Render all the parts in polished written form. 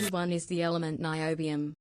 Which one is the element niobium?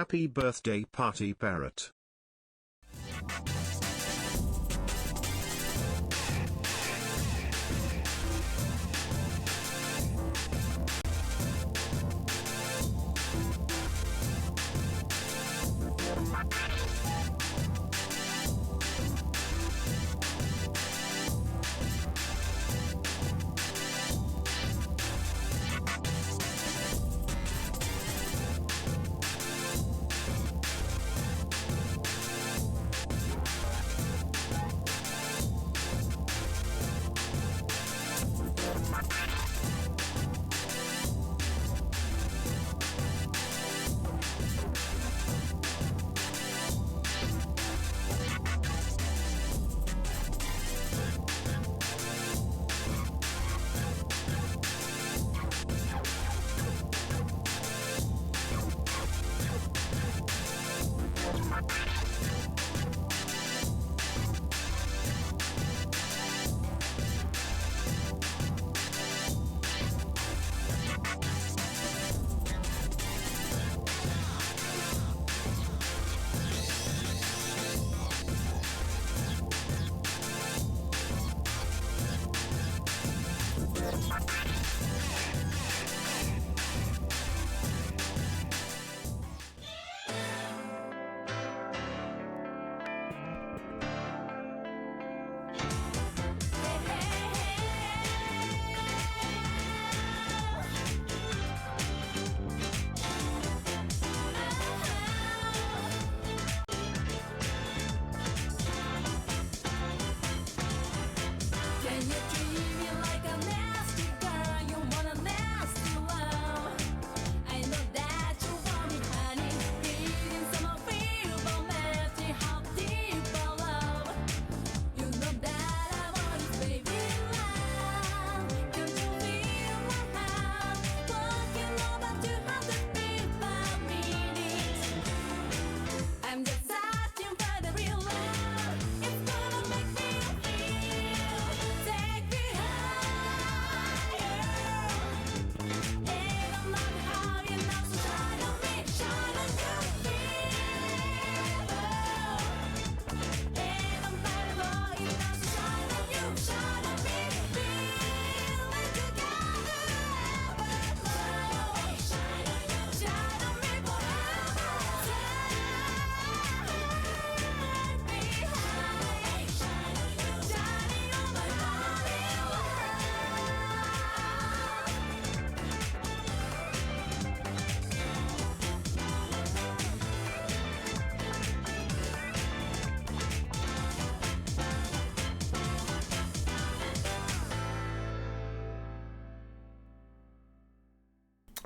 Happy birthday, Party Parrot.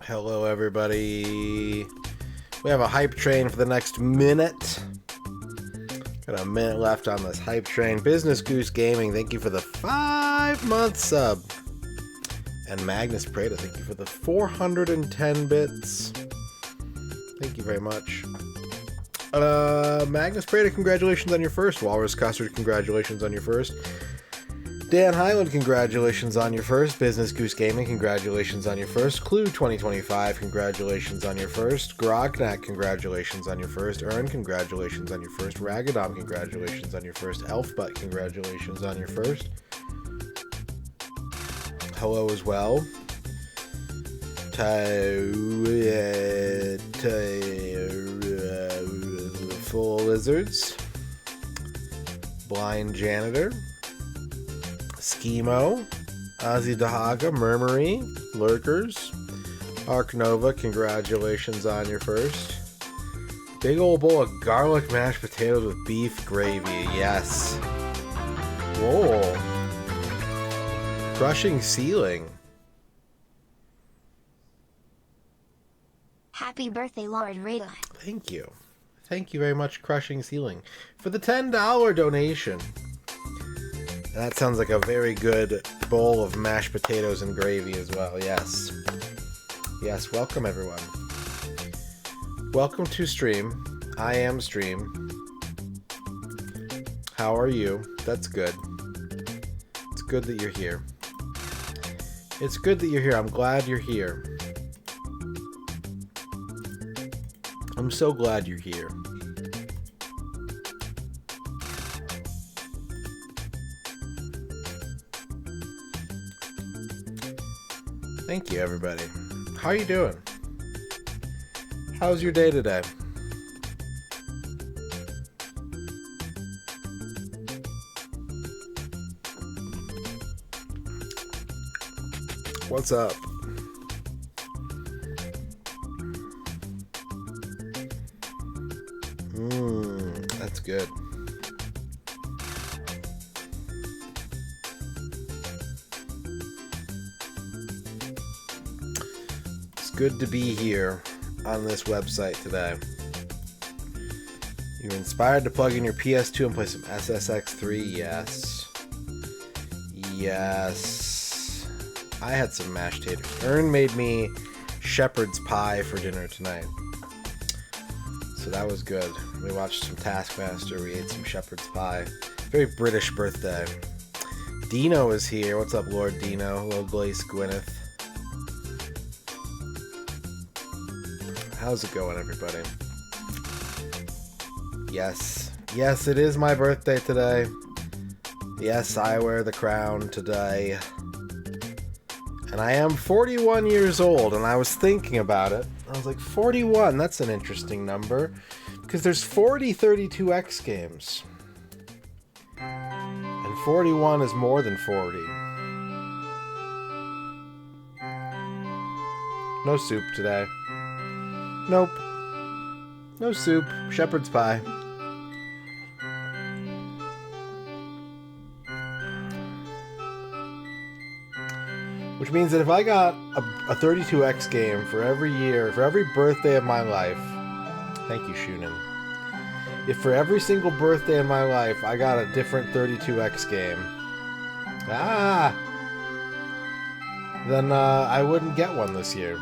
Hello, everybody. We have a hype train for the next minute. Got a minute left on this hype train. Business Goose Gaming, thank you for the 5-month sub. And Magnus Prada, thank you for the 410 bits. Thank you very much. Magnus Prada, congratulations on your first. Walrus Custard, congratulations on your first. Dan Highland, congratulations on your first. Business Goose Gaming, congratulations on your first. Clue 2025, congratulations on your first. Grognak, congratulations on your first. Earn, congratulations on your first. Ragadom, congratulations on your first. Elfbutt, congratulations on your first. Hello as well. Full Lizards. Blind Janitor. Schemo, Ozzy Dahaga, Murmury, Lurkers, Arc Nova, congratulations on your first. Big old bowl of garlic mashed potatoes with beef gravy, yes. Whoa. Crushing Ceiling. Happy birthday, Lord Radon. Thank you. Thank you very much, Crushing Ceiling, for the $10 donation. That sounds like a very good bowl of mashed potatoes and gravy as well, yes. Yes, welcome everyone. Welcome to stream. I am stream. How are you? That's good. It's good that you're here. It's good that you're here. I'm glad you're here. I'm so glad you're here. Thank you, everybody. How are you doing? How's your day today? What's up? That's good. It's good to be here on this website today. You're inspired to plug in your PS2 and play some SSX3? Yes. Yes. I had some mashed taters. Ern made me shepherd's pie for dinner tonight. So that was good. We watched some Taskmaster. We ate some shepherd's pie. Very British birthday. Dino is here. What's up, Lord Dino? Hello, Glace Gwyneth. How's it going, everybody? Yes. Yes, it is my birthday today. Yes, I wear the crown today. And I am 41 years old, and I was thinking about it. I was like, 41, that's an interesting number. Because there's 40 32X games. And 41 is more than 40. No soup today. Nope. No soup. Shepherd's pie. Which means that if I got a 32X game for every year, for every birthday of my life, thank you, Shunin. If for every single birthday of my life I got a different 32X game, then I wouldn't get one this year.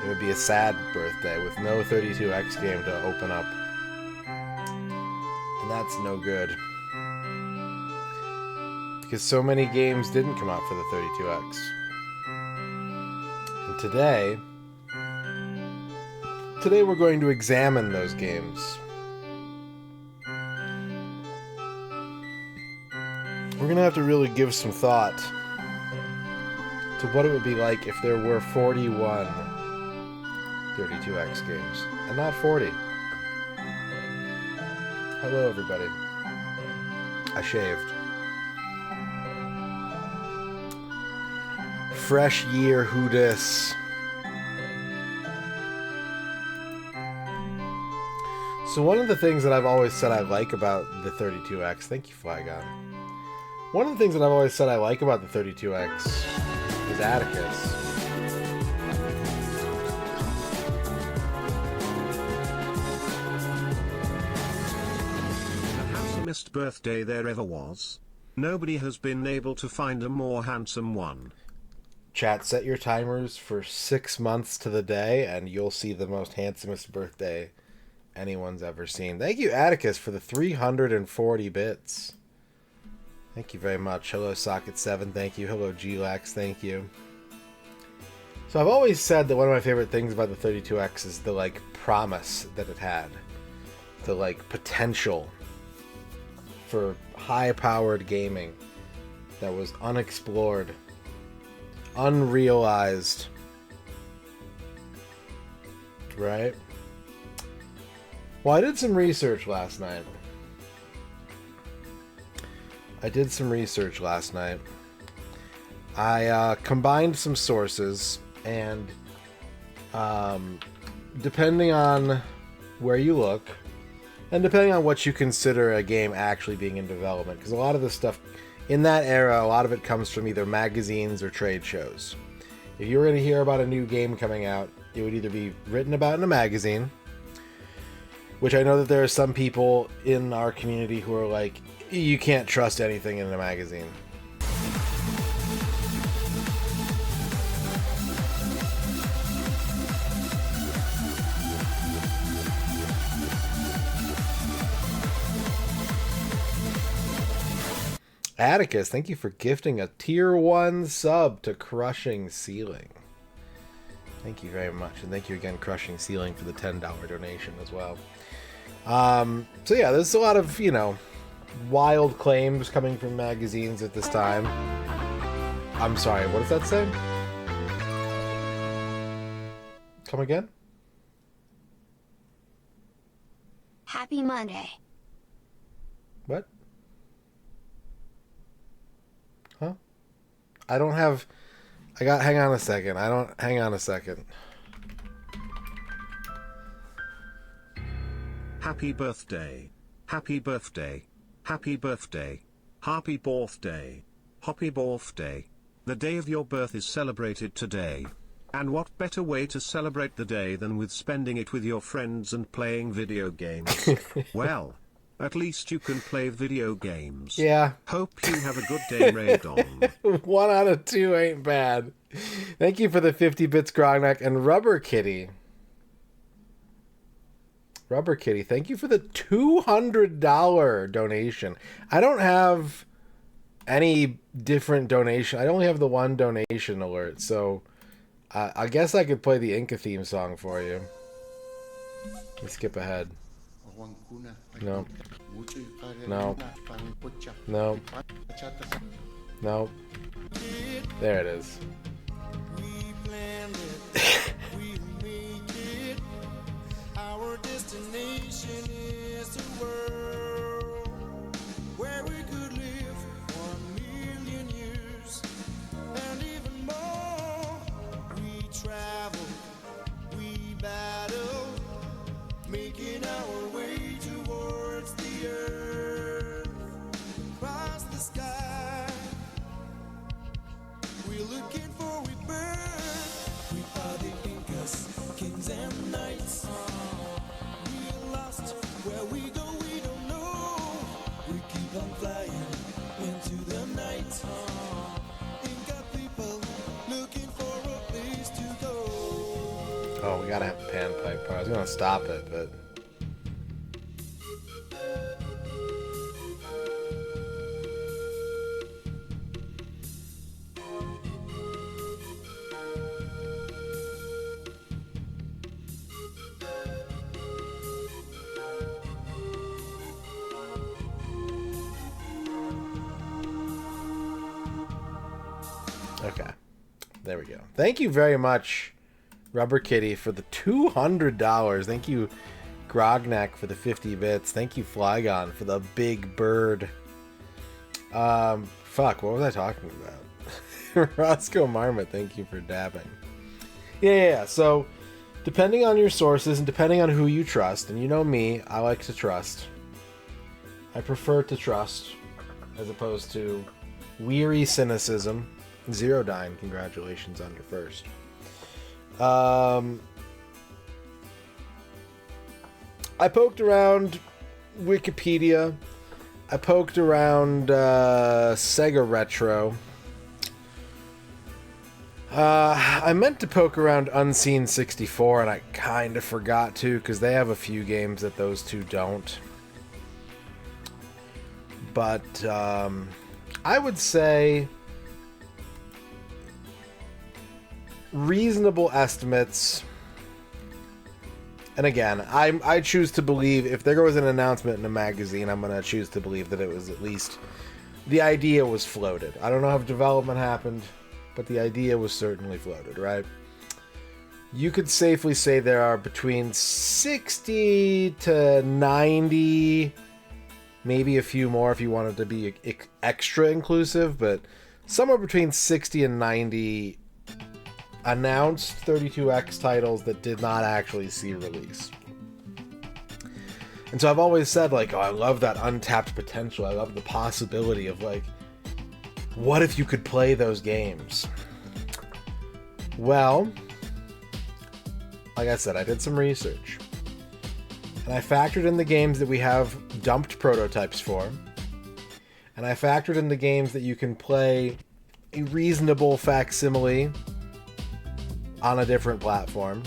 It would be a sad birthday with no 32X game to open up. And that's no good. Because so many games didn't come out for the 32X. And today we're going to examine those games. We're going to have to really give some thought to what it would be like if there were 41 32X games, and not 40. Hello, everybody. I shaved. Fresh year, who dis? So one of the things that I've always said I like about the 32X, thank you, Flygon. One of the things that I've always said I like about the 32X is Atticus. The handsomest birthday there ever was. Nobody has been able to find a more handsome one. Chat, set your timers for 6 months to the day, and you'll see the most handsomest birthday anyone's ever seen. Thank you, Atticus, for the 340 bits. Thank you very much. Hello, Socket7. Thank you. Hello, Glax. Thank you. So I've always said that one of my favorite things about the 32X is the, promise that it had. The, potential for high-powered gaming that was unexplored, unrealized, right? Well, I did some research last night. I combined some sources, and depending on where you look, and depending on what you consider a game actually being in development, because a lot of the stuff in that era, a lot of it comes from either magazines or trade shows. If you were going to hear about a new game coming out, it would either be written about in a magazine, which I know that there are some people in our community who are like, you can't trust anything in a magazine. Atticus, thank you for gifting a tier 1 sub to Crushing Ceiling. Thank you very much. And thank you again, Crushing Ceiling, for the $10 donation as well. So yeah, there's a lot of, wild claims coming from magazines at this time. I'm sorry, what does that say? Come again? Happy Monday. What? Huh? I don't have... hang on a second. Hang on a second. Happy birthday. Happy birthday. Happy birthday. Happy birthday. Happy birthday. The day of your birth is celebrated today. And what better way to celebrate the day than with spending it with your friends and playing video games? Well, at least you can play video games. Yeah. Hope you have a good day, Radon. 1 out of 2 ain't bad. Thank you for the 50 bits, Grognak. And Rubber Kitty. Rubber Kitty, thank you for the $200 donation. I don't have any different donation. I only have the one donation alert, so I guess I could play the Inca theme song for you. Let's skip ahead. No. No. No. No. There it is. Our destination is a world where we could live 1,000,000 years and even more. We travel, we battle, making our way towards the earth. Across the sky, we're looking for rebirth. We are the Incas, kings and knights. Where we go, we don't know. We keep on flying into the night. Inca people looking for a place to go. Oh, we gotta have a panpipe part. I was gonna stop it, but... Okay, there we go. Thank you very much, Rubber Kitty, for the $200. Thank you, Grognak, for the 50 bits. Thank you, Flygon, for the big bird. Fuck, what was I talking about? Roscoe Marmot, thank you for dabbing. Yeah. So, depending on your sources and depending on who you trust, and you know me, I like to trust. I prefer to trust as opposed to weary cynicism. Zero Dine, congratulations on your first. I poked around Wikipedia. I poked around Sega Retro. I meant to poke around Unseen 64, and I kind of forgot to, because they have a few games that those two don't. But I would say reasonable estimates, and again, I choose to believe if there was an announcement in a magazine, I'm going to choose to believe that it was at least the idea was floated. I don't know if development happened, but the idea was certainly floated, right? You could safely say there are between 60 to 90, maybe a few more if you wanted to be extra inclusive, but somewhere between 60 and 90 announced 32X titles that did not actually see release. And so I've always said, like, oh, I love that untapped potential. I love the possibility of, like, what if you could play those games? Well, like I said, I did some research. And I factored in the games that we have dumped prototypes for. And I factored in the games that you can play a reasonable facsimile on a different platform.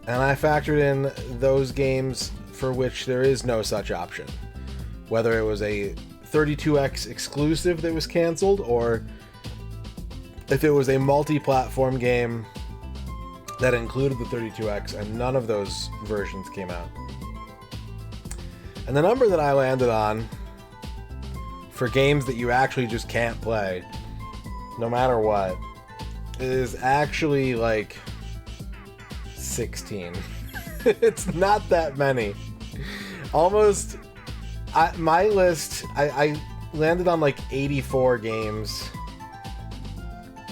And I factored in those games for which there is no such option. Whether it was a 32X exclusive that was canceled, or if it was a multi-platform game that included the 32X, and none of those versions came out. And the number that I landed on for games that you actually just can't play, no matter what, is actually like 16. It's not that many. Almost, my list, I landed on like 84 games.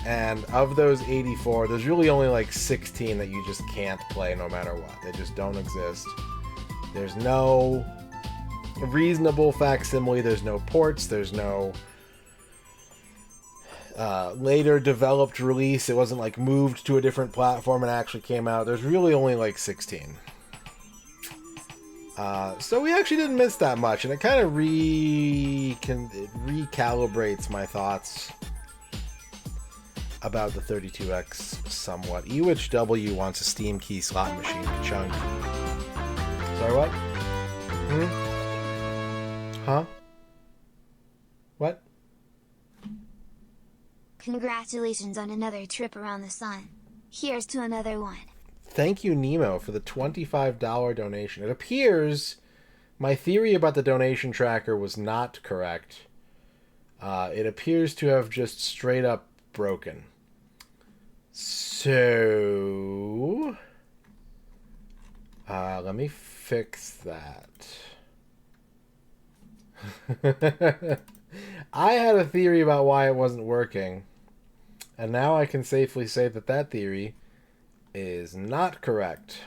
And of those 84, there's really only like 16 that you just can't play no matter what. They just don't exist. There's no reasonable facsimile. There's no ports. There's no later developed release. It wasn't like moved to a different platform and actually came out. There's really only like 16. So we actually didn't miss that much. And it kind of recalibrates my thoughts about the 32X somewhat. EWitchW wants a Steam key slot machine. Chunk. Sorry, what? Huh? What? Congratulations on another trip around the sun. Here's to another one. Thank you, Nemo, for the $25 donation. It appears my theory about the donation tracker was not correct. It appears to have just straight up broken. So, let me fix that. I had a theory about why it wasn't working, and now I can safely say that that theory is not correct.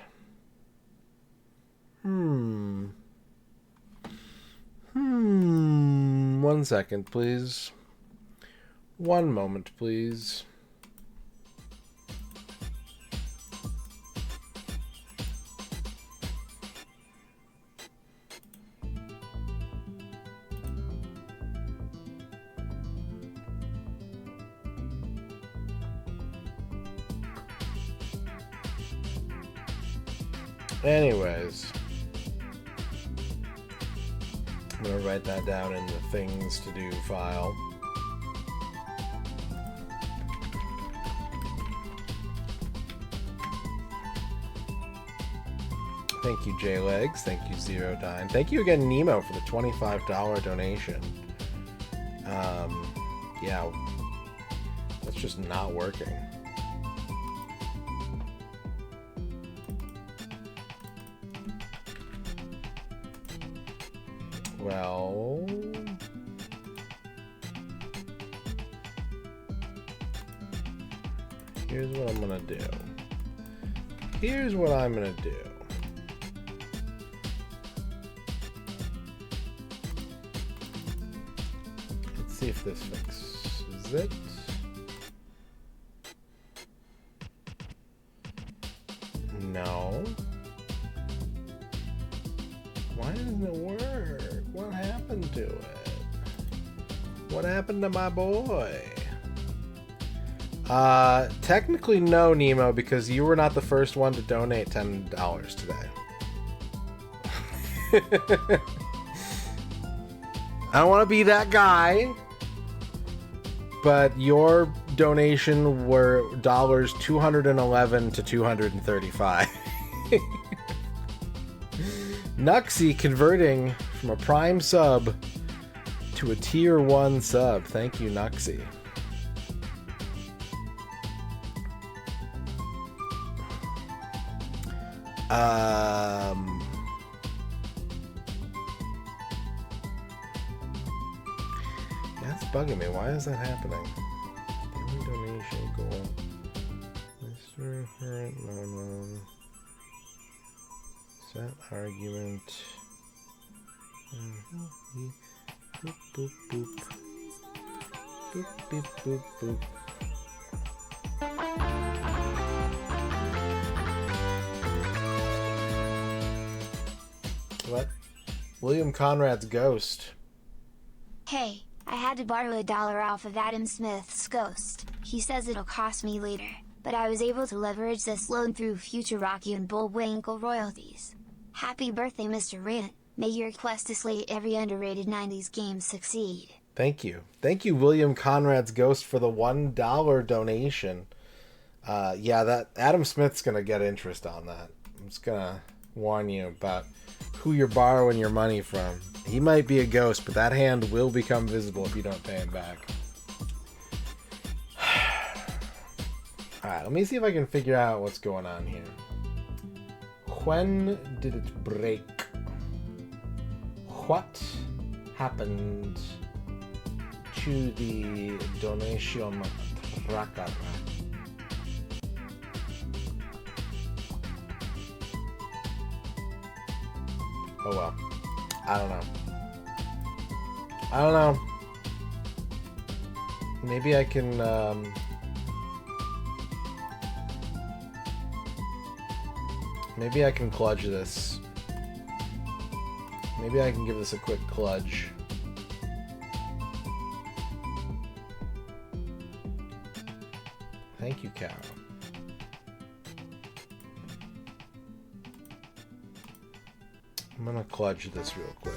One second, please. One moment, please. Anyways, I'm going to write that down in the things to do file. Thank you, J-Legs. Thank you, Zero Dine. Thank you again, Nemo, for the $25 donation. Yeah, that's just not working. Well, here's what I'm gonna do. Here's what I'm gonna do. Let's see if this fixes it. No. Why doesn't it work? What happened to it? What happened to my boy? Technically no, Nemo, because you were not the first one to donate $10 today. I don't want to be that guy, but your donation were $211 to $235. Nuxie converting from a Prime sub to a Tier 1 sub. Thank you, Nuxie. That's bugging me. Why is that happening? Daily donation goal. No. Set argument. Boop, boop, boop. Boop, beep, boop, boop. What? William Conrad's ghost. Hey, I had to borrow $1 off of Adam Smith's Ghost. He says it'll cost me later, but I was able to leverage this loan through future Rocky and Bullwinkle royalties. Happy birthday, Mr. Radon. May your quest to slay every underrated 90s game succeed. Thank you. Thank you, William Conrad's Ghost, for the $1 donation. Yeah, that Adam Smith's going to get interest on that. I'm just going to warn you about who you're borrowing your money from. He might be a ghost, but that hand will become visible if you don't pay him back. Alright, let me see if I can figure out what's going on here. When did it break? What happened to the donation tracker? Oh well. I don't know. I don't know. Maybe I can, maybe I can kludge this. Maybe I can give this a quick kludge. Thank you, Carol. I'm gonna kludge this real quick.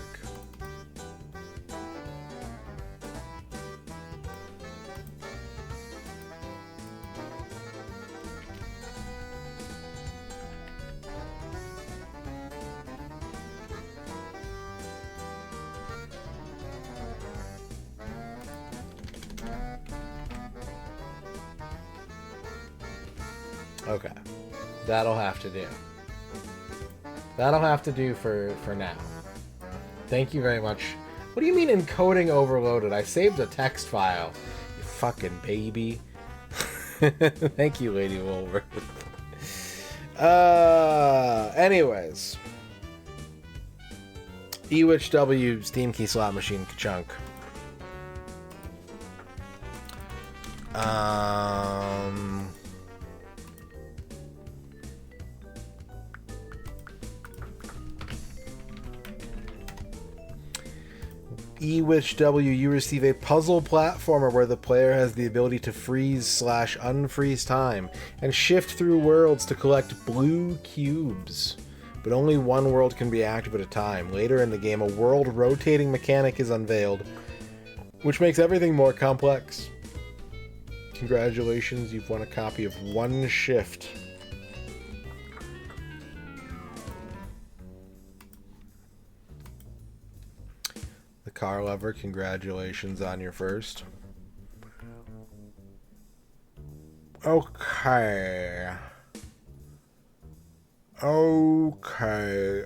Okay, that'll have to do. That'll have to do for now. Thank you very much. What do you mean encoding overloaded? I saved a text file. You fucking baby. Thank you, Lady Wolver. Anyways. Ewitch W Steam Key Slot Machine Chunk. Ewitch W, you receive a puzzle platformer where the player has the ability to freeze/unfreeze time and shift through worlds to collect blue cubes. But only one world can be active at a time. Later in the game, a world rotating mechanic is unveiled, which makes everything more complex. Congratulations, you've won a copy of One Shift. The car lover, congratulations on your first. Okay. Okay.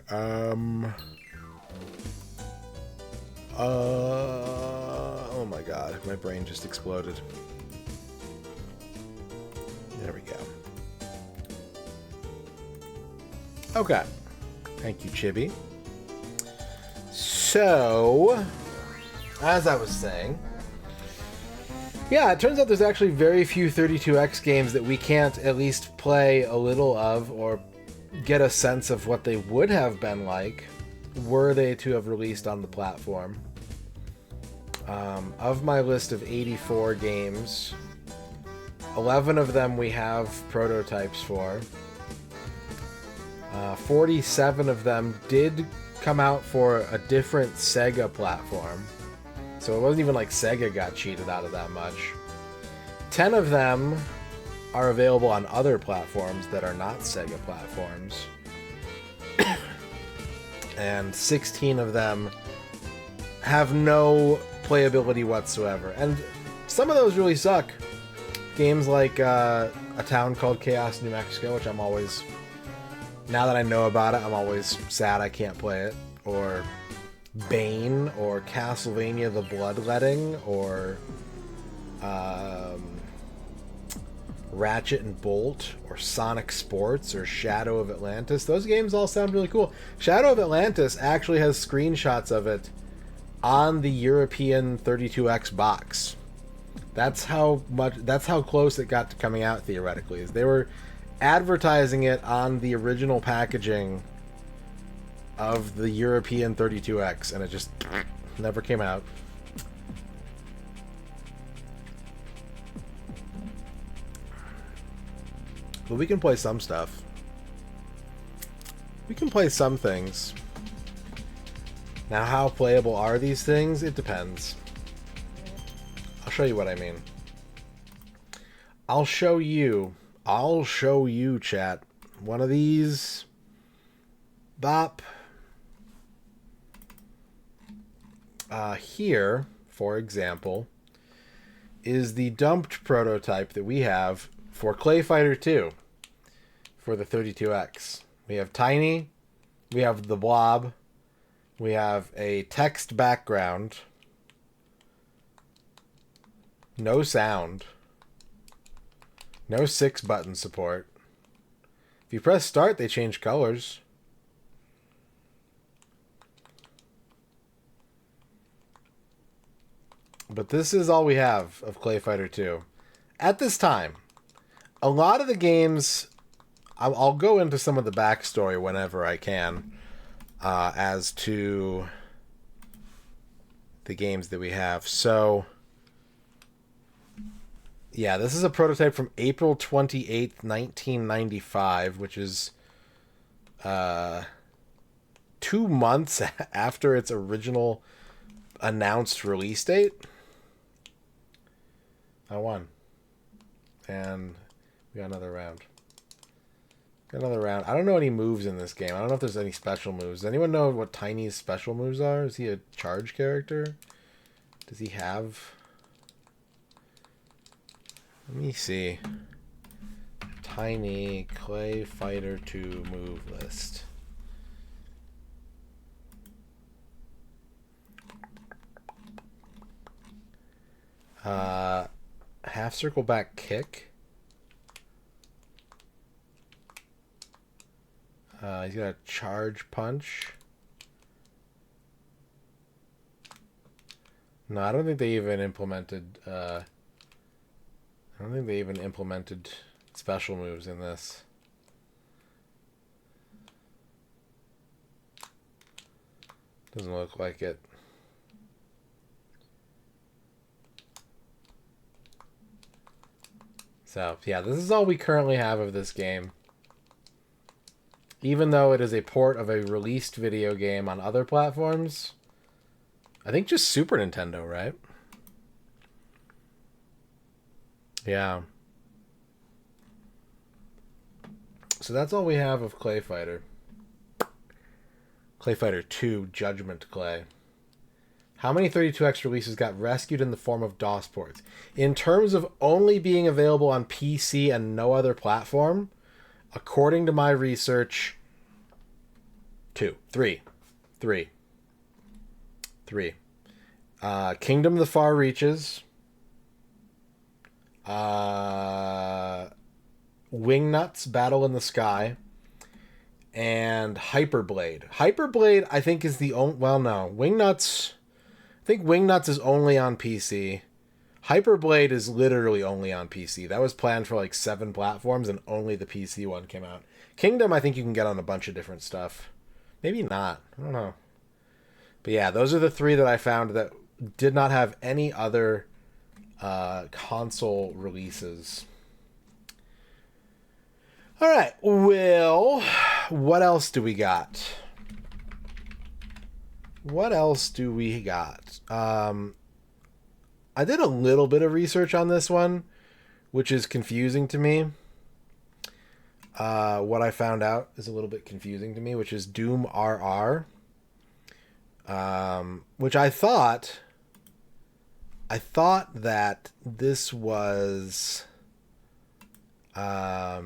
Oh my god, my brain just exploded. There we go. Okay. Thank you, Chibi. So, as I was saying, yeah, it turns out there's actually very few 32X games that we can't at least play a little of or get a sense of what they would have been like were they to have released on the platform. Of my list of 84 games, 11 of them we have prototypes for. 47 of them did come out for a different Sega platform. So it wasn't even like Sega got cheated out of that much. 10 of them are available on other platforms that are not Sega platforms. And 16 of them have no playability whatsoever. And some of those really suck. Games like A Town Called Chaos, New Mexico, which I'm always... Now that I know about it, I'm always sad I can't play it. Or Bane, or Castlevania The Bloodletting, or Ratchet and Bolt, or Sonic Sports, or Shadow of Atlantis. Those games all sound really cool. Shadow of Atlantis actually has screenshots of it on the European 32X box. That's how close it got to coming out, theoretically. Is they were advertising it on the original packaging of the European 32X, and it just never came out. But we can play some stuff. We can play some things. Now, how playable are these things? It depends. show you what I mean. I'll show you, chat. One of these. Bop. Here, for example, is the dumped prototype that we have for Clay Fighter 2 for the 32X. We have Tiny, we have the Blob, we have a text background, no sound, no 6-button support. If you press start, they change colors. But this is all we have of Clay Fighter 2. At this time, a lot of the games, I'll go into some of the backstory whenever I can, as to the games that we have. So, yeah, this is a prototype from April 28th, 1995, which is 2 months after its original announced release date. I won. And we got another round. I don't know any moves in this game. I don't know if there's any special moves. Does anyone know what Tiny's special moves are? Is he a charge character? Does he have... Let me see. Tiny Clay Fighter 2 move list. Half circle back kick. He's got a charge punch. No, I don't think they even implemented. I don't think they even implemented special moves in this. Doesn't look like it. So, yeah, this is all we currently have of this game. Even though it is a port of a released video game on other platforms. I think just Super Nintendo, right? Yeah. So that's all we have of Clay Fighter. Clay Fighter 2 Judgment Clay. How many 32X releases got rescued in the form of DOS ports? In terms of only being available on PC and no other platform, according to my research, 3. Kingdom of the Far Reaches. Wingnuts Battle in the Sky. And Hyperblade. Hyperblade, I think, is the only... Well, no. Wingnuts... I think Wingnuts is only on PC. Hyperblade is literally only on PC. That was planned for like 7 platforms and only the PC one came out. Kingdom, I think you can get on a bunch of different stuff. Maybe not. I don't know. But yeah, those are the 3 that I found that did not have any other console releases. All right. Well, what else do we got? I did a little bit of research on this one, which is confusing to me. What I found out is a little bit confusing to me, which is Doom RR. Which I thought that this was a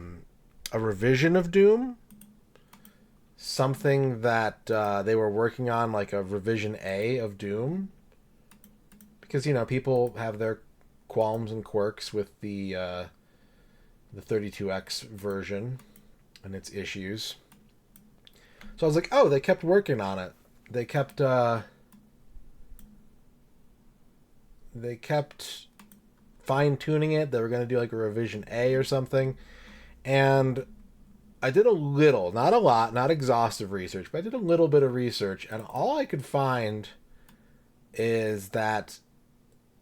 revision of Doom. Something that they were working on, like a revision A of Doom. Because, you know, people have their qualms and quirks with the 32X version and its issues. So I was like, oh, they kept working on it. They kept fine-tuning it. They were going to do like a revision A or something. And I did a little, not a lot, not exhaustive research, but I did a little bit of research. And all I could find is that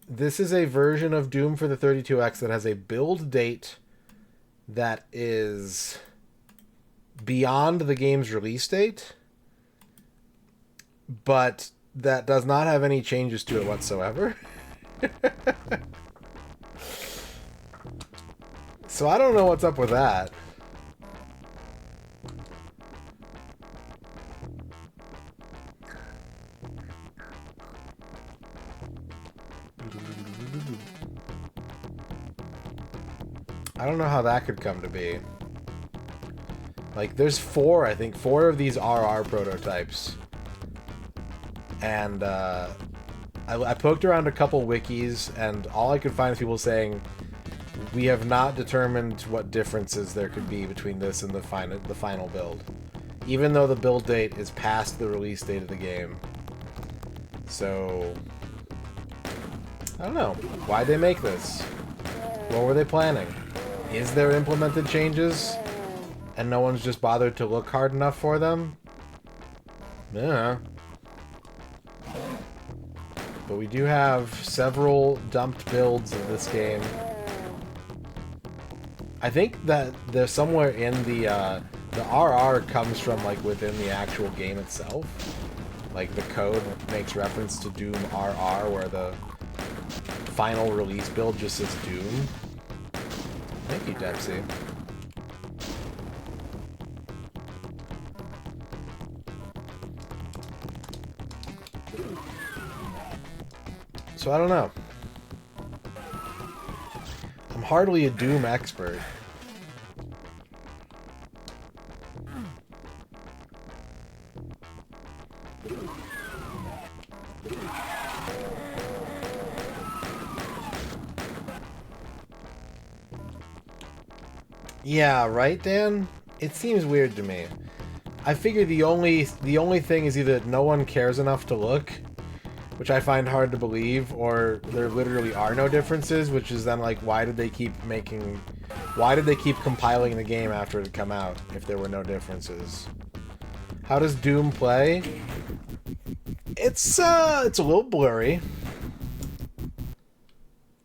this is a version of Doom for the 32X that has a build date that is beyond the game's release date, but that does not have any changes to it whatsoever. So I don't know what's up with that. I don't know how that could come to be. Like, there's four, I think, four of these RR prototypes. And, I poked around a couple wikis, and all I could find is people saying, we have not determined what differences there could be between this and the final build. Even though the build date is past the release date of the game. So, I don't know. Why'd they make this? What were they planning? Is there implemented changes? And no one's just bothered to look hard enough for them? Yeah. But we do have several dumped builds of this game. I think that there's somewhere in the RR comes from like within the actual game itself. Like the code makes reference to Doom RR, where the final release build just says Doom. Thank you, Dempsey. So I don't know. I'm hardly a Doom expert. Yeah, right, Dan? It seems weird to me. I figure the only thing is either no one cares enough to look, which I find hard to believe, or there literally are no differences, which is then like, why did they keep compiling the game after it had come out if there were no differences? How does Doom play? It's a little blurry.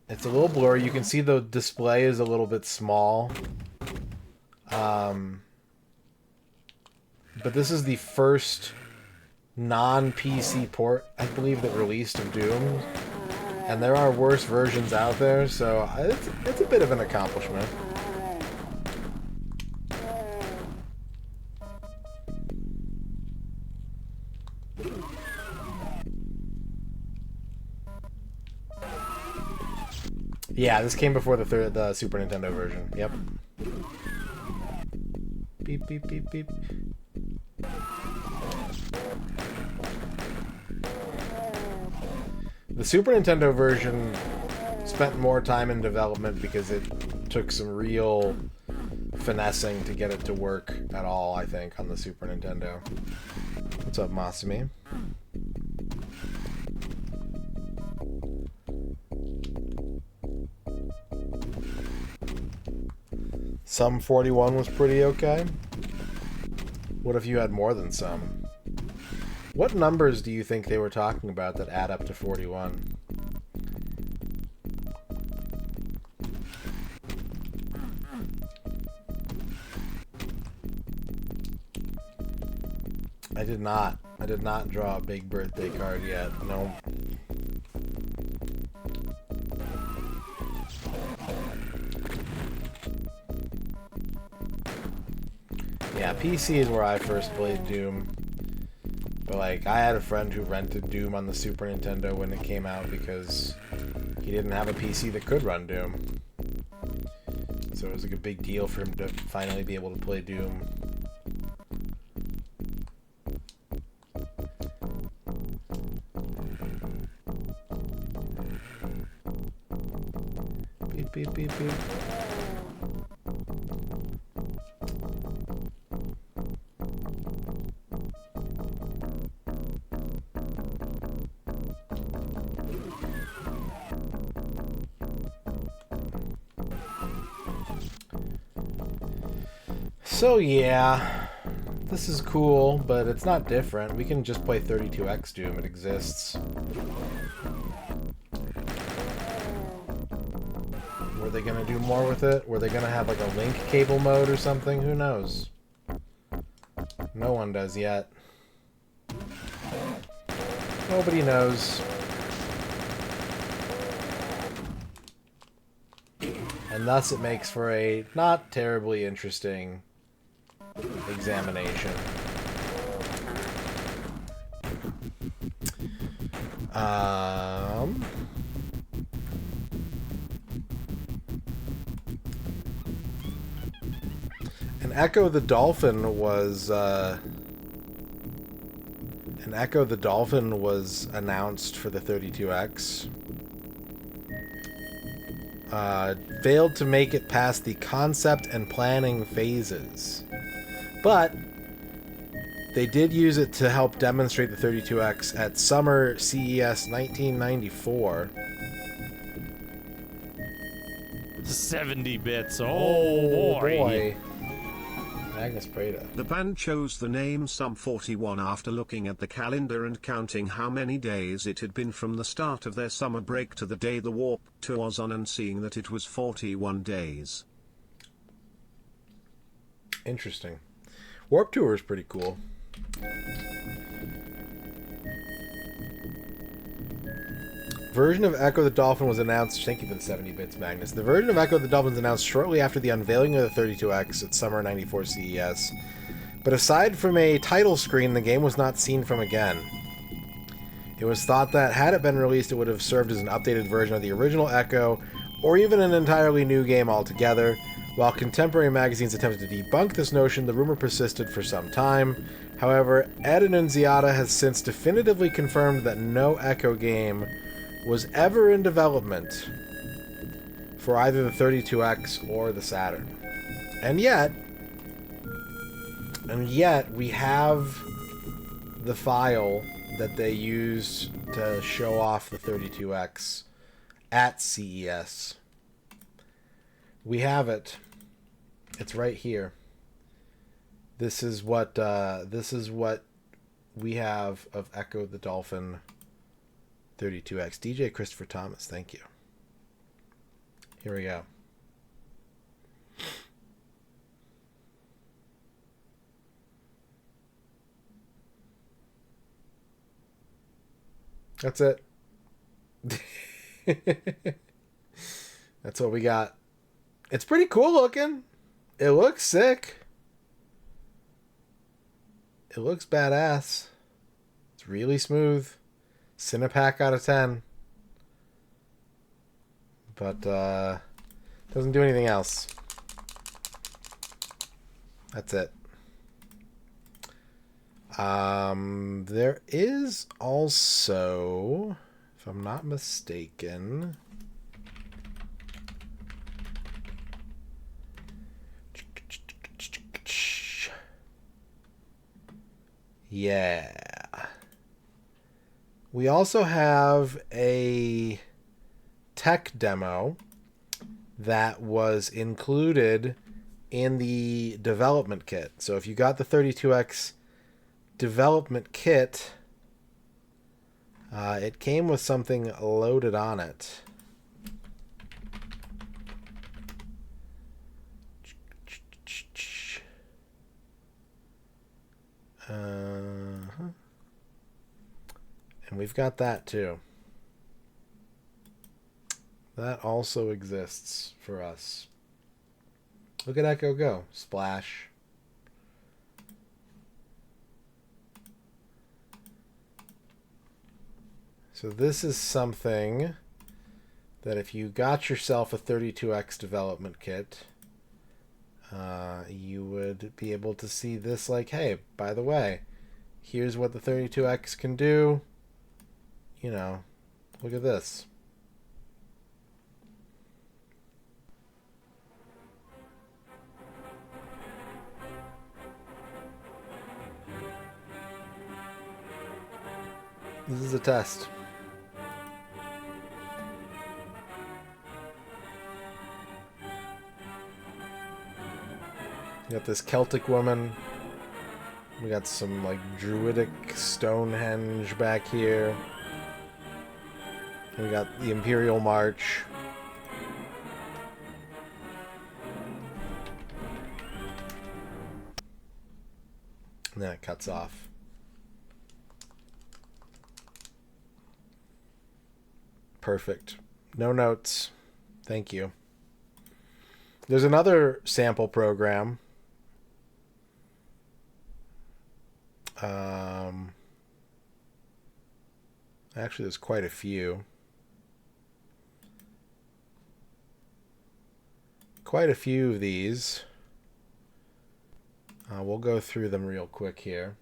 It's a little blurry. You can see the display is a little bit small. But this is the first non-PC port, I believe, that released of Doom. And there are worse versions out there, so it's a bit of an accomplishment. Yeah, this came before the Super Nintendo version. Yep. Beep, beep, beep, beep. The Super Nintendo version spent more time in development because it took some real finessing to get it to work at all, I think, on the Super Nintendo. What's up, Masumi? Some 41 was pretty okay. What if you had more than some? What numbers do you think they were talking about that add up to 41? I did not draw a big birthday card yet. No. Yeah, PC is where I first played Doom. But, like, I had a friend who rented Doom on the Super Nintendo when it came out because he didn't have a PC that could run Doom. So it was, like, a big deal for him to finally be able to play Doom. Beep, beep, beep, beep. So yeah, this is cool, but it's not different. We can just play 32X Doom, it exists. Were they gonna do more with it? Were they gonna have like a link cable mode or something? Who knows? No one does yet. Nobody knows. And thus it makes for a not terribly interesting examination. And Echo the Dolphin was announced for the 32X. Failed to make it past the concept and planning phases. But they did use it to help demonstrate the 32X at Summer CES 1994. 70 bits. Oh, boy. Magnus Prada. The band chose the name Sum 41 after looking at the calendar and counting how many days it had been from the start of their summer break to the day the Warp Tour was on, and seeing that it was 41 days. Interesting. Warp Tour is pretty cool. Version of Echo the Dolphin was announced. Thank you for the 70 bits, Magnus. The version of Echo the Dolphin was announced shortly after the unveiling of the 32X at Summer 94 CES. But aside from a title screen, the game was not seen from again. It was thought that, had it been released, it would have served as an updated version of the original Echo, or even an entirely new game altogether. While contemporary magazines attempted to debunk this notion, the rumor persisted for some time. However, Ed Annunziata has since definitively confirmed that no Echo game was ever in development for either the 32X or the Saturn. And yet we have the file that they used to show off the 32X at CES. We have it. It's right here. This is what we have of Echo the Dolphin 32X. DJ Christopher Thomas, thank you. Here we go. That's it. That's what we got. It's pretty cool looking. It looks sick. It looks badass. It's really smooth. Cinepack out of 10. But doesn't do anything else. That's it. There is also, if I'm not mistaken, yeah. We also have a tech demo that was included in the development kit. So if you got the 32X development kit, it came with something loaded on it. And we've got that too. That also exists for us. Look at Echo go. Splash. So this is something that if you got yourself a 32X development kit, you would be able to see this like, hey, by the way, here's what the 32X can do. You know, look at this. This is a test. We got this Celtic woman. We got some like druidic Stonehenge back here. We got the Imperial March. And then it cuts off. Perfect. No notes. Thank you. There's another sample program. Actually, there's quite a few. Quite a few of these. We'll go through them real quick here.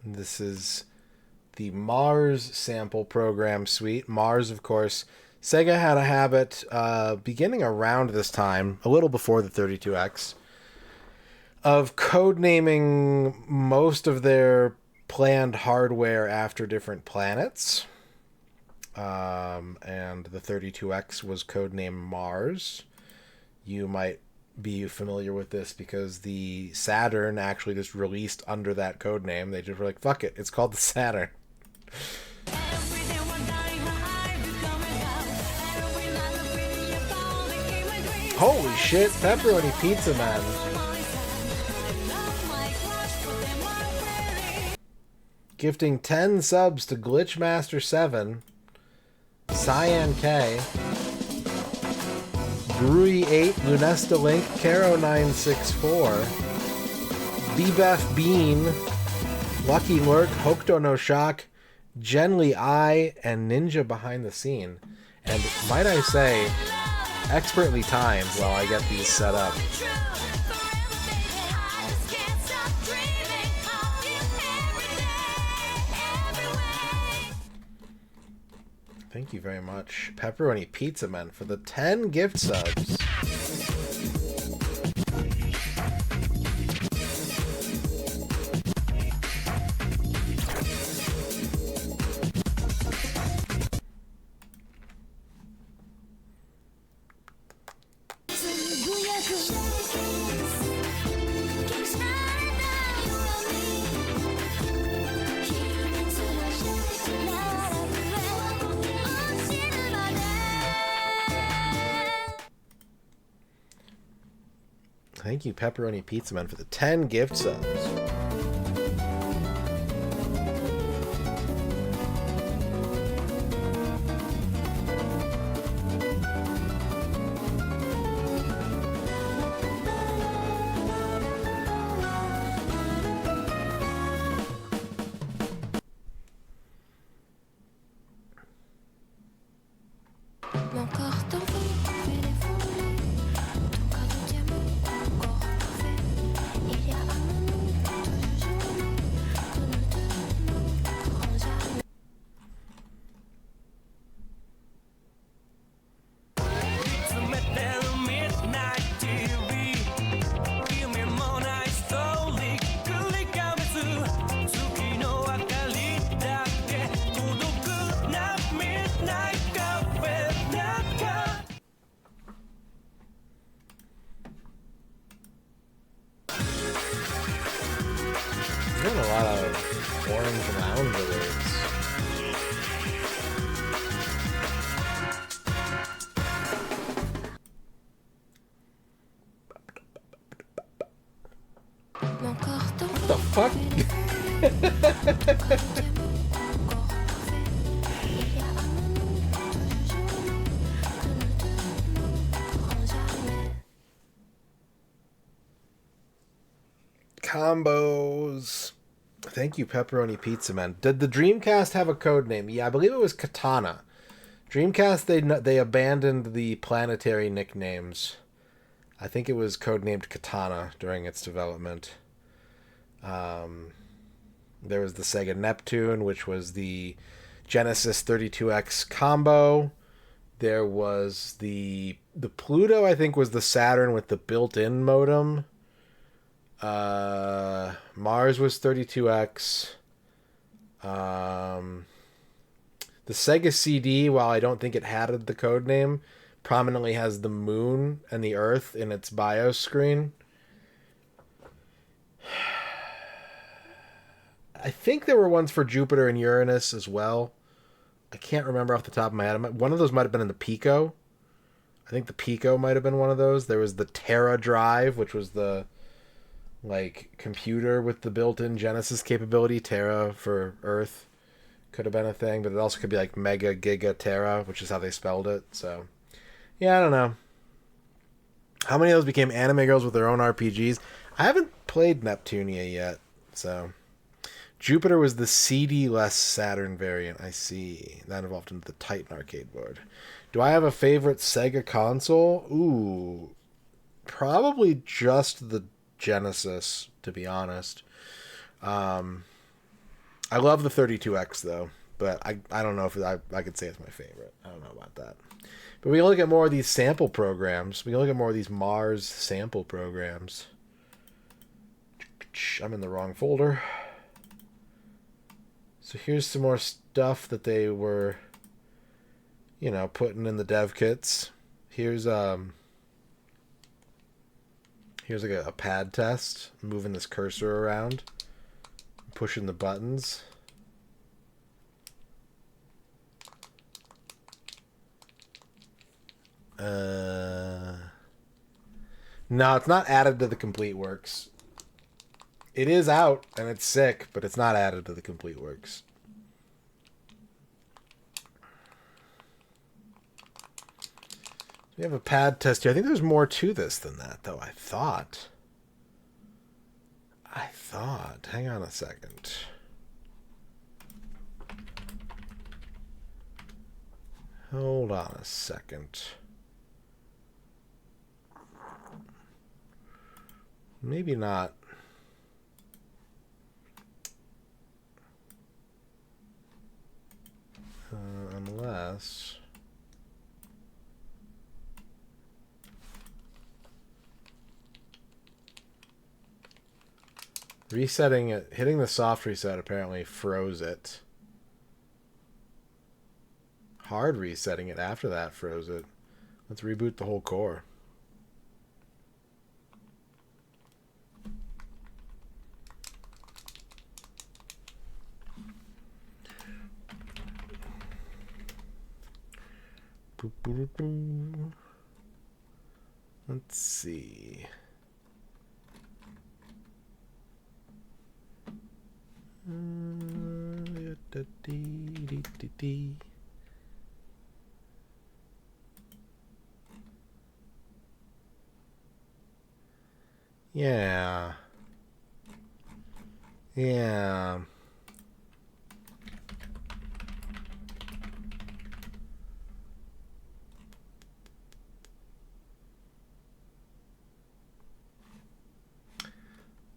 This is the Mars sample program suite. Mars, of course, Sega had a habit beginning around this time, a little before the 32X, of codenaming most of their planned hardware after different planets. And the 32X was codenamed Mars. You might be familiar with this because the Saturn actually just released under that codename. They just were like, fuck it, it's called the Saturn. Holy shit, Pepperoni Pizza Man. Gifting 10 subs to Glitchmaster7, Cyan K, Brewery 8, Lunesta Link, Caro964, Bebef Bean, Lucky Lurk, Hokuto no Shock, Genly I, and Ninja Behind the Scene. And might I say, expertly timed while I get these set up. Thank you very much, Pepperoni Pizza Man, for the 10 gift subs. Thank you, Pepperoni Pizza Man, for the 10 gift subs. Doing a lot of orange lounge alerts. What the fuck? Combos. Thank you, Pepperoni Pizza Man. Did the Dreamcast have a code name? Yeah, I believe it was Katana. Dreamcast, they abandoned the planetary nicknames. I think it was codenamed Katana during its development. There was the Sega Neptune, which was the Genesis 32X combo. There was the Pluto, I think, was the Saturn with the built-in modem. Mars was 32X. The Sega CD, while I don't think it had the code name, prominently has the moon and the Earth in its BIOS screen. I think there were ones for Jupiter and Uranus as well. I can't remember off the top of my head. One of those might have been in the Pico. I think the Pico might have been one of those. There was the Terra Drive, which was the computer with the built-in Genesis capability. Terra for Earth, could have been a thing, but it also could be like Mega Giga Terra, which is how they spelled it. So, yeah, I don't know. How many of those became anime girls with their own RPGs? I haven't played Neptunia yet, so... Jupiter was the CD-less Saturn variant. I see. That evolved into the Titan arcade board. Do I have a favorite Sega console? Ooh, probably just the Genesis, to be honest. I love the 32X, though, but I don't know if I could say it's my favorite. I don't know about that. But we can look at more of these sample programs. We can look at more of these Mars sample programs. I'm in the wrong folder. So here's some more stuff that they were, you know, putting in the dev kits. Here's like a pad test, moving this cursor around, pushing the buttons. No, it's not added to the complete works. It is out, and it's sick, but it's not added to the complete works. We have a pad test here. I think there's more to this than that, though. I thought. Hang on a second. Hold on a second. Maybe not. Unless... Resetting it, hitting the soft reset apparently froze it. Hard resetting it after that froze it. Let's reboot the whole core. Let's see. Yeah. Yeah.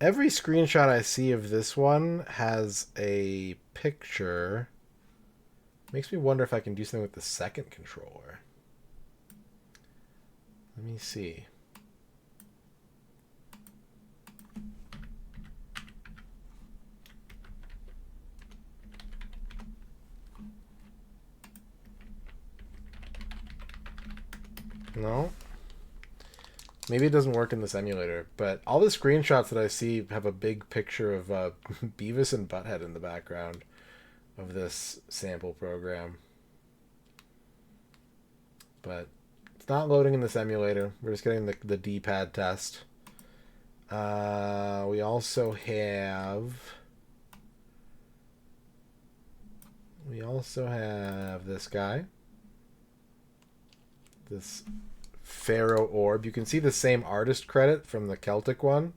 Every screenshot I see of this one has a picture. Makes me wonder if I can do something with the second controller. Let me see. No. Maybe it doesn't work in this emulator, but all the screenshots that I see have a big picture of Beavis and Butthead in the background of this sample program. But it's not loading in this emulator. We're just getting the D-pad test. We also have this guy. This Pharaoh Orb. You can see the same artist credit from the Celtic one.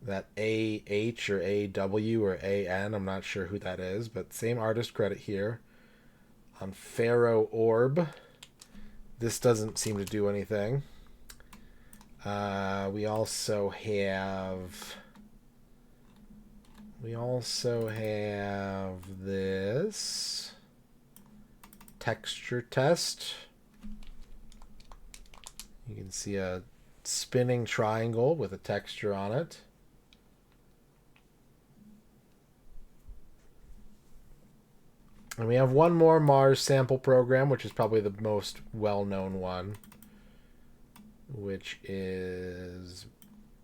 That AH or AW or AN. I'm not sure who that is, but same artist credit here on Pharaoh Orb. This doesn't seem to do anything. We also have this texture test. You can see a spinning triangle with a texture on it. And we have one more Mars sample program, which is probably the most well-known one, which is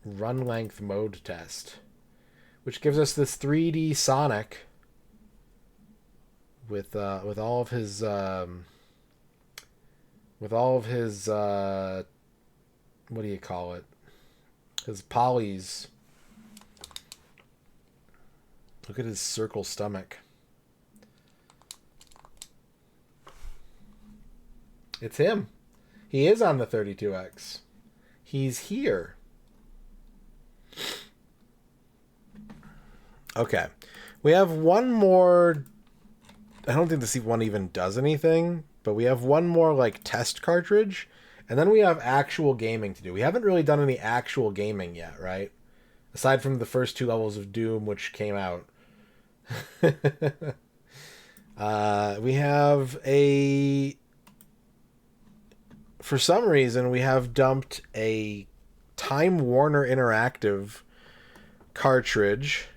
Run Length Mode Test, which gives us this 3D Sonic with all of his what do you call it? His polys. Look at his circle stomach. It's him. He is on the 32X. He's here. Okay. We have one more... I don't think this one even does anything, but we have one more, like, test cartridge, and then we have actual gaming to do. We haven't really done any actual gaming yet, right? Aside from the first 2 levels of Doom, which came out. We have a... For some reason, we have dumped a Time Warner Interactive cartridge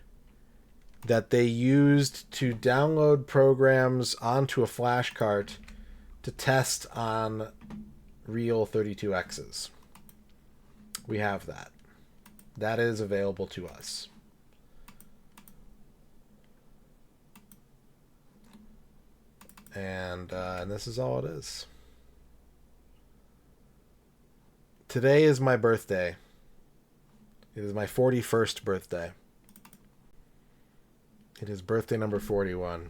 that they used to download programs onto a flash cart to test on real 32Xs. We have that. That is available to us. And this is all it is. Today is my birthday. It is my 41st birthday. It is birthday number 41.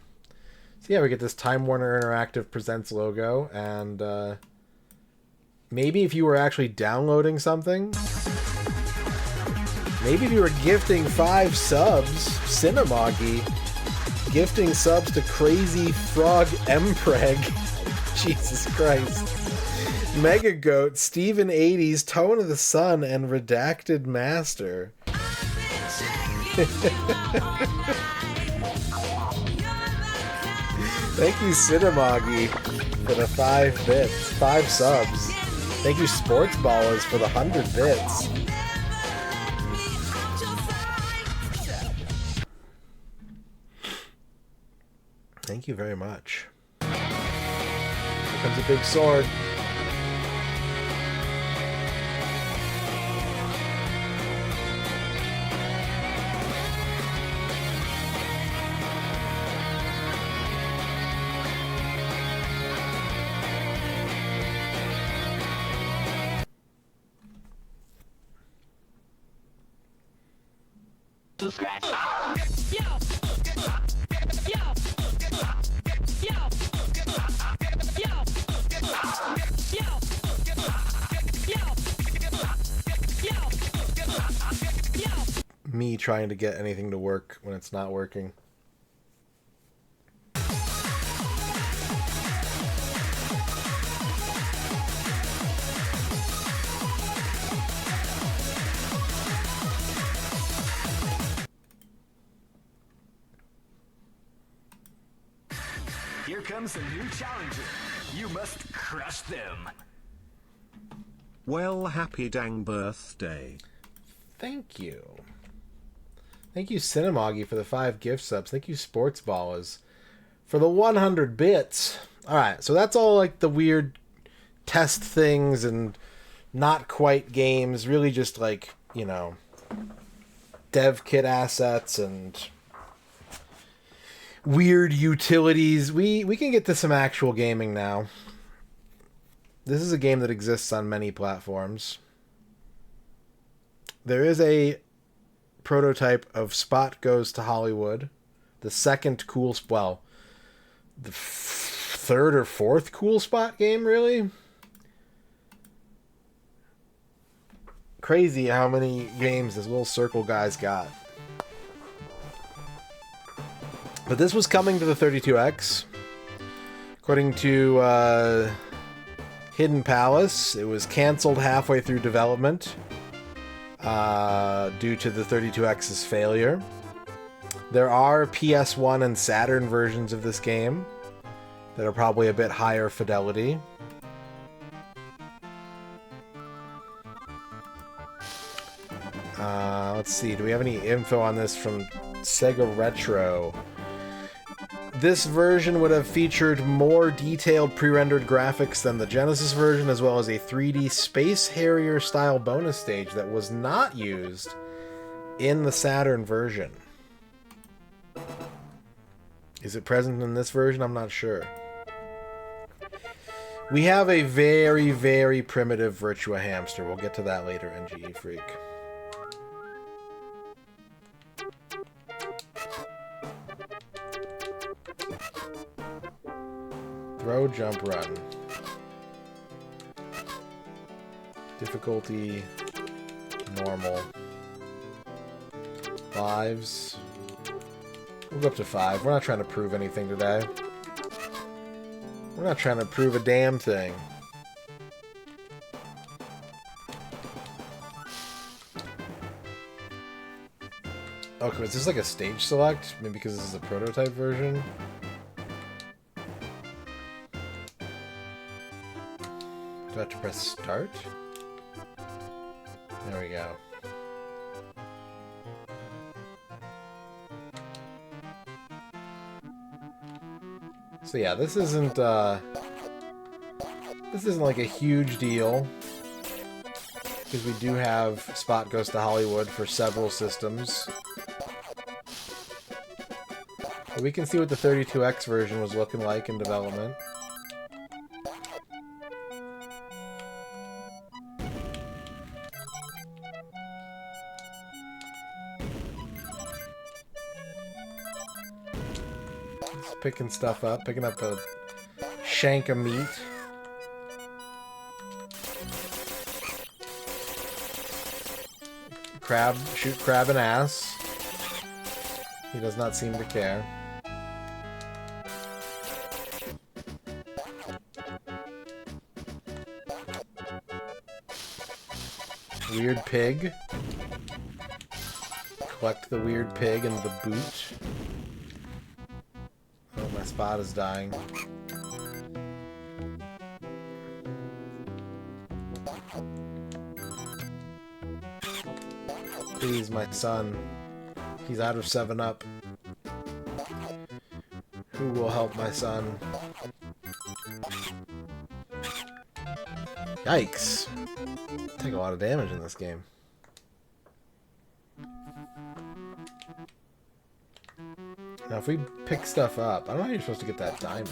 So yeah, we get this Time Warner Interactive Presents logo, and maybe if you were actually downloading something, maybe if you were gifting 5 subs, Cinemagi, gifting subs to Crazy Frog Mpreg, Jesus Christ, Mega Goat, Steven 80s, Tone of the Sun, and Redacted Master. Thank you, Cinemagi, for the 5 bits, 5 subs. Thank you, Sports Ballers, for the 100 bits. Thank you very much. Here comes a big sword. Me trying to get anything to work when it's not working. Here comes a new challenger. You must crush them. Well, happy dang birthday. Thank you. Thank you, Cinemagi, for the 5 gift subs. Thank you, Sports Ballers, for the 100 bits. Alright, so that's all like the weird test things and not quite games. Really just like, you know, dev kit assets and weird utilities. We can get to some actual gaming now. This is a game that exists on many platforms. There is a prototype of Spot Goes to Hollywood, the second cool well, the third or fourth cool Spot game, really. Crazy how many games this little circle guy's got. But this was coming to the 32X. According to Hidden Palace, it was canceled halfway through development due to the 32X's failure. There are PS1 and Saturn versions of this game that are probably a bit higher fidelity. Let's see, do we have any info on this from Sega Retro? This version would have featured more detailed pre-rendered graphics than the Genesis version, as well as a 3D Space Harrier style bonus stage that was not used in the Saturn version. Is it present in this version? I'm not sure. We have a very, very primitive Virtua Hamster. We'll get to that later, NGE Freak. Throw, jump, run. Difficulty, normal. Lives. We'll go up to 5. We're not trying to prove anything today. We're not trying to prove a damn thing. Okay, is this like a stage select? Maybe because this is a prototype version? Do I have to press start? There we go. So yeah, this isn't like a huge deal, because we do have Spot Goes to Hollywood for several systems. But we can see what the 32X version was looking like in development. Picking stuff up, picking up a shank of meat. Crab, shoot crab in ass. He does not seem to care. Weird pig. Collect the weird pig and the boot. My spot is dying. Please, my son. He's out of 7-Up. Who will help my son? Yikes. Take a lot of damage in this game. Now, if we pick stuff up, I don't know how you're supposed to get that diamond.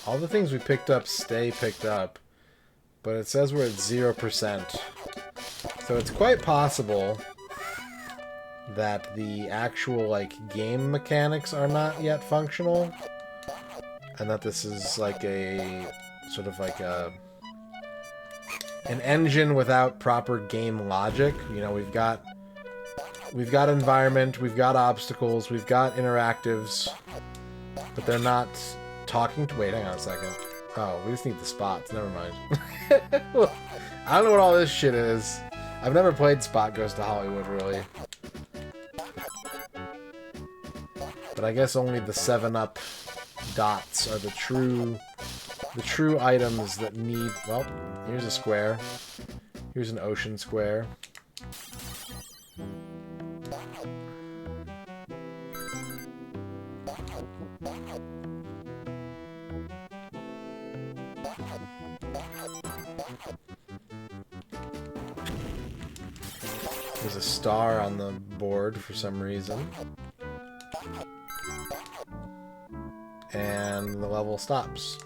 All the things we picked up stay picked up, but it says we're at 0%. So it's quite possible that the actual, like, game mechanics are not yet functional, and that this is like a, sort of like a... an engine without proper game logic. You know, we've got environment, we've got obstacles, we've got interactives, but they're not talking to... Wait, hang on a second. Oh, we just need the spots. Never mind. I don't know what all this shit is. I've never played Spot Goes to Hollywood, really. But I guess only the 7-Up dots are the true items that need... Well, here's a square. Here's an ocean square. There's a star on the board for some reason. And the level stops.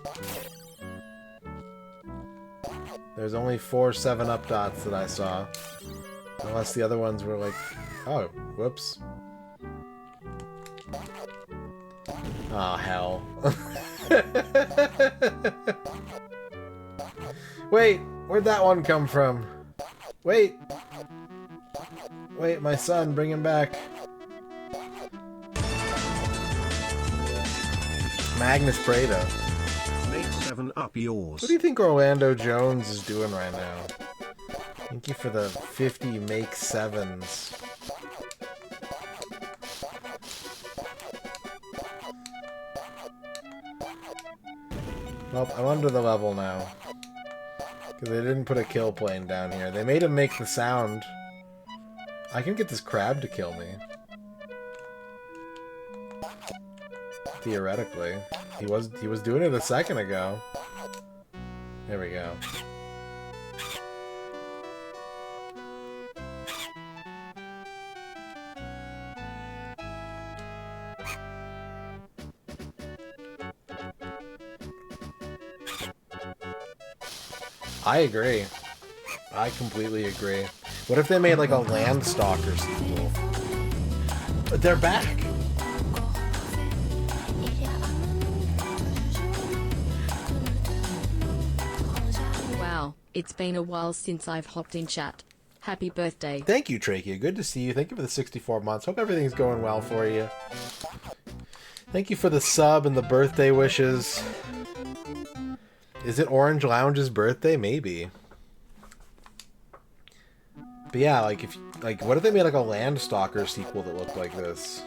There's only 4 7-Up dots that I saw. Unless the other ones were like... Oh, whoops. Oh, hell. Wait, where'd that one come from? Wait. Wait, my son, bring him back. Magnus Prada. Make 7-Up yours. What do you think Orlando Jones is doing right now? Thank you for the 50 make 7s. Nope, I'm under the level now. Because they didn't put a kill plane down here. They made him make the sound. I can get this crab to kill me. Theoretically. He was doing it a second ago. There we go. I agree. I completely agree. What if they made like a Landstalker sequel? But they're back. It's been a while since I've hopped in chat. Happy birthday. Thank you, Trachea. Good to see you. Thank you for the 64 months. Hope everything's going well for you. Thank you for the sub and the birthday wishes. Is it Orange Lounge's birthday? Maybe. But yeah, like what if they made like a Landstalker sequel that looked like this?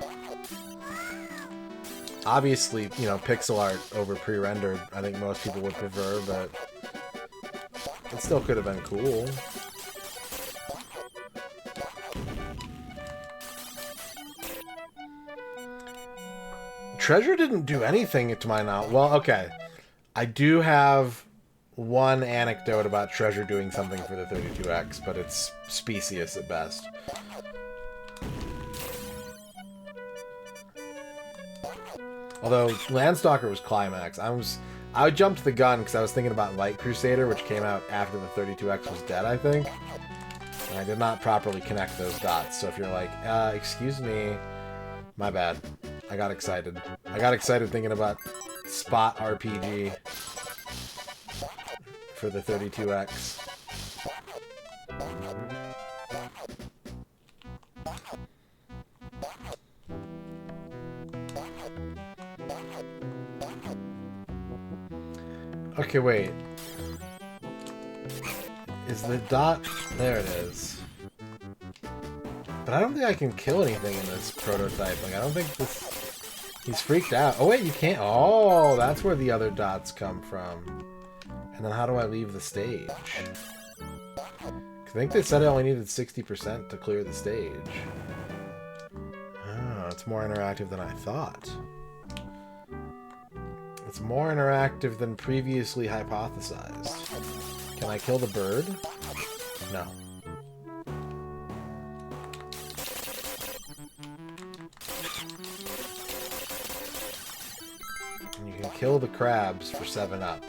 Obviously, you know, pixel art over pre-rendered, I think most people would prefer, but it still could have been cool. Treasure didn't do anything to my knowledge. Well, okay. I do have one anecdote about Treasure doing something for the 32X, but it's specious at best. Although Landstalker was climax. I jumped the gun because I was thinking about Light Crusader, which came out after the 32X was dead, I think. And I did not properly connect those dots. So if you're like, excuse me, my bad. I got excited. I got excited thinking about Spot RPG for the 32X. Okay, wait. Is the dot... There it is. But I don't think I can kill anything in this prototype. Like, I don't think this... He's freaked out. Oh, wait, you can't... Oh, that's where the other dots come from. And then how do I leave the stage? I think they said I only needed 60% to clear the stage. Oh, it's more interactive than I thought. It's more interactive than previously hypothesized. Can I kill the bird? No. And you can kill the crabs for 7-up.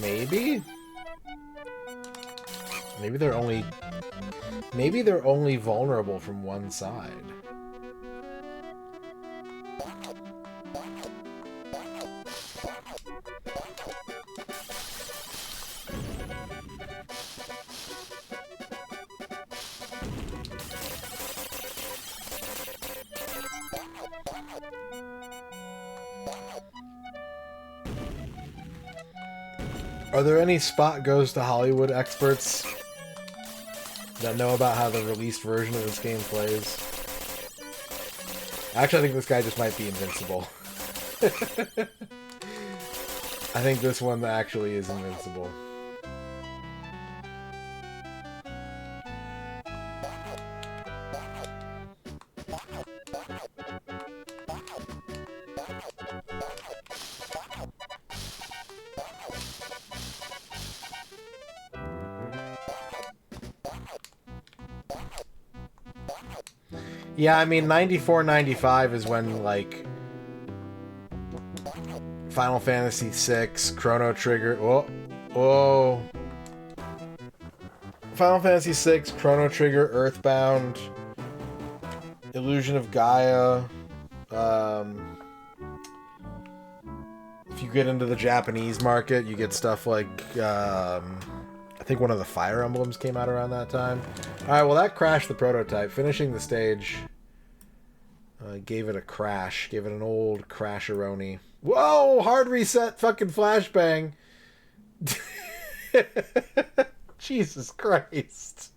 Maybe? Maybe they're only vulnerable from one side. Are there any Spot Goes to Hollywood experts that know about how the released version of this game plays? Actually, I think this guy just might be invincible. I think this one actually is invincible. Yeah, I mean, 94, 95 is when, like, Final Fantasy VI, Chrono Trigger... Whoa. Final Fantasy VI, Chrono Trigger, Earthbound, Illusion of Gaia. If you get into the Japanese market, you get stuff like... I think one of the Fire Emblems came out around that time. Alright, well that crashed the prototype. Finishing the stage gave it a crash. Gave it an old crasheroni. Whoa! Hard reset fucking flashbang! Jesus Christ.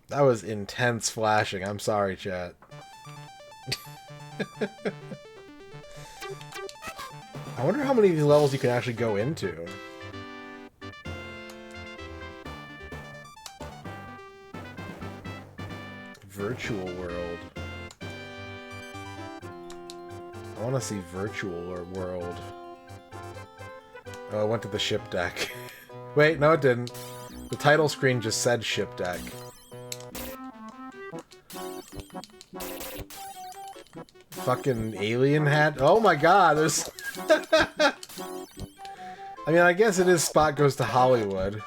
That was intense flashing. I'm sorry, chat. I wonder how many of these levels you can actually go into. Virtual World. I want to see Virtual World. Oh, I went to the ship deck. Wait, no it didn't. The title screen just said ship deck. Fucking alien hat. Oh my god, there's... I mean, I guess it is Spot Goes to Hollywood.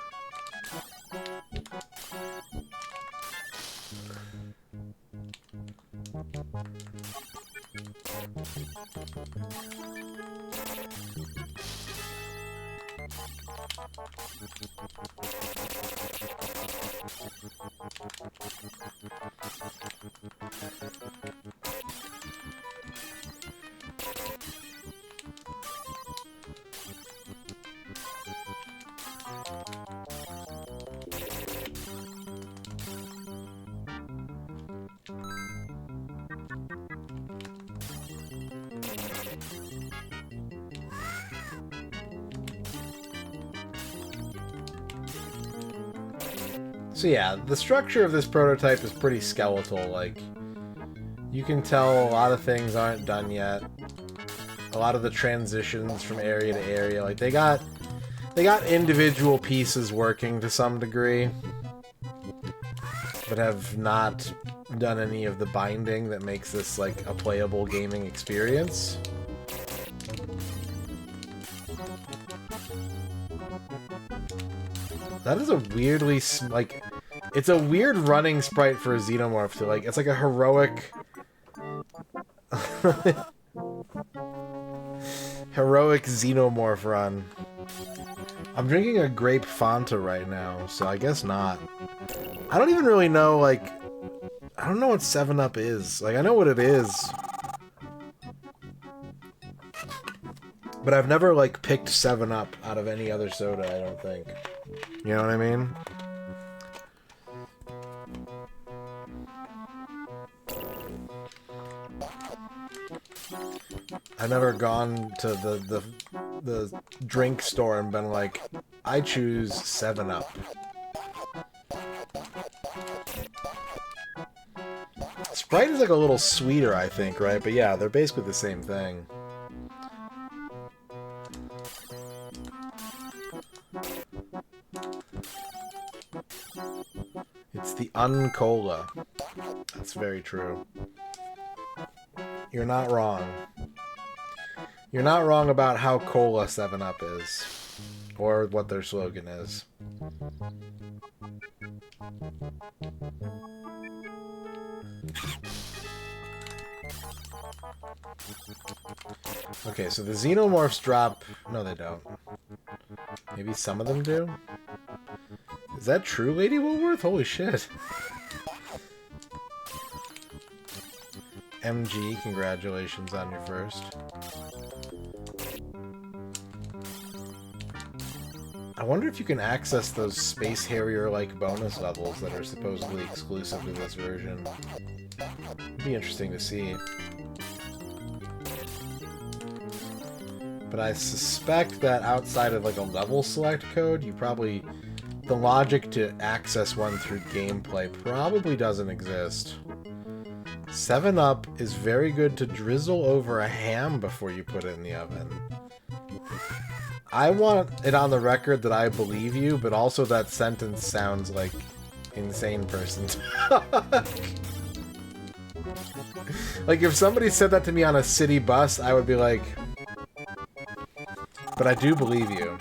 So yeah, the structure of this prototype is pretty skeletal. Like, you can tell a lot of things aren't done yet. A lot of the transitions from area to area, like they got individual pieces working to some degree, but have not done any of the binding that makes this like a playable gaming experience. That is a weirdly, like, it's a weird running sprite for a Xenomorph too. Like, it's like a heroic... heroic Xenomorph run. I'm drinking a grape Fanta right now, so I guess not. I don't even really know, like... I don't know what 7-Up is. Like, I know what it is. But I've never, like, picked 7-Up out of any other soda, I don't think. You know what I mean? I've never gone to the drink store and been like, I choose 7-Up. Sprite is like a little sweeter, I think, right? But yeah, they're basically the same thing. It's the Uncola. That's very true. You're not wrong. You're not wrong about how cola 7-Up is. Or what their slogan is. Okay, so the Xenomorphs drop... No, they don't. Maybe some of them do? Is that true, Lady Woolworth? Holy shit. MG, congratulations on your first. I wonder if you can access those Space Harrier-like bonus levels that are supposedly exclusive to this version. It'd be interesting to see. But I suspect that outside of like a level select code, you probably... The logic to access one through gameplay probably doesn't exist. 7-Up is very good to drizzle over a ham before you put it in the oven. I want it on the record that I believe you, but also that sentence sounds like insane person talk. Like, if somebody said that to me on a city bus, I would be like, but I do believe you.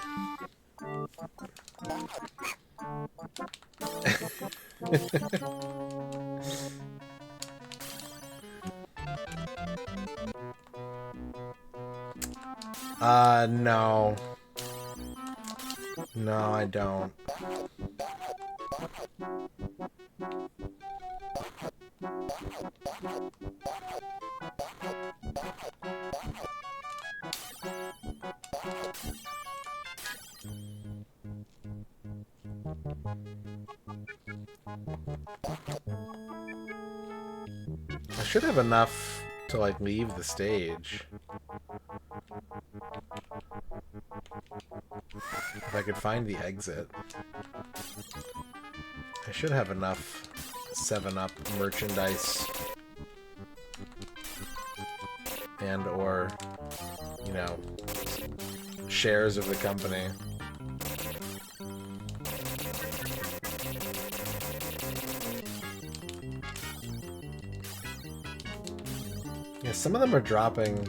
No. No, I don't. I should have enough to, like, leave the stage. If I could find the exit. I should have enough 7-Up merchandise. And or, you know, shares of the company. Yeah, some of them are dropping.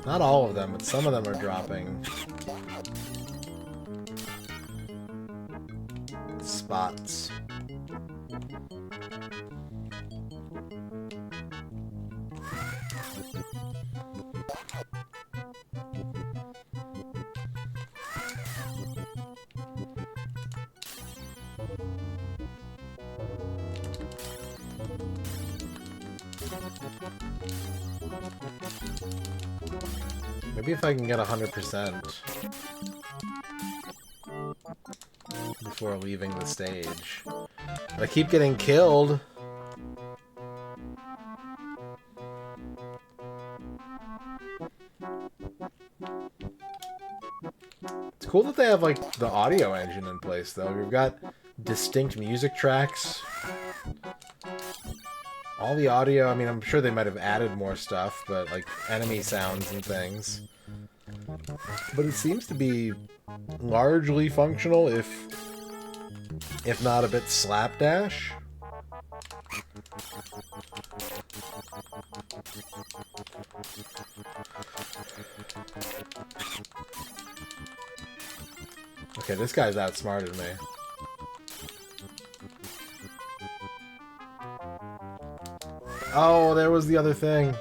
Not all of them, but some of them are dropping spots. Maybe if I can get 100% before leaving the stage. But I keep getting killed. It's cool that they have like the audio engine in place though. We've got distinct music tracks. All the audio, I mean, I'm sure they might have added more stuff, but like enemy sounds and things. But it seems to be largely functional, if not a bit slapdash. Okay, this guy's outsmarted me. Oh, there was the other thing.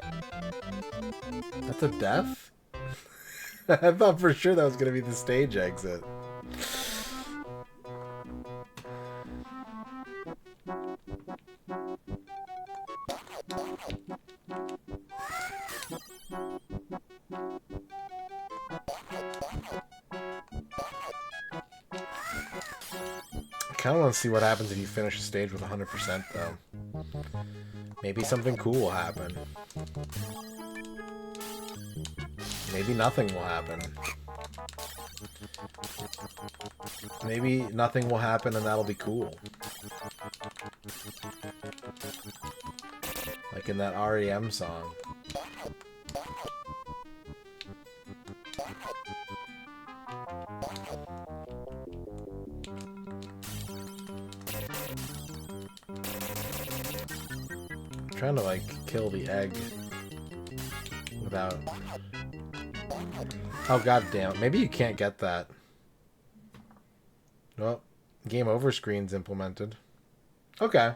That's a death? I thought for sure that was going to be the stage exit. I kind of want to see what happens if you finish a stage with 100% though. Maybe something cool will happen. Maybe nothing will happen. Maybe nothing will happen and that'll be cool. Like in that REM song. I'm trying to like kill the egg without... Oh god damn it. Maybe you can't get that. Well, game over screen's implemented. Okay.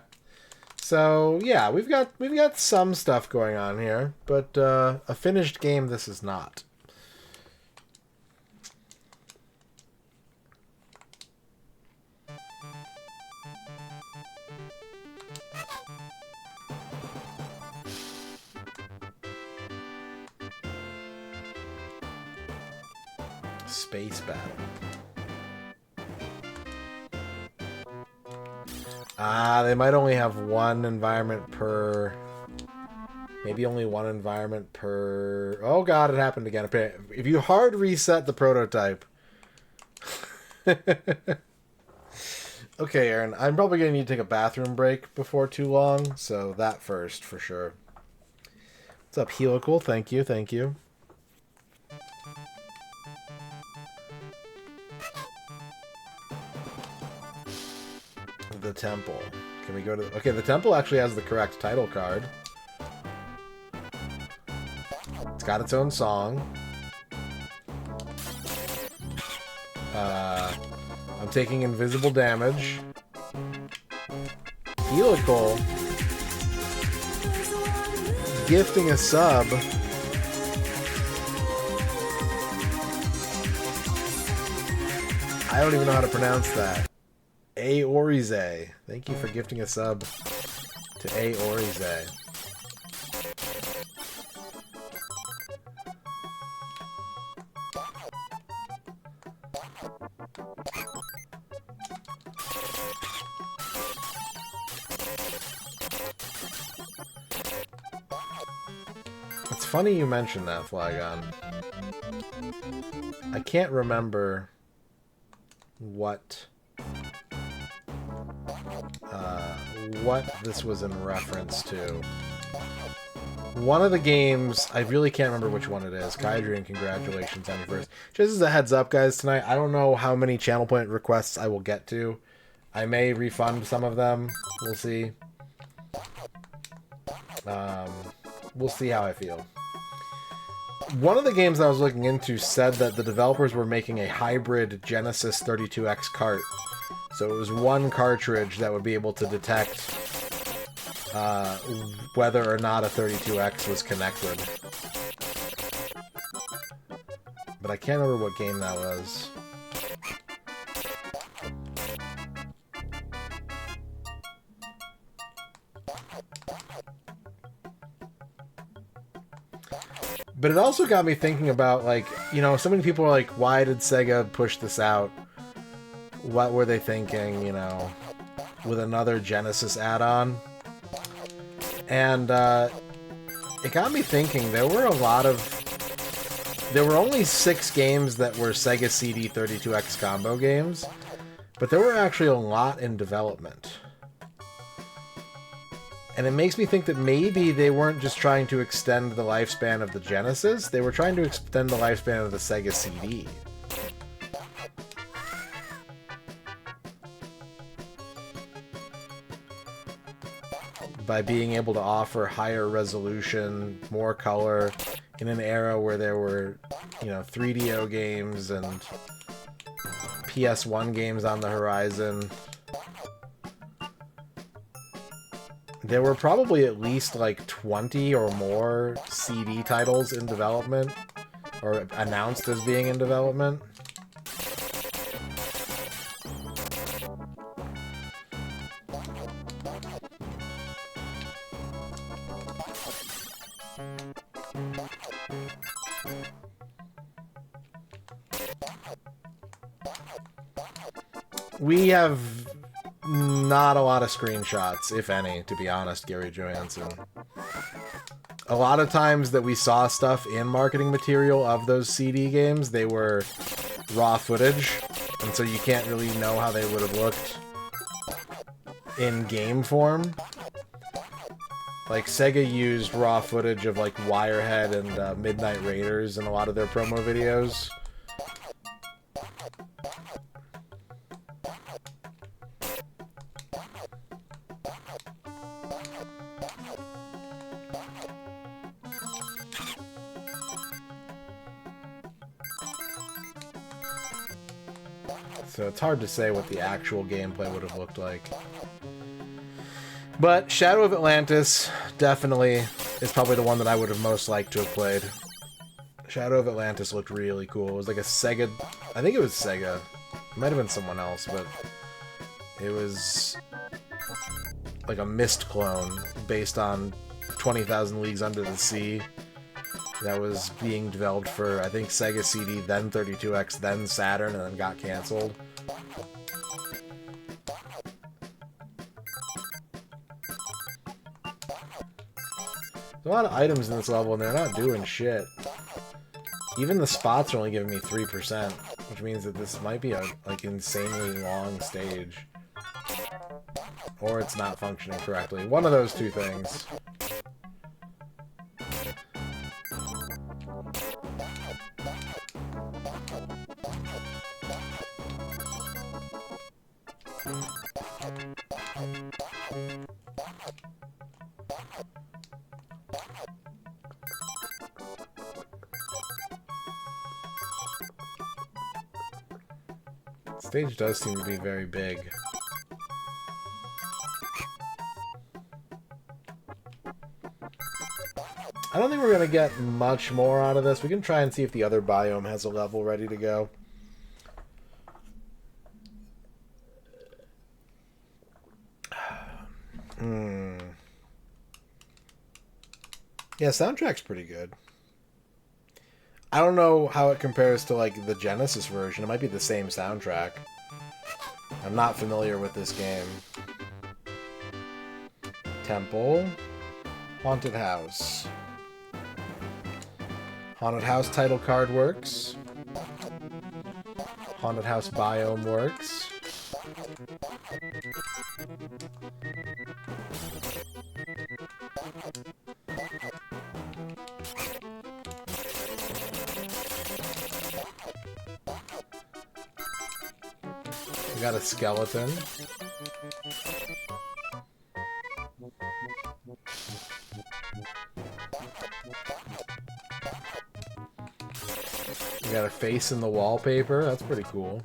So yeah, we've got some stuff going on here, but a finished game this is not. Space battle. Ah, they might only have one environment per... Maybe only one environment per... Oh god, it happened again. If you hard reset the prototype... Okay, Aaron, I'm probably going to need to take a bathroom break before too long, so that first, for sure. What's up, Helical? Thank you, thank you. The temple. Can we go to... Okay, the temple actually has the correct title card. It's got its own song. I'm taking invisible damage. Helical. Gifting a sub. I don't even know how to pronounce that. Aorize. Thank you for gifting a sub to Aorize. It's funny you mentioned that, Flygon. I can't remember what this was in reference to. One of the games, I really can't remember which one it is. Kydrian, congratulations on your first. Just as a heads up, guys, tonight, I don't know how many channel point requests I will get to. I may refund some of them. We'll see. We'll see how I feel. One of the games I was looking into said that the developers were making a hybrid Genesis 32X cart So it was one cartridge that would be able to detect whether or not a 32X was connected. But I can't remember what game that was. But it also got me thinking about, like, you know, so many people are like, why did Sega push this out? What were they thinking, you know, with another Genesis add-on? And it got me thinking, there were only 6 games that were Sega CD 32X combo games, but there were actually a lot in development. And it makes me think that maybe they weren't just trying to extend the lifespan of the Genesis, they were trying to extend the lifespan of the Sega CD. By being able to offer higher resolution, more color, in an era where there were, you know, 3DO games and PS1 games on the horizon. There were probably at least like 20 or more CD titles in development, or announced as being in development. We have not a lot of screenshots, if any, to be honest, Gary Johansson. A lot of times that we saw stuff in marketing material of those CD games, they were raw footage, and so you can't really know how they would have looked in game form. Like, Sega used raw footage of, like, Wirehead and Midnight Raiders in a lot of their promo videos. So it's hard to say what the actual gameplay would have looked like. But Shadow of Atlantis definitely is probably the one that I would have most liked to have played. Shadow of Atlantis looked really cool. It was like a Sega... I think it was Sega. It might have been someone else, but it was like a Myst clone based on 20,000 Leagues Under the Sea. That was being developed for, I think, Sega CD, then 32X, then Saturn, and then got canceled. There's a lot of items in this level, and they're not doing shit. Even the spots are only giving me 3%, which means that this might be a, like, insanely long stage. Or it's not functioning correctly. One of those two things. Stage does seem to be very big. I don't think we're going to get much more out of this. We can try and see if the other biome has a level ready to go. Yeah, soundtrack's pretty good. I don't know how it compares to, like, the Genesis version. It might be the same soundtrack. I'm not familiar with this game. Temple. Haunted House. Haunted House title card works. Haunted House biome works. We got a skeleton. We got a face in the wallpaper. That's pretty cool.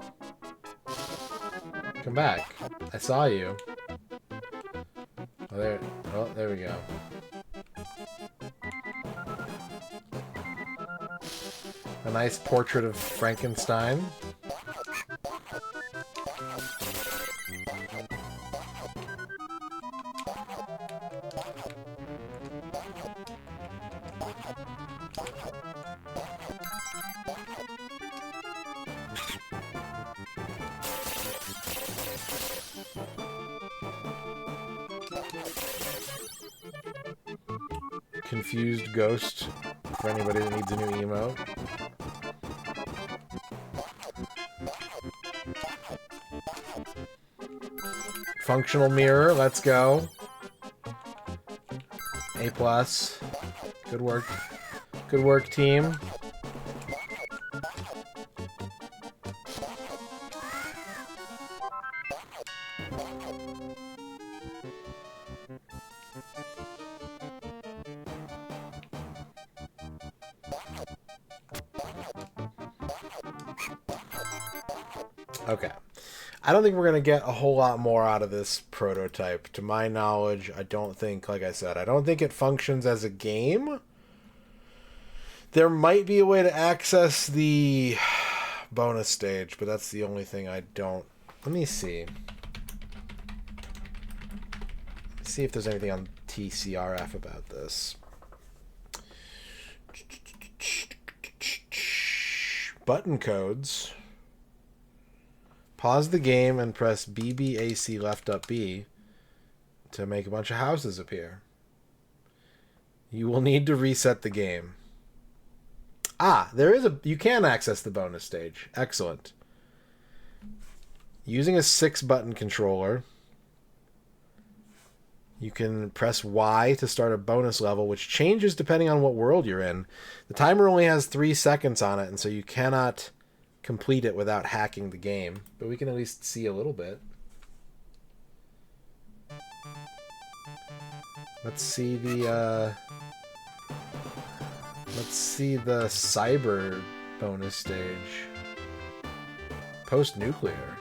Come back. I saw you. Oh, there we go. A nice portrait of Frankenstein. Confused ghost for anybody that needs a new emote. Functional mirror, let's go. A+. Good work. Good work, team. Okay. I don't think we're going to get a whole lot more out of this prototype. To my knowledge, I don't think, like I said, I don't think it functions as a game. There might be a way to access the bonus stage, but that's the only thing I don't... Let me see. Let's see if there's anything on TCRF about this. Button codes. Pause the game and press BBAC left up B to make a bunch of houses appear. You will need to reset the game. Ah, you can access the bonus stage. Excellent. Using a 6-button controller, you can press Y to start a bonus level, which changes depending on what world you're in. The timer only has 3 seconds on it, and so you cannot complete it without hacking the game, but we can at least see a little bit. Let's see the cyber bonus stage. Post-nuclear.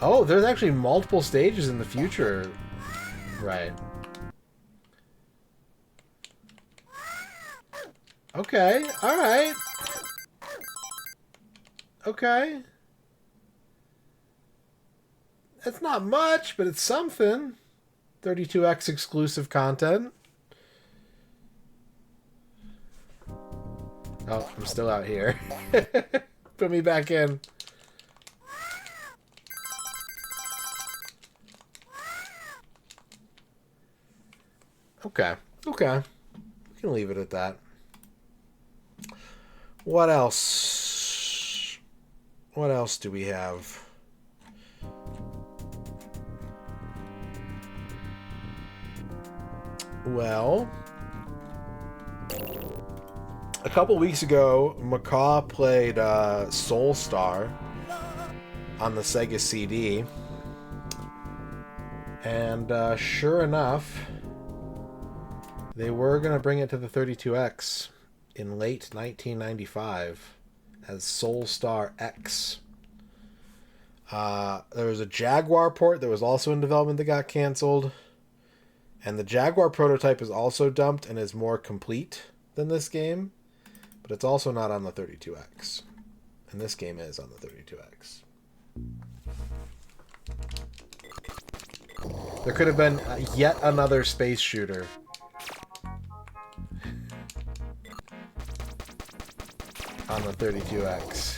Oh, there's actually multiple stages in the future. Right. Okay, alright. Okay. It's not much, but it's something. 32X exclusive content. Oh, I'm still out here. Put me back in. Okay. Okay. We can leave it at that. What else? What else do we have? Well, a couple weeks ago, Macaw played Soul Star on the Sega CD. And sure enough, they were going to bring it to the 32X in late 1995 as Soul Star X. There was a Jaguar port that was also in development that got canceled. And the Jaguar prototype is also dumped and is more complete than this game. But it's also not on the 32X. And this game is on the 32X. There could have been yet another space shooter. On the 32X.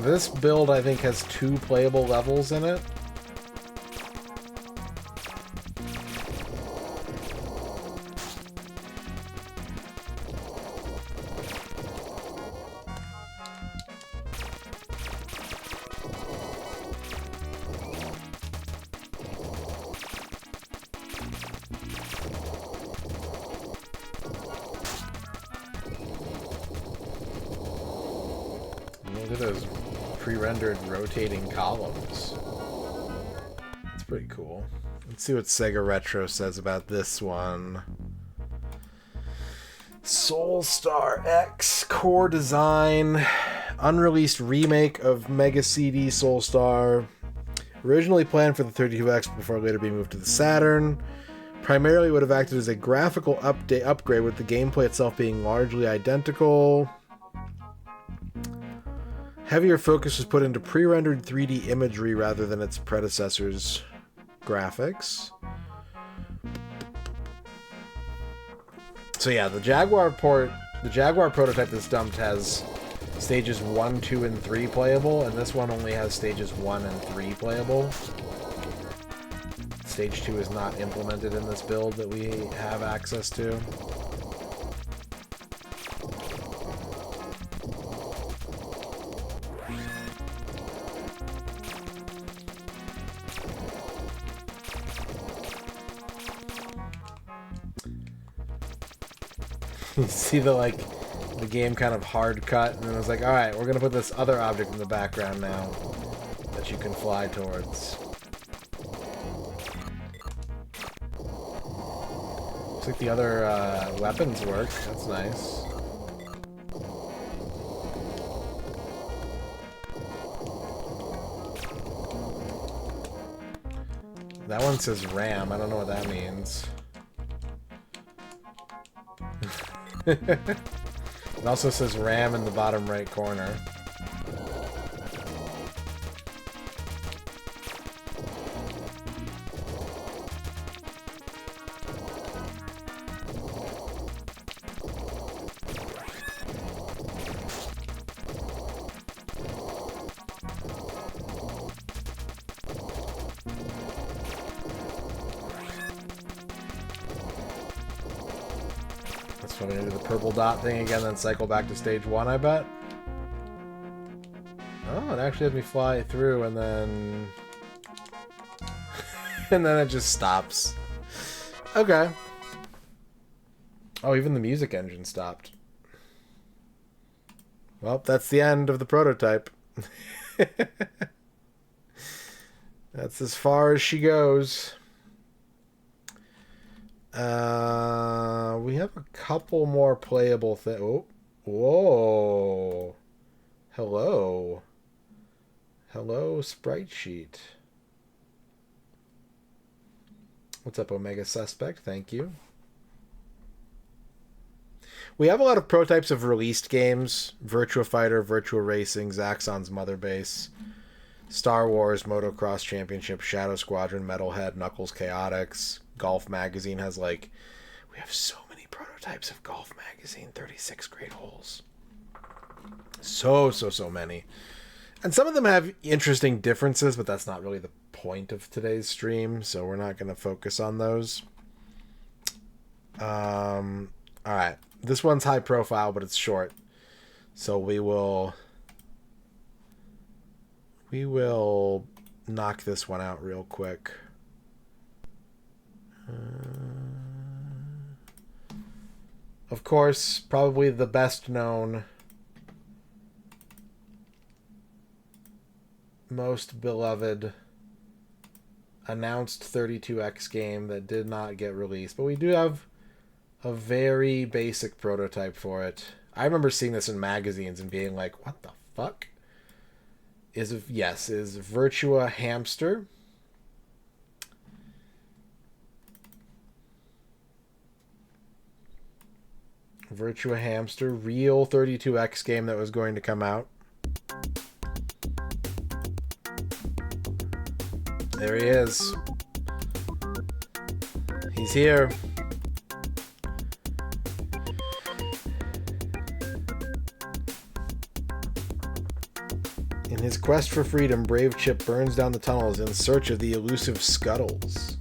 This build, I think, has 2 playable levels in it. Look at those pre-rendered rotating columns. That's pretty cool. Let's see what Sega Retro says about this one. Soulstar X core design, unreleased remake of Mega CD Soulstar, originally planned for the 32X before later being moved to the Saturn. Primarily would have acted as a graphical upgrade, with the gameplay itself being largely identical. Heavier focus was put into pre-rendered 3D imagery rather than its predecessor's graphics. So yeah, the Jaguar prototype that's dumped has stages 1, 2, and 3 playable, and this one only has stages 1 and 3 playable. Stage 2 is not implemented in this build that we have access to. You see the game kind of hard cut, and then it was like, alright, we're gonna put this other object in the background now that you can fly towards. Looks like the other weapons work. That's nice. That one says RAM. I don't know what that means. It also says RAM in the bottom right corner. So we're gonna do the purple dot thing again, then cycle back to stage 1, I bet. Oh, it actually has me fly through, and then... and then it just stops. Okay. Oh, even the music engine stopped. Well, that's the end of the prototype. That's as far as she goes. We have a couple more playable things. Oh, whoa. Hello. Hello, sprite sheet. What's up, Omega Suspect? Thank you. We have a lot of prototypes of released games. Virtua Fighter, Virtua Racing, Zaxxon's Mother Base, Star Wars, Motocross Championship, Shadow Squadron, Metalhead, Knuckles Chaotix. Golf Magazine has we have so many prototypes of Golf Magazine, 36 great holes. So many. And some of them have interesting differences, but that's not really the point of today's stream, so we're not going to focus on those. Alright. This one's high profile, but it's short. So we will knock this one out real quick. Of course, probably the best known, most beloved announced 32X game that did not get released, but we do have a very basic prototype for it. I remember seeing this in magazines and being like, what the fuck? Is Virtua Hamster. Virtua Hamster, real 32X game that was going to come out. There he is. He's here. In In his quest for freedom, Brave Chip burns down the tunnels in search of the elusive Scuttles.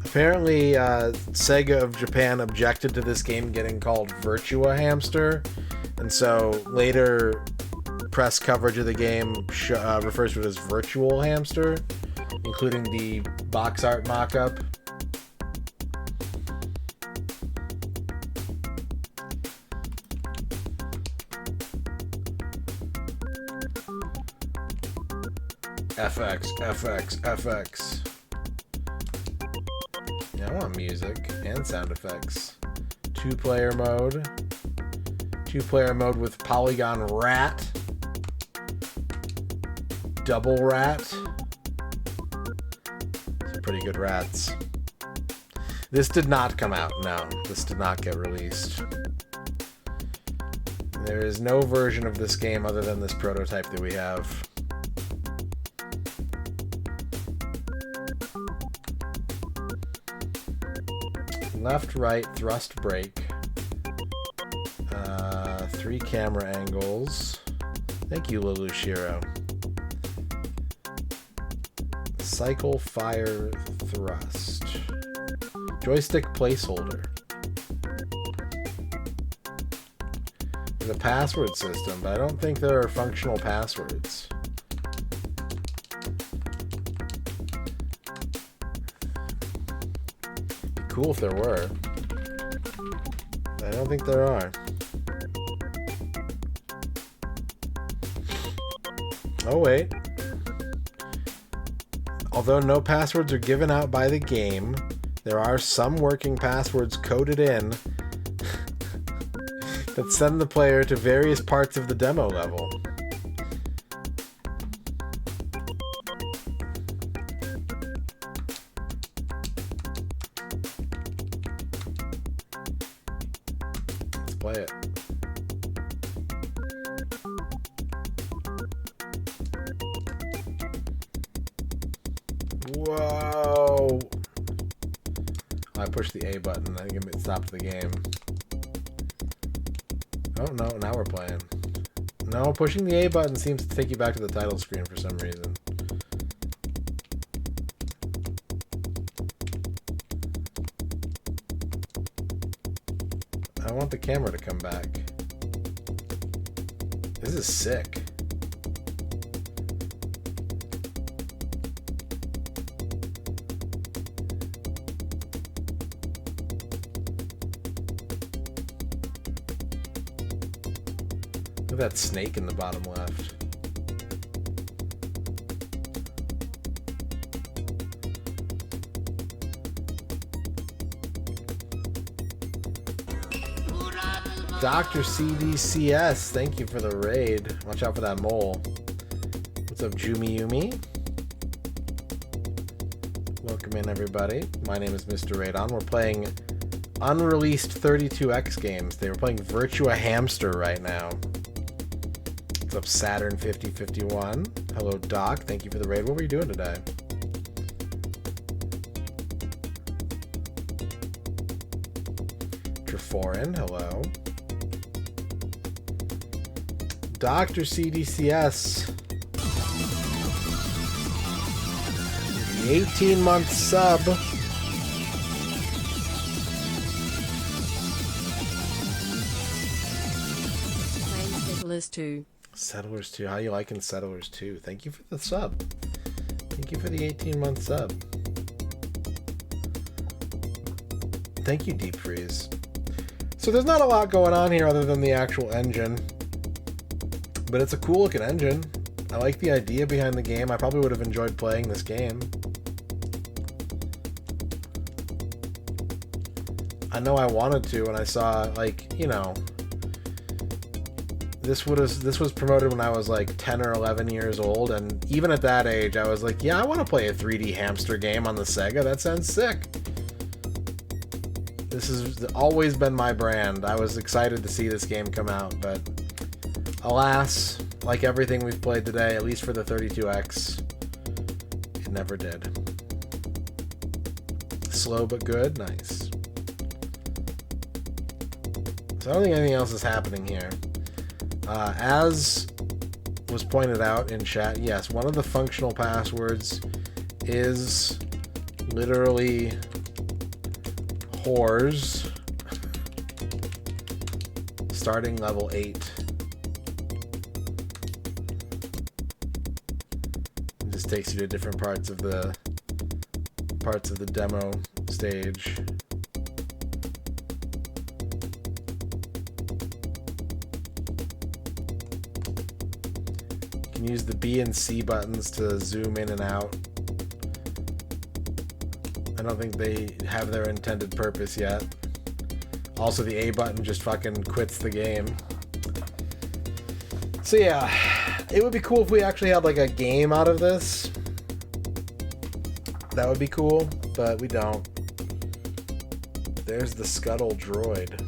Apparently, Sega of Japan objected to this game getting called Virtua Hamster, and so later press coverage of the game refers to it as Virtual Hamster, including the box art mock-up. FX, FX, FX. Yeah, I want music and sound effects. Two-player mode. Two-player mode with Polygon Rat. Double Rat. Some pretty good rats. This did not come out, no. This did not get released. There is no version of this game other than this prototype that we have. Left, right, thrust brake. 3 camera angles. Thank you, Lelouchiro. Cycle, fire, thrust. Joystick placeholder. There's a password system, but I don't think there are functional passwords. Cool if there were. I don't think there are. Oh wait. Although no passwords are given out by the game, there are some working passwords coded in that send the player to various parts of the demo level. Play it. Whoa! I pushed the A button. I think it stopped the game. Oh no, now we're playing. No, pushing the A button seems to take you back to the title screen for some reason. I want the camera to come back. This is sick. Look at that snake in the bottom left. Dr. CDCS, thank you for the raid. Watch out for that mole. What's up, Jumi Yumi? Welcome in, everybody. My name is MisterRadon. We're playing unreleased 32X games. They were playing Virtua Hamster right now. What's up, Saturn 5051? Hello, Doc. Thank you for the raid. What were you doing today? Treforin, hello. Dr. CDCS. The 18-month sub. Settlers 2. Settlers 2. How you liking Settlers 2? Thank you for the sub. Thank you for the 18-month sub. Thank you, Deep Freeze. So there's not a lot going on here other than the actual engine. But it's a cool looking engine. I like the idea behind the game. I probably would have enjoyed playing this game. I know I wanted to when I saw, like, you know, This was promoted when I was like 10 or 11 years old, and even at that age, I was like, yeah, I want to play a 3D hamster game on the Sega. That sounds sick. This has always been my brand. I was excited to see this game come out, but alas, like everything we've played today, at least for the 32X, it never did. Slow but good, nice. So I don't think anything else is happening here. As was pointed out in chat, yes, one of the functional passwords is literally whores starting level 8. It just takes you to different parts of the demo stage. You can use the B and C buttons to zoom in and out. I don't think they have their intended purpose yet. Also, the A button just fucking quits the game. So yeah, it would be cool if we actually had like a game out of this. That would be cool, but we don't. There's the Scuttle droid.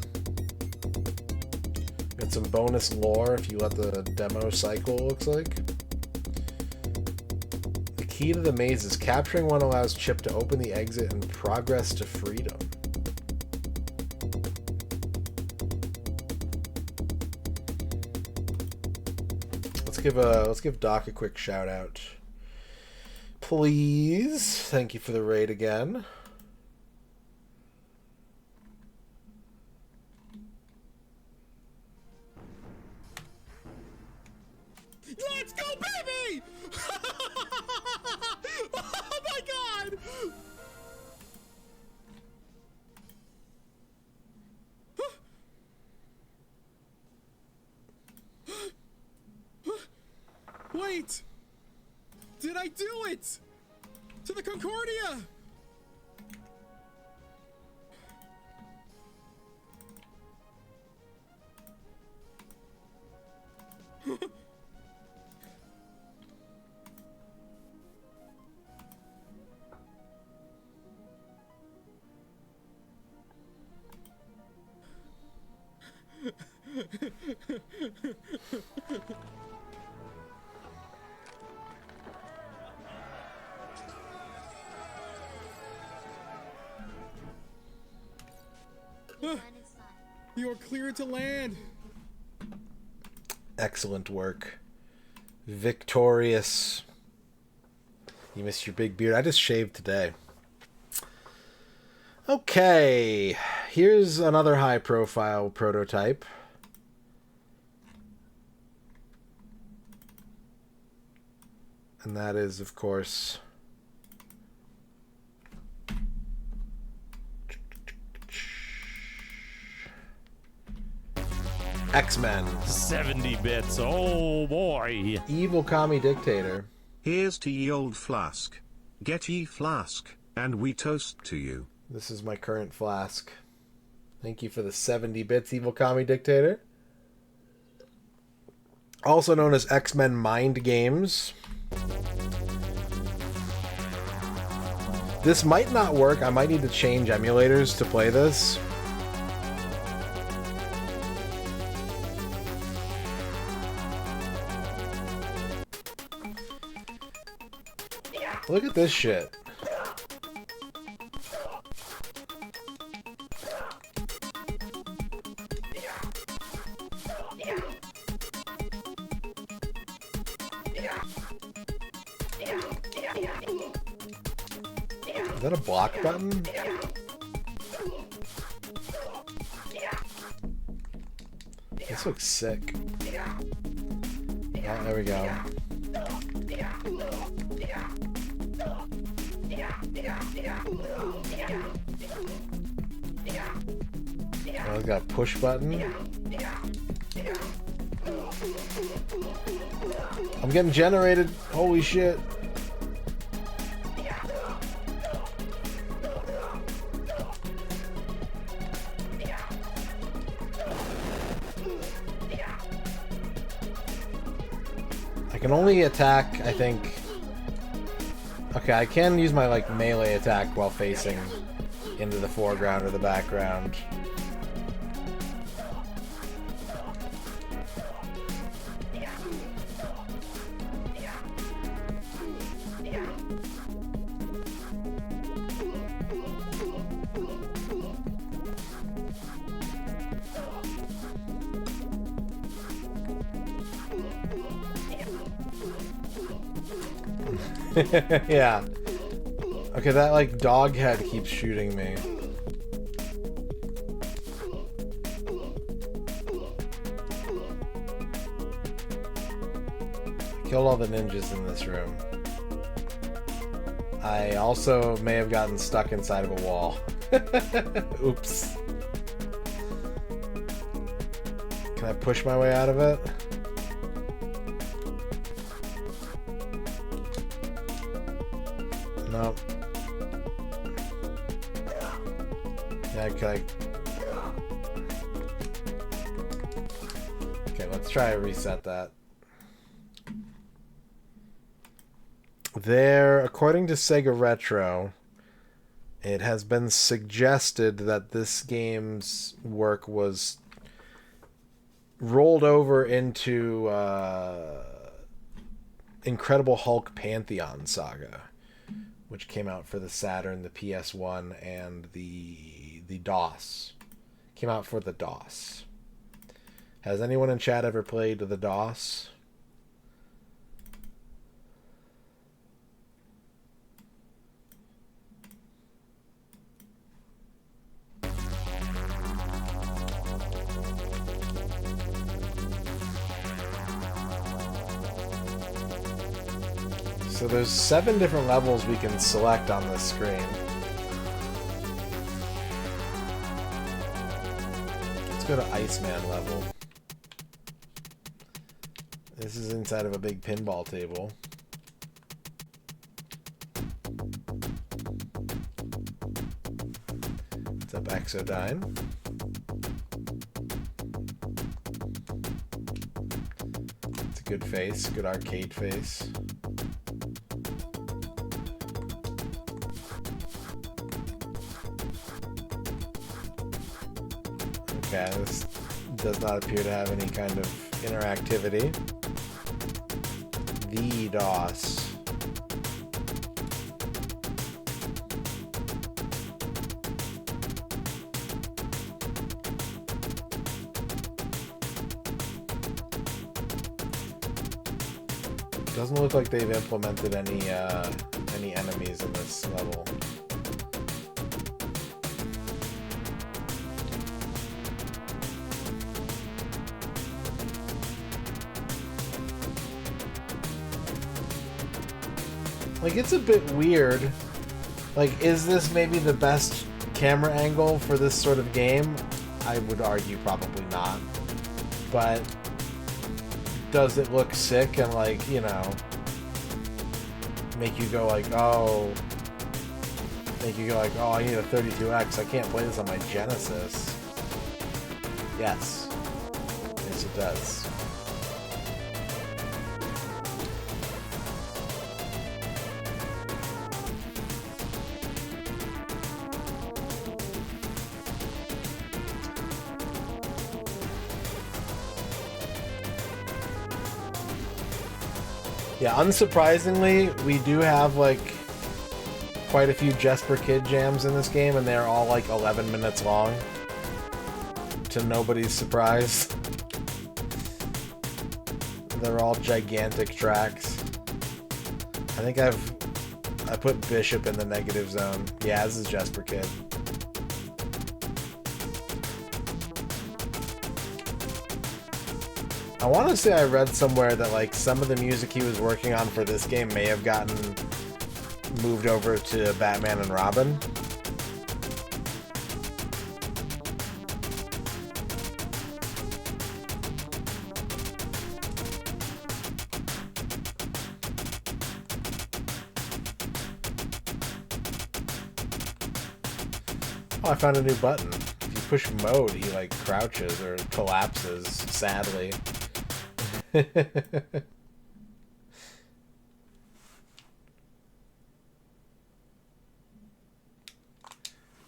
Got some bonus lore if you let the demo cycle, looks like. The key to the maze is capturing one allows Chip to open the exit and progress to freedom. Let's give Doc a quick shout out. Please. Thank you for the raid again. Let's go, baby! Oh my god! Wait! Did I do it? To the Concordia! You are cleared to land. Excellent work. Victorious. You missed your big beard. I just shaved today. Okay. Here's another high-profile prototype. And that is, of course, X-Men. 70 bits. Oh boy. Evil Commie Dictator. Here's to ye old flask. Get ye flask, and we toast to you. This is my current flask. Thank you for the 70 bits, Evil Commie Dictator. Also known as X-Men Mind Games. This might not work. I might need to change emulators to play this. Look at this shit. Is that a block button? This looks sick. Oh, there we go. Oh, it's got a push button. I'm getting generated. Holy shit. I can only attack, I think... Okay, I can use my, like, melee attack while facing into the foreground or the background. Yeah. Okay, that like dog head keeps shooting me. Killed all the ninjas in this room. I also may have gotten stuck inside of a wall. Oops. Can I push my way out of it? No. Yeah, okay. Okay, let's try to reset that. There, according to Sega Retro, it has been suggested that this game's work was rolled over into Incredible Hulk Pantheon Saga, which came out for the Saturn, the PS1, and the DOS. Came out for the DOS. Has anyone in chat ever played the DOS? So there's 7 different levels we can select on this screen. Let's go to Iceman level. This is inside of a big pinball table. What's up, Exodyne? It's a good face, good arcade face. Okay, this does not appear to have any kind of interactivity. The DOS. Doesn't look like they've implemented any enemies in this level. Like, it's a bit weird. Like, is this maybe the best camera angle for this sort of game? I would argue probably not. But does it look sick and, like, you know, make you go like, oh, I need a 32X. I can't play this on my Genesis. Yes. Yes, it does. Yeah, unsurprisingly, we do have, like, quite a few Jesper Kid jams in this game, and they're all, like, 11 minutes long. To nobody's surprise. They're all gigantic tracks. I think I put Bishop in the negative zone. Yeah, this is Jesper Kid. I want to say I read somewhere that, like, some of the music he was working on for this game may have gotten moved over to Batman and Robin. Oh, I found a new button. If you push mode, he, like, crouches or collapses, sadly.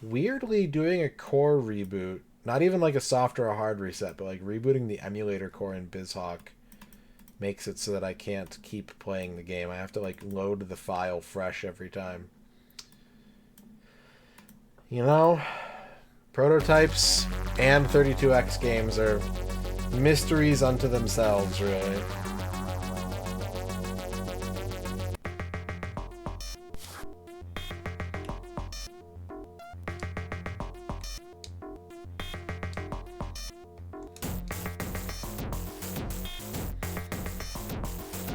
weirdly doing a core reboot, not even like a soft or a hard reset, but like rebooting the emulator core in BizHawk makes it so that I can't keep playing the game. I have to like load the file fresh every time. You know, prototypes and 32X games are mysteries unto themselves, really.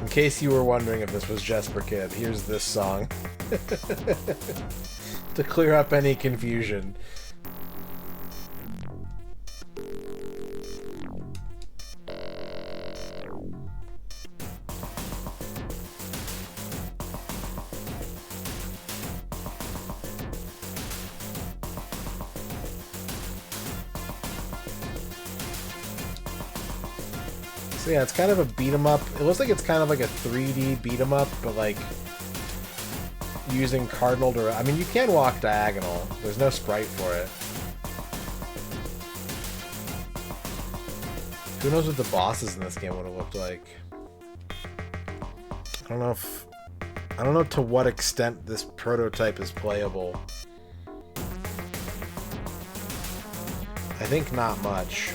In case you were wondering if this was Jesper Kid, here's this song. To clear up any confusion. So yeah, it's kind of a beat 'em up. It looks like it's kind of like a 3D beat 'em up, but like using cardinal I mean, you can walk diagonal. There's no sprite for it. Who knows what the bosses in this game would have looked like? I don't know to what extent this prototype is playable. I think not much.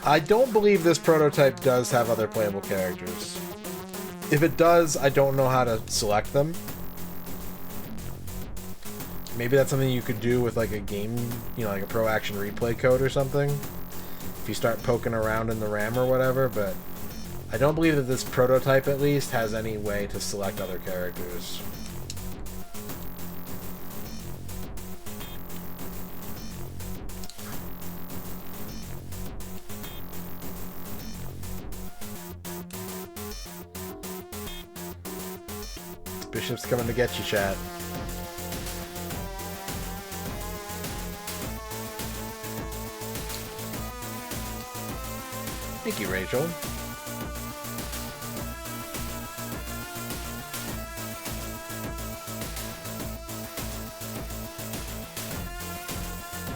I don't believe this prototype does have other playable characters. If it does, I don't know how to select them. Maybe that's something you could do with like a game, you know, like a Pro Action Replay code or something. If you start poking around in the RAM or whatever, but I don't believe that this prototype at least has any way to select other characters. Bishop's coming to get you, chat. Thank you, Rachel.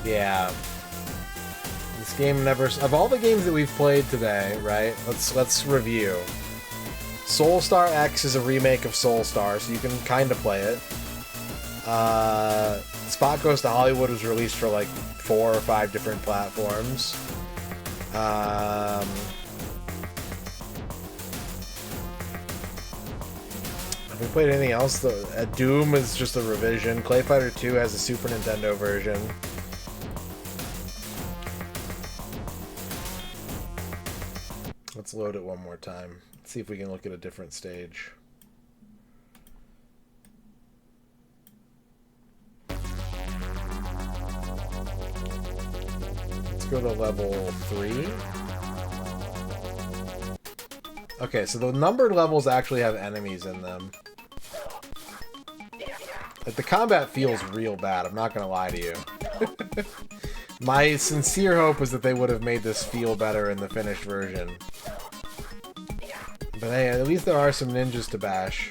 Yeah. This game never... Of all the games that we've played today, right? Let's review. Soulstar X is a remake of Soulstar, so you can kind of play it. Spot Goes to Hollywood was released for like 4 or 5 different platforms. Have we played anything else? Doom is just a revision. Clay Fighter 2 has a Super Nintendo version. Let's load it one more time. See if we can look at a different stage. Let's go to level 3. Okay, so the numbered levels actually have enemies in them. Like, the combat feels real bad, I'm not gonna lie to you. My sincere hope was that they would have made this feel better in the finished version. But hey, at least there are some ninjas to bash.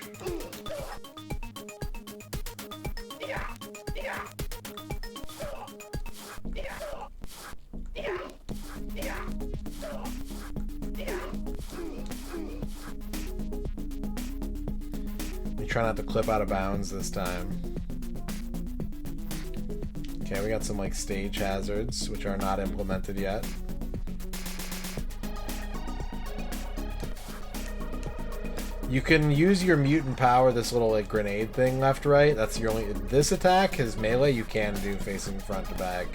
We try not to clip out of bounds this time. Okay, we got some like stage hazards, which are not implemented yet. You can use your mutant power, this little like grenade thing left, right. That's your only... This attack, his melee, you can do facing front to back.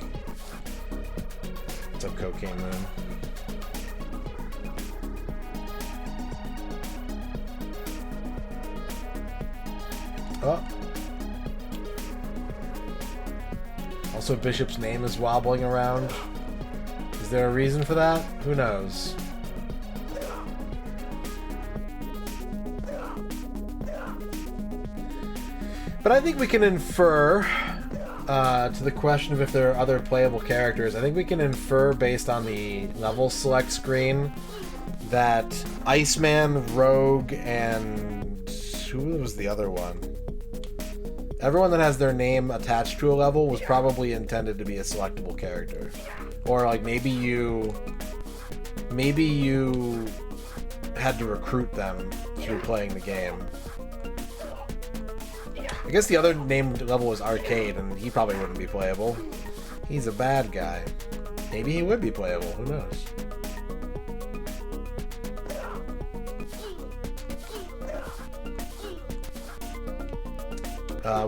What's up, Cocaine Moon? Oh. Also, Bishop's name is wobbling around. Is there a reason for that? Who knows? But I think we can infer, to the question of if there are other playable characters, I think we can infer based on the level select screen that Iceman, Rogue, and who was the other one? Everyone that has their name attached to a level was probably intended to be a selectable character. Or like maybe you had to recruit them through playing the game. I guess the other named level was Arcade, and he probably wouldn't be playable. He's a bad guy. Maybe he would be playable, who knows?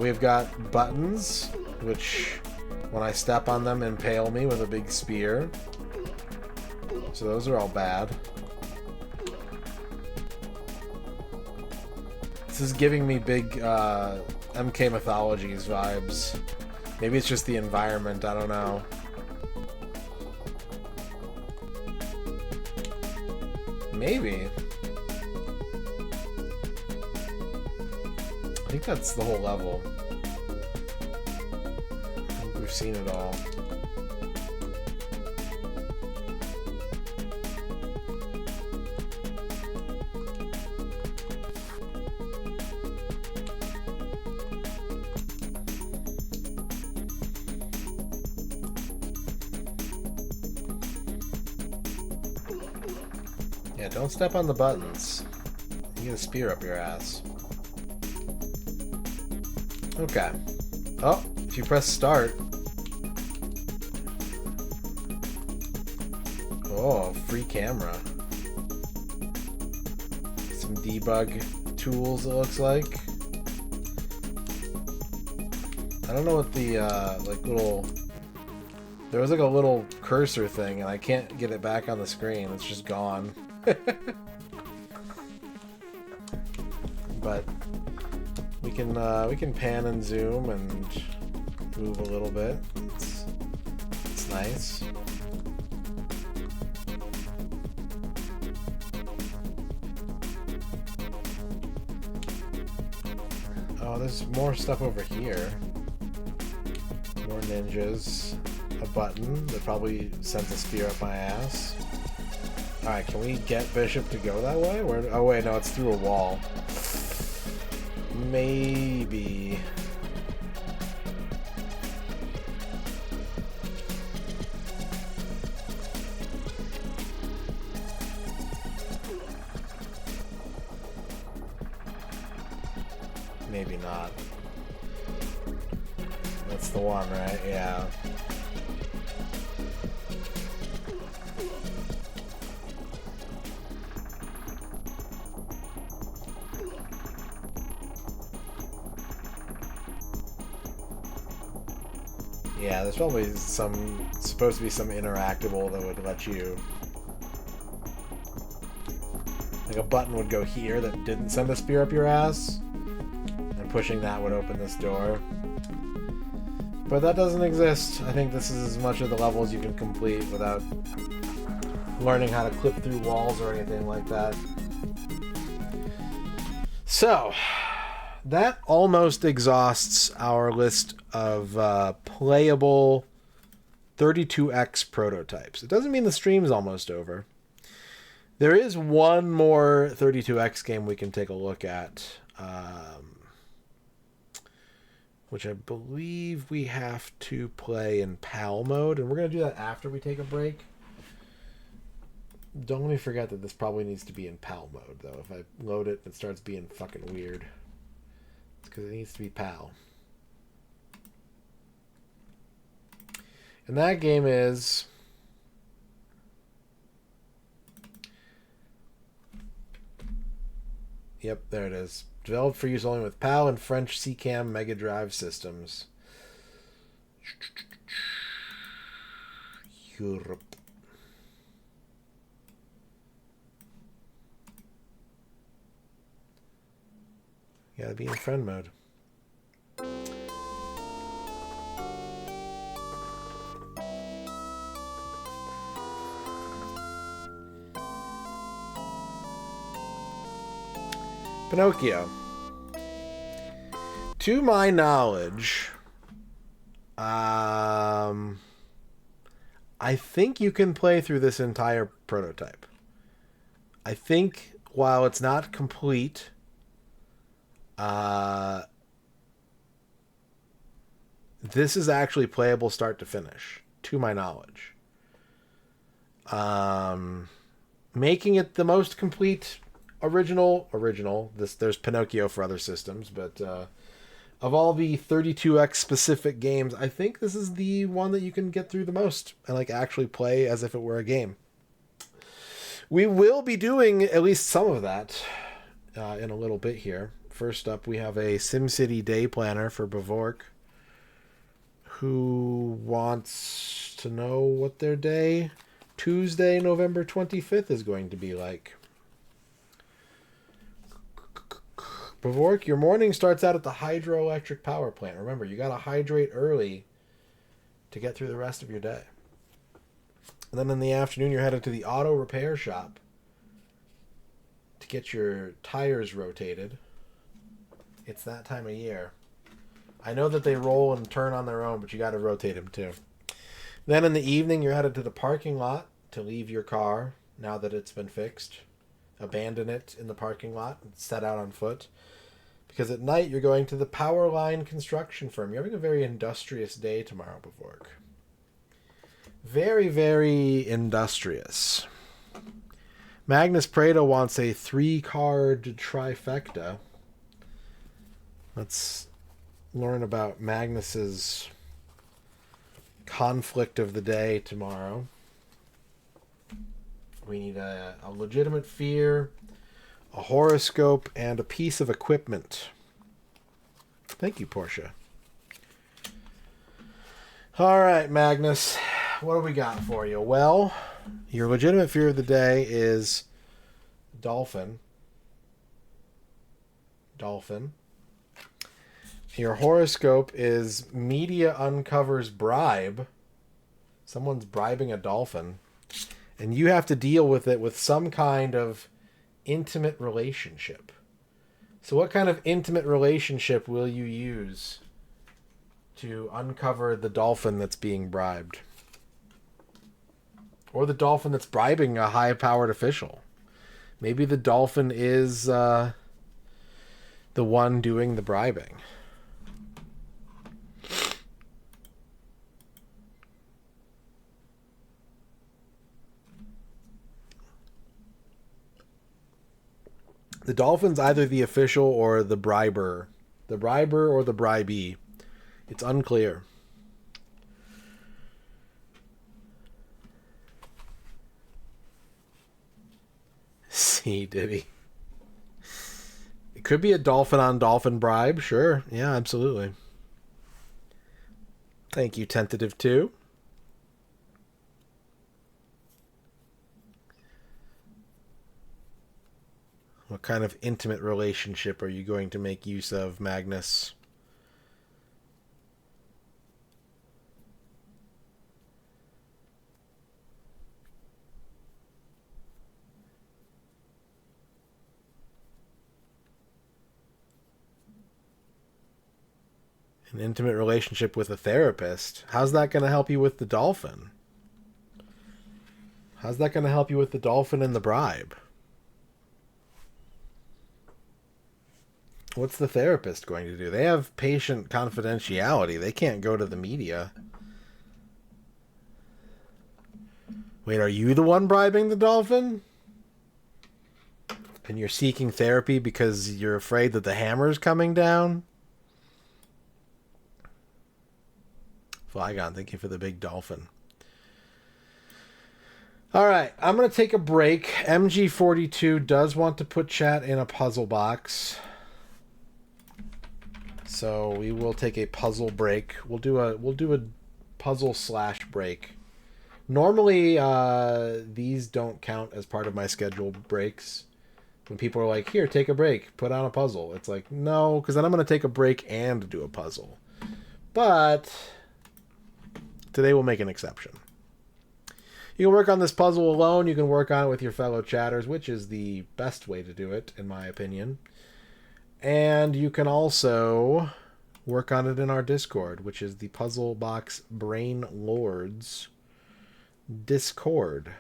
We've got buttons, which when I step on them impale me with a big spear. So those are all bad. This is giving me big MK Mythologies vibes. Maybe it's just the environment, I don't know. Maybe. I think that's the whole level. I think we've seen it all. Yeah, don't step on the buttons. You get a spear up your ass. Okay. Oh, if you press start. Oh, free camera. Some debug tools, it looks like. I don't know what the, like, little... There was, like, a little cursor thing, and I can't get it back on the screen. It's just gone. But... We can pan and zoom and move a little bit. It's nice. Oh, there's more stuff over here. More ninjas. A button that probably sent a spear up my ass. Alright, can we get Bishop to go that way? Where? Oh wait, no, it's through a wall. Maybe. Maybe not. That's the one, right? Yeah. Yeah, there's probably supposed to be some interactable that would let you... Like a button would go here that didn't send a spear up your ass, and pushing that would open this door. But that doesn't exist. I think this is as much of the level as you can complete without learning how to clip through walls or anything like that. So... that almost exhausts our list of playable 32X prototypes. It doesn't mean the stream's almost over. There is one more 32X game we can take a look at, which I believe we have to play in PAL mode, and we're going to do that after we take a break. Don't let me forget that this probably needs to be in PAL mode, though. If I load it, it starts being fucking weird. Because it needs to be PAL. And that game is... Yep, there it is. Developed for use only with PAL and French CCAM Mega Drive systems. Europe. Gotta be in friend mode. Pinocchio. To my knowledge, I think you can play through this entire prototype. I think while it's not complete, this is actually playable start to finish, to my knowledge. Making it the most complete original. There's Pinocchio for other systems, but of all the 32X specific games, I think this is the one that you can get through the most and like actually play as if it were a game. We will be doing at least some of that in a little bit here. First up, we have a SimCity day planner for Bavork, who wants to know what their day, Tuesday, November 25th, is going to be like. Bavork, your morning starts out at the hydroelectric power plant. Remember, you got to hydrate early to get through the rest of your day. And then in the afternoon, you're headed to the auto repair shop to get your tires rotated. It's that time of year. I know that they roll and turn on their own, but you got to rotate them too. Then in the evening, you're headed to the parking lot to leave your car now that it's been fixed. Abandon it in the parking lot and set out on foot. Because at night, you're going to the power line construction firm. You're having a very industrious day tomorrow, Bavork. Very, very industrious. Magnus Prado wants a 3-card trifecta. Let's learn about Magnus's conflict of the day tomorrow. We need a legitimate fear, a horoscope, and a piece of equipment. Thank you, Portia. All right, Magnus. What do we got for you? Well, your legitimate fear of the day is dolphin. Dolphin. Your horoscope is media uncovers bribe. Someone's bribing a dolphin. And you have to deal with it with some kind of intimate relationship. So what kind of intimate relationship will you use to uncover the dolphin that's being bribed? Or the dolphin that's bribing a high-powered official? Maybe the dolphin is the one doing the bribing. The dolphin's either the official or the briber. The briber or the bribee. It's unclear. See, Diddy. It could be a dolphin on dolphin bribe. Sure. Yeah, absolutely. Thank you, Tentative 2. What kind of intimate relationship are you going to make use of, Magnus? An intimate relationship with a therapist. How's that going to help you with the dolphin? How's that going to help you with the dolphin and the bribe? What's the therapist going to do? They have patient confidentiality. They can't go to the media. Wait, are you the one bribing the dolphin? And you're seeking therapy because you're afraid that the hammer's coming down? Flygon, thank you for the big dolphin. All right, I'm going to take a break. MG42 does want to put chat in a puzzle box. So we will take a puzzle break. We'll do a puzzle / break. Normally, these don't count as part of my scheduled breaks. When people are like, here, take a break, put on a puzzle. It's like, no, because then I'm going to take a break and do a puzzle. But today we'll make an exception. You can work on this puzzle alone. You can work on it with your fellow chatters, which is the best way to do it, in my opinion. And you can also work on it in our Discord, which is the Puzzle Box Brain Lords Discord.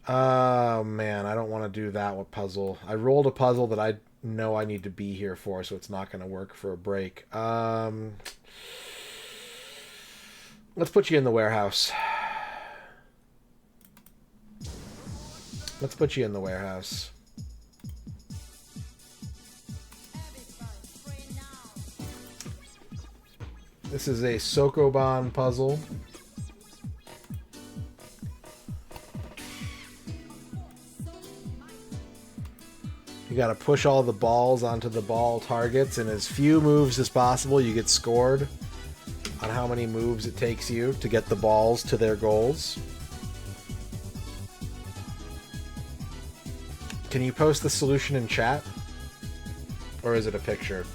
Oh, man, I don't want to do that with puzzle. I rolled a puzzle that I know I need to be here for, so it's not going to work for a break. Let's put you in the warehouse. Let's put you in the warehouse. This is a Sokoban puzzle. You gotta push all the balls onto the ball targets in as few moves as possible. You get scored on how many moves it takes you to get the balls to their goals. Can you post the solution in chat? Or is it a picture?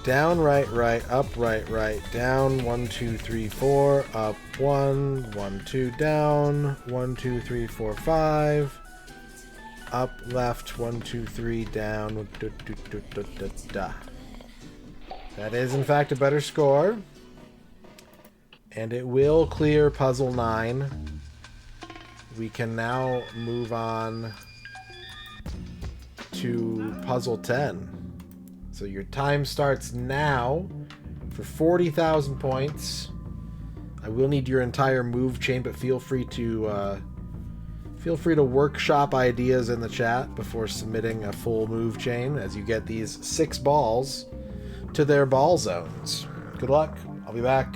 Down, right, right, up, right, right, down, 1, 2, 3, 4, up, 1, 1, 2, down, 1, 2, 3, 4, 5, up, left, 1, 2, 3, down, da. That is, in fact, a better score. And it will clear puzzle 9. We can now move on to puzzle 10. So your time starts now for 40,000 points. I will need your entire move chain, but feel free to workshop ideas in the chat before submitting a full move chain as you get these 6 balls to their ball zones. Good luck. I'll be back.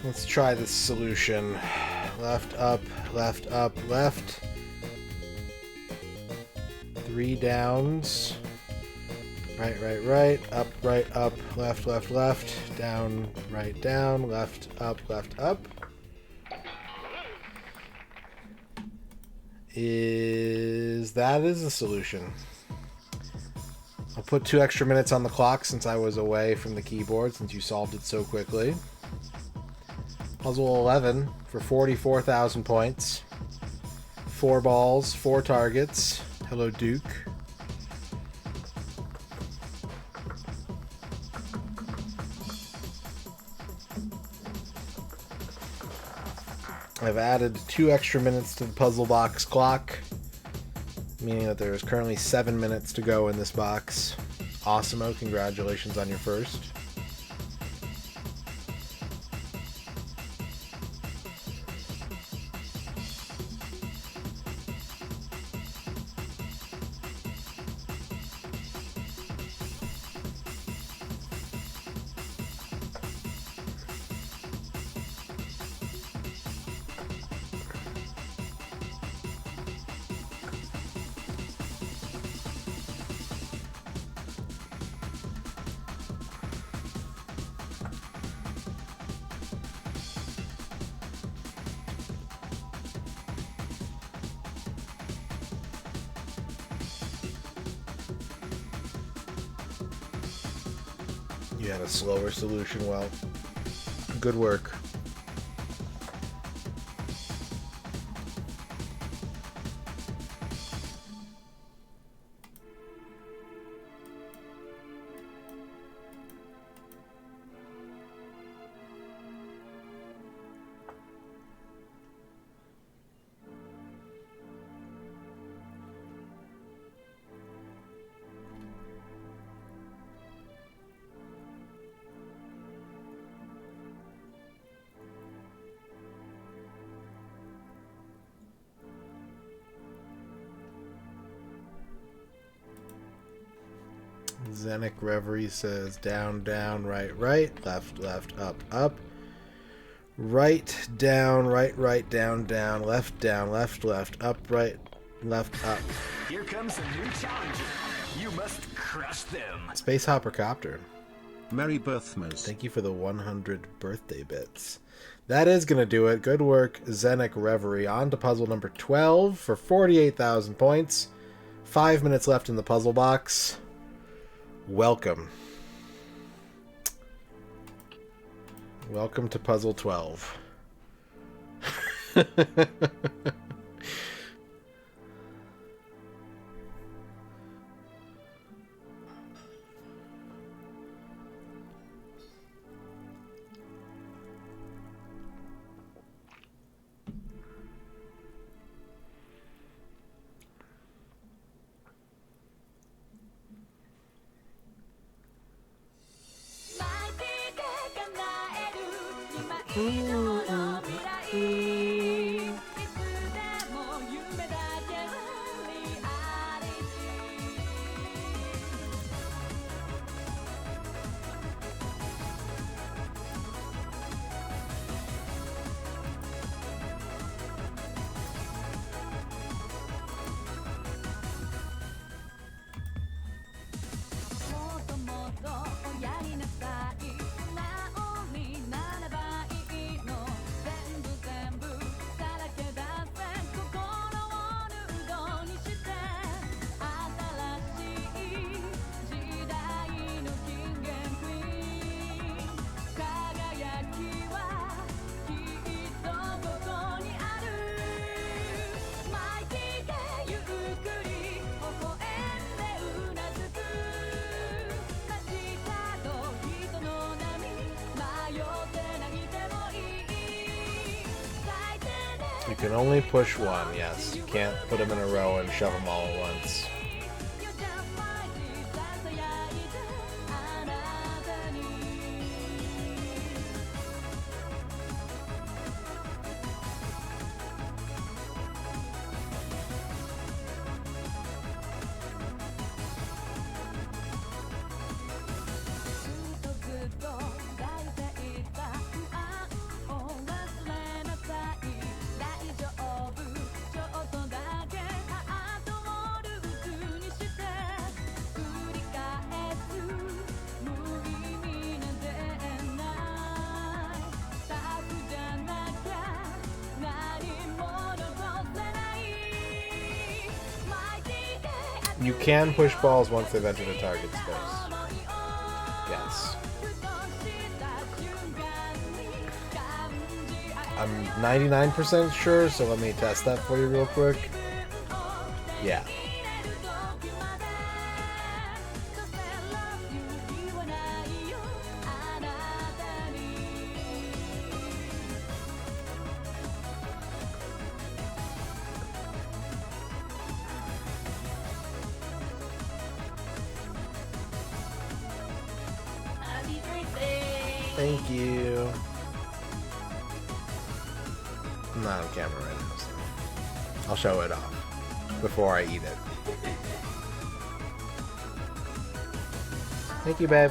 Let's try this solution. Left, up, left, up, left. 3 downs. Right, right, right. Up, left, left, left. Down, right, down. Left, up, left, up. That is a solution. I'll put 2 extra minutes on the clock since I was away from the keyboard, since you solved it so quickly. Puzzle 11 for 44,000 points. 4 balls, 4 targets. Hello, Duke. I've added 2 extra minutes to the puzzle box clock, meaning that there is currently 7 minutes to go in this box. Awesome-o, congratulations on your first. You had a slower solution. Well, good work. Zenic Reverie says down, down, right, right, left, left, up, up. Right, down, right, down, down, left, left, up, right, left, up. Here comes a new challenger. You must crush them. Space Hopper Copter. Merry Birthmas. Thank you for the 100 birthday bits. That is going to do it. Good work, Zenic Reverie. On to puzzle number 12 for 48,000 points. 5 minutes left in the puzzle box. Welcome. Welcome to puzzle 12. You can only push one, yes. You can't put them in a row and shove them all at once. You can push balls once they've entered a target space. Yes. I'm 99% sure, so let me test that for you real quick. Yeah. Thank you. I'm not on camera right now, so I'll show it off before I eat it. Thank you, babe.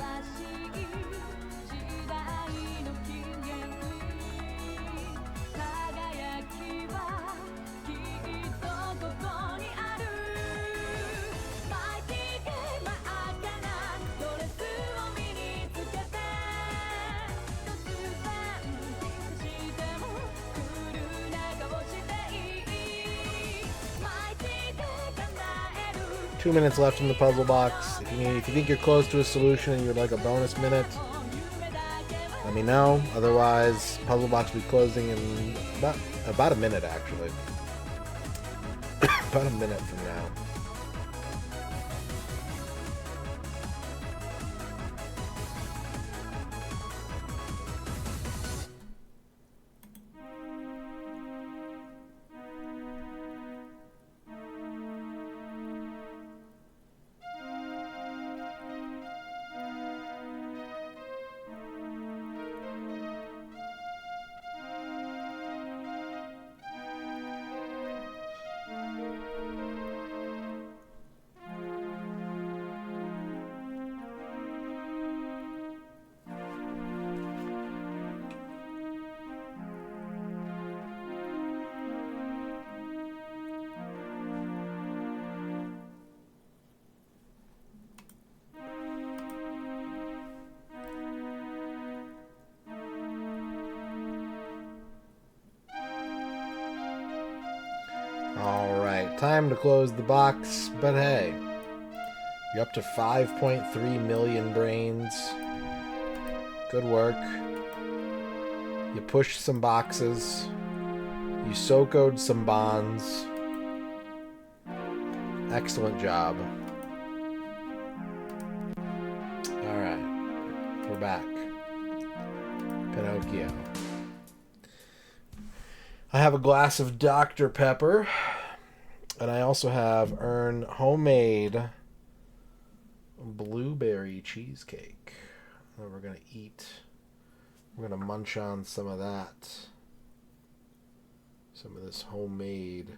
Two minutes left in the puzzle box. If you think you're close to a solution and you'd like a bonus minute, let me know. Otherwise, puzzle box will be closing in about a minute, actually. About a minute from now. Alright, time to close the box, but hey, you're up to 5.3 million brains. Good work. You pushed some boxes. You SOCO'd some bonds. Excellent job. Alright, we're back. Pinocchio. I have a glass of Dr. Pepper, and I also have earned homemade blueberry cheesecake. And we're going to eat. We're going to munch on some of that. Some of this homemade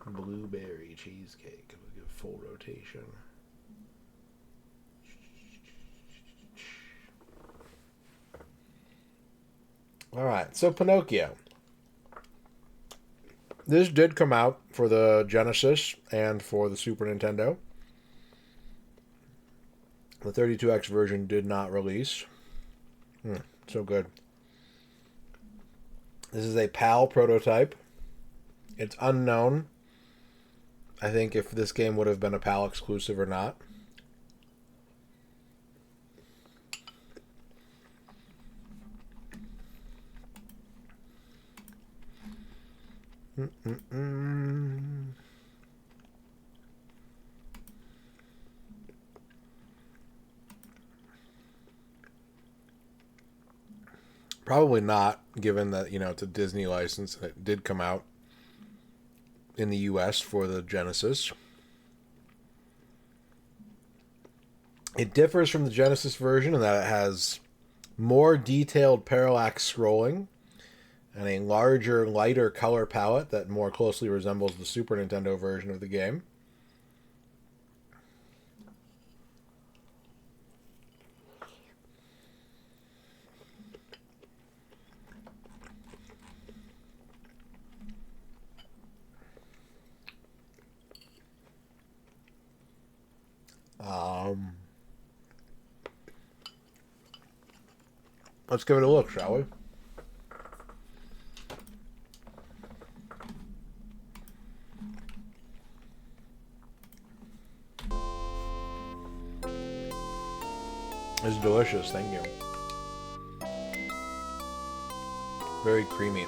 blueberry cheesecake. We'll give full rotation. All right, so Pinocchio. This did come out for the Genesis and for the Super Nintendo. The 32X version did not release. So good. This is a PAL prototype. It's unknown, I think, if this game would have been a PAL exclusive or not. Probably not, given that, it's a Disney license and it did come out in the US for the Genesis. It differs from the Genesis version in that it has more detailed parallax scrolling and a larger, lighter color palette that more closely resembles the Super Nintendo version of the game. Let's give it a look, shall we? is delicious, thank you. Very creamy.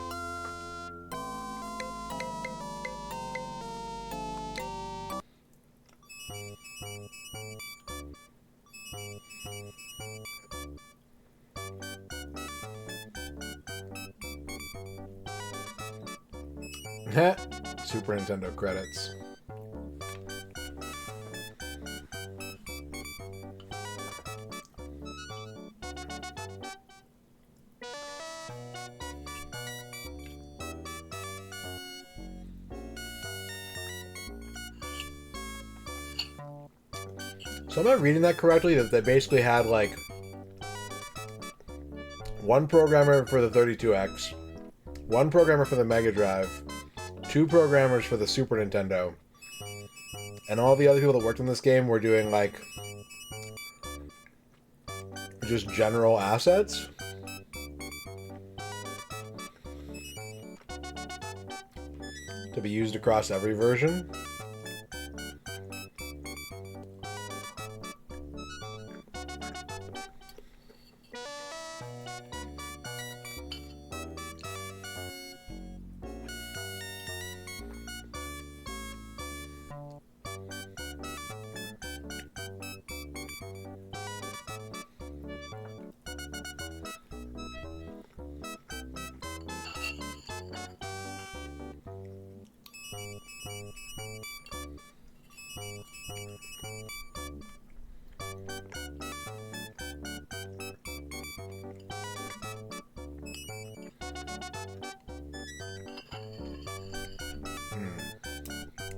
Super Nintendo credits. So am I reading that correctly? That they basically had like one programmer for the 32X, one programmer for the Mega Drive, two programmers for the Super Nintendo, and all the other people that worked on this game were doing like just general assets? To be used across every version?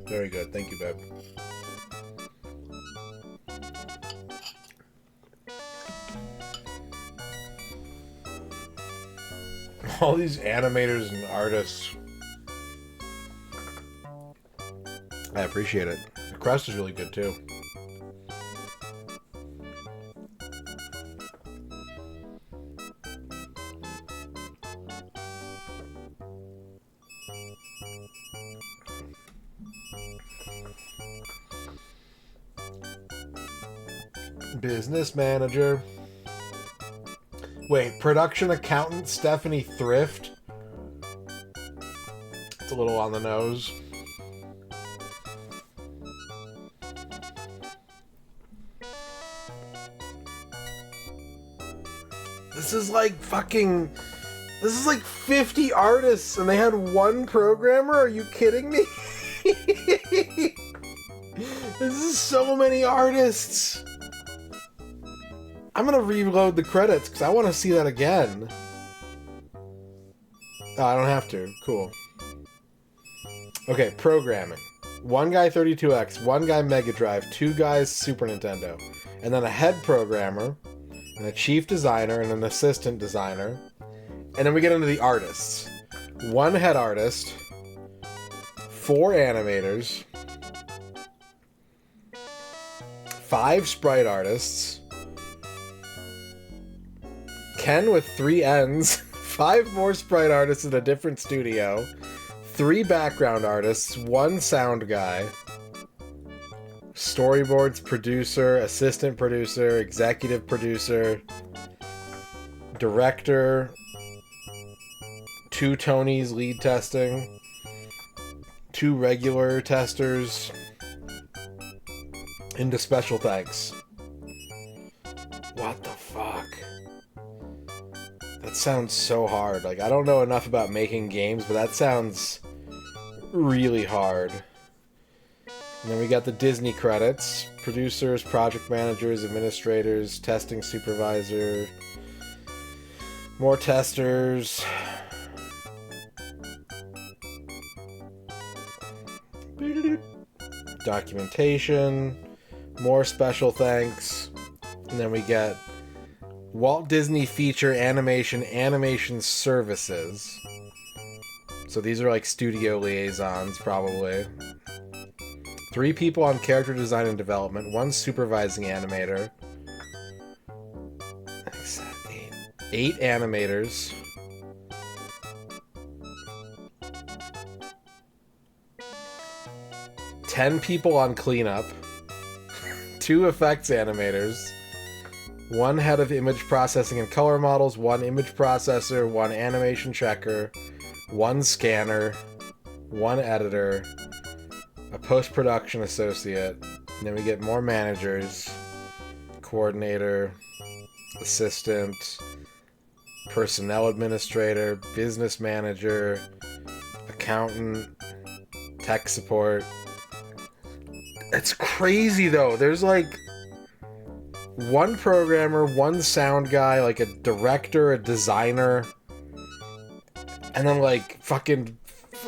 Very good. Thank you, babe. All these animators and artists. I appreciate it. The crust is really good, too. Business manager. Wait, production accountant Stephanie Thrift? It's a little on the nose. This is like fucking... This is like 50 artists and they had one programmer? Are you kidding me? This is so many artists. I'm gonna reload the credits because I want to see that again. Oh, I don't have to. Cool. Okay, programming. One guy 32X, one guy Mega Drive, two guys Super Nintendo, and then a head programmer, and a chief designer, and an assistant designer. And then we get into the artists. One head artist, four animators, five sprite artists, Ken with 3 N's, 5 more sprite artists in a different studio, 3 background artists, 1 sound guy, storyboards producer, assistant producer, executive producer, director, 2 Tonys lead testing, 2 regular testers, into special thanks. What the fuck? That sounds so hard. Like, I don't know enough about making games, but that sounds really hard. And then we got the Disney credits. Producers, project managers, administrators, testing supervisor, more testers. Documentation, more special thanks. And then we get Walt Disney Feature Animation Services. So these are like studio liaisons, probably. 3 people on character design and development, 1 supervising animator. 8 animators. 10 people on cleanup. 2 effects animators. 1 head of image processing and color models, 1 image processor, 1 animation checker, 1 scanner, 1 editor, a post-production associate, and then we get more managers, coordinator, assistant, personnel administrator, business manager, accountant, tech support. It's crazy though. There's like 1 programmer, 1 sound guy, like a director, a designer, and then like fucking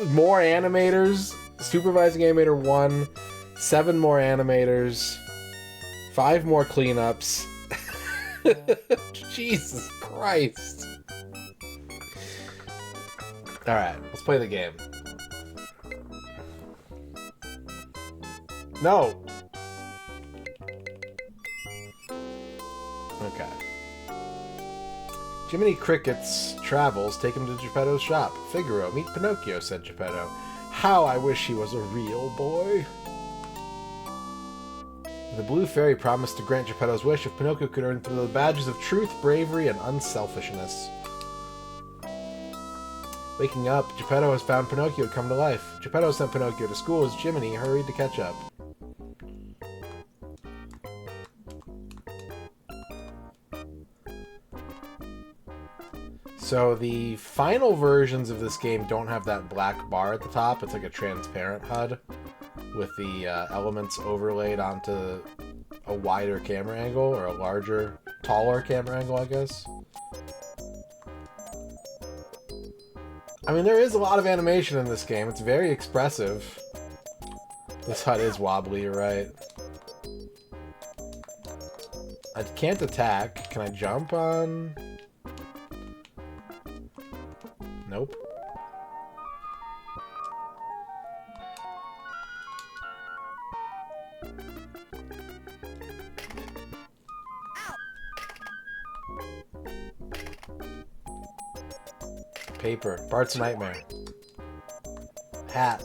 more animators, supervising animator 1, 7 more animators, 5 more cleanups. Jesus Christ. Alright, let's play the game. No! Okay. Jiminy Cricket's travels take him to Geppetto's shop. Figaro, meet Pinocchio, said Geppetto. How I wish he was a real boy. The Blue Fairy promised to grant Geppetto's wish if Pinocchio could earn the badges of truth, bravery, and unselfishness. Waking up, Geppetto has found Pinocchio had come to life. Geppetto sent Pinocchio to school as Jiminy hurried to catch up. So the final versions of this game don't have that black bar at the top. It's like a transparent HUD with the elements overlaid onto a wider camera angle, or a larger, taller camera angle, I guess. I mean, there is a lot of animation in this game. It's very expressive. This HUD is wobbly, you're right. I can't attack. Can I jump on? Nope. Paper. Bart's Nightmare. Hat.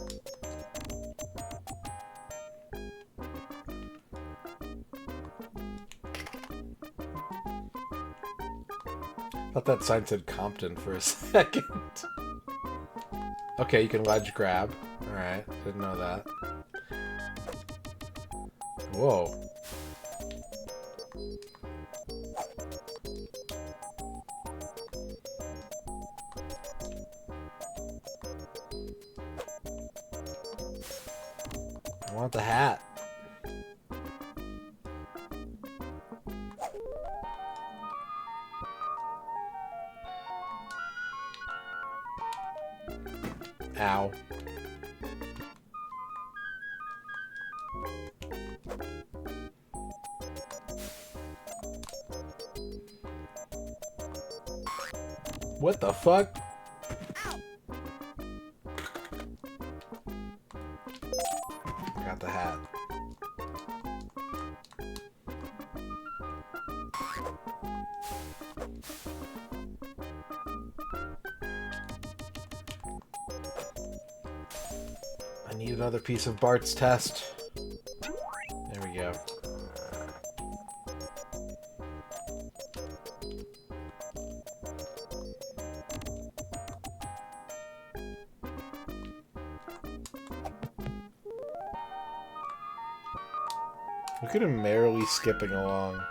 Thought that sign said Compton for a second. Okay, you can ledge grab. Alright, didn't know that. Whoa. I want the hat. Ow. What the fuck? Got the hat. I need another piece of Bart's test. There we go. Look at him merrily skipping along.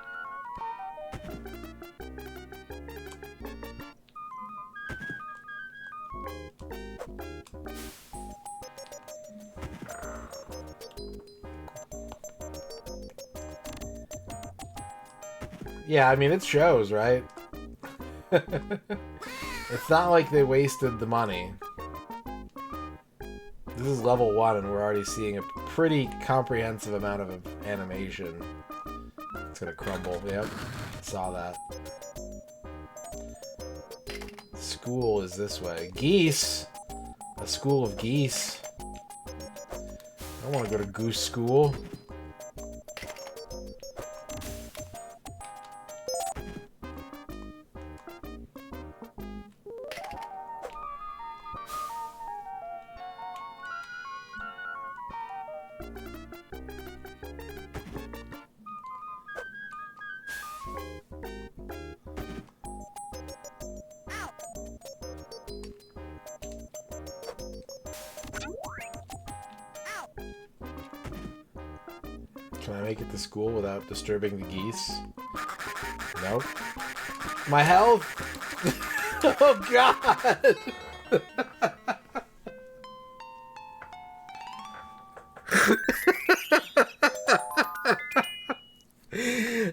Yeah, I mean, it shows, right? It's not like they wasted the money. This is level 1, and we're already seeing a pretty comprehensive amount of animation. It's gonna crumble. Yep, saw that. School is this way. Geese! A school of geese. I don't want to go to goose school. Can I make it to school without disturbing the geese? Nope. My health! Oh god!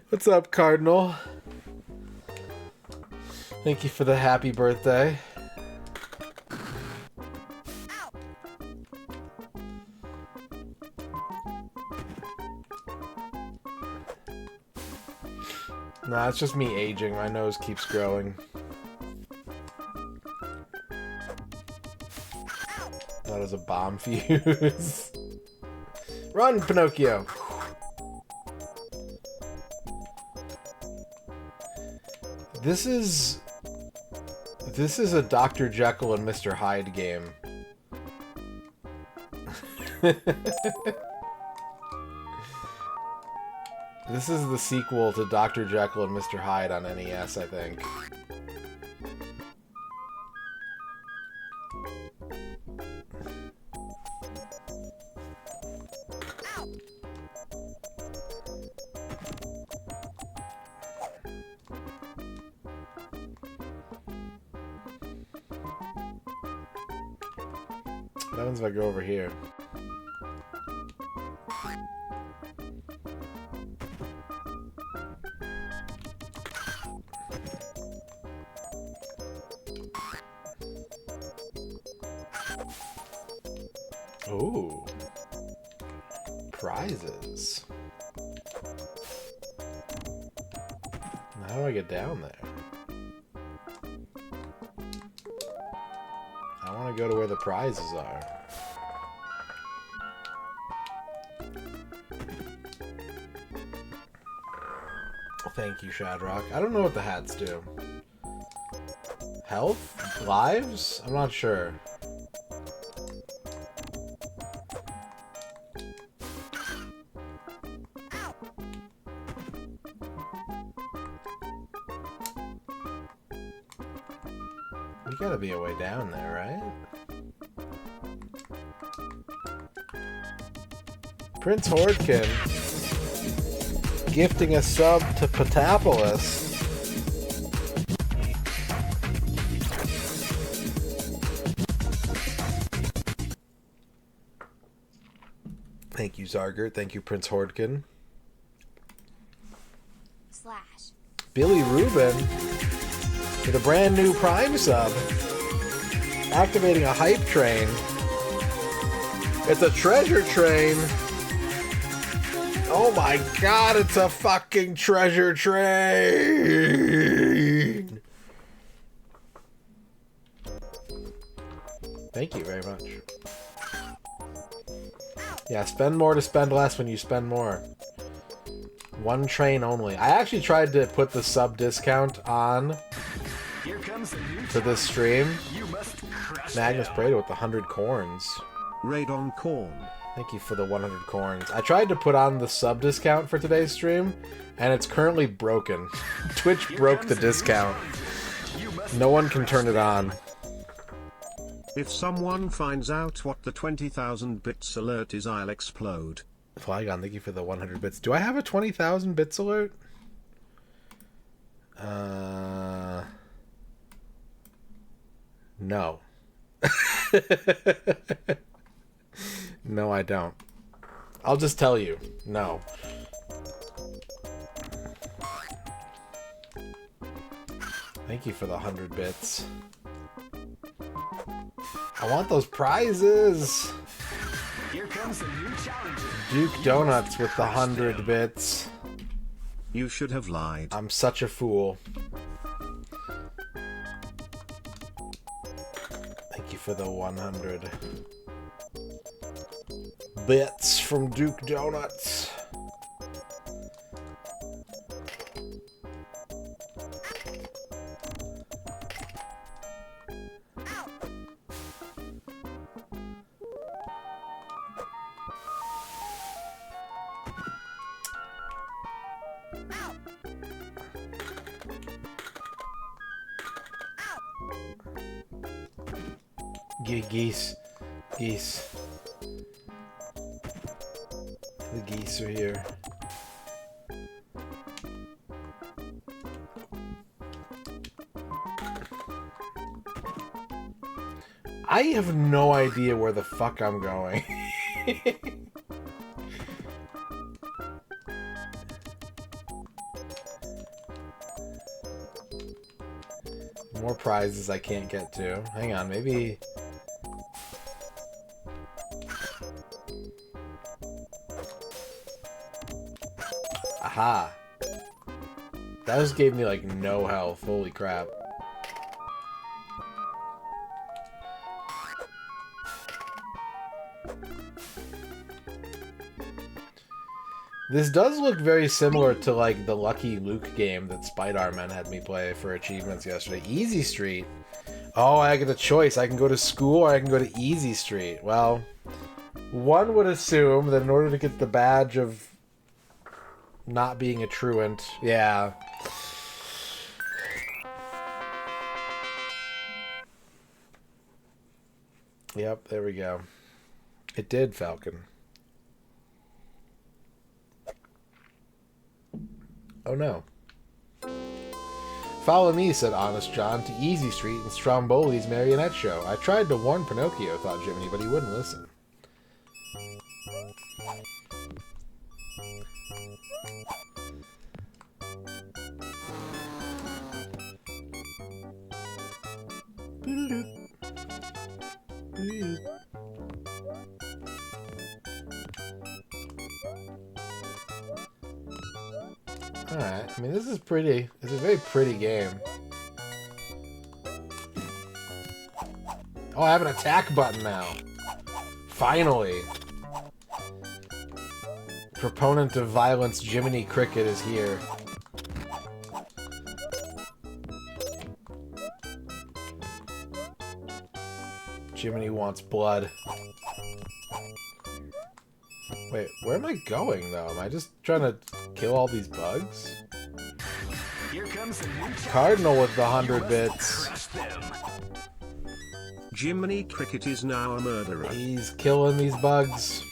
What's up, Cardinal? Thank you for the happy birthday. Nah, it's just me aging. My nose keeps growing. That is a bomb fuse. Run, Pinocchio! This is a Dr. Jekyll and Mr. Hyde game. This is the sequel to Dr. Jekyll and Mr. Hyde on NES, I think. What happens if I go over here? Ooh. Prizes. How do I get down there? I want to go to where the prizes are. Thank you, Shadrock. I don't know what the hats do. Health? Lives? I'm not sure. You gotta be a way down there, right? Prince Hordkin gifting a sub to Patapolis. Thank you, Zargert. Thank you, Prince Hordkin. Slash. Billy Rubin with a brand new Prime sub. Activating a hype train. It's a treasure train. Oh my god, it's a fucking treasure train. Thank you very much. Yeah, spend more to spend less when you spend more. One train only. I actually tried to put the sub discount on for this stream. Magnus Prado with the 100 corns. Radon Corn. Thank you for the 100 corns. I tried to put on the sub discount for today's stream, and it's currently broken. Twitch broke the discount. No one can turn it on. If someone finds out what the 20,000 bits alert is, I'll explode. Flygon, thank you for the 100 bits. Do I have a 20,000 bits alert? No. No, I don't. I'll just tell you. No. Thank you for the 100 bits. I want those prizes! Here comes a new challenger. Duke Donuts with the 100 bits. You should have lied. I'm such a fool. Thank you for the 100 bits from Duke Donuts. Geese. Geese. The geese are here. I have no idea where the fuck I'm going. More prizes I can't get to. Hang on, maybe... Aha! That just gave me, like, no health. Holy crap. This does look very similar to, like, the Lucky Luke game that Spider-Man had me play for achievements yesterday. Easy Street. Oh, I get a choice. I can go to school or I can go to Easy Street. Well, one would assume that in order to get the badge of not being a truant, yeah. Yep, there we go. It did, Falcon. Oh no. Follow me, said Honest John, to Easy Street and Stromboli's marionette show. I tried to warn Pinocchio, thought Jiminy, but he wouldn't listen. Alright, I mean, this is pretty. It's a very pretty game. Oh, I have an attack button now. Finally. Proponent of violence, Jiminy Cricket, is here. Jiminy wants blood. Wait, where am I going, though? Am I just trying to kill all these bugs? Here comes the new Cardinal with the 100 bits. crush them. Jiminy Cricket is now a murderer. He's killing these bugs.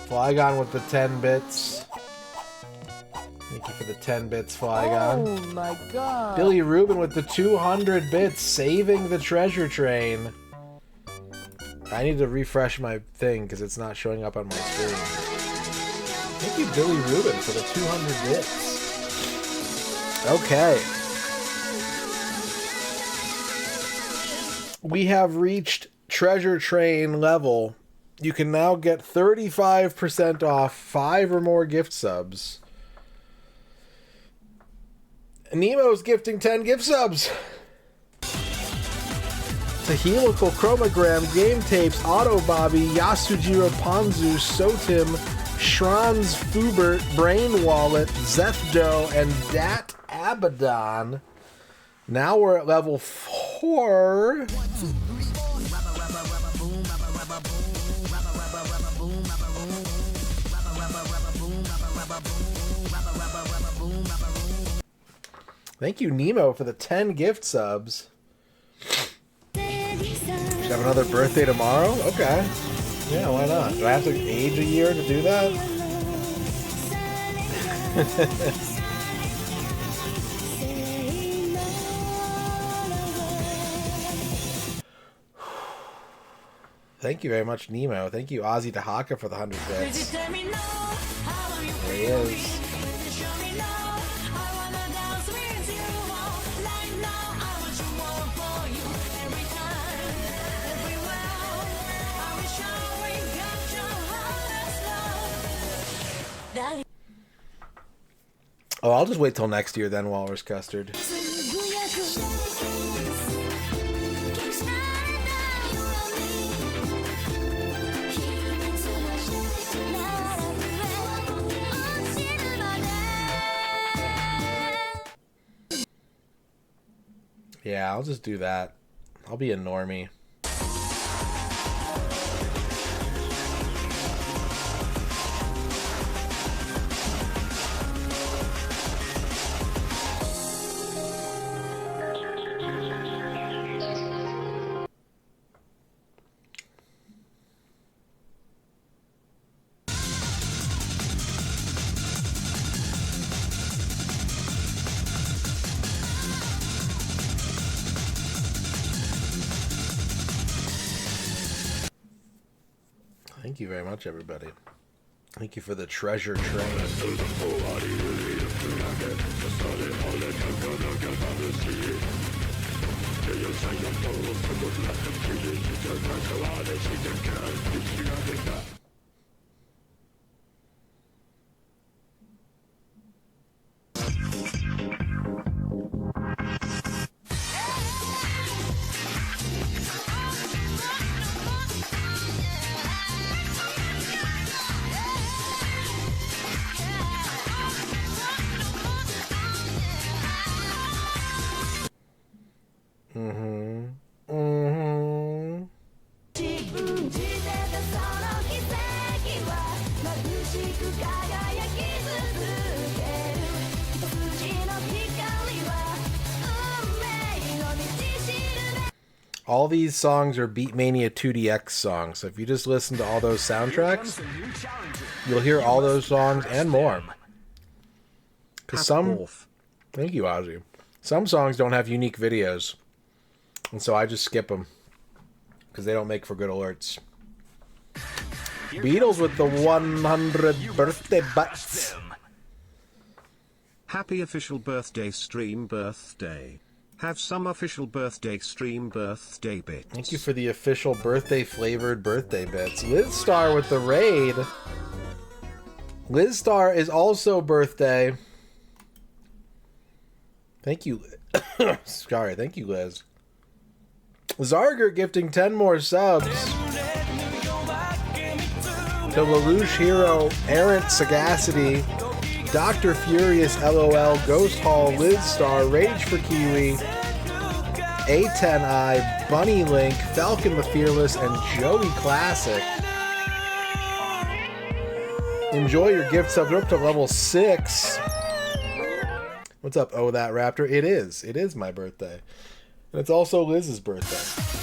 Flygon with the 10 bits. Thank you for the 10 bits, Flygon. Oh my god. Billy Rubin with the 200 bits, saving the treasure train. I need to refresh my thing because it's not showing up on my screen. Thank you, Billy Rubin, for the 200 bits. Okay. We have reached treasure train level. You can now get 35% off 5 or more gift subs. Nemo's gifting 10 gift subs. The Helical Chromogram, Game Tapes, Auto Bobby, Yasujiro Ponzu, Sotim, Shranz Fubert, Brain Wallet, Zethdo, and Dat Abaddon. Now we're at level 4. Thank you, Nemo, for the 10 gift subs. Should have another birthday tomorrow? Okay. Yeah, why not? Do I have to age a year to do that? Thank you very much, Nemo. Thank you, Ozzy Dahaka, for the 100 bits. There he is. Oh, I'll just wait till next year then, Walrus Custard. Yeah, I'll just do that. I'll be a normie. Thank you very much, everybody. Thank you for the treasure train. All these songs are Beatmania 2DX songs, so if you just listen to all those soundtracks, you'll hear all those songs and more. Because thank you, Ozzy. Some songs don't have unique videos, and so I just skip them because they don't make for good alerts. Beatles with the 100 birthday butts. Happy official birthday stream birthday. Have some official birthday stream birthday bits. Thank you for the official birthday flavored birthday bits. Liz Star with the raid. Liz Star is also birthday. Thank you. Sorry, thank you, Liz. Zarger gifting 10 more subs. The Lelouch Hero, Errant Sagacity, Dr. Furious LOL, Ghost Hall, Liz Star, Rage for Kiwi, A10i, Bunny Link, Falcon the Fearless, and Joey Classic. Enjoy your gift subs. We're up to level 6. What's up, Oh That Raptor? It is. It is my birthday. And it's also Liz's birthday.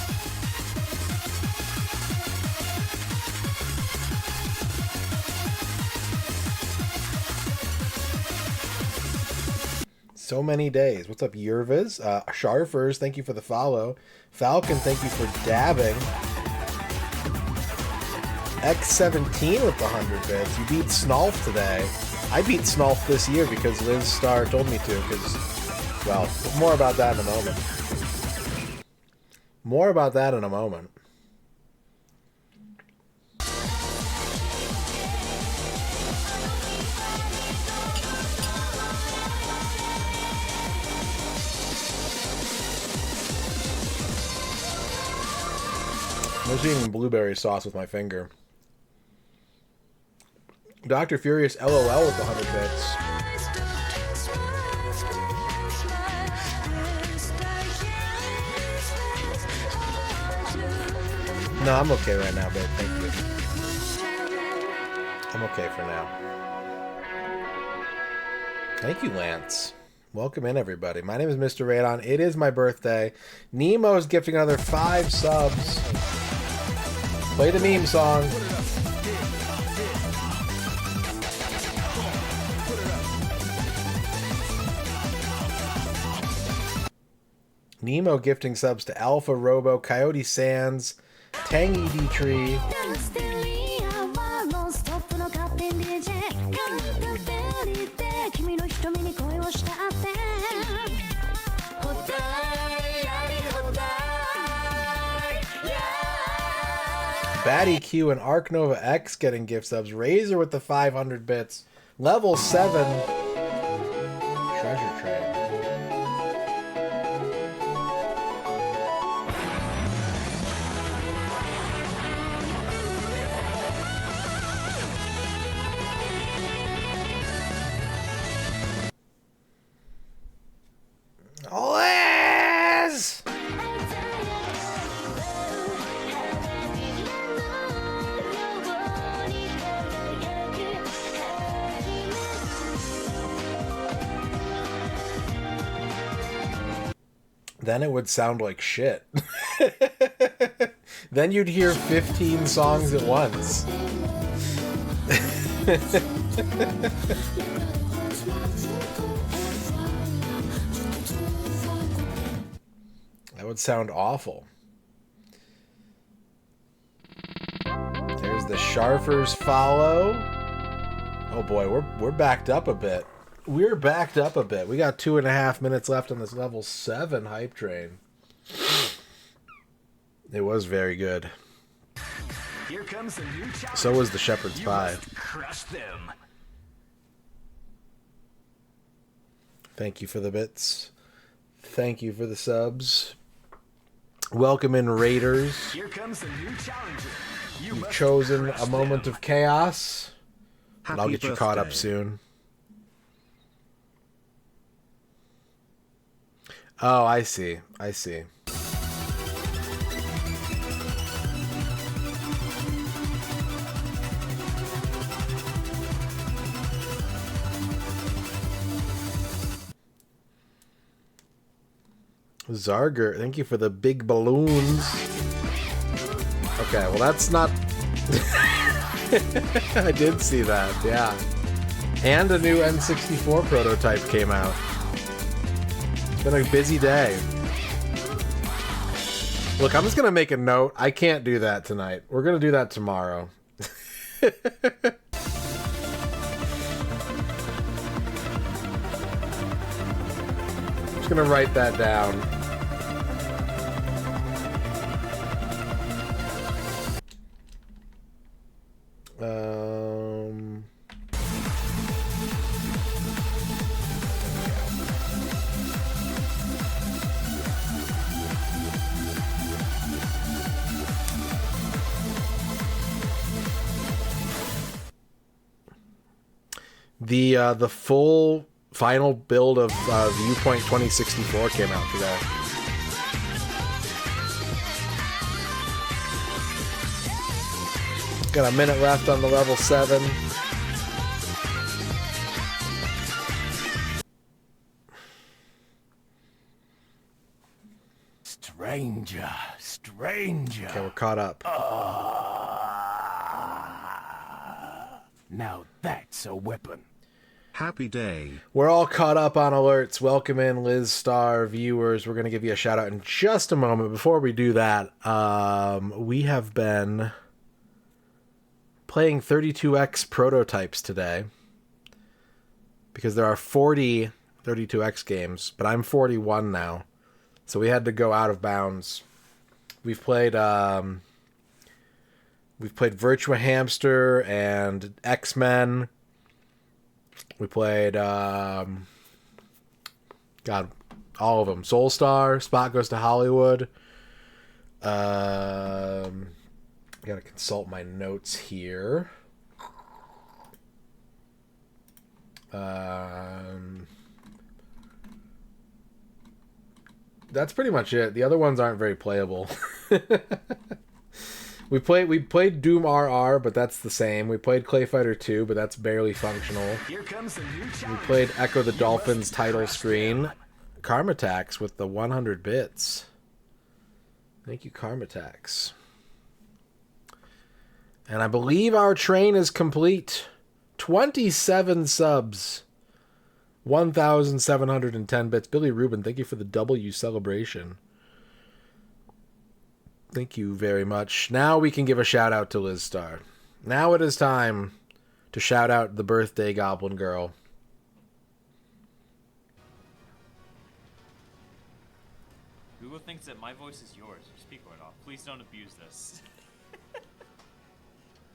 So many days. What's up, Yervis? Sharfers, thank you for the follow. Falcon, thank you for dabbing. X17 with the 100 bits. You beat Snolf today. I beat Snolf this year because Liz Star told me to, because, well, more about that in a moment. More about that in a moment. I'm just eating blueberry sauce with my finger. Dr. Furious LOL with the 100 bits. No, I'm okay right now, babe. Thank you. I'm okay for now. Thank you, Lance. Welcome in, everybody. My name is MisterRadon. It is my birthday. Nemo's gifting another 5 subs. Play the meme song. Nemo gifting subs to Alpha Robo, Coyote Sands, Tangy D Tree. Batty Q and Arc Nova X getting gift subs. Razor with the 500 bits. Level 7. Treasure Train. Liz! Then it would sound like shit. Then you'd hear 15 songs at once. That would sound awful. There's the Sharfers follow. Oh boy, we're backed up a bit. We're backed up a bit. We got 2.5 minutes left on this level 7 hype train. It was very good. Here comes a new challenge. So was the Shepherd's You Pie. must crush them. Thank you for the bits. Thank you for the subs. Welcome in, Raiders. Here comes a new challenger. You've must chosen crush a moment them. of chaos. Happy And I'll get you caught up birthday. soon. Oh, I see. I see. Zarger, thank you for the big balloons. Okay, well that's not... I did see that, yeah. And a new N64 prototype came out. It's been a busy day. Look, I'm just gonna make a note. I can't do that tonight. We're gonna do that tomorrow. I'm just gonna write that down. The full final build of Viewpoint 2064 came out today. Got a minute left on the level 7. Stranger, stranger. Okay, we're caught up. Now that's a weapon. Happy day. We're all caught up on alerts. Welcome in, Liz Star viewers. We're going to give you a shout out in just a moment. Before we do that, we have been playing 32X prototypes today because there are 40 32X games, but I'm 41 now, so we had to go out of bounds. We've played Virtua Hamster and X-Men. We played God, all of them. Soulstar, Spot Goes to Hollywood. I gotta consult my notes here. That's pretty much it. The other ones aren't very playable. We played Doom RR, but that's the same. We played Clay Fighter 2, but that's barely functional. Here comes a new We challenge. played Echo the You Dolphins must title crush screen. them. Karmatax with the 100 bits. Thank you, Karmatax. And I believe our train is complete. 27 subs. 1,710 bits. Billy Rubin, thank you for the W celebration. Thank you very much. Now we can give a shout out to Liz Star. Now it is time to shout out the birthday Goblin Girl. Google thinks that my voice is yours. Speak right off. Please don't abuse this.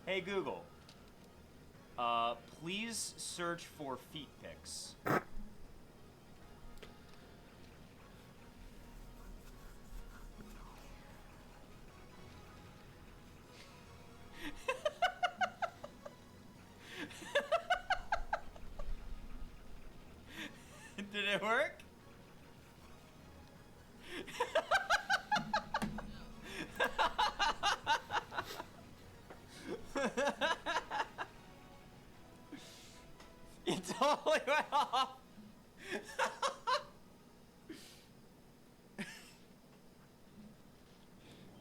Hey Google. Please search for feet pics. Did it work? It totally went off.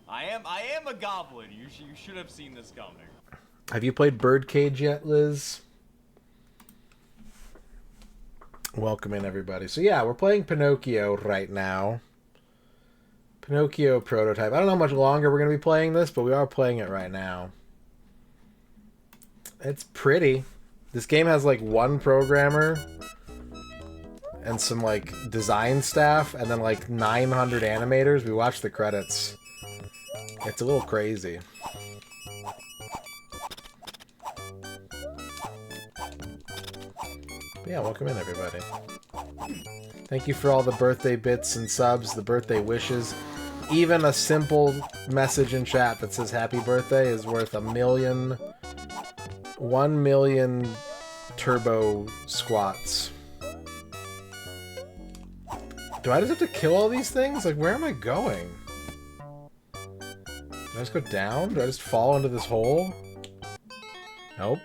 I am a goblin. You should have seen this coming. Have you played Birdcage yet, Liz? Welcome in, everybody. So yeah, we're playing Pinocchio right now. Pinocchio prototype. I don't know how much longer we're going to be playing this, but we are playing it right now. It's pretty. This game has like one programmer and some like design staff and then like 900 animators. We watched the credits. It's a little crazy. But yeah, welcome in everybody. Thank you for all the birthday bits and subs, the birthday wishes. Even a simple message in chat that says happy birthday is worth 1 million turbo squats. Do I just have to kill all these things? Like, where am I going? Do I just go down? Do I just fall into this hole? Nope.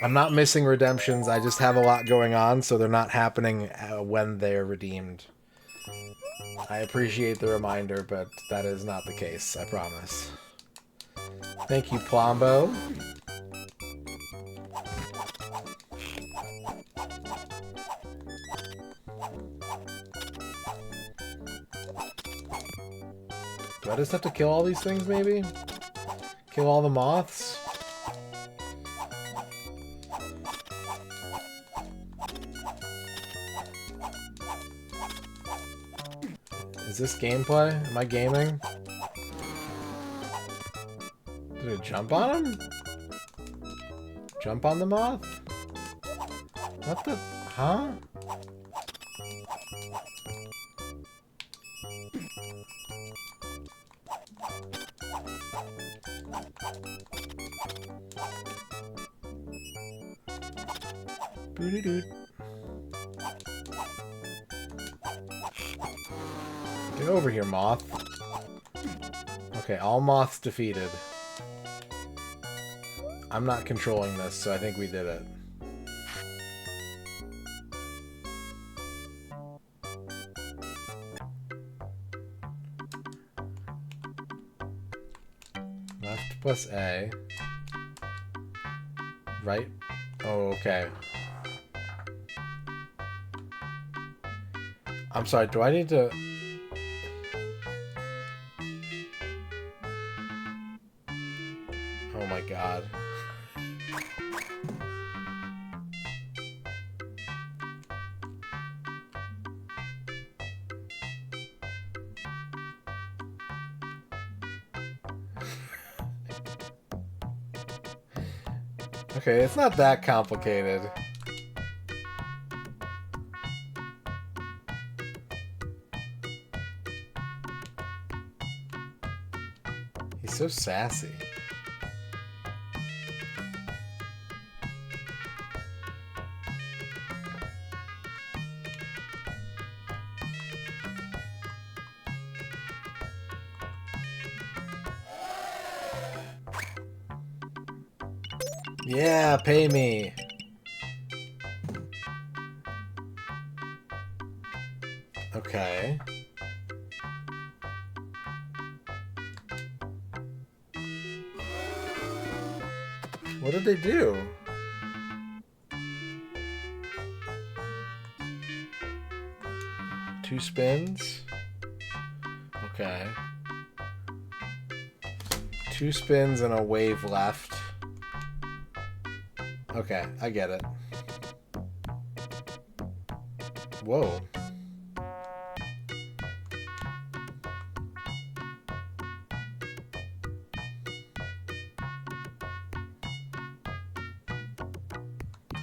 I'm not missing redemptions. I just have a lot going on, so they're not happening when they're redeemed. I appreciate the reminder, but that is not the case, I promise. Thank you, Plombo. Do I just have to kill all these things, maybe? Kill all the moths? Is this gameplay? Am I gaming? Did it jump on him? Jump on the moth? What the... Huh? Boo-doo-doo. Get over here, moth. Okay, all moths defeated. I'm not controlling this, so I think we did it. Left plus A. Right? Oh, okay. I'm sorry, do I need to... Oh my god. Okay, it's not that complicated. He's so sassy. Yeah, pay me. Okay. What did they do? Two spins? Okay. Two spins and a wave left. Okay, I get it. Whoa.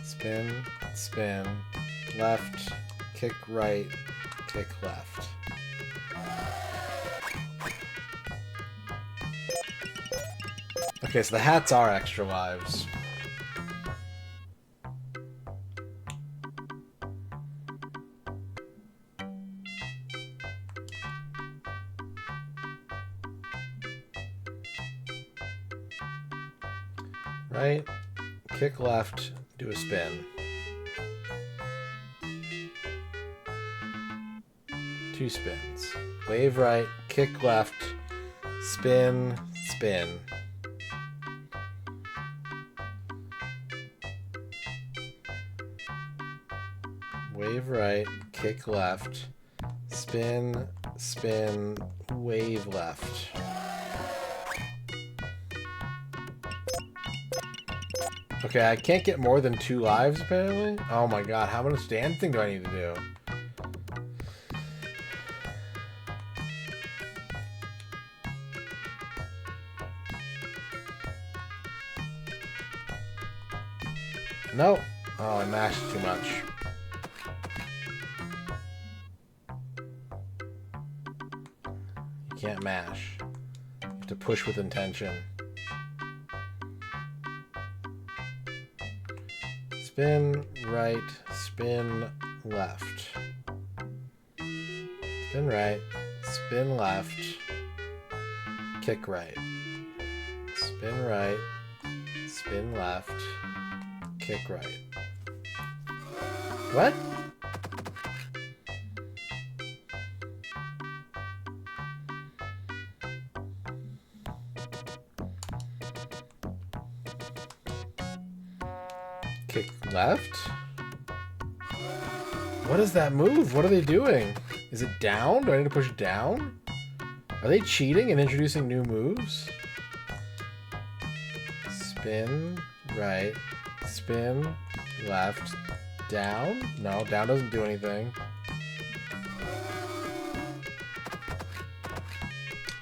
Spin, spin, left, kick right, kick left. Okay, so the hats are extra lives. Right, kick left, do a spin. Two spins. Wave right, kick left, spin, spin. Wave right, kick left, spin, spin, wave left. Okay, I can't get more than 2 lives, apparently. Oh my god, how much dancing do I need to do? No. Oh, I mashed too much. You can't mash. You have to push with intention. Spin right, spin left. Spin right, spin left, kick right. Spin right, spin left, kick right. What? Kick left? What is that move? What are they doing? Is it down? Do I need to push down? Are they cheating and introducing new moves? Spin right, spin left, down? No, down doesn't do anything.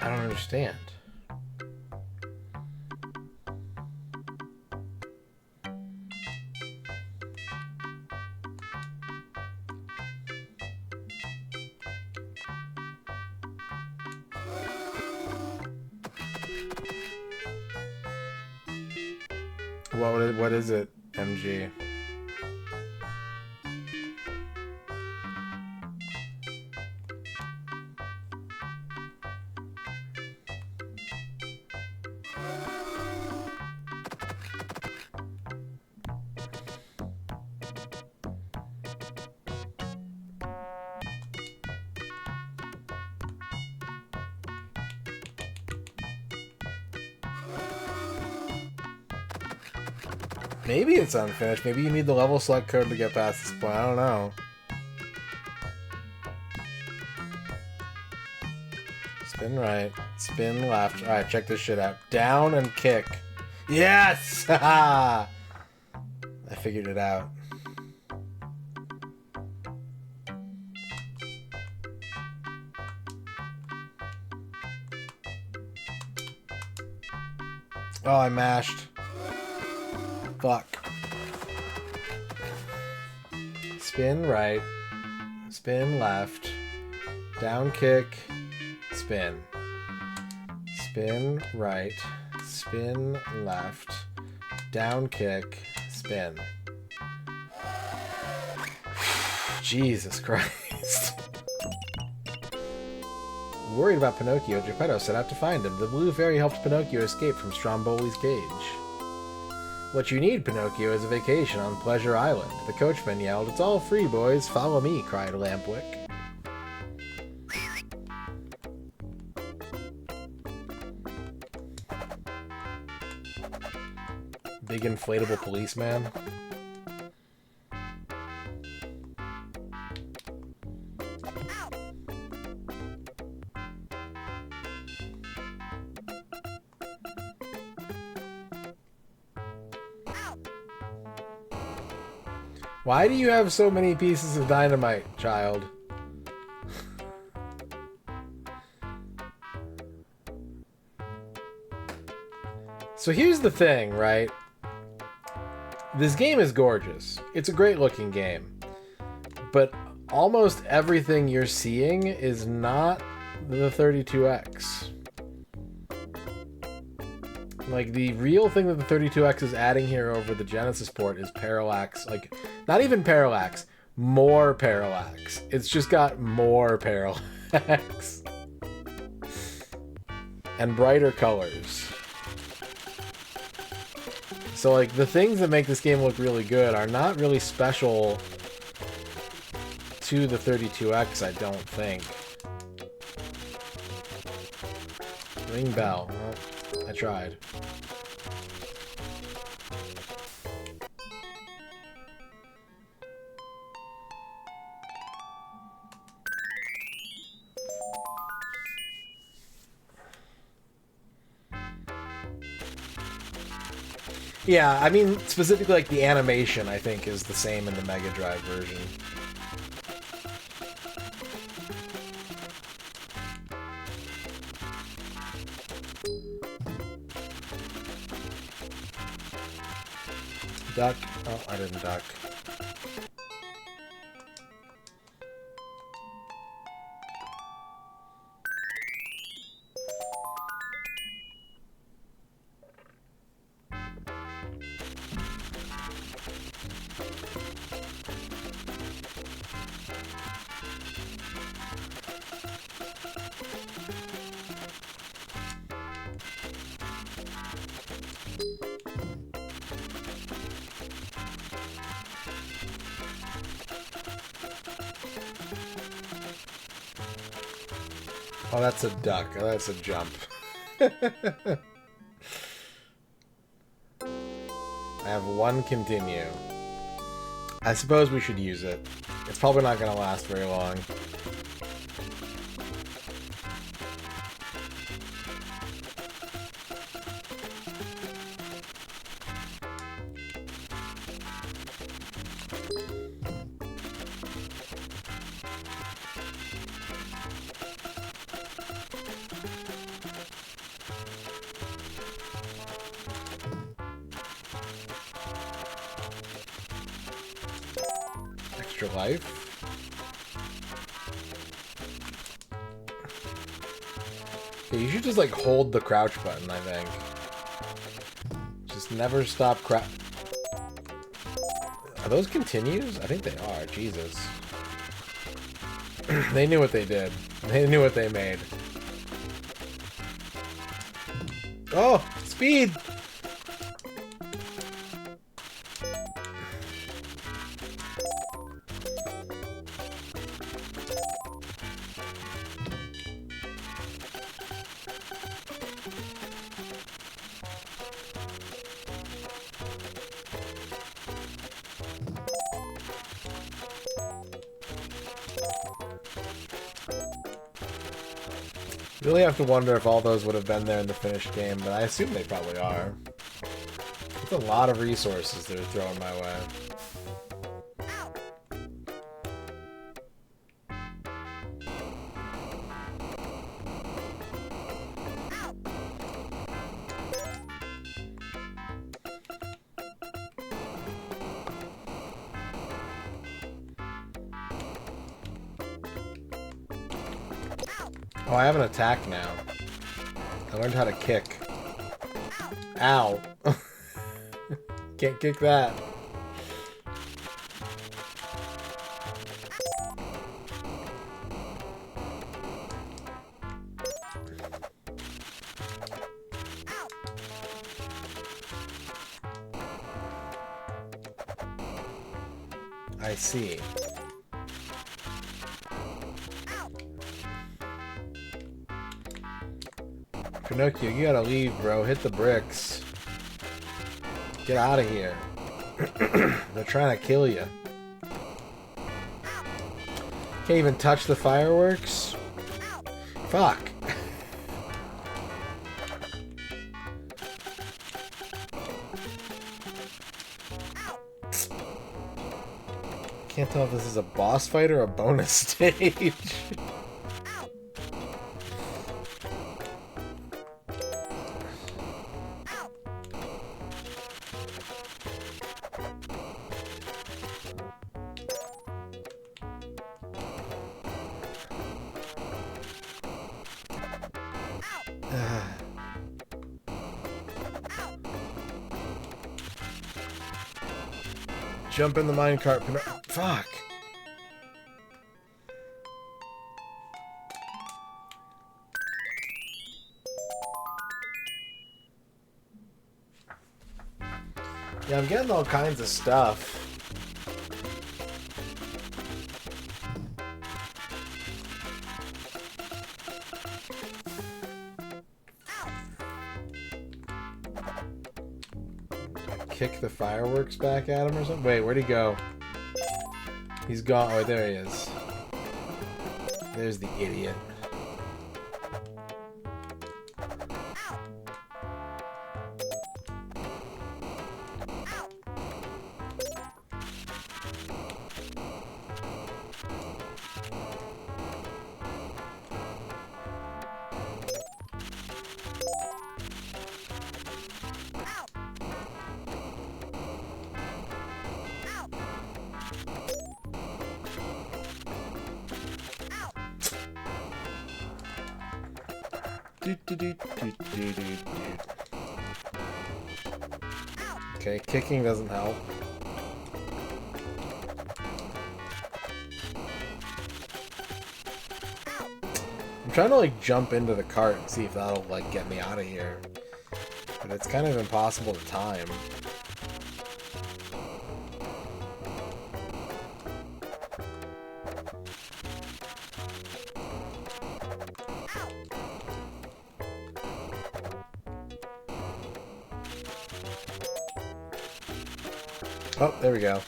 I don't understand. What is it, MG? Maybe it's unfinished. Maybe you need the level select code to get past this point. I don't know. Spin right, spin left. Alright, check this shit out. Down and kick. Yes! I figured it out. Oh, I mashed. Fuck. Spin right, spin left, down kick, spin. Spin right, spin left, down kick, spin. Jesus Christ. Worried about Pinocchio, Geppetto set out to find him. The blue fairy helped Pinocchio escape from Stromboli's cage. What you need, Pinocchio, is a vacation on Pleasure Island. The coachman yelled, "It's all free, boys. Follow me," cried Lampwick. Big inflatable policeman. Why do you have so many pieces of dynamite, child? So here's the thing, right? This game is gorgeous. It's a great looking game. But almost everything you're seeing is not the 32X. Like, the real thing that the 32X is adding here over the Genesis port is parallax. Like, not even parallax, more parallax. It's just got more parallax. And brighter colors. So, like, the things that make this game look really good are not really special to the 32X, I don't think. Ring bell. Well, I tried. Yeah, I mean, specifically, like, the animation, I think, is the same in the Mega Drive version. Duck. Oh, I didn't duck. Oh, that's a duck. Oh, that's a jump. I have one continue. I suppose we should use it. It's probably not going to last very long. Extra life. Okay, you should just like hold the crouch button, I think. Just never stop Are those continues? I think they are. Jesus. They knew what they did. They knew what they made. Oh! Speed! You really have to wonder if all those would have been there in the finished game, but I assume they probably are. It's a lot of resources they're throwing my way. Oh, I have an attack now. I learned how to kick. Ow. Can't kick that. I see. Pinocchio, you gotta leave, bro. Hit the bricks. Get out of here. They're trying to kill you. Can't even touch the fireworks? Fuck. Can't tell if this is a boss fight or a bonus stage. Jump in the minecart. Fuck. Yeah, I'm getting all kinds of stuff. Kick the fireworks back at him or something? Wait, where'd he go? He's gone. Oh, there he is. There's the idiot. Okay, kicking doesn't help. I'm trying to like jump into the cart and see if that'll like get me out of here. But it's kind of impossible to time. Oh, there we go.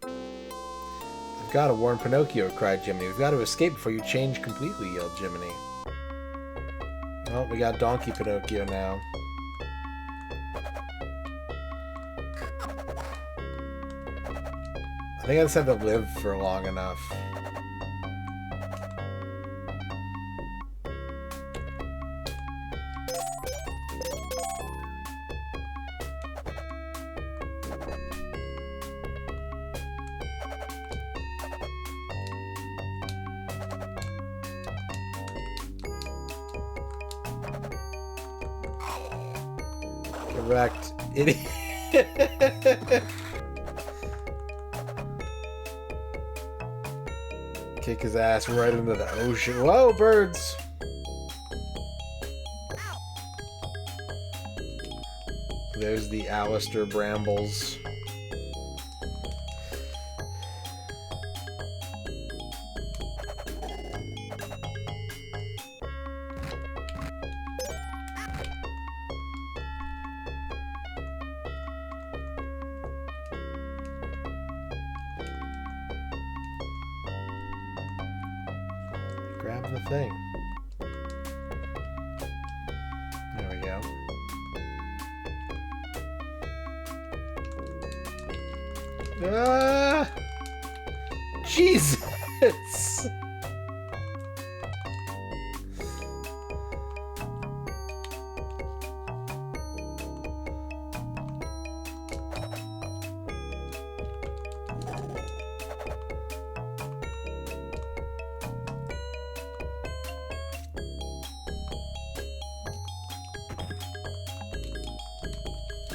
I've got to warn Pinocchio, cried Jiminy. We've got to escape before you change completely, yelled Jiminy. Oh, we got Donkey Pinocchio now. I think I just had to live for long enough. Correct, idiot. Kick his ass right into the ocean. Whoa, birds! There's the Alistair Brambles. Grab the thing. There we go. Ah! Jesus!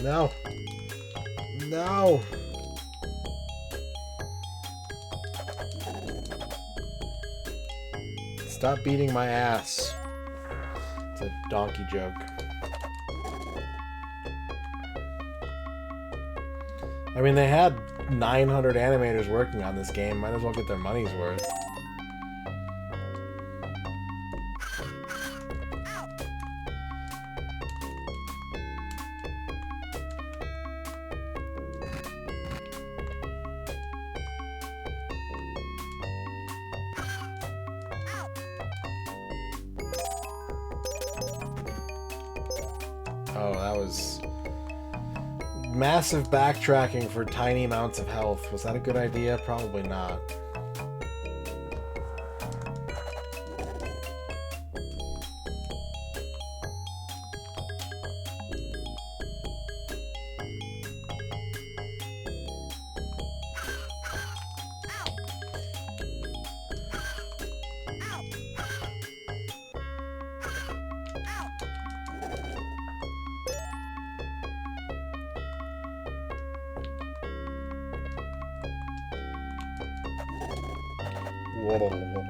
No. No. Stop beating my ass. It's a donkey joke. I mean, they had 900 animators working on this game. Might as well get their money's worth. Oh, that was massive backtracking for tiny amounts of health. Was that a good idea? Probably not. Whoa.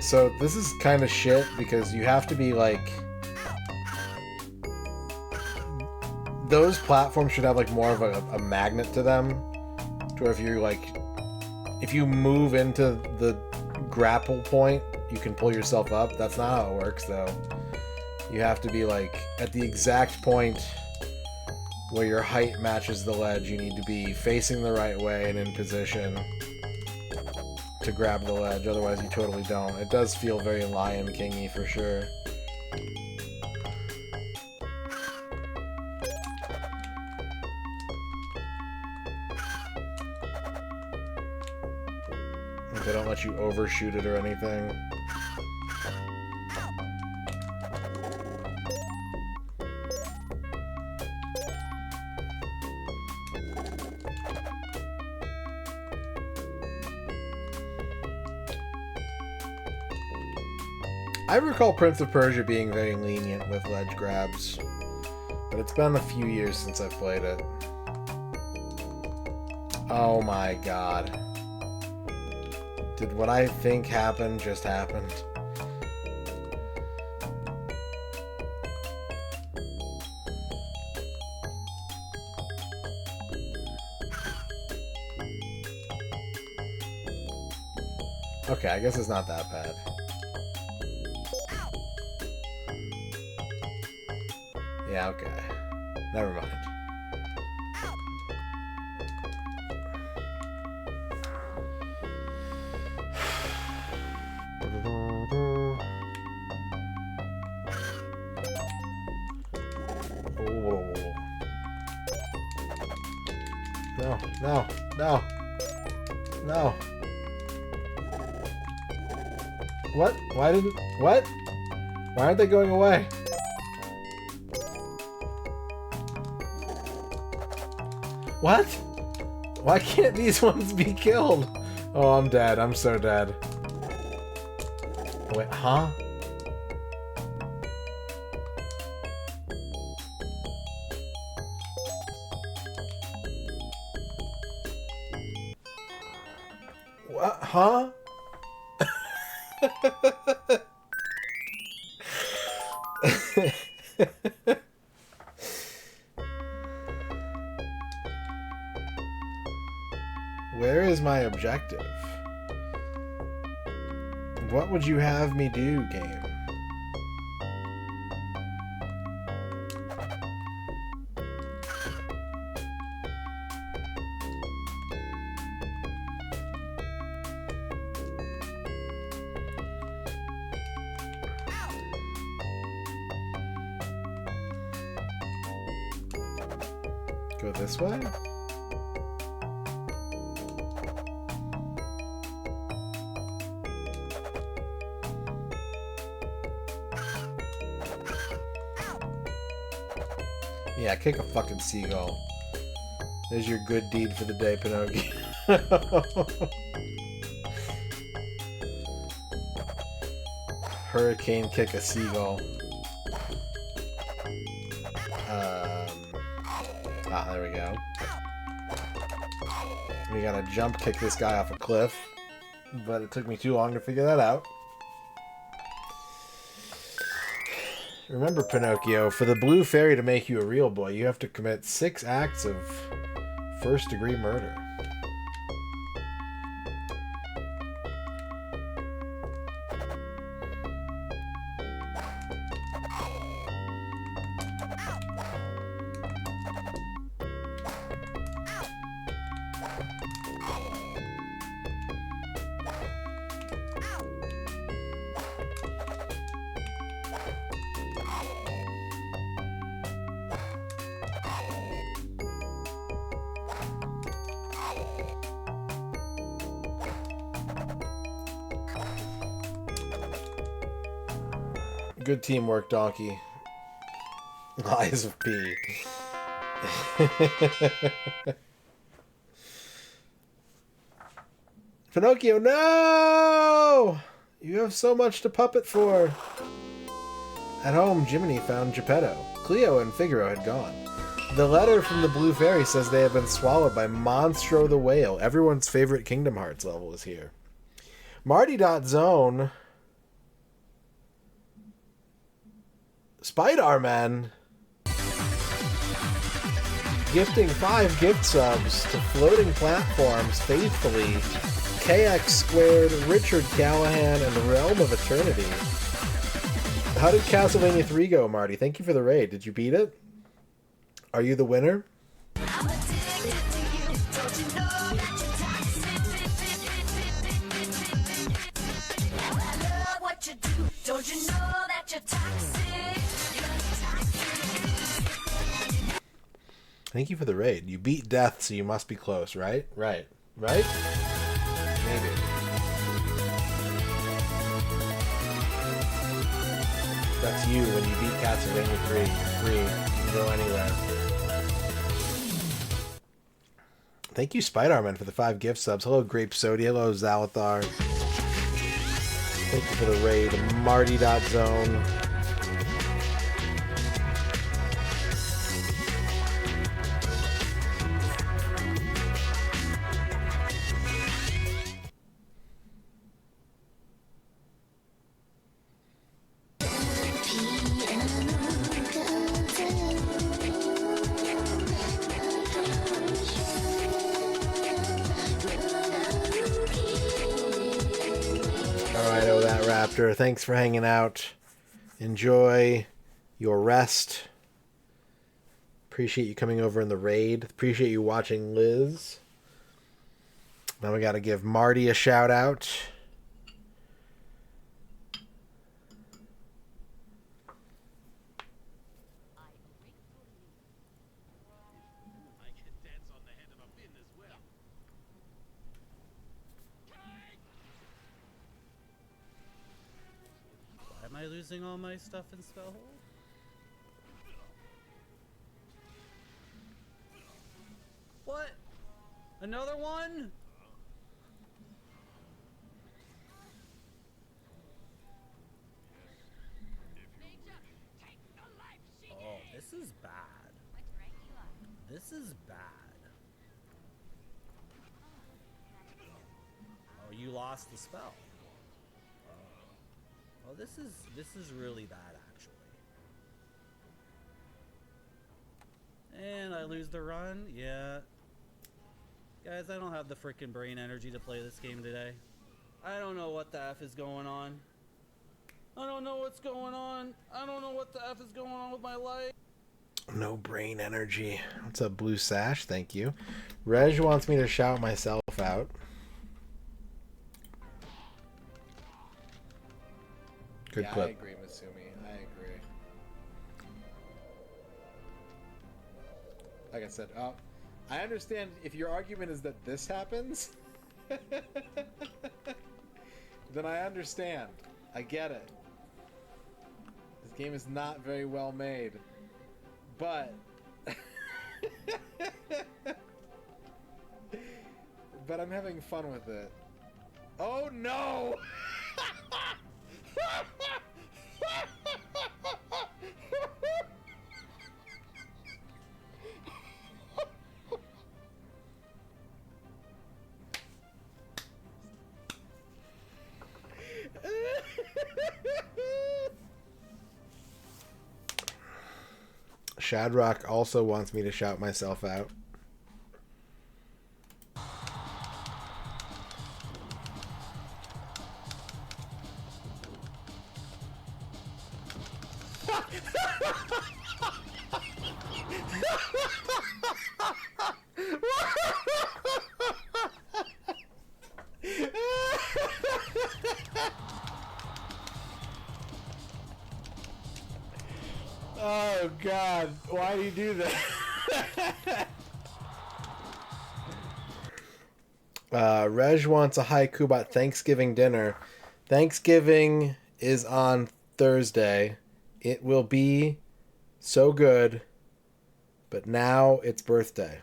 So this is kind of shit because you have to be like, those platforms should have like more of a magnet to them, to where if you like, if you move into the grapple point, you can pull yourself up. That's not how it works though. You have to be like at the exact point where your height matches the ledge. You need to be facing the right way and in position to grab the ledge, otherwise you totally don't. It does feel very Lion King-y for sure. They don't let you overshoot it or anything. I recall Prince of Persia being very lenient with ledge grabs, but it's been a few years since I've played it. Oh my god. Did what I think happened just happened? Okay, I guess it's not that bad. Yeah, okay. Never mind. Oh. No, no, no. No. What? Why didn't... What? Why aren't they going away? What? Why can't these ones be killed? Oh, I'm dead. I'm so dead. Wait, huh? What? Huh? Where is my objective? What would you have me do, game? Go this way? Yeah, kick a fucking seagull. There's your good deed for the day, Pinocchio. Hurricane kick a seagull. There we go. We gotta jump kick this guy off a cliff. But it took me too long to figure that out. Remember, Pinocchio, for the blue fairy to make you a real boy, you have to commit 6 acts of first-degree murder. Good teamwork, Donkey. Lies of P. Pinocchio, no! You have so much to puppet for. At home, Jiminy found Geppetto. Cleo and Figaro had gone. The letter from the Blue Fairy says they have been swallowed by Monstro the Whale. Everyone's favorite Kingdom Hearts level is here. Marty.zone. Spider-Man gifting 5 gift subs to floating platforms faithfully. KX Squared, Richard Callahan, and the Realm of Eternity. How did Castlevania 3 go, Marty? Thank you for the raid. Did you beat it? Are you the winner? Don't you know that you're toxic? Thank you for the raid. You beat death, so you must be close, right? Right. Right? Maybe. That's you when you beat Castlevania 3. You're free. You can go anywhere. Thank you, Spider-Man, for the 5 gift subs. Hello, Grape Sody. Hello, Zalathar. Thank you for the raid, Marty.zone. Alright, oh that Raptor. Thanks for hanging out. Enjoy your rest. Appreciate you coming over in the raid. Appreciate you watching Liz. Now we gotta give Marty a shout out. Am I losing all my stuff in Spellhole? What? Another one? Oh, this is bad. This is bad. Oh, you lost the spell. Oh, this is really bad, actually. And I lose the run? Yeah. Guys, I don't have the freaking brain energy to play this game today. I don't know what the F is going on. I don't know what's going on. I don't know what the F is going on with my life. No brain energy. What's up, Blue Sash? Thank you. Reg wants me to shout myself out. Good clip. I agree, Masumi. I agree. Like I said, I understand if your argument is that this happens, then I understand. I get it. This game is not very well made. But... but I'm having fun with it. Oh no! Shadrock also wants me to shout myself out. Oh God, why do you do that? Reg wants a haiku about Thanksgiving dinner. Thanksgiving is on Thursday. It will be so good, but now it's birthday.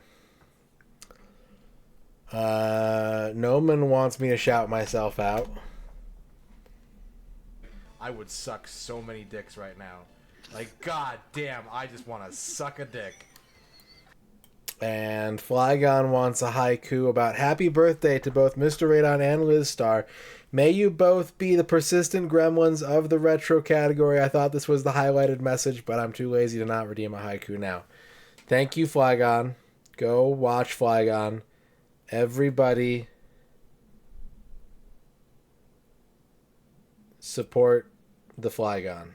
Noman wants me to shout myself out. I would suck so many dicks right now. Like, god damn, I just want to suck a dick. And Flygon wants a haiku about happy birthday to both MisterRadon and Liz Star. May you both be the persistent gremlins of the retro category. I thought this was the highlighted message, but I'm too lazy to not redeem a haiku now. Thank you, Flygon. Go watch Flygon. Everybody support the Flygon.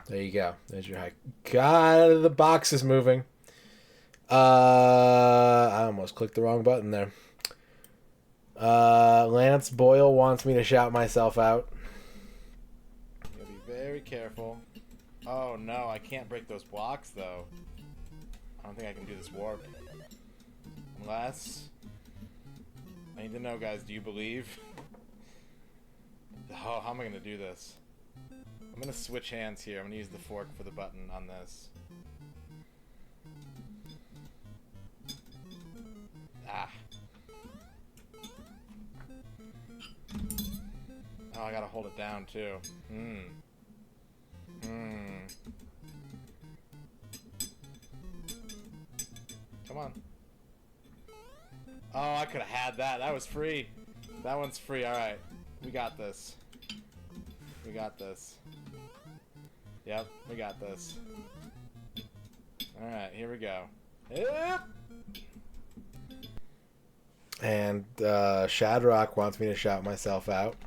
There you go. There's your haiku. God, the box is moving. I almost clicked the wrong button there. Lance Boyle wants me to shout myself out. Gotta be very careful. Oh no, I can't break those blocks though. I don't think I can do this warp. Unless... I need to know, guys, do you believe? Oh, how am I gonna do this? I'm gonna switch hands here. I'm gonna use the fork for the button on this. Ah. Oh, I gotta hold it down too. Come on. Oh, I could have had that. That was free. That one's free. Alright. We got this. We got this. Yep, we got this. Alright, here we go. Yep. And Shadrock wants me to shout myself out.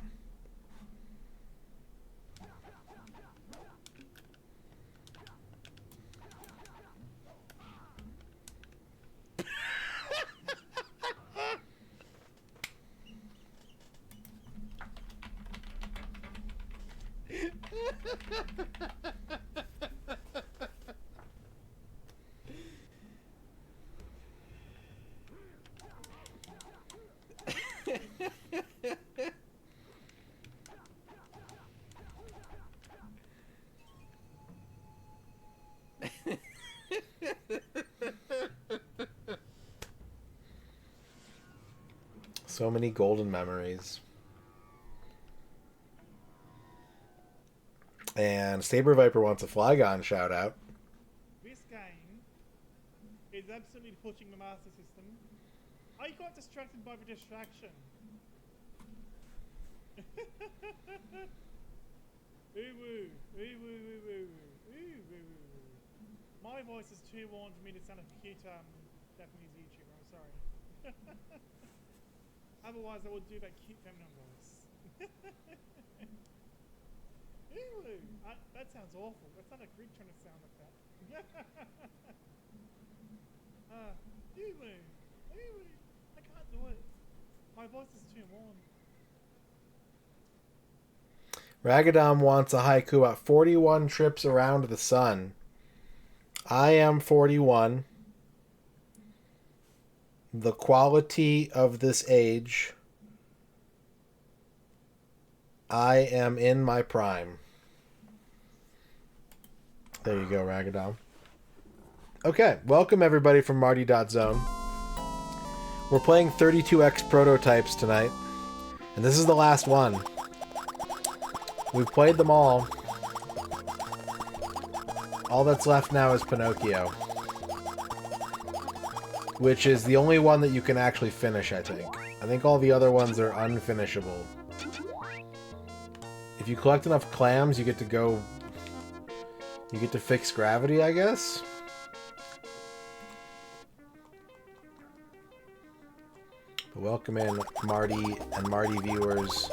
So many golden memories. And Saber Viper wants a Flygon shout out. This game is absolutely pushing the Master System. I got distracted by the distraction. Ooh woo, ooh woo woo woo, ooh woo woo. My voice is too warm for me to sound a cute Japanese YouTuber. I'm sorry. Otherwise, I would do that cute feminine voice. Ooh, that sounds awful. That's not a Greek trying to sound like that. Ooh, I can't do it. My voice is too warm. Ragadam wants a haiku about 41 trips around the sun. I am 41. The quality of this age. I am in my prime. There you go, Ragadam. Okay, welcome everybody from Marty.zone. We're playing 32X prototypes tonight, and this is the last one. We've played them all. All that's left now is Pinocchio, which is the only one that you can actually finish, I think. I think all the other ones are unfinishable. If you collect enough clams, you get to go... You get to fix gravity, I guess? But welcome in, Marty and Marty viewers.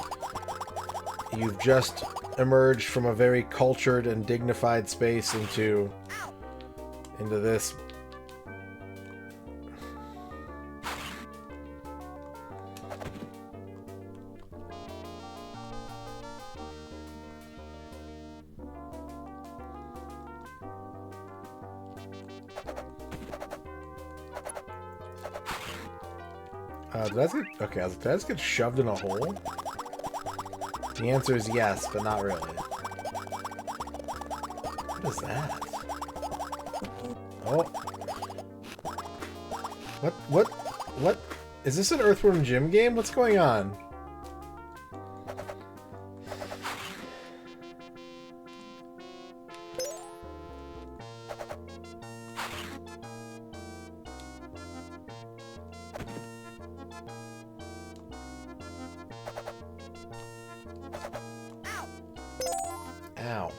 You've just emerged from a very cultured and dignified space into this. Did I just get, okay, did I just get shoved in a hole? The answer is yes, but not really. What is that? Oh. What? Is this an Earthworm Jim game? What's going on? Ow.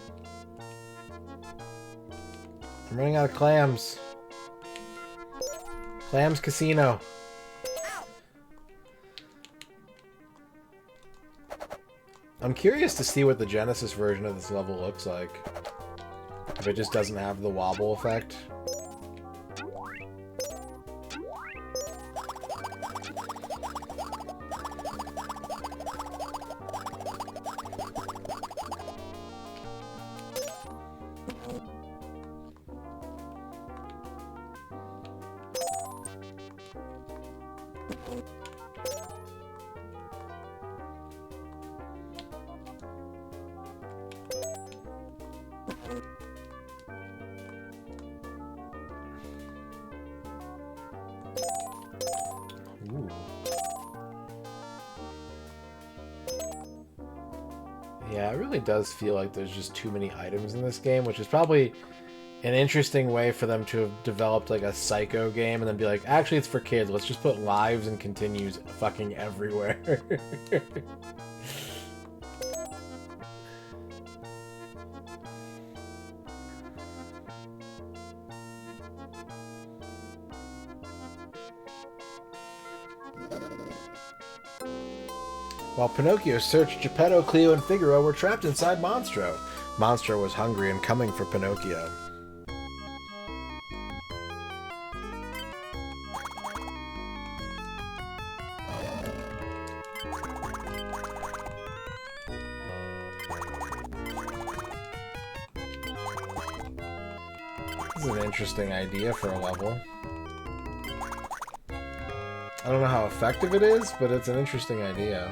I'm running out of clams. Clams Casino. I'm curious to see what the Genesis version of this level looks like. If it just doesn't have the wobble effect. Ooh. Yeah, it really does feel like there's just too many items in this game, which is probably an interesting way for them to have developed like a Psycho game and then be like, actually it's for kids, let's just put lives and continues fucking everywhere. While Pinocchio searched, Geppetto, Cleo, and Figaro were trapped inside Monstro. Monstro was hungry and coming for Pinocchio. This is an interesting idea for a level. I don't know how effective it is, but it's an interesting idea.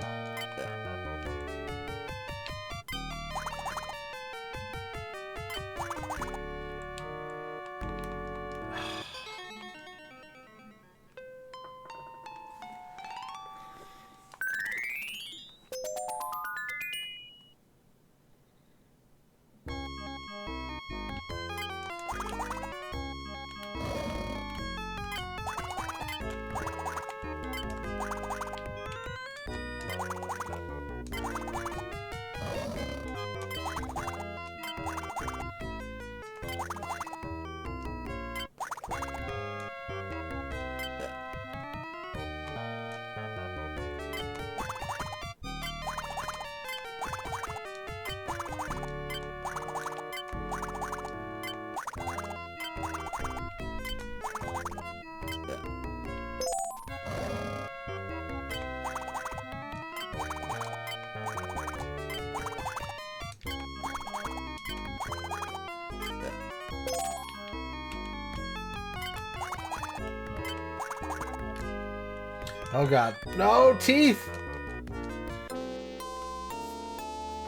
Oh god. No, teeth!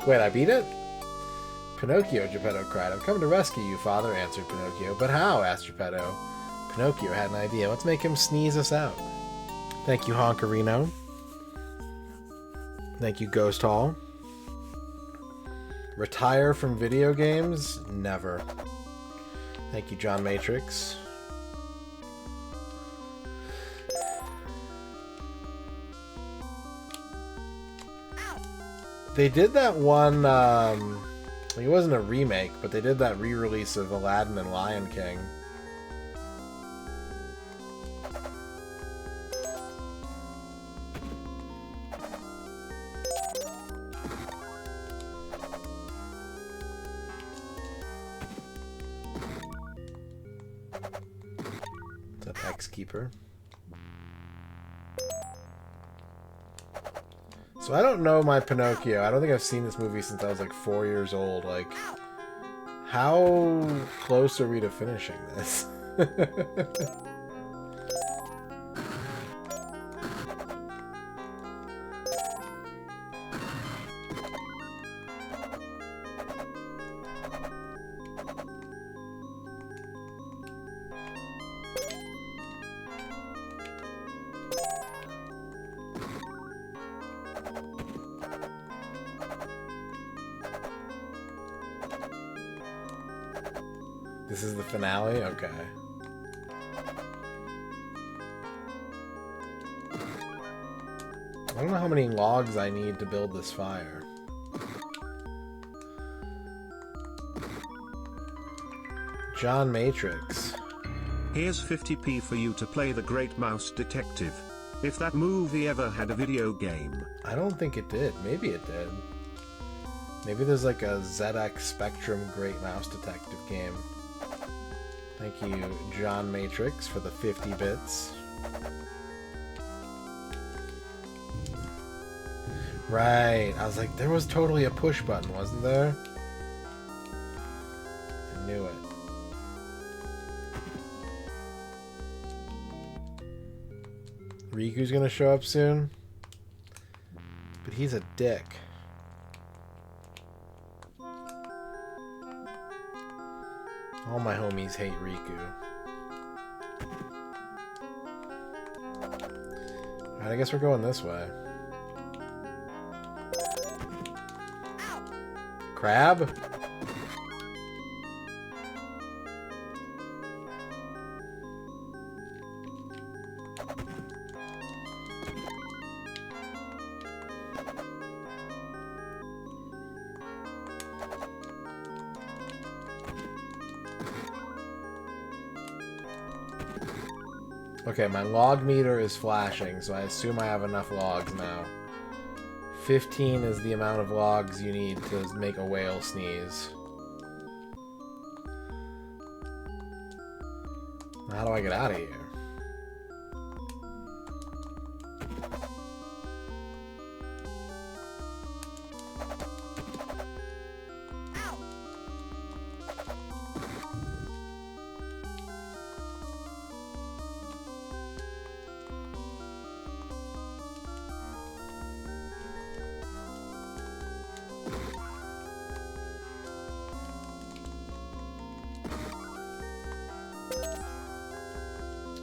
Wait, I beat it? Pinocchio, Geppetto cried. I've come to rescue you, father, answered Pinocchio. But how? Asked Geppetto. Pinocchio had an idea. Let's make him sneeze us out. Thank you, Honkarino. Thank you, Ghost Hall. Retire from video games? Never. Thank you, John Matrix. They did that one, it wasn't a remake, but they did that re-release of Aladdin and Lion King. What's up, X-Keeper? So I don't know my Pinocchio. I don't think I've seen this movie since I was like 4 years old. Like, how close are we to finishing this? This is the finale? Okay. I don't know how many logs I need to build this fire. John Matrix. Here's 50p for you to play The Great Mouse Detective. If that movie ever had a video game. I don't think it did. Maybe it did. Maybe there's like a ZX Spectrum Great Mouse Detective game. Thank you, John Matrix, for the 50 bits. Right. I was like, there was totally a push button, wasn't there? I knew it. Riku's gonna show up soon. But he's a dick. All my homies hate Riku. Alright, I guess we're going this way. Crab? Okay, my log meter is flashing, so I assume I have enough logs now. 15 is the amount of logs you need to make a whale sneeze. How do I get out of here?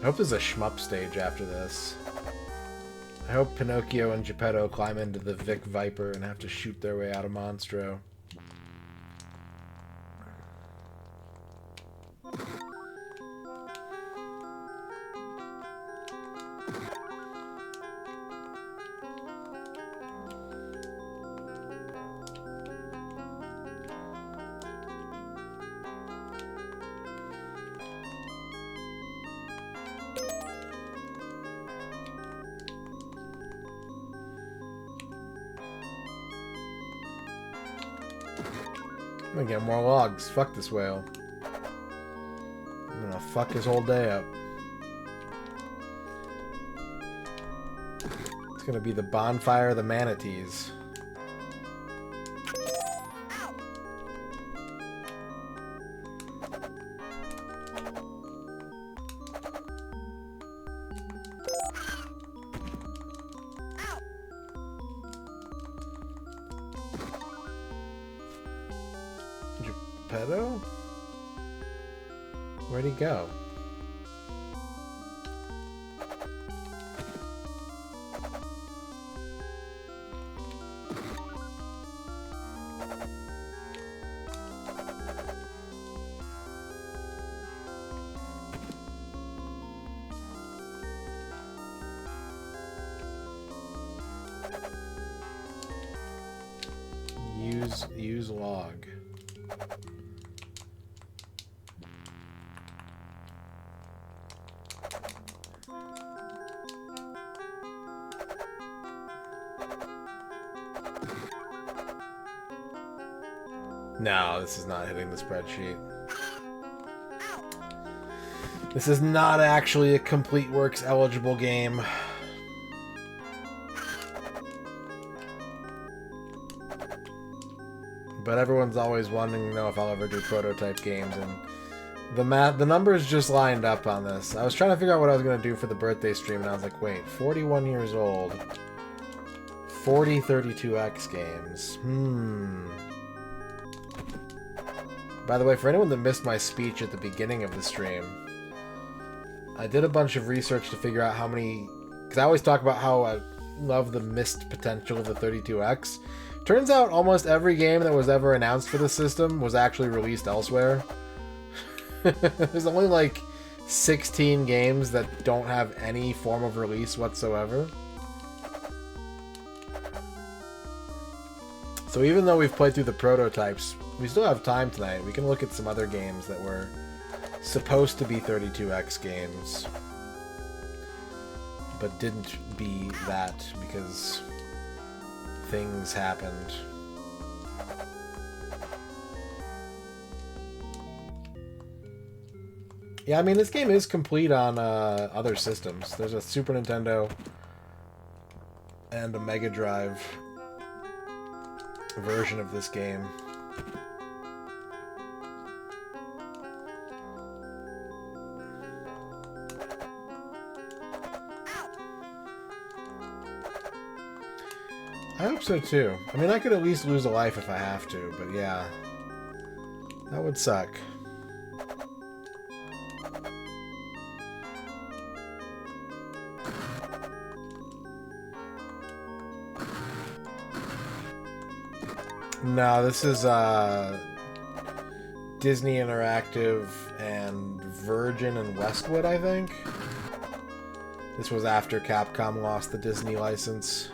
I hope there's a shmup stage after this. I hope Pinocchio and Geppetto climb into the Vic Viper and have to shoot their way out of Monstro. I'm gonna get more logs. Fuck this whale. I'm gonna fuck his whole day up. It's gonna be the bonfire of the manatees. Geppetto? Where'd he go? Use log. No, this is not hitting the spreadsheet. This is not actually a Complete Works eligible game. But everyone's always wanting to know if I'll ever do prototype games, and the numbers just lined up on this. I was trying to figure out what I was going to do for the birthday stream, and I was like, wait, 41 years old, 40 32X games. By the way, for anyone that missed my speech at the beginning of the stream, I did a bunch of research to figure out how many, because I always talk about how I love the missed potential of the 32X. Turns out almost every game that was ever announced for the system was actually released elsewhere. There's only like 16 games that don't have any form of release whatsoever. So even though we've played through the prototypes, we still have time tonight. We can look at some other games that were supposed to be 32X games, but didn't be that because things happened. Yeah, I mean, this game is complete on other systems. There's a Super Nintendo and a Mega Drive version of this game. I hope so too. I mean, I could at least lose a life if I have to, but yeah. That would suck. No, this is Disney Interactive and Virgin and Westwood, I think. This was after Capcom lost the Disney license.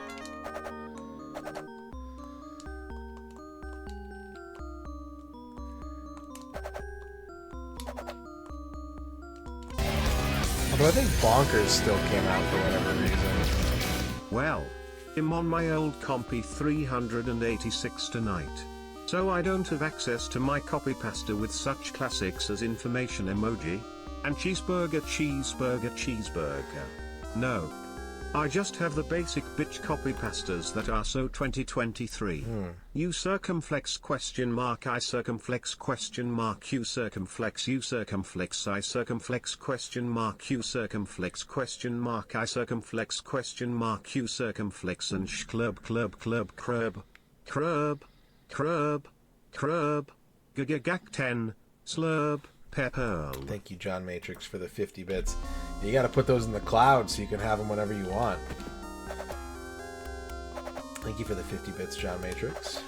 Although I think Bonkers still came out for whatever reason. Well, I'm on my old compy 386 tonight. So I don't have access to my copy pasta with such classics as information emoji and cheeseburger. No. I just have the basic bitch copy pastas that are so 2023. You circumflex question mark I circumflex question mark you circumflex I circumflex question mark you circumflex question mark I circumflex question mark you circumflex and club gagak 10 slurb pepper. Thank you, John Matrix, for the 50 bits. You gotta put those in the cloud so you can have them whenever you want. Thank you for the 50 bits, John Matrix.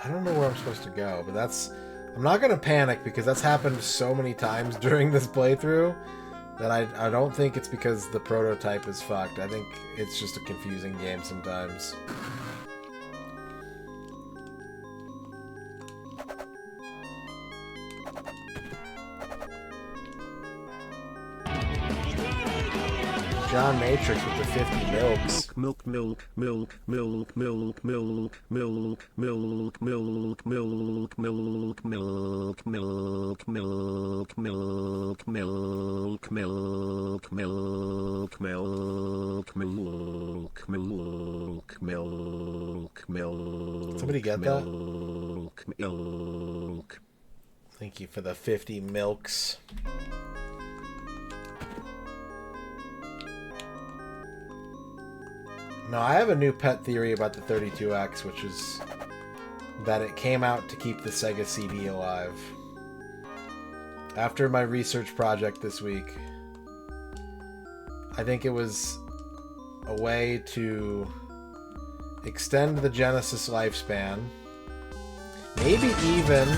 I don't know where I'm supposed to go, but that's... I'm not going to panic because that's happened so many times during this playthrough that I don't think it's because the prototype is fucked. I think it's just a confusing game sometimes. John Matrix with the 50 milks. Milk. Somebody get that? Thank you for the 50 milks. No, I have a new pet theory about the 32X, which is that it came out to keep the Sega CD alive. After my research project this week, I think it was a way to extend the Genesis lifespan. Maybe even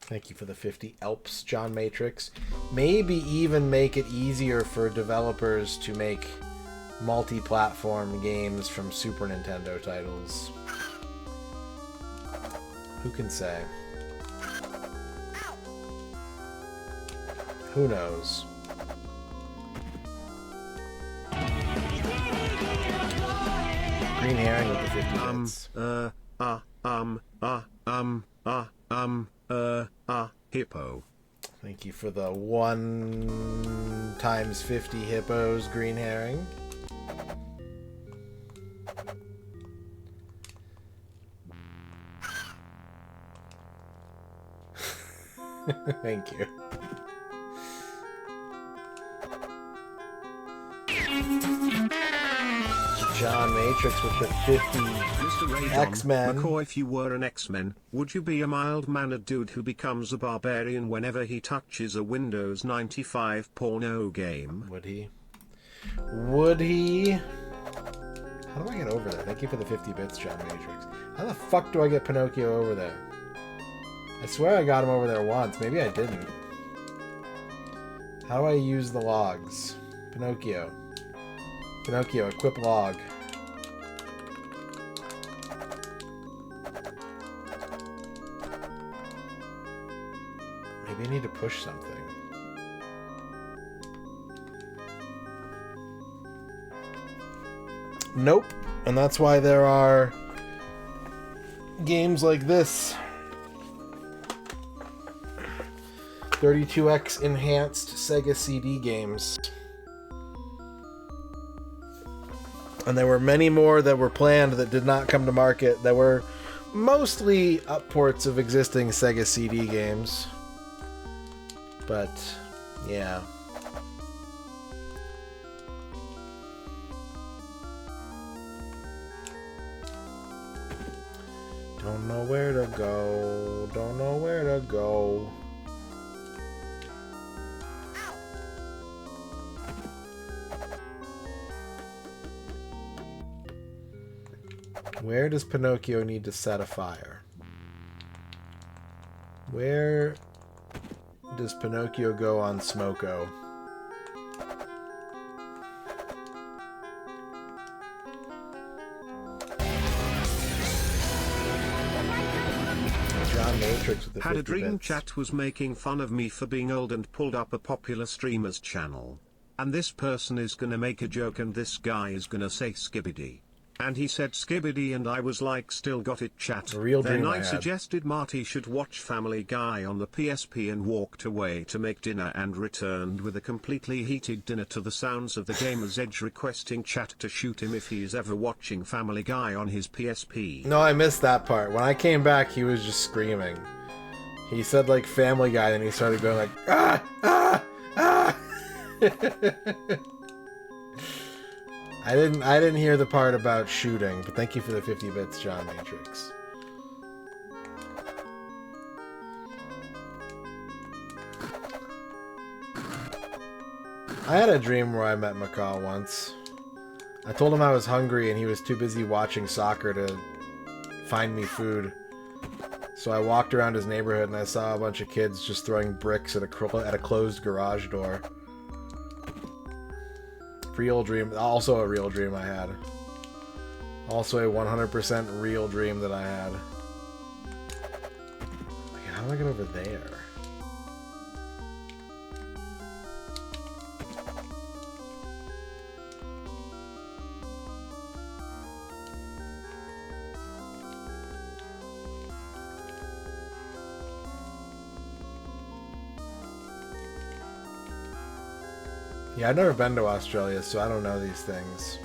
Thank you for the 50 Elps, John Matrix. Maybe even make it easier for developers to make multi-platform games from Super Nintendo titles. Who can say? Who knows? Green Herring with the 50 bits. Hippo. Thank you for the 1 times 50 hippos, Green Herring. Thank you. John Matrix with the 50 MisterRadon, X-Men. McCoy, if you were an X-Men, would you be a mild-mannered dude who becomes a barbarian whenever he touches a Windows 95 porno game? Would he? Would he? How do I get over there? Thank you for the 50 bits, John Matrix. How the fuck do I get Pinocchio over there? I swear I got him over there once. Maybe I didn't. How do I use the logs? Pinocchio. Pinocchio, equip log. Maybe I need to push something. Nope. And that's why there are games like this. 32X enhanced Sega CD games. And there were many more that were planned that did not come to market that were mostly upports of existing Sega CD games. But, yeah. Don't know where to go. Don't know where to go. Where does Pinocchio need to set a fire? Where does Pinocchio go on Smoko? John Matrix with the Had a 50 dream bits. chat was making fun of me for being old and pulled up a popular streamer's channel. And this person is gonna make a joke and this guy is gonna say skibbity. And he said skibbity and I was like, still got it, chat. A real Then dream I I had. suggested Marty should watch Family Guy on the PSP and walked away to make dinner and returned with a completely heated dinner to the sounds of the Gamer's Edge requesting chat to shoot him if he is ever watching Family Guy on his PSP. No, I missed that part. When I came back, he was just screaming. He said like Family Guy, and he started going like, ah, ah, ah. I didn't hear the part about shooting, but thank you for the 50 bits, John Matrix. I had a dream where I met McCall once. I told him I was hungry and he was too busy watching soccer to find me food. So I walked around his neighborhood and I saw a bunch of kids just throwing bricks at a closed garage door. Real dream. Also a real dream I had. Also a 100% real dream that I had. How do I get over there? Yeah, I've never been to Australia, so I don't know these things.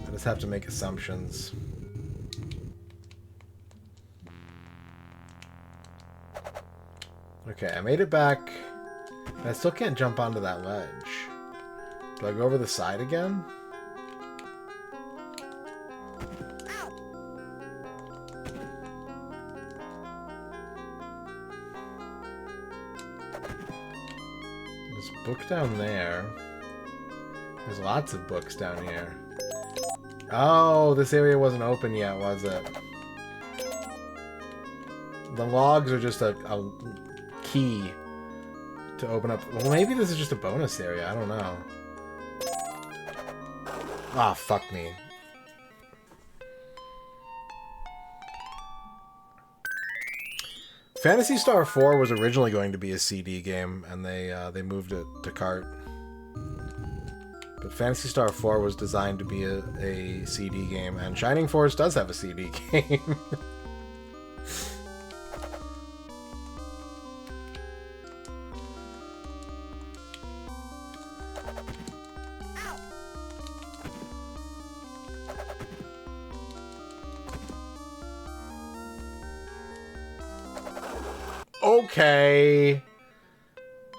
I just have to make assumptions. Okay, I made it back. I still can't jump onto that ledge. Do I go over the side again? There's a book down there. There's lots of books down here. Oh, this area wasn't open yet, was it? The logs are just a key to open up. Well, maybe this is just a bonus area. I don't know. Ah, fuck me. Phantasy Star 4 was originally going to be a CD game, and they moved it to cart. But Phantasy Star 4 was designed to be a CD game, and Shining Force does have a CD game. Okay.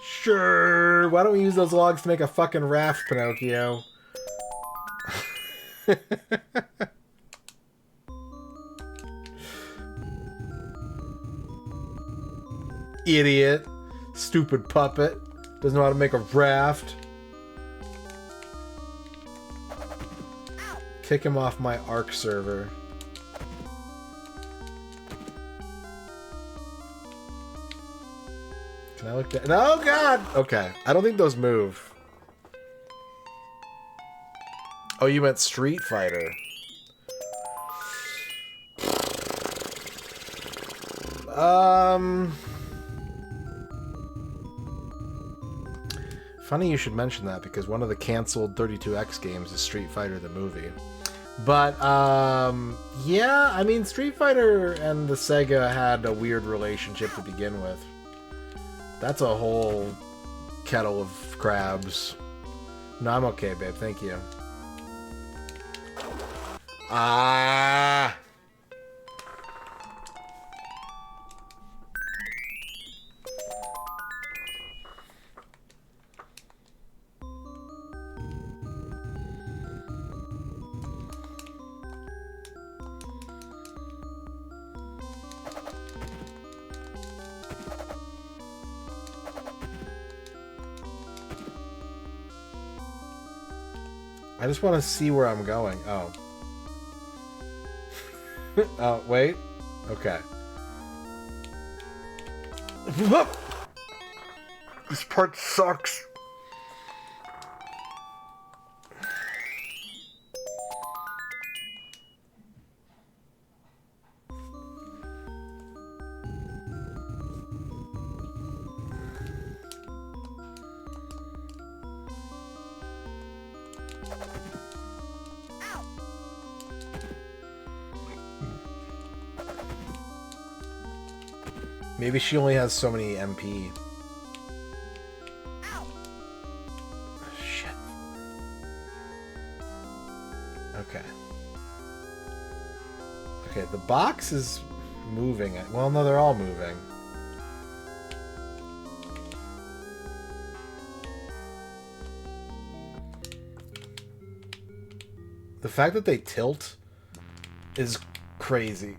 Sure. Why don't we use those logs to make a fucking raft, Pinocchio? Idiot. Stupid puppet. Doesn't know how to make a raft. Kick him off my Ark server. Can I look down? Oh god! Okay. I don't think those move. Oh, you meant Street Fighter. Funny you should mention that, because one of the canceled 32X games is Street Fighter the movie. But, yeah, I mean, Street Fighter and the Sega had a weird relationship to begin with. That's a whole kettle of crabs. No, I'm okay, babe. Thank you. Ah. I just want to see where I'm going. Oh. Oh, wait. Okay. This part sucks. Maybe she only has so many MP. Shit. Okay. Okay, the box is moving. Well, no, they're all moving. The fact that they tilt is crazy.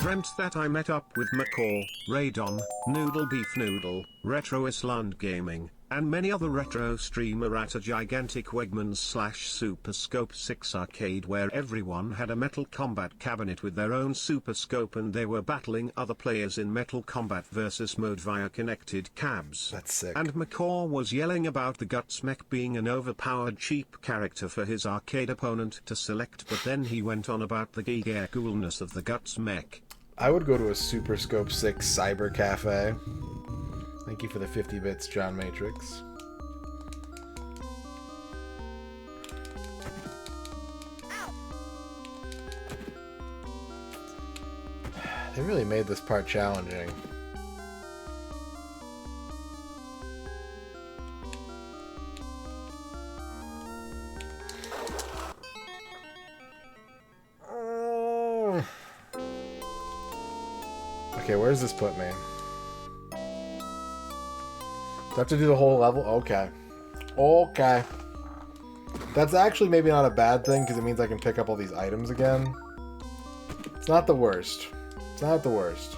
Dreamt that I met up with MisterRadon, Noodle Beef Noodle, Retro Island Gaming, and many other retro streamer at a gigantic Wegmans/Super Scope 6 arcade where everyone had a Metal Combat cabinet with their own Super Scope and they were battling other players in Metal Combat versus mode via connected cabs. That's sick. And McCaw was yelling about the Guts Mech being an overpowered cheap character for his arcade opponent to select, but then he went on about the giga coolness of the Guts Mech. I would go to a Super Scope 6 Cyber Cafe. Thank you for the 50 bits, John Matrix. They really made this part challenging. Okay, where does this put me? Do I have to do the whole level? Okay. Okay. That's actually maybe not a bad thing, because it means I can pick up all these items again. It's not the worst. It's not the worst.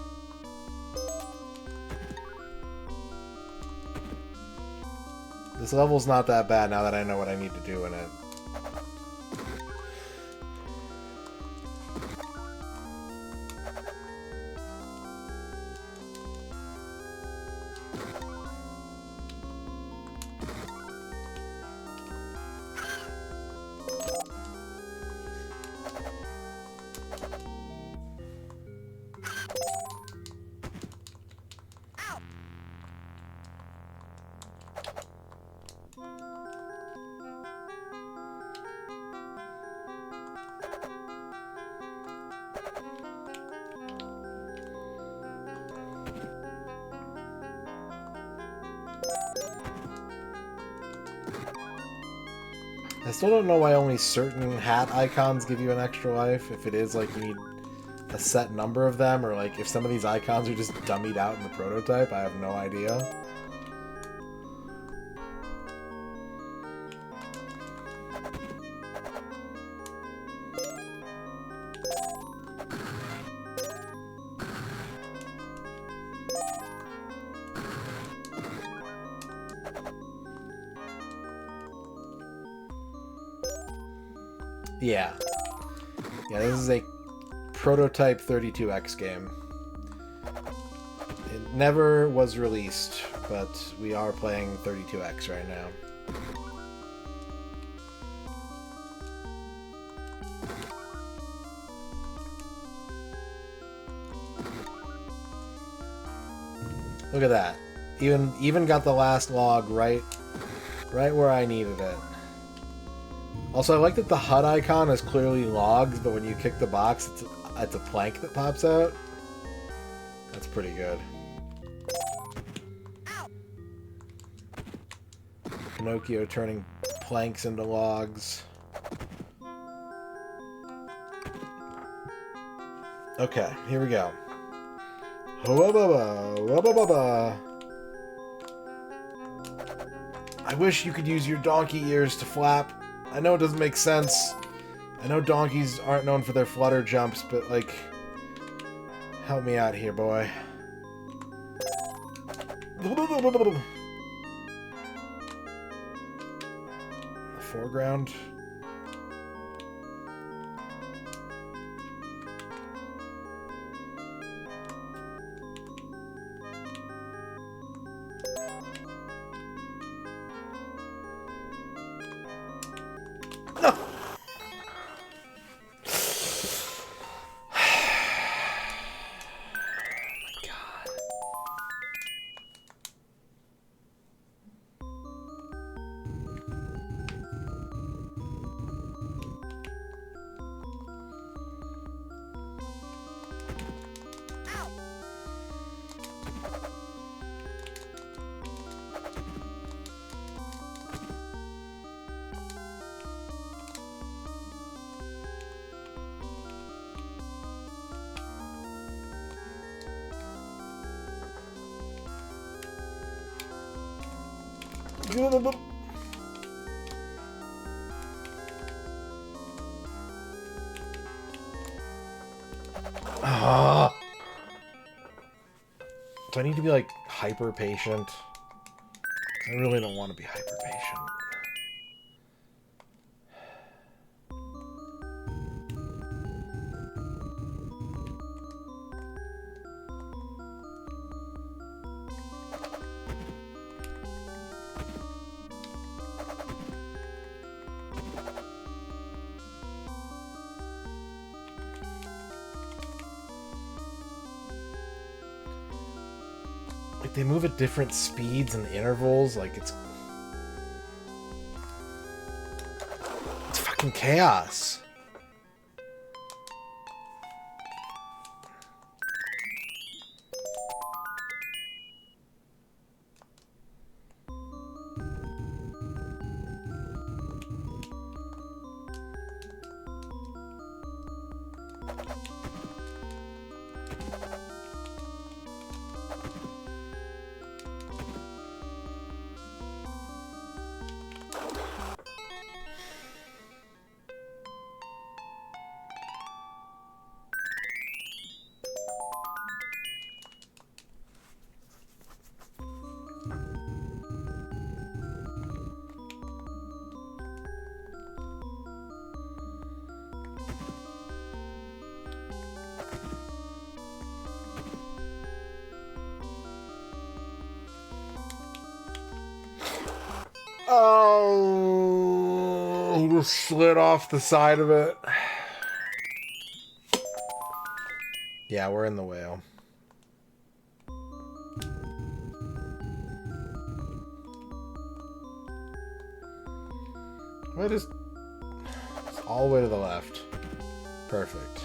This level's not that bad now that I know what I need to do in it. I still don't know why only certain hat icons give you an extra life. If it is like you need a set number of them, or like if some of these icons are just dummied out in the prototype, I have no idea. Yeah. Yeah, this is a prototype 32X game. It never was released, but we are playing 32X right now. Look at that. Even got the last log right where I needed it. Also, I like that the HUD icon is clearly logs, but when you kick the box, it's a plank that pops out. That's pretty good. Pinocchio turning planks into logs. Okay, here we go. I wish you could use your donkey ears to flap. I know it doesn't make sense. I know donkeys aren't known for their flutter jumps, but, like, help me out here, boy. The foreground. Do I need to be, like, hyper patient? I really don't want to be hyper patient. Like, they move at different speeds and intervals, like, it's fucking chaos. Oh, he just slid off the side of it. Yeah, we're in the whale. It's all the way to the left. Perfect.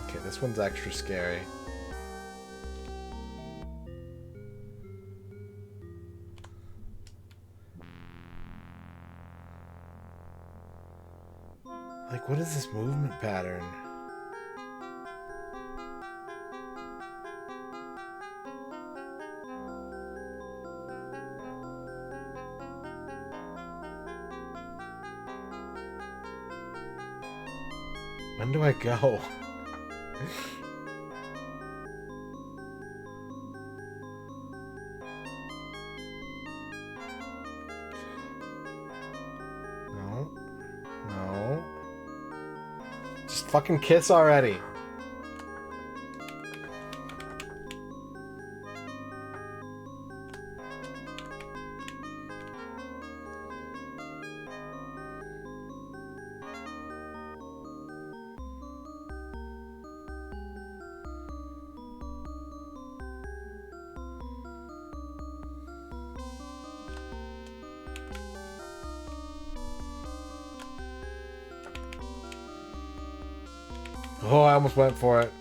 Okay, this one's extra scary. Like, what is this movement pattern? When do I go? No. No. Just fucking kiss already. Oh, I almost went for it.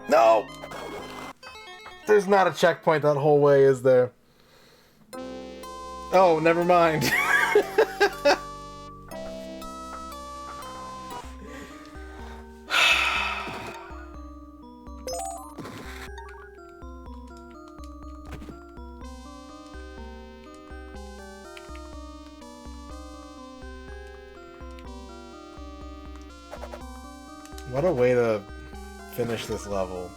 No! There's not a checkpoint that whole way, is there? Oh, never mind. What a way to finish this level.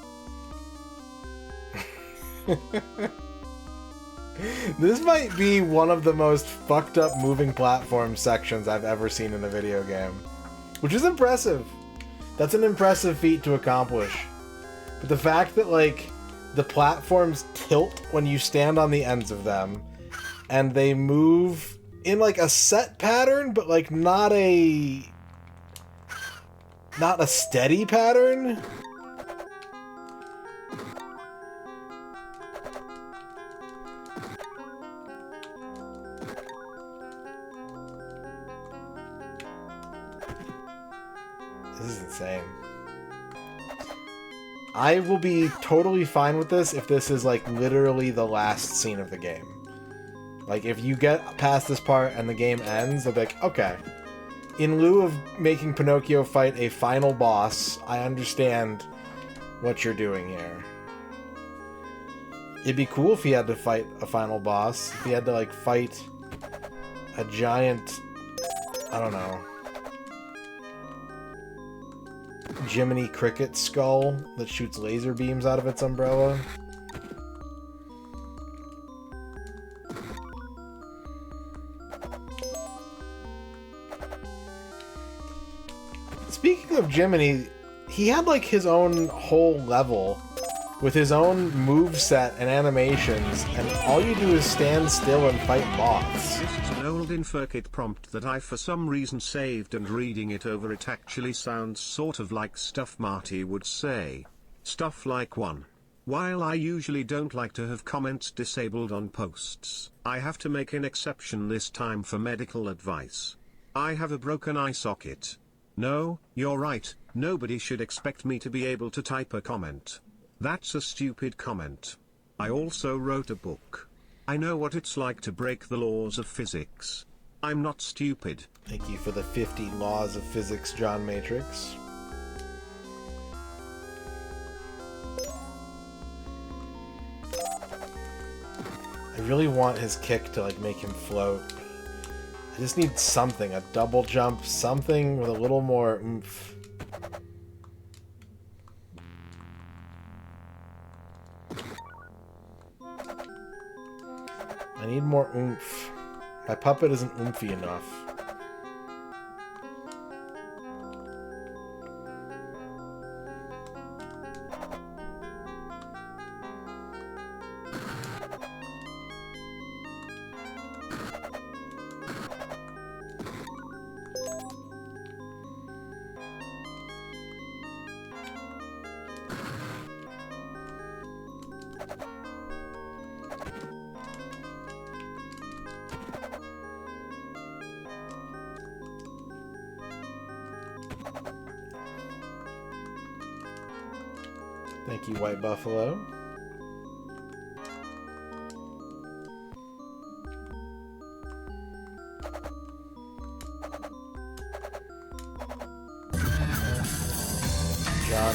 This might be one of the most fucked up moving platform sections I've ever seen in a video game. Which is impressive. That's an impressive feat to accomplish. But the fact that, like, the platforms tilt when you stand on the ends of them, and they move in, like, a set pattern, but, like, not a steady pattern? This is insane. I will be totally fine with this if this is, like, literally the last scene of the game. Like, if you get past this part and the game ends, they'll be like, okay. In lieu of making Pinocchio fight a final boss, I understand what you're doing here. It'd be cool if he had to fight a final boss. If he had to, like, fight a giant... I don't know... Jiminy Cricket skull that shoots laser beams out of its umbrella. Speaking of Jiminy, he had like his own whole level with his own moveset and animations, and all you do is stand still and fight boss. This is an old InfoKit prompt that I for some reason saved, and reading it over it actually sounds sort of like stuff Marty would say. Stuff like 1. While I usually don't like to have comments disabled on posts, I have to make an exception this time for medical advice. I have a broken eye socket. No, you're right, nobody should expect me to be able to type a comment. That's a stupid comment. I also wrote a book. I know what it's like to break the laws of physics. I'm not stupid. Thank you for the 50 laws of physics, John Matrix. I really want his kick to like make him float. I just need something, a double jump, something with a little more oomph. I need more oomph. My puppet isn't oomphy enough. Thank you, White Buffalo. John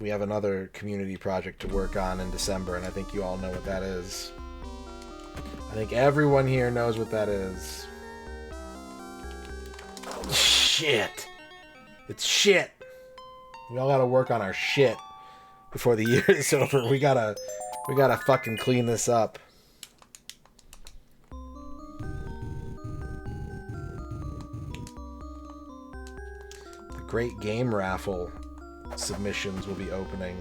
we have another community project to work on in December, and I think you all know what that is. I think everyone here knows what that is. Shit. It's shit. We all gotta work on our shit before the year is over. We gotta fucking clean this up. The Great Game Raffle submissions will be opening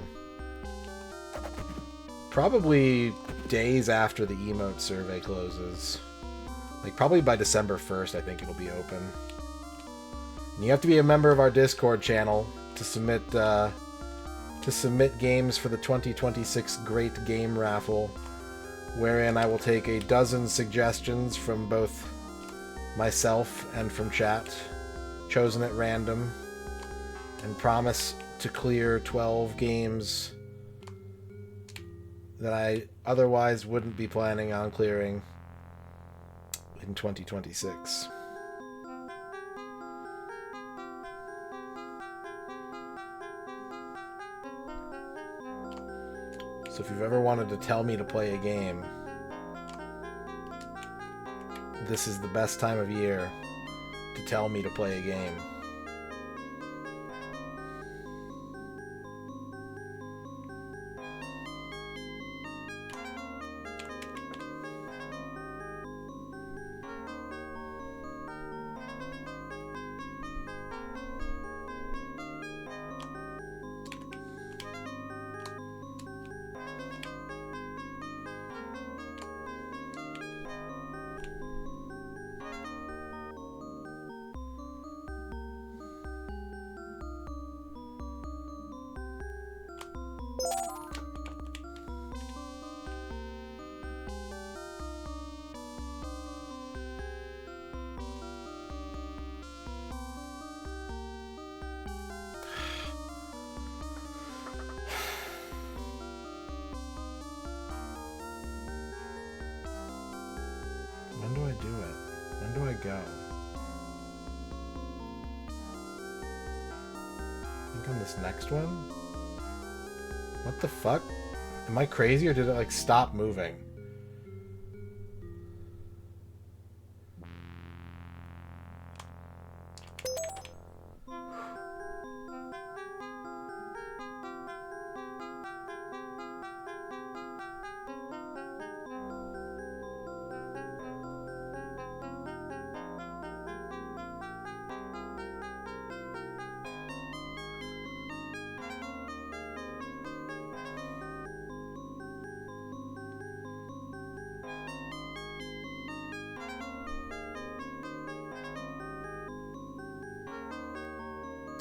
probably days after the emote survey closes. Like probably by December 1st, I think it'll be open. And you have to be a member of our Discord channel to submit games for the 2026 Great Game Raffle, wherein I will take a dozen suggestions from both myself and from chat, chosen at random, and promise to clear 12 games that I otherwise wouldn't be planning on clearing in 2026. So if you've ever wanted to tell me to play a game, this is the best time of year to tell me to play a game. When do I do it? When do I go? I think on this next one? What the fuck? Am I crazy or did it like stop moving?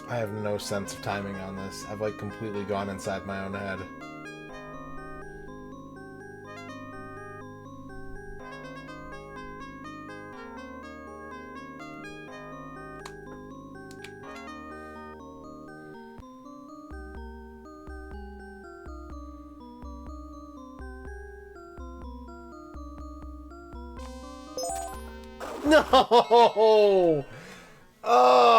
I have no sense of timing on this. I've like completely gone inside my own head. No! Oh!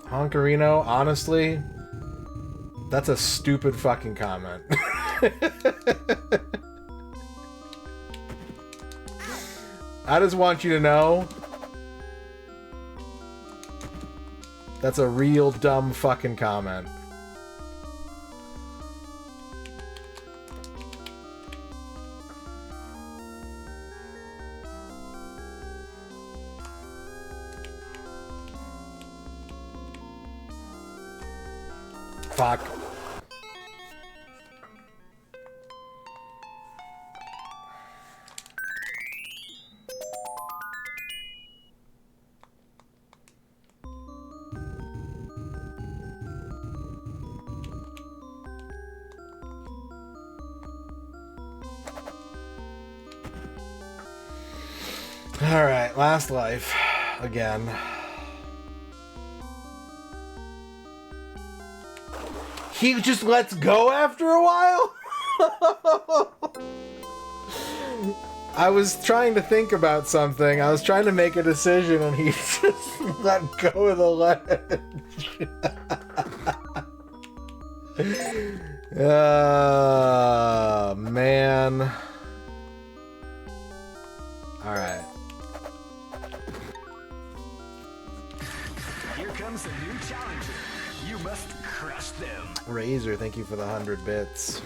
Honkarino, honestly, that's a stupid fucking comment. I just want you to know that's a real dumb fucking comment. Fuck. Alright, last life. Again. He just lets go after a while? I was trying to think about something. I was trying to make a decision, and he just let go of the ledge. Oh, man. All right. Here comes a new challenger. You must crush them. Razor, thank you for the 100 bits.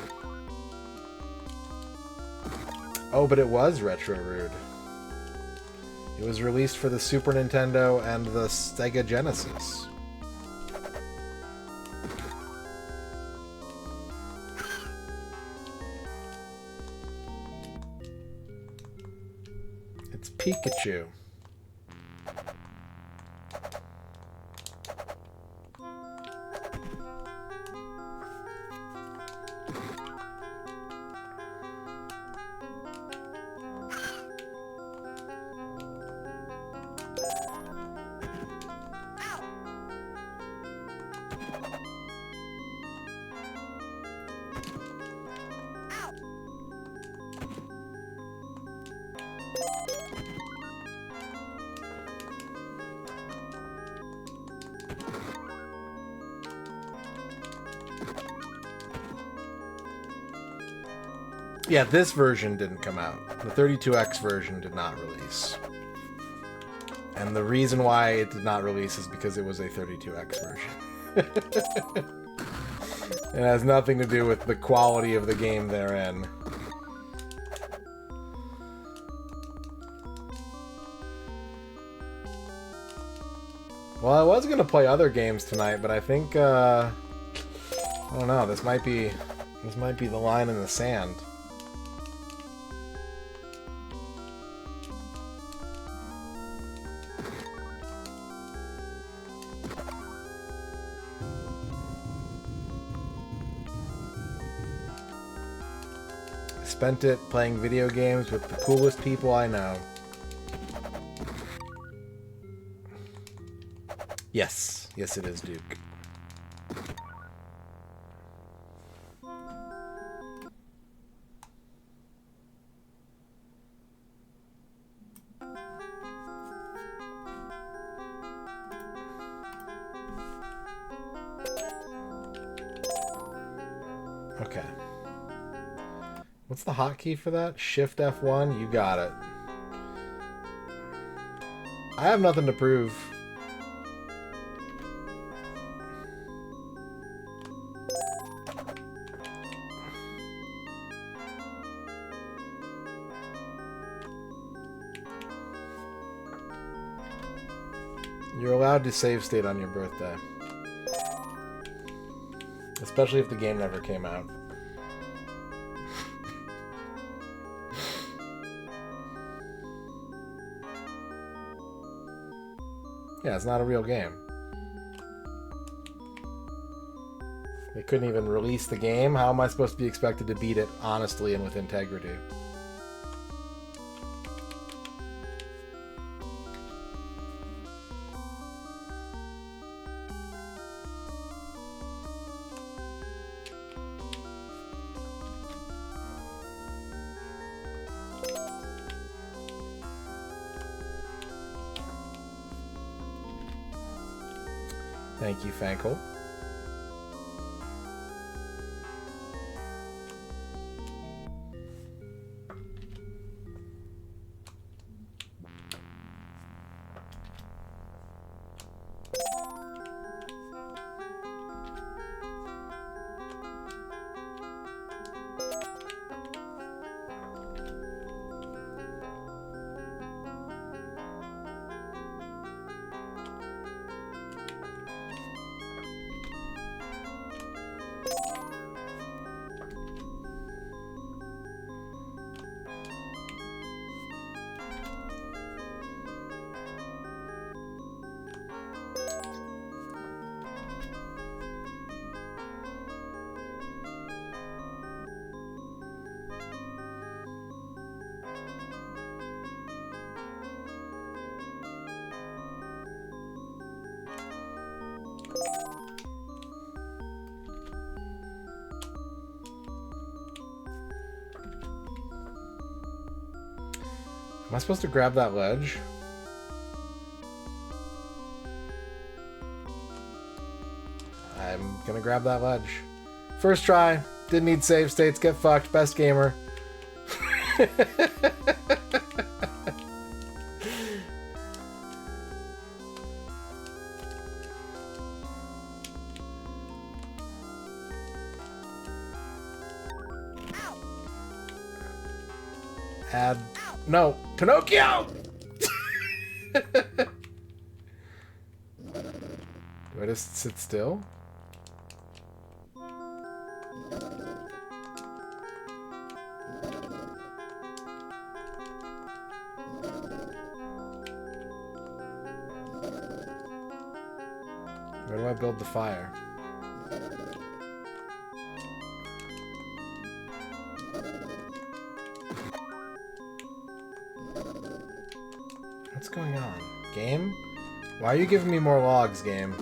Oh, but it was Retro Rude. It was released for the Super Nintendo and the Sega Genesis. It's Pikachu. Yeah, this version didn't come out. The 32X version did not release. And the reason why it did not release is because it was a 32X version. It has nothing to do with the quality of the game therein. Well, I was going to play other games tonight, but I think, I don't know, this might be the line in the sand. Spent it playing video games with the coolest people I know. Yes. Yes, it is, Duke. Okay. What's the hotkey for that? Shift F1? You got it. I have nothing to prove. You're allowed to save state on your birthday. Especially if the game never came out. Yeah, it's not a real game. They couldn't even release the game. How am I supposed to be expected to beat it honestly and with integrity? Thank you, Fankel. Am I supposed to grab that ledge? I'm gonna grab that ledge. First try. Didn't need save states. Get fucked. Best gamer. Add... No. Pinocchio! Do I just sit still? Where do I build the fire? What's going on? Game? Why are you giving me more logs, game?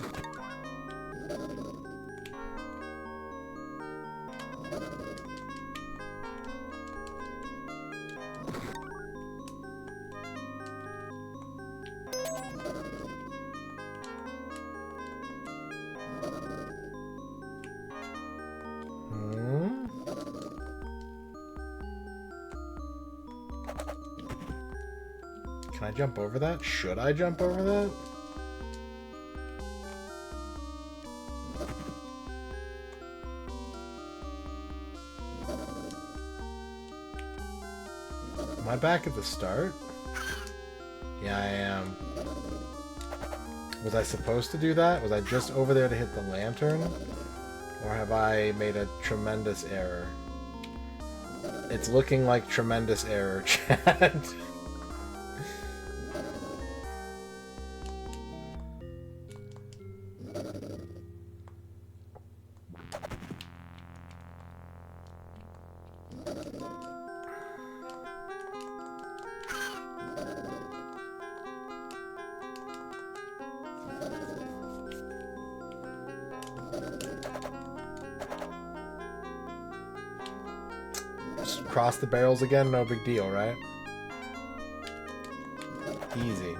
Can I jump over that? Should I jump over that? Am I back at the start? Yeah, I am. Was I supposed to do that? Was I just over there to hit the lantern? Or have I made a tremendous error? It's looking like tremendous error, chat. Just cross the barrels again, no big deal, right? Easy.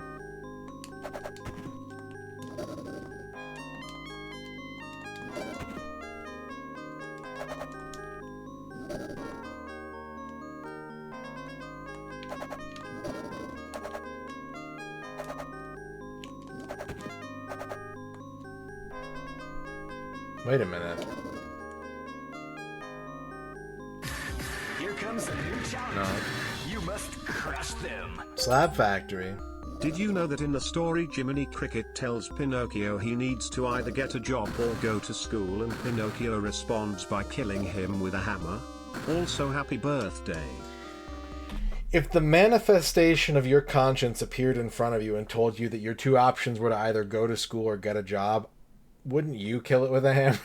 Wait a minute. Here comes a new challenge. No. You must crush them. Slab Factory. Did you know that in the story Jiminy Cricket tells Pinocchio he needs to either get a job or go to school, and Pinocchio responds by killing him with a hammer? Also, happy birthday. If the manifestation of your conscience appeared in front of you and told you that your two options were to either go to school or get a job, wouldn't you kill it with a hammer?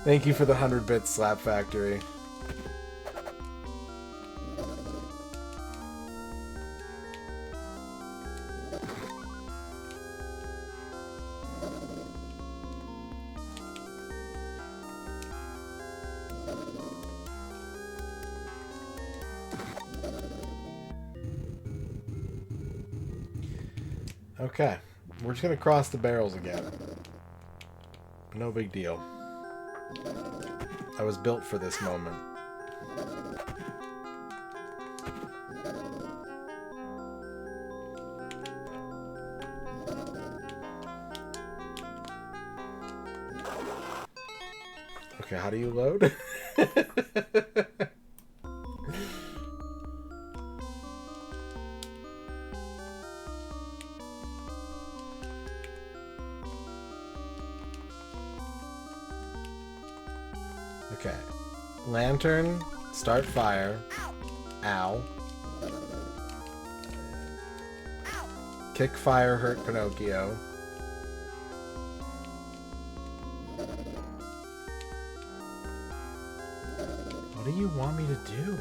Thank you for the 100 bits, Slap Factory. Okay, we're just gonna cross the barrels again. No big deal. I was built for this moment. Okay, how do you load? Okay. Lantern, start fire. Ow. Kick fire, hurt Pinocchio. What do you want me to do?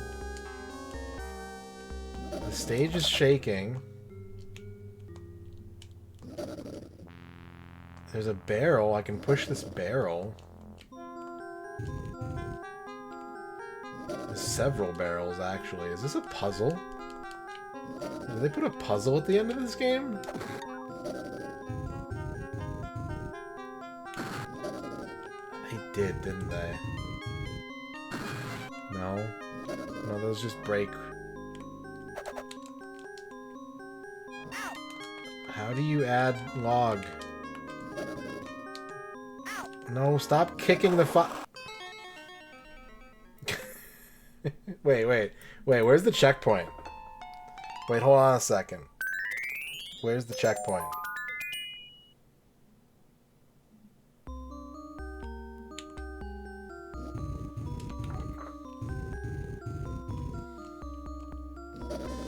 The stage is shaking. There's a barrel. I can push this barrel. The several barrels, actually. Is this a puzzle? Did they put a puzzle at the end of this game? They did, didn't they? No? No, those just break. How do you add log? No, stop kicking the Wait, where's the checkpoint? Wait, hold on a second. Where's the checkpoint?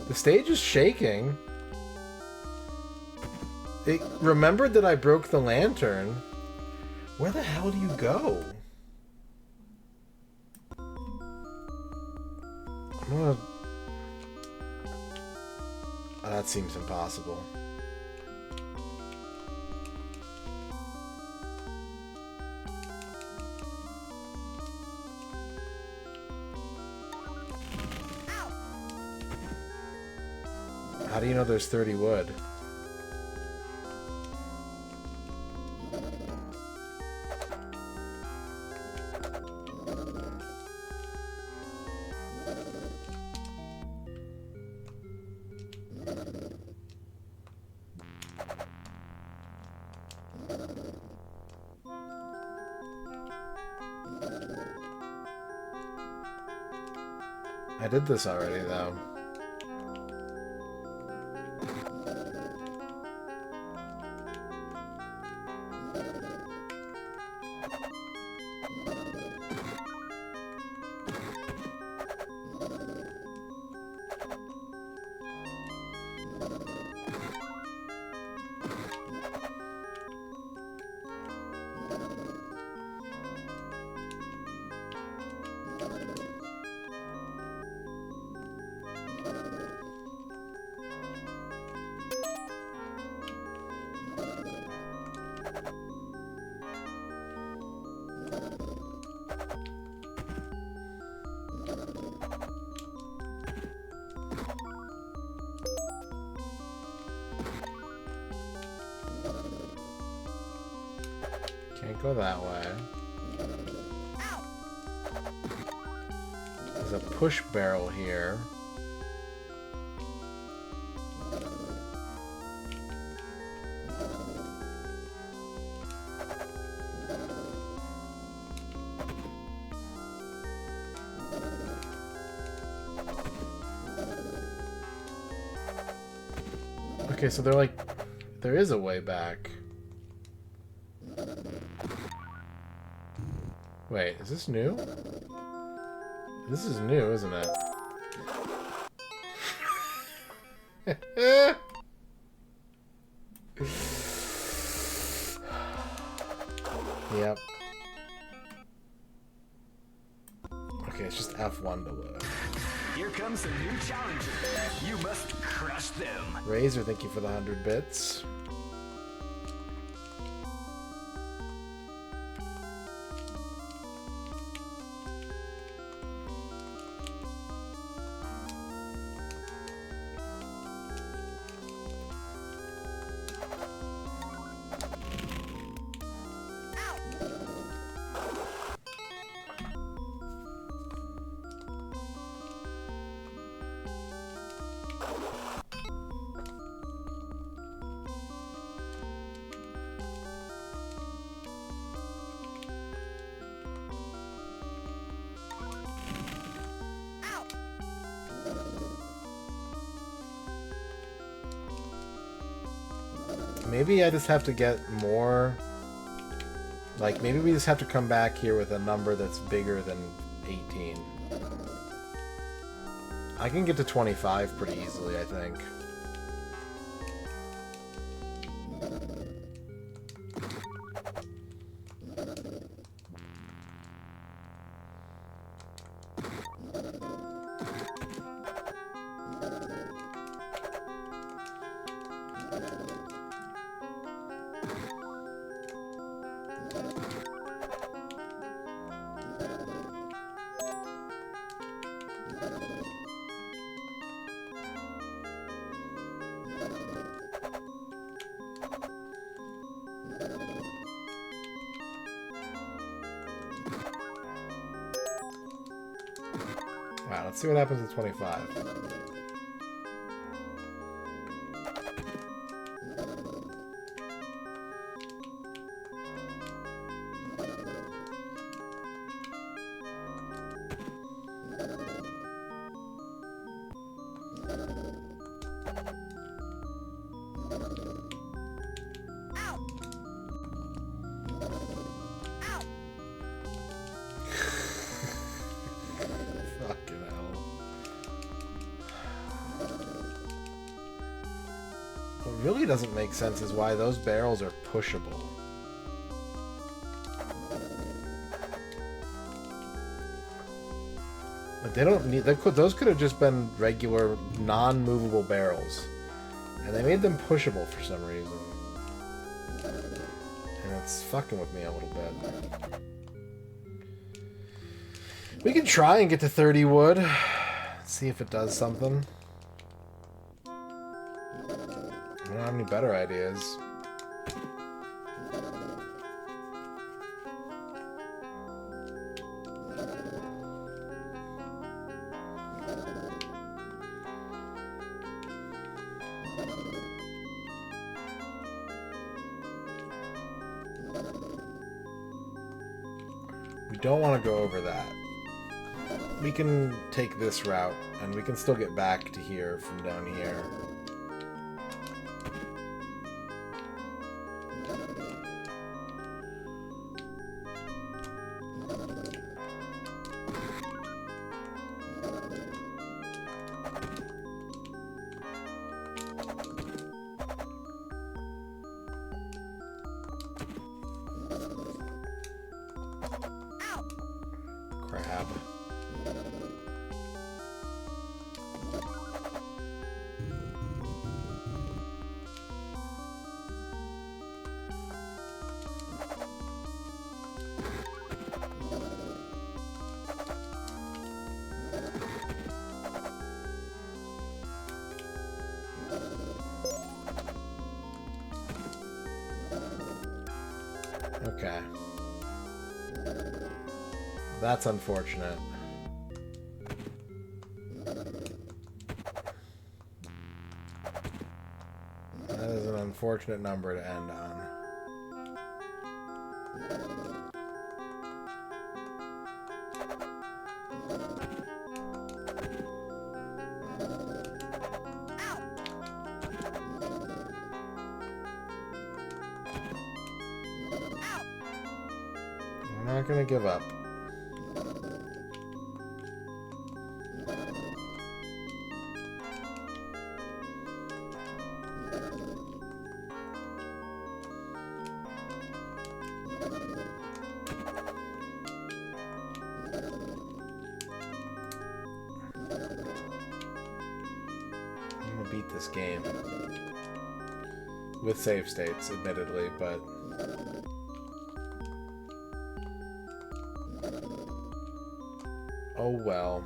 The stage is shaking. It remembered that I broke the lantern. Where the hell do you go? I'm gonna... Oh, that seems impossible. How do you know there's 30 wood? I did this already, though. Can't go that way. There's a push barrel here. Okay, so they're like, there is a way back. Wait, is this new? This is new, isn't it? Yep. Okay, it's just F1 to load. Here comes a new challenger. You must crush them. Razor, thank you for the 100 bits. Maybe I just have to get more... Like, maybe we just have to come back here with a number that's bigger than 18. I can get to 25 pretty easily, I think. Let's see what happens at 25. Fucking hell. What really doesn't make sense is why those barrels are pushable. Like they don't need. Those could have just been regular, non-movable barrels, and they made them pushable for some reason. And it's fucking with me a little bit. We can try and get to 30 wood. See if it does something. I don't have any better ideas. We don't want to go over that. We can take this route, and we can still get back to here from down here. Crab. Okay. That's unfortunate. That is an unfortunate number to end on. I'm not gonna give up. I'm gonna beat this game. With save states, admittedly, but... oh well.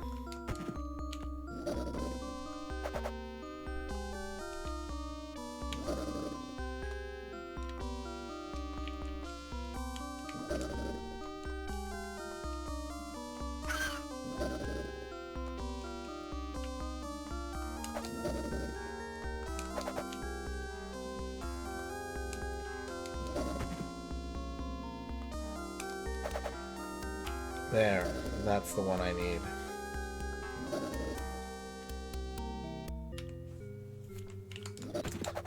There. That's the one I need.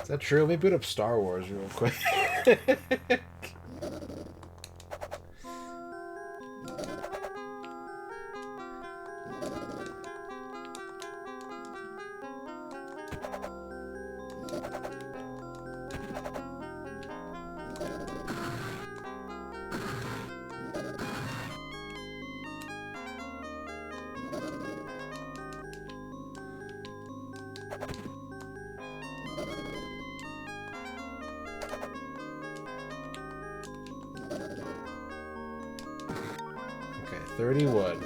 Is that true? Let me boot up Star Wars real quick. Okay, 30 wood.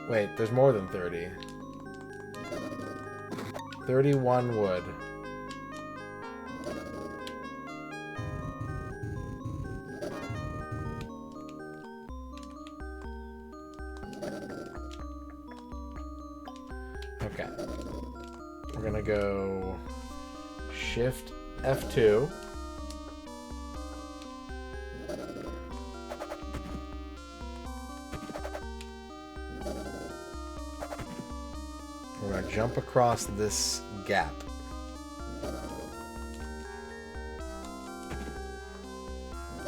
Wait, there's more than 30. 31 wood. gonna go Shift F2. We're gonna jump across this gap.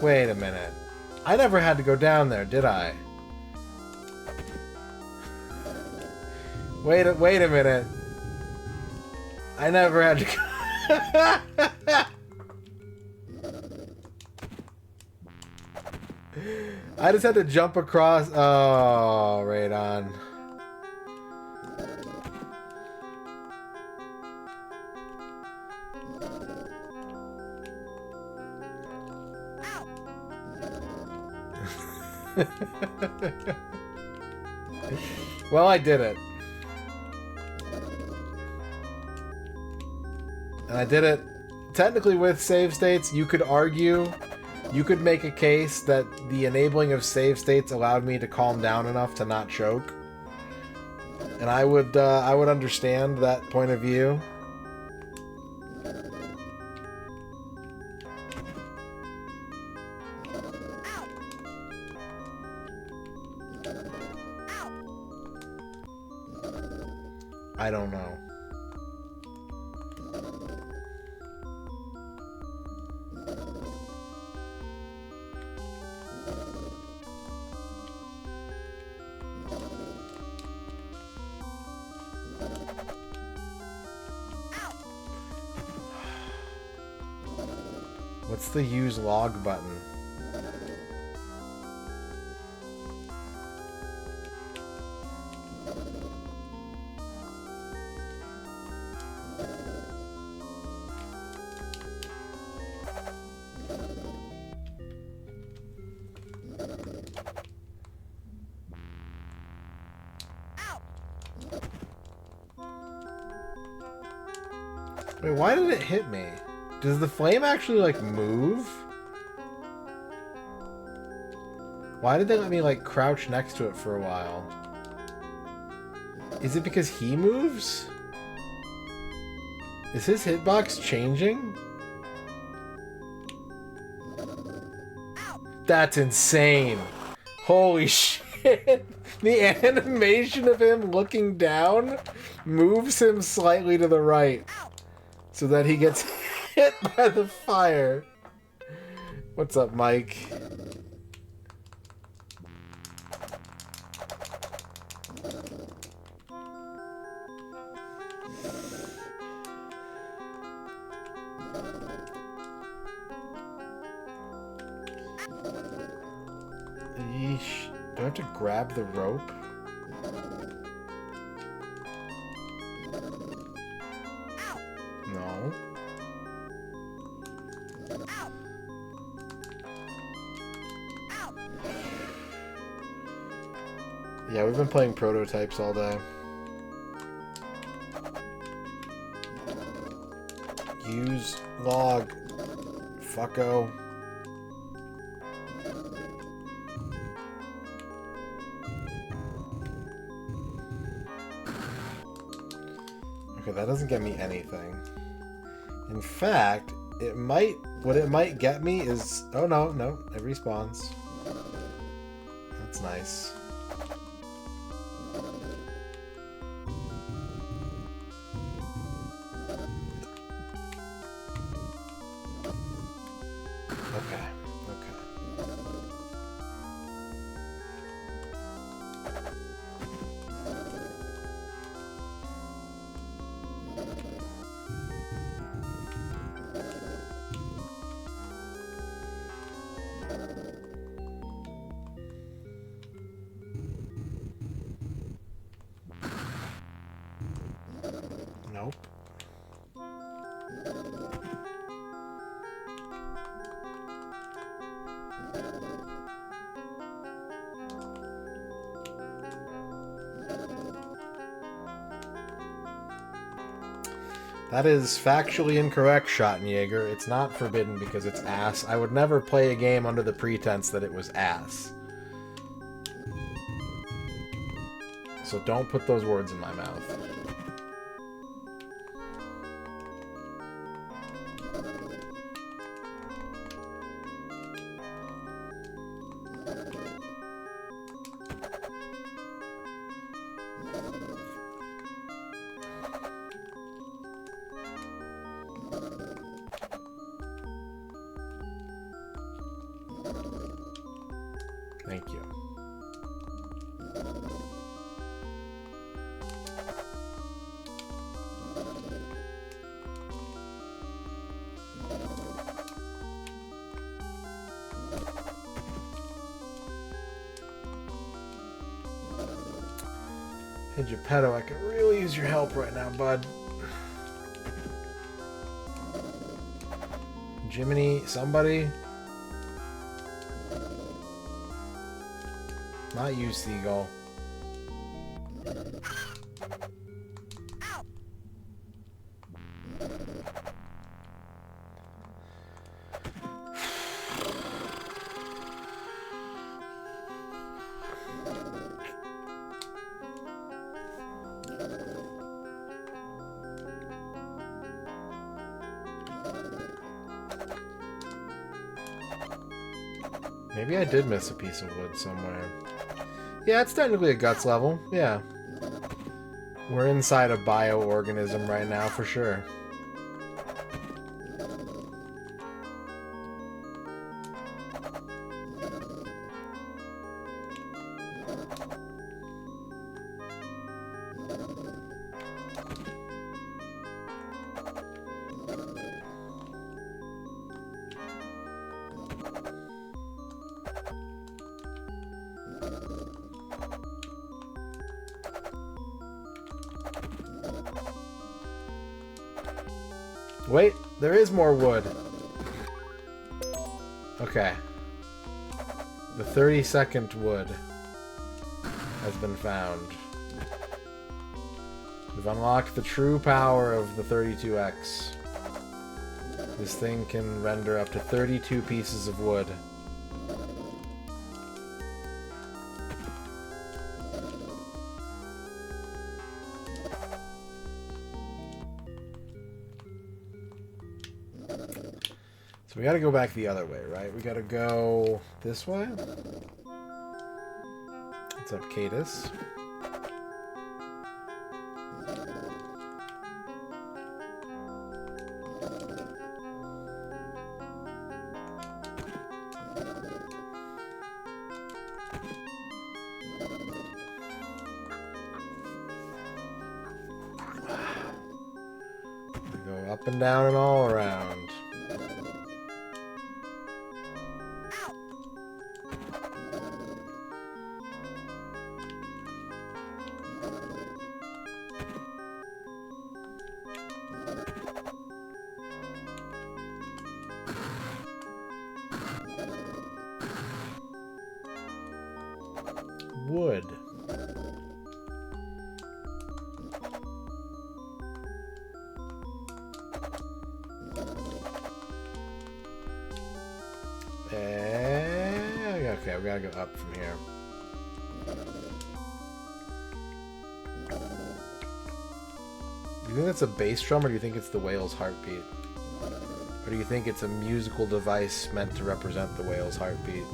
Wait a minute. I never had to go down there, did I? Wait a minute. I never had to go. I just had to jump across. Oh, right on. Well, I did it. And I did it technically with save states. You could argue, you could make a case that the enabling of save states allowed me to calm down enough to not choke. And I would understand that point of view. I don't know. What's the use log button? Wait, why did it hit me? Does the flame actually, like, move? Why did they let me, like, crouch next to it for a while? Is it because he moves? Is his hitbox changing? That's insane. Holy shit. The animation of him looking down moves him slightly to the right so that he gets hit by the fire. What's up, Mike? Yeesh. Do I have to grab the rope? No. Yeah, we've been playing prototypes all day. Use log. Fucko. Okay, that doesn't get me anything. In fact, it might... What it might get me is... Oh, no, no. It respawns. That's nice. Okay, okay. Nope. That is factually incorrect, Schottenjäger. It's not forbidden because it's ass. I would never play a game under the pretense that it was ass. So don't put those words in my mouth. Thank you. Hey Geppetto, I could really use your help right now, bud. Jiminy, somebody? Not you, Seagull. Maybe I did miss a piece of wood somewhere. Yeah, it's technically a guts level. Yeah. We're inside a bioorganism right now, for sure. Wait, there is more wood. Okay. The 32nd wood has been found. We've unlocked the true power of the 32X. This thing can render up to 32 pieces of wood. We gotta go back the other way, right? We gotta go this way. What's up, Cadus? Go up and down and all around. Wood. Okay, we gotta go up from here. Do you think that's a bass drum, or do you think it's the whale's heartbeat? Or do you think it's a musical device meant to represent the whale's heartbeat?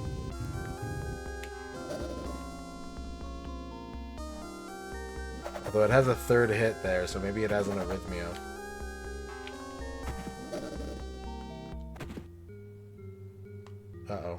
Although it has a third hit there, so maybe it has an arrhythmia. Uh-oh.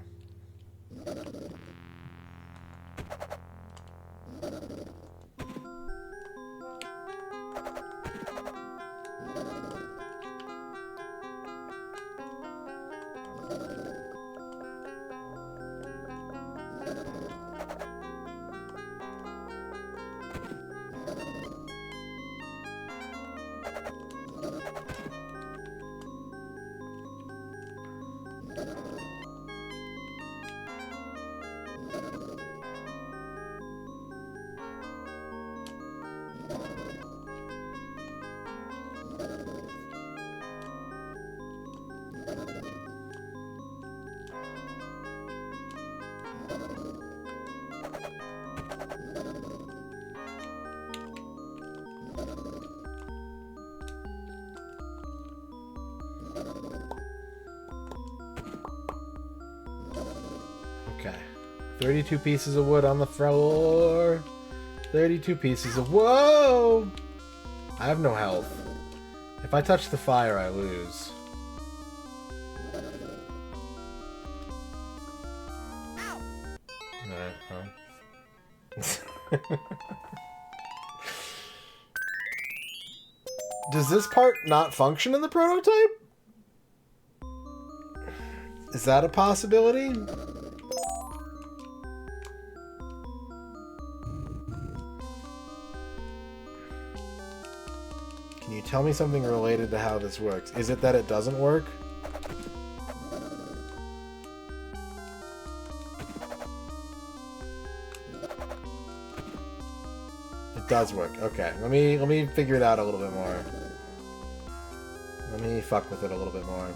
Okay. 32 pieces of wood on the floor. 32 pieces of... Whoa! I have no health. If I touch the fire, I lose. Alright, Does this part not function in the prototype? Is that a possibility? Can you tell me something related to how this works? Is it that it doesn't work? It does work. Okay, let me figure it out a little bit more. Let me fuck with it a little bit more.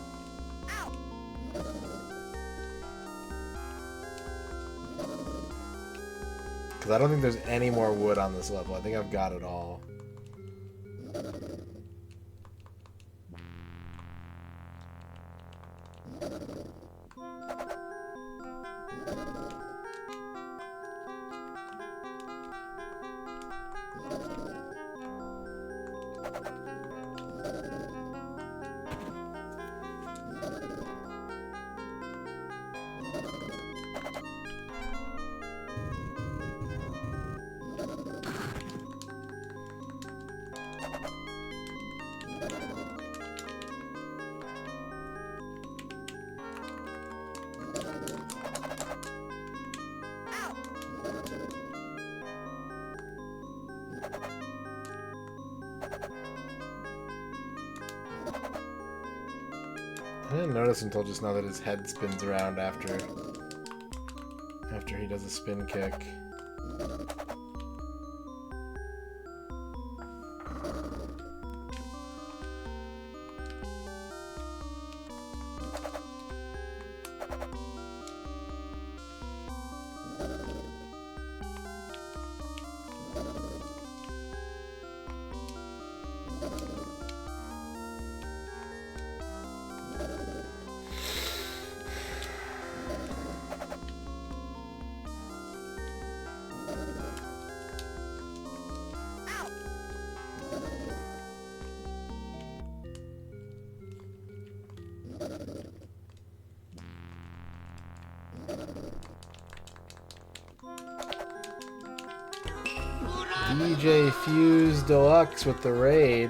Because I don't think there's any more wood on this level. I think I've got it all. I didn't notice until just now that his head spins around after he does a spin kick. DJ Fuse Deluxe with the raid.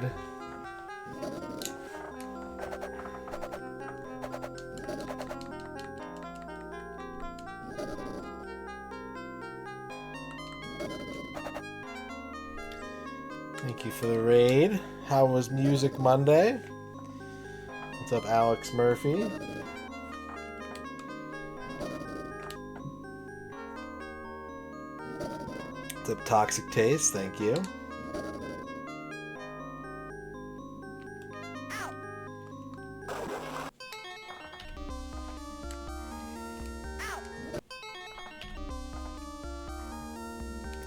Thank you for the raid. How was Music Monday? What's up, Alex Murphy? What's up, Toxic Taste? Thank you.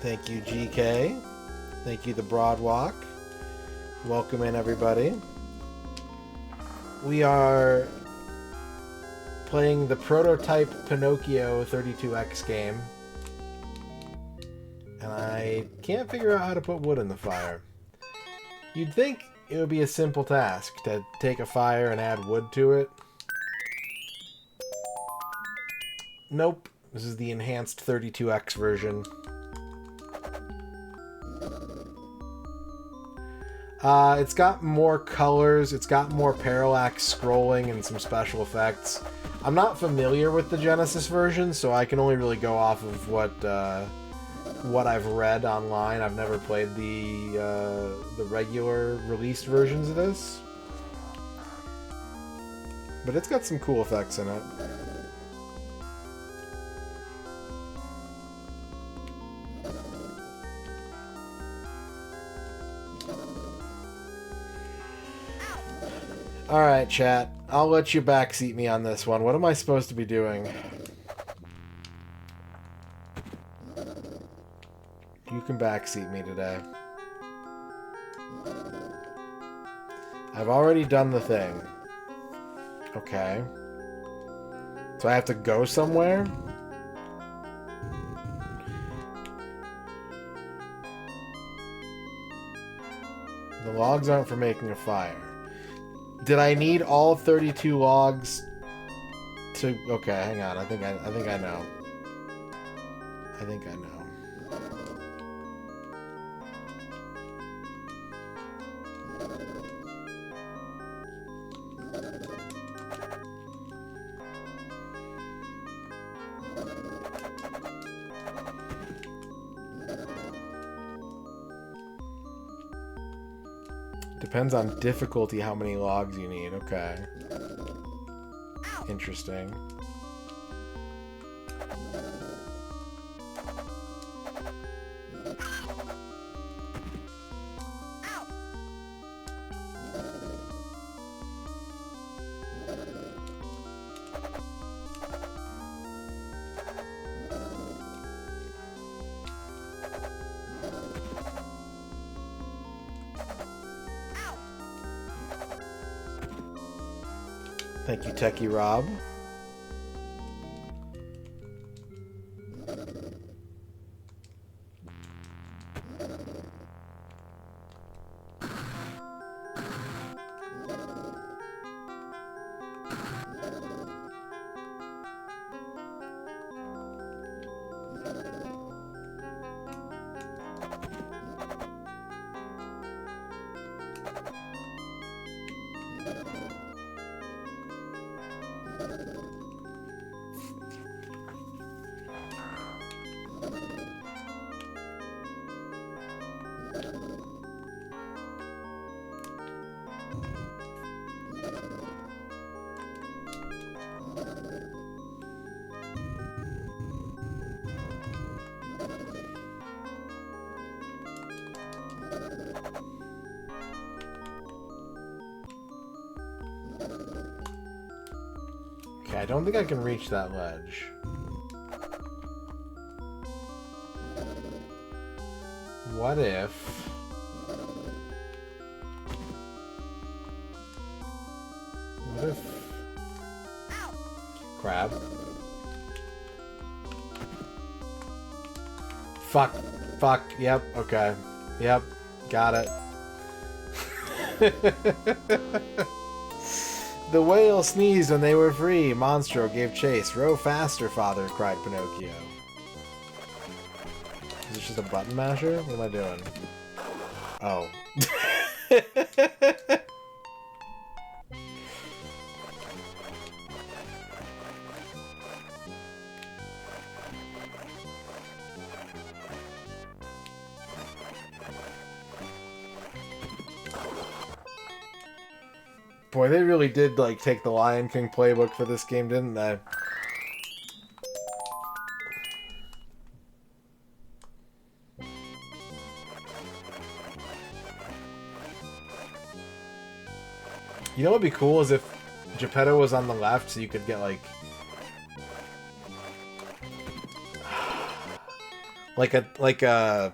Thank you, GK. Thank you, The Broadwalk. Welcome in, everybody. We are playing the prototype Pinocchio 32X game. And I can't figure out how to put wood in the fire. You'd think it would be a simple task to take a fire and add wood to it. Nope. This is the enhanced 32X version. It's got more colors, it's got more parallax scrolling and some special effects. I'm not familiar with the Genesis version, so I can only really go off of what I've read online. I've never played the regular released versions of this. But it's got some cool effects in it. Alright, chat. I'll let you backseat me on this one. What am I supposed to be doing? You can backseat me today. I've already done the thing. Okay. So I have to go somewhere? The logs aren't for making a fire. Did I need all 32 logs to... Okay, hang on. I think I know. I think I know. Depends on difficulty how many logs you need. Okay. Interesting. Thank you, Techie Rob. Okay, I don't think I can reach that ledge. What if... What if... Crab? Fuck. Fuck. Yep. Okay. Yep. Got it. The whale sneezed when they were free. Monstro gave chase. Row faster, father, cried Pinocchio. Is this just a button masher? What am I doing? Oh. Boy, they really did, like, take the Lion King playbook for this game, didn't they? You know what would be cool is if Geppetto was on the left so you could get, like... Like a...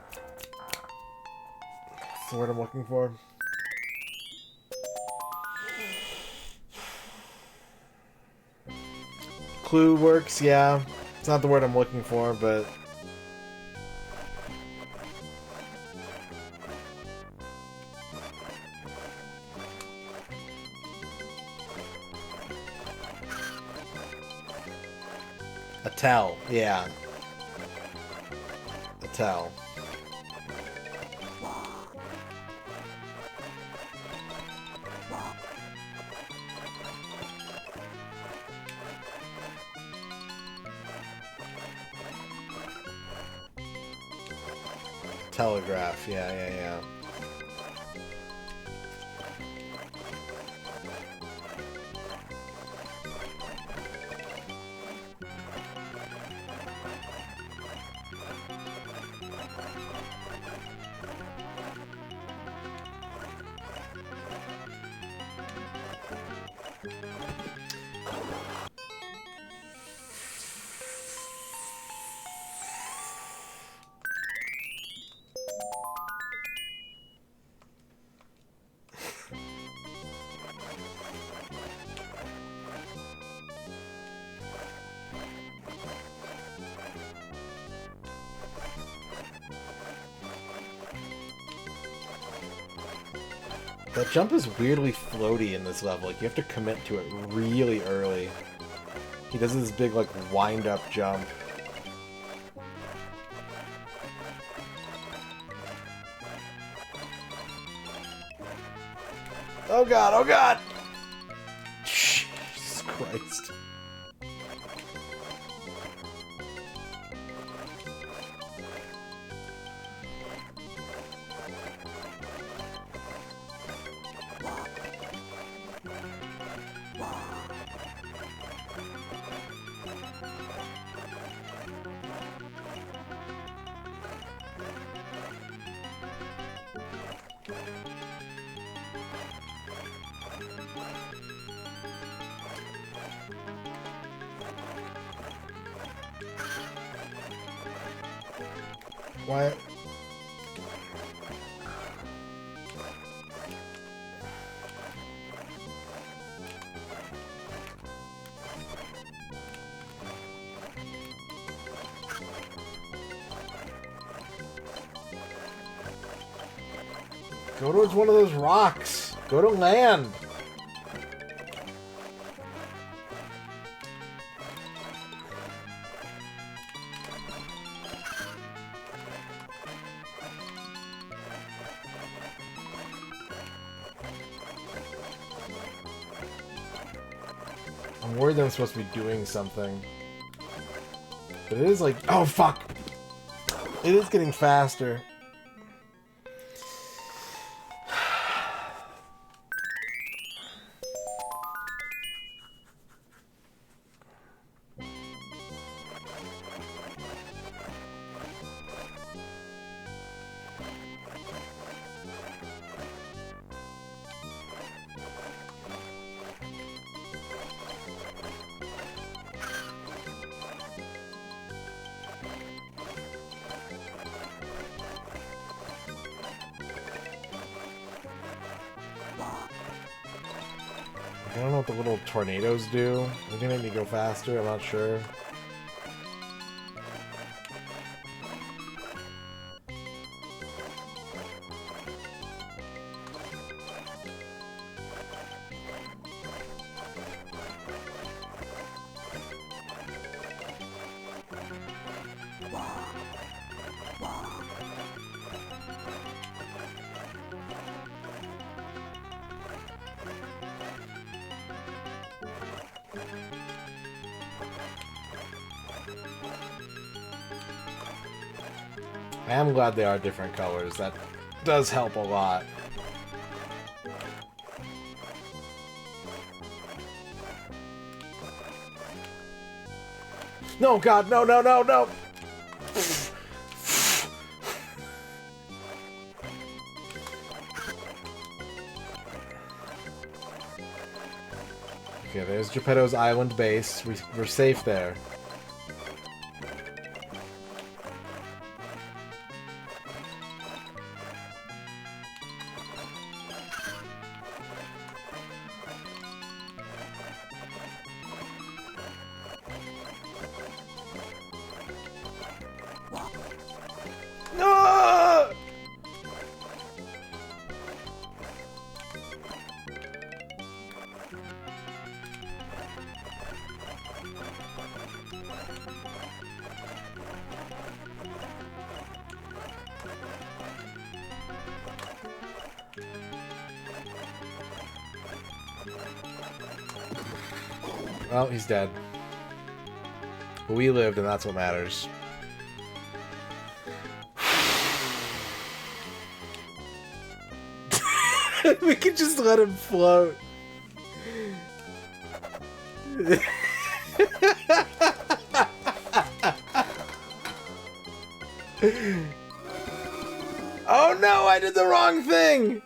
What's the word I'm looking for? Clue works, yeah. It's not the word I'm looking for, but... A tell, yeah. A tell. Telegraph, yeah. That jump is weirdly floaty in this level. Like, you have to commit to it really early. He does this big, like, wind-up jump. Oh god, oh god! Jesus Christ. Why? Go towards one of those rocks. Go to land. I'm worried that I'm supposed to be doing something. But it is like... Oh, fuck! It is getting faster. I don't know what the little tornadoes do. They're gonna make me go faster, I'm not sure. I am glad they are different colors. That does help a lot. No, God, no, no, no, no! Okay, there's Geppetto's island base. We're safe there. No! Well, he's dead. But we lived, and that's what matters. We could just let him float. Oh no, I did the wrong thing!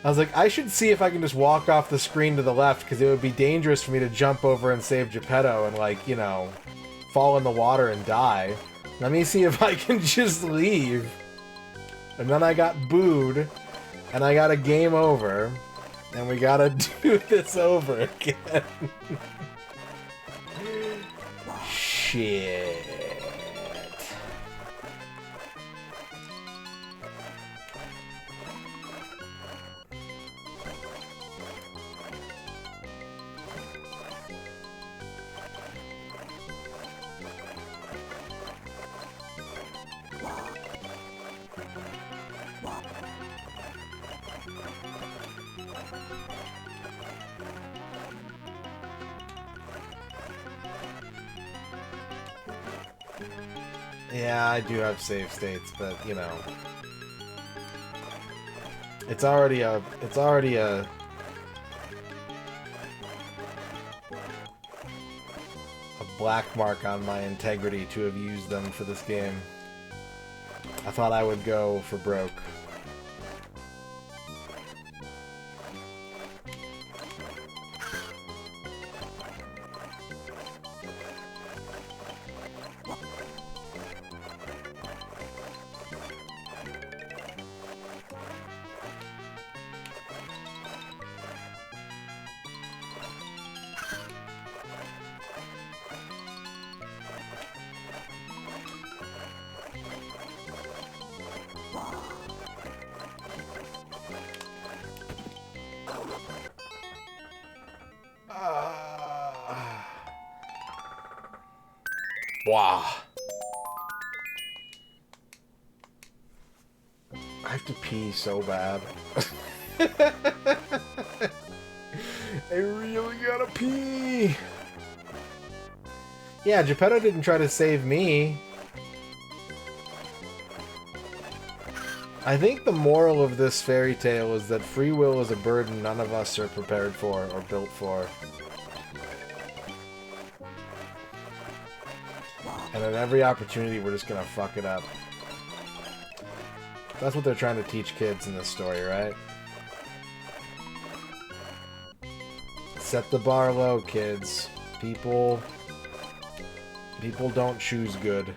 I was like, I should see if I can just walk off the screen to the left, because it would be dangerous for me to jump over and save Geppetto and, like, you know, fall in the water and die. Let me see if I can just leave. And then I got booed, and I got a game over, and we gotta do this over again. Shit. Yeah, I do have save states, but you know, it's already a black mark on my integrity to have used them for this game. I thought I would go for broke. Wow. I have to pee so bad. I really gotta pee. Yeah, Geppetto didn't try to save me. I think the moral of this fairy tale is that free will is a burden none of us are prepared for or built for. And at every opportunity, we're just gonna fuck it up. That's what they're trying to teach kids in this story, right? Set the bar low, kids. People don't choose good.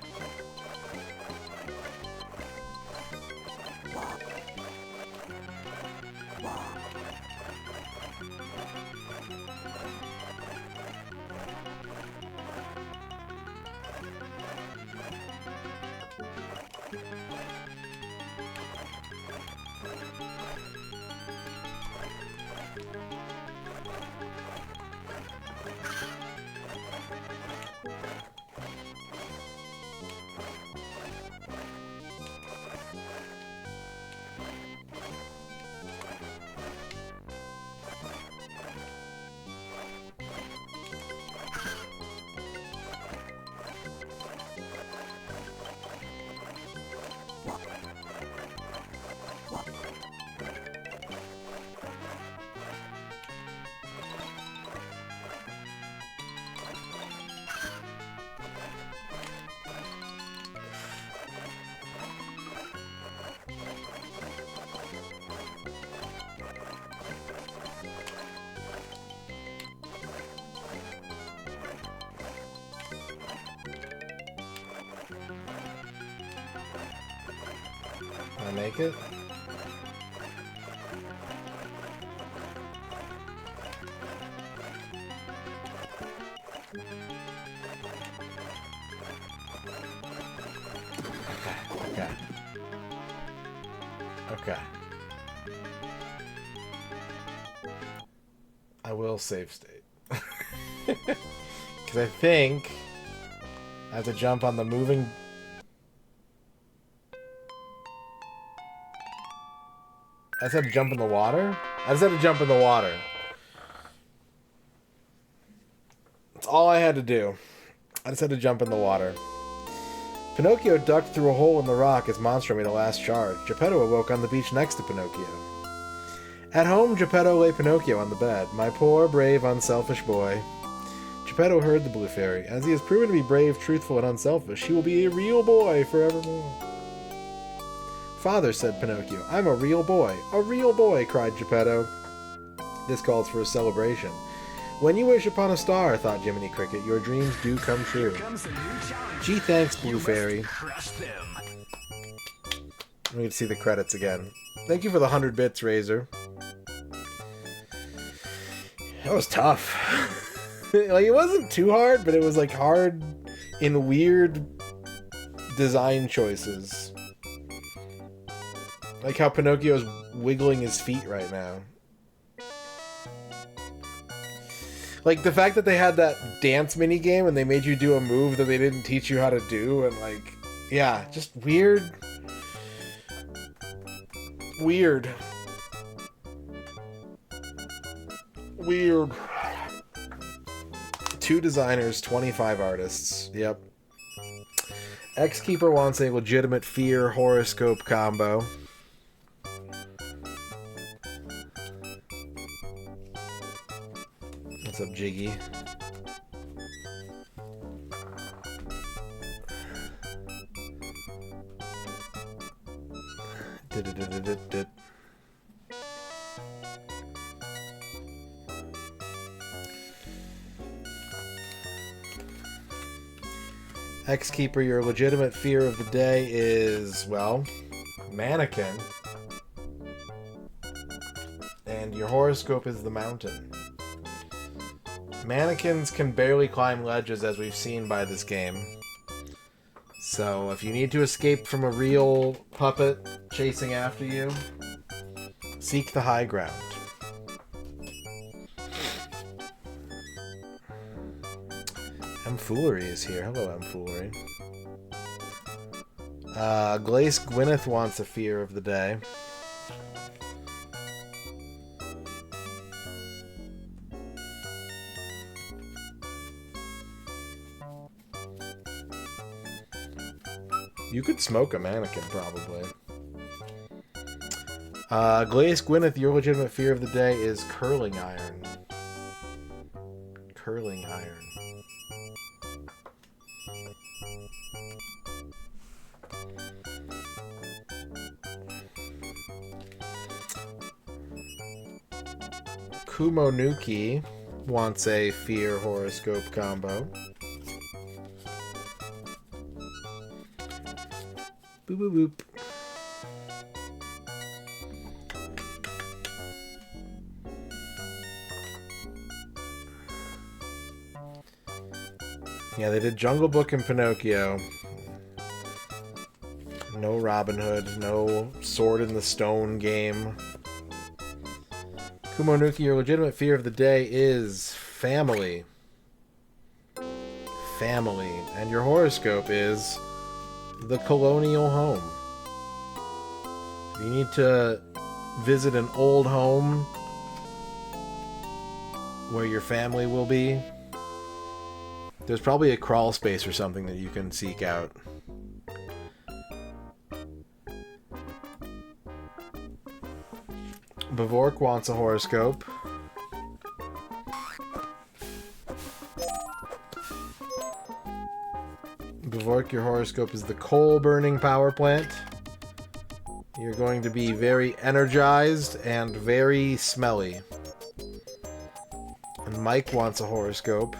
Can I make it? Okay. Okay. I will save state. Because I think I have to jump on the moving... I just had to jump in the water? I just had to jump in the water. That's all I had to do. I just had to jump in the water. Pinocchio ducked through a hole in the rock as Monstro made a last charge. Geppetto awoke on the beach next to Pinocchio. At home, Geppetto lay Pinocchio on the bed. My poor, brave, unselfish boy. Geppetto heard the Blue Fairy. As he has proven to be brave, truthful, and unselfish, he will be a real boy forevermore. Father, said Pinocchio, I'm a real boy. A real boy, cried Geppetto. This calls for a celebration. When you wish upon a star, thought Jiminy Cricket, your dreams do come true. Gee, thanks, Blue Fairy. We can see the credits again. Thank you for the 100 bits, Razor. That was tough. Like, it wasn't too hard, but it was, like, hard in weird design choices. Like how Pinocchio's wiggling his feet right now. Like, the fact that they had that dance minigame and they made you do a move that they didn't teach you how to do, and, like, yeah, just weird. Weird. Weird. 2 designers, 25 artists. Yep. X-Keeper wants a legitimate fear horoscope combo. What's up, Jiggy? X-Keeper, your legitimate fear of the day is, well, mannequin. And your horoscope is the mountain. Mannequins can barely climb ledges, as we've seen by this game. So if you need to escape from a real puppet chasing after you, seek the high ground. M. Foolery is here. Hello, M. Foolery. Glace Gwyneth wants a fear of the day. You could smoke a mannequin, probably. Glace Gwyneth, your legitimate fear of the day is curling iron. Curling iron. Kumonuki wants a fear horoscope combo. Boop boop boop. Yeah, they did Jungle Book and Pinocchio. No Robin Hood, no Sword in the Stone game. Kumonuki, your legitimate fear of the day is family. Family. And your horoscope is the colonial home. You need to visit an old home where your family will be. There's probably a crawl space or something that you can seek out. Bavork wants a horoscope. Bavork, your horoscope is the coal-burning power plant. You're going to be very energized and very smelly. And Mike wants a horoscope.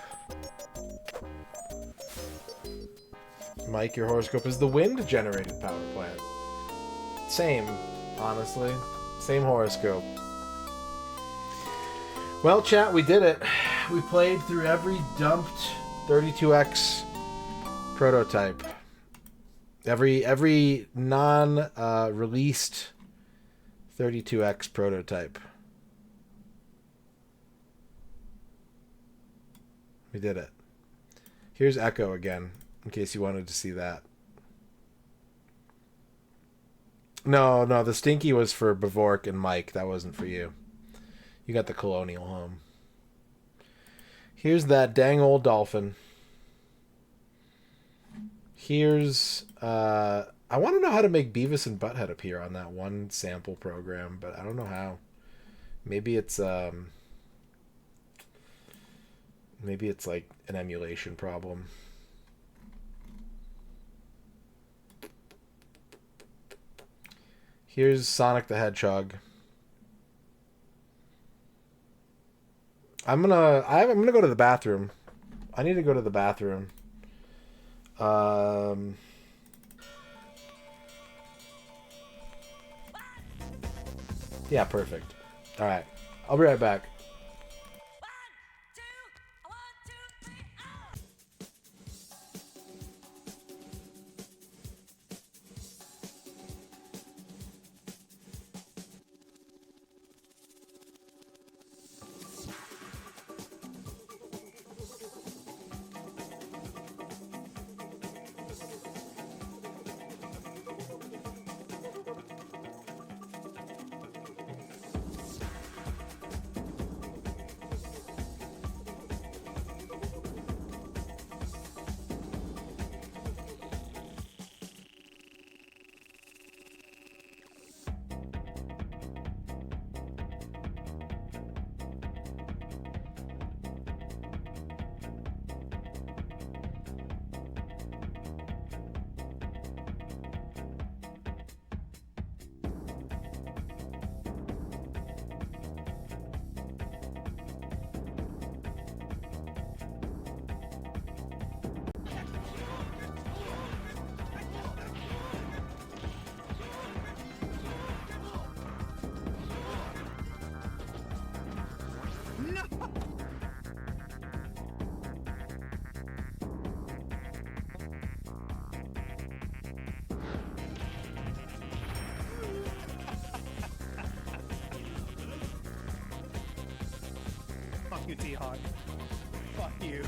Mike, your horoscope is the wind-generated power plant. Same, honestly. Same horoscope. Well, chat, we did it. We played through every dumped 32X prototype. Every non-released 32X prototype. We did it. Here's Echo again, in case you wanted to see that. No, the Stinky was for Bavork and Mike. That wasn't for you. You got the colonial home. Here's that dang old dolphin. Here's... I want to know how to make Beavis and Butthead appear on that one sample program, but I don't know how. Maybe it's like an emulation problem. Here's Sonic the Hedgehog. I'm gonna go to the bathroom. I need to go to the bathroom. Yeah, perfect. All right, I'll be right back. you, T-Hawk. Fuck you.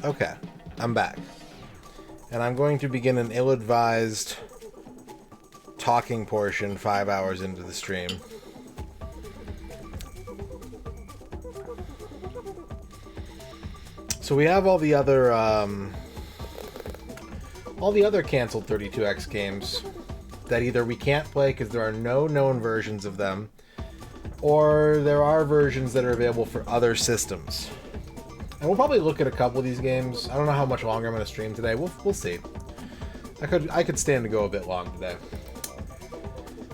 Okay, I'm back. And I'm going to begin an ill-advised talking portion 5 hours into the stream. So we have all the other canceled 32X games that either we can't play because there are no known versions of them, or there are versions that are available for other systems. And we'll probably look at a couple of these games. I don't know how much longer I'm going to stream today. We'll see. I could stand to go a bit long today.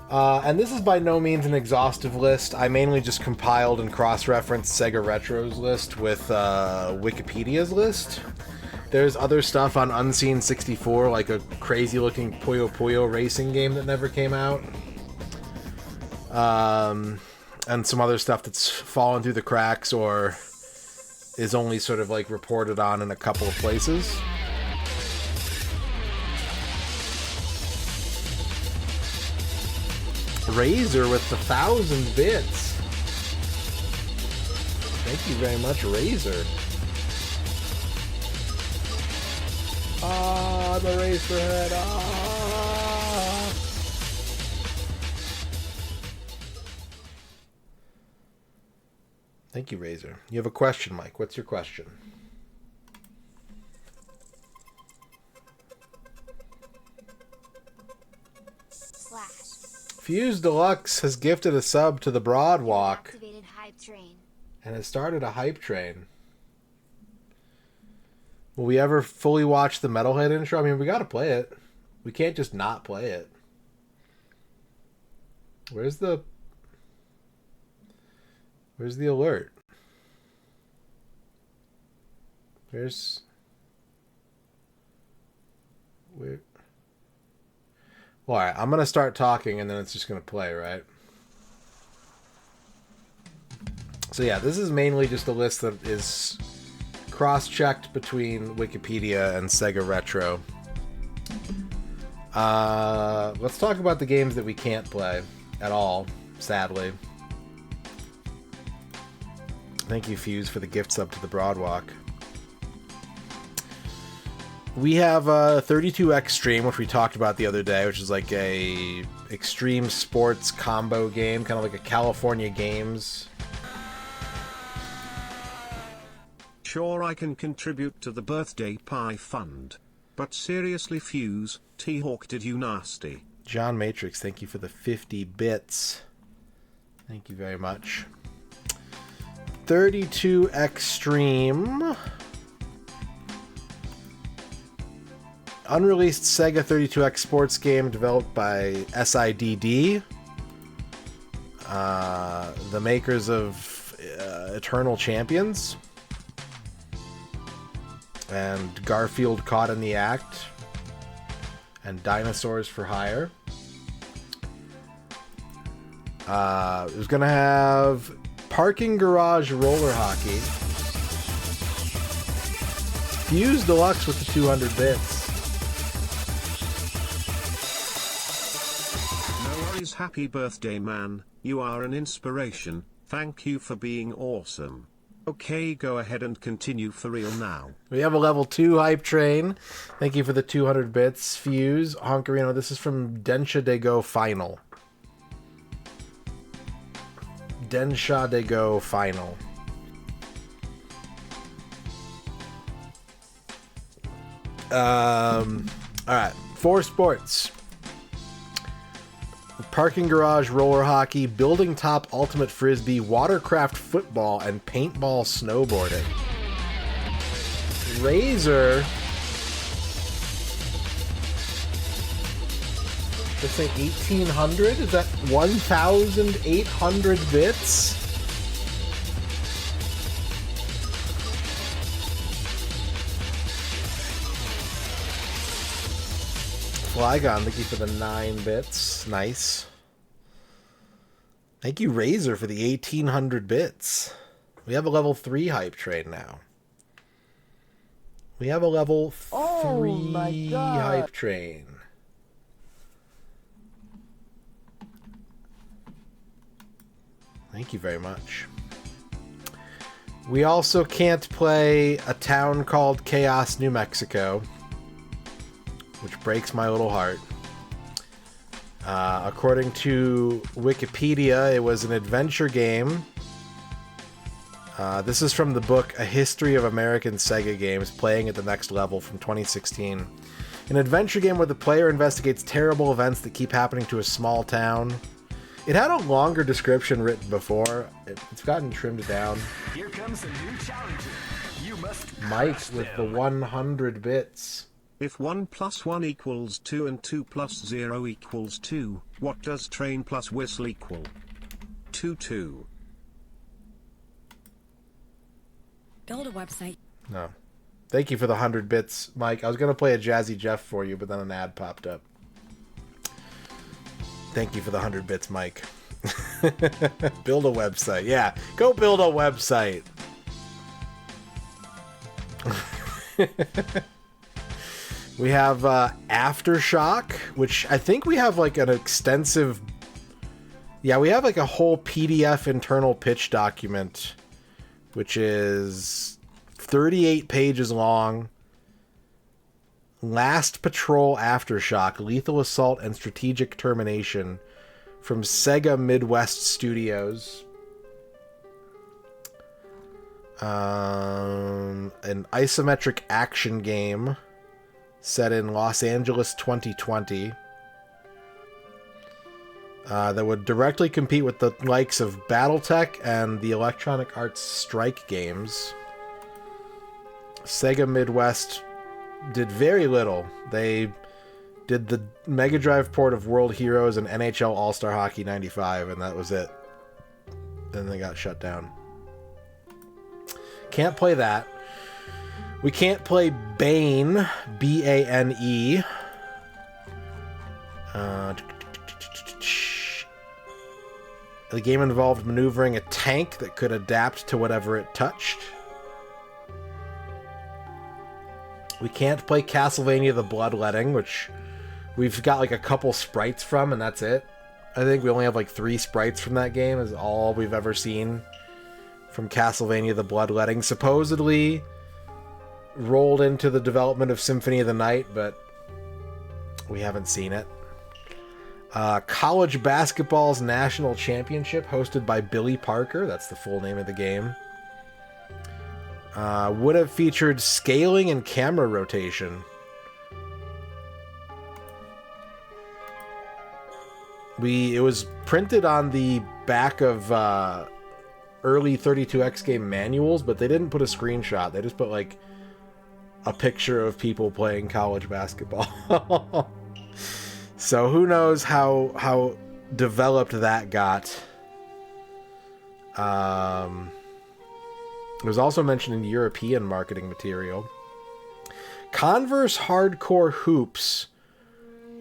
And this is by no means an exhaustive list. I mainly just compiled and cross-referenced Sega Retro's list with Wikipedia's list. There's other stuff on Unseen 64, like a crazy-looking Puyo Puyo racing game that never came out. And some other stuff that's fallen through the cracks or is only sort of like reported on in a couple of places. Razor with the 1,000 bits. Thank you very much, Razor. Ah, the Razorhead. Ah. Thank you, Razor. You have a question, Mike. What's your question? Fuse Deluxe has gifted a sub to the Broadwalk and has started a hype train. Will we ever fully watch the Metalhead intro? I mean, we gotta play it. We can't just not play it. Where's the alert? Where? Well, alright, I'm gonna start talking and then it's just gonna play, right? So yeah, this is mainly just a list that is cross-checked between Wikipedia and Sega Retro. Let's talk about the games that we can't play at all, sadly. Thank you, Fuse, for the gift sub to the Broadwalk. We have 32X Stream, which we talked about the other day, which is like a extreme sports combo game, kind of like a California Games. Sure, I can contribute to the birthday pie fund. But seriously, Fuse, T-Hawk, did you nasty? John Matrix, thank you for the 50 bits. Thank you very much. 32 Extreme. Unreleased Sega 32X sports game developed by SIDD. The makers of Eternal Champions. And Garfield Caught in the Act. And Dinosaurs for Hire. It was going to have Parking Garage Roller Hockey. Fuse Deluxe with the 200 bits. No worries, happy birthday, man. You are an inspiration. Thank you for being awesome. Okay, go ahead and continue for real now. We have a level 2 hype train. Thank you for the 200 bits. Fuse, Honkarino. This is from Densha de Go Final. Densha de Go Final. Alright. 4 sports. Parking Garage Roller Hockey, Building Top Ultimate Frisbee, Watercraft Football, and Paintball Snowboarding. Razor. Let's say 1800? Is that 1,800 bits? Flygon, thank you for the 9 bits. Nice. Thank you, Razor, for the 1,800 bits. We have a level 3 hype train now. We have a level 3 hype train. Thank you very much. We also can't play A Town Called Chaos, New Mexico, which breaks my little heart. According to Wikipedia, it was an adventure game. This is from the book A History of American Sega Games, Playing at the Next Level from 2016. An adventure game where the player investigates terrible events that keep happening to a small town. It had a longer description written before. It's gotten trimmed down. Here comes a new challenger. You must Mike with the 100 bits. If 1 + 1 = 2 and 2 + 0 = 2, what does train plus whistle equal? 2. Build a website. No. Thank you for the 100 bits, Mike. I was going to play a Jazzy Jeff for you, but then an ad popped up. Thank you for the 100 bits, Mike. Build a website. Yeah, go build a website. We have Aftershock, which I think we have like an extensive... Yeah, we have like a whole PDF internal pitch document, which is 38 pages long. Last Patrol Aftershock, Lethal Assault and Strategic Termination from Sega Midwest Studios. An isometric action game set in Los Angeles 2020 that would directly compete with the likes of BattleTech and the Electronic Arts Strike games. Sega Midwest did very little. They did the Mega Drive port of World Heroes and NHL All-Star Hockey 95, and that was it. Then they got shut down. Can't play that. We can't play Bane, B-A-N-E. The game involved maneuvering a tank that could adapt to whatever it touched. We can't play Castlevania the Bloodletting, which we've got like a couple sprites from, and that's it. I think we only have like 3 sprites from that game, is all we've ever seen from Castlevania the Bloodletting. Supposedly, rolled into the development of Symphony of the Night, but we haven't seen it. College Basketball's National Championship, hosted by Billy Parker. That's the full name of the game. Would have featured scaling and camera rotation. It was printed on the back of early 32X game manuals, but they didn't put a screenshot. They just put like a picture of people playing college basketball. So who knows how developed that got. It was also mentioned in European marketing material. Converse Hardcore Hoops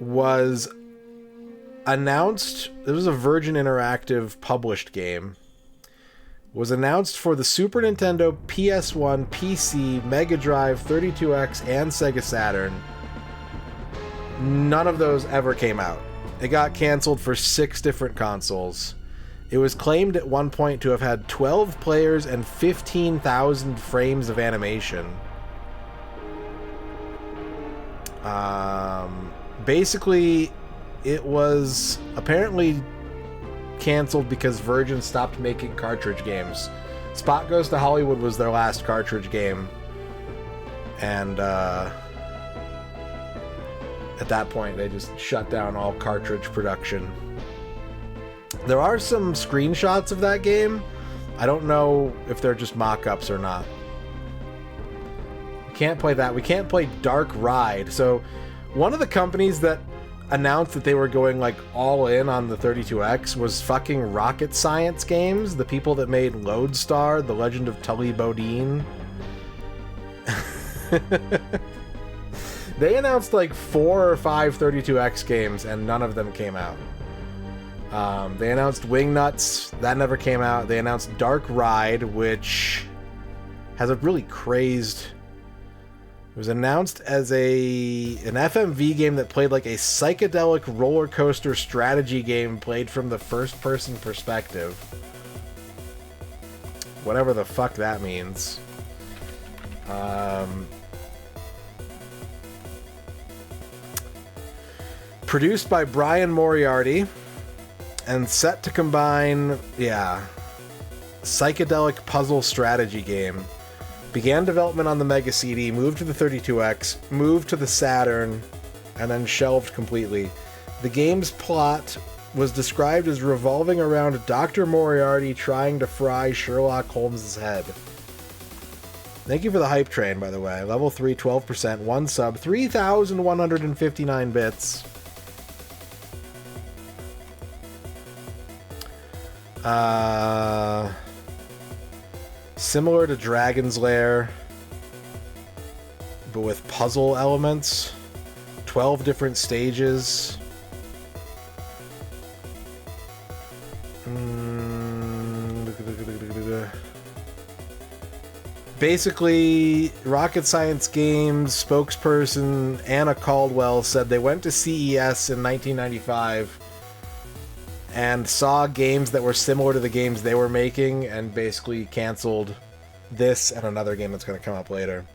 was announced. It was a Virgin Interactive published game. Was announced for the Super Nintendo, PS1, PC, Mega Drive, 32X, and Sega Saturn. None of those ever came out. It got canceled for 6 different consoles. It was claimed at one point to have had 12 players and 15,000 frames of animation. Basically, it was apparently canceled because Virgin stopped making cartridge games. Spot Goes to Hollywood was their last cartridge game. And at that point, they just shut down all cartridge production. There are some screenshots of that game. I don't know if they're just mock-ups or not. We can't play that. We can't play Dark Ride. So, one of the companies that announced that they were going like all in on the 32X was fucking Rocket Science Games, the people that made Lodestar, The Legend of Tully Bodine. They announced like 4 or 5 32X games and none of them came out. They announced Wingnuts, that never came out. They announced Dark Ride, which has a really crazed... It was announced as an FMV game that played like a psychedelic roller coaster strategy game played from the first-person perspective. Whatever the fuck that means. Produced by Brian Moriarty and set to combine, psychedelic puzzle strategy game. Began development on the Mega CD, moved to the 32X, moved to the Saturn, and then shelved completely. The game's plot was described as revolving around Dr. Moriarty trying to fry Sherlock Holmes' head. Thank you for the hype train, by the way. Level 3, 12%, 1 sub, 3,159 bits. Similar to Dragon's Lair, but with puzzle elements. 12 different stages. Basically, Rocket Science Games spokesperson Anna Caldwell said they went to CES in 1995 and saw games that were similar to the games they were making and basically canceled this and another game that's going to come up later.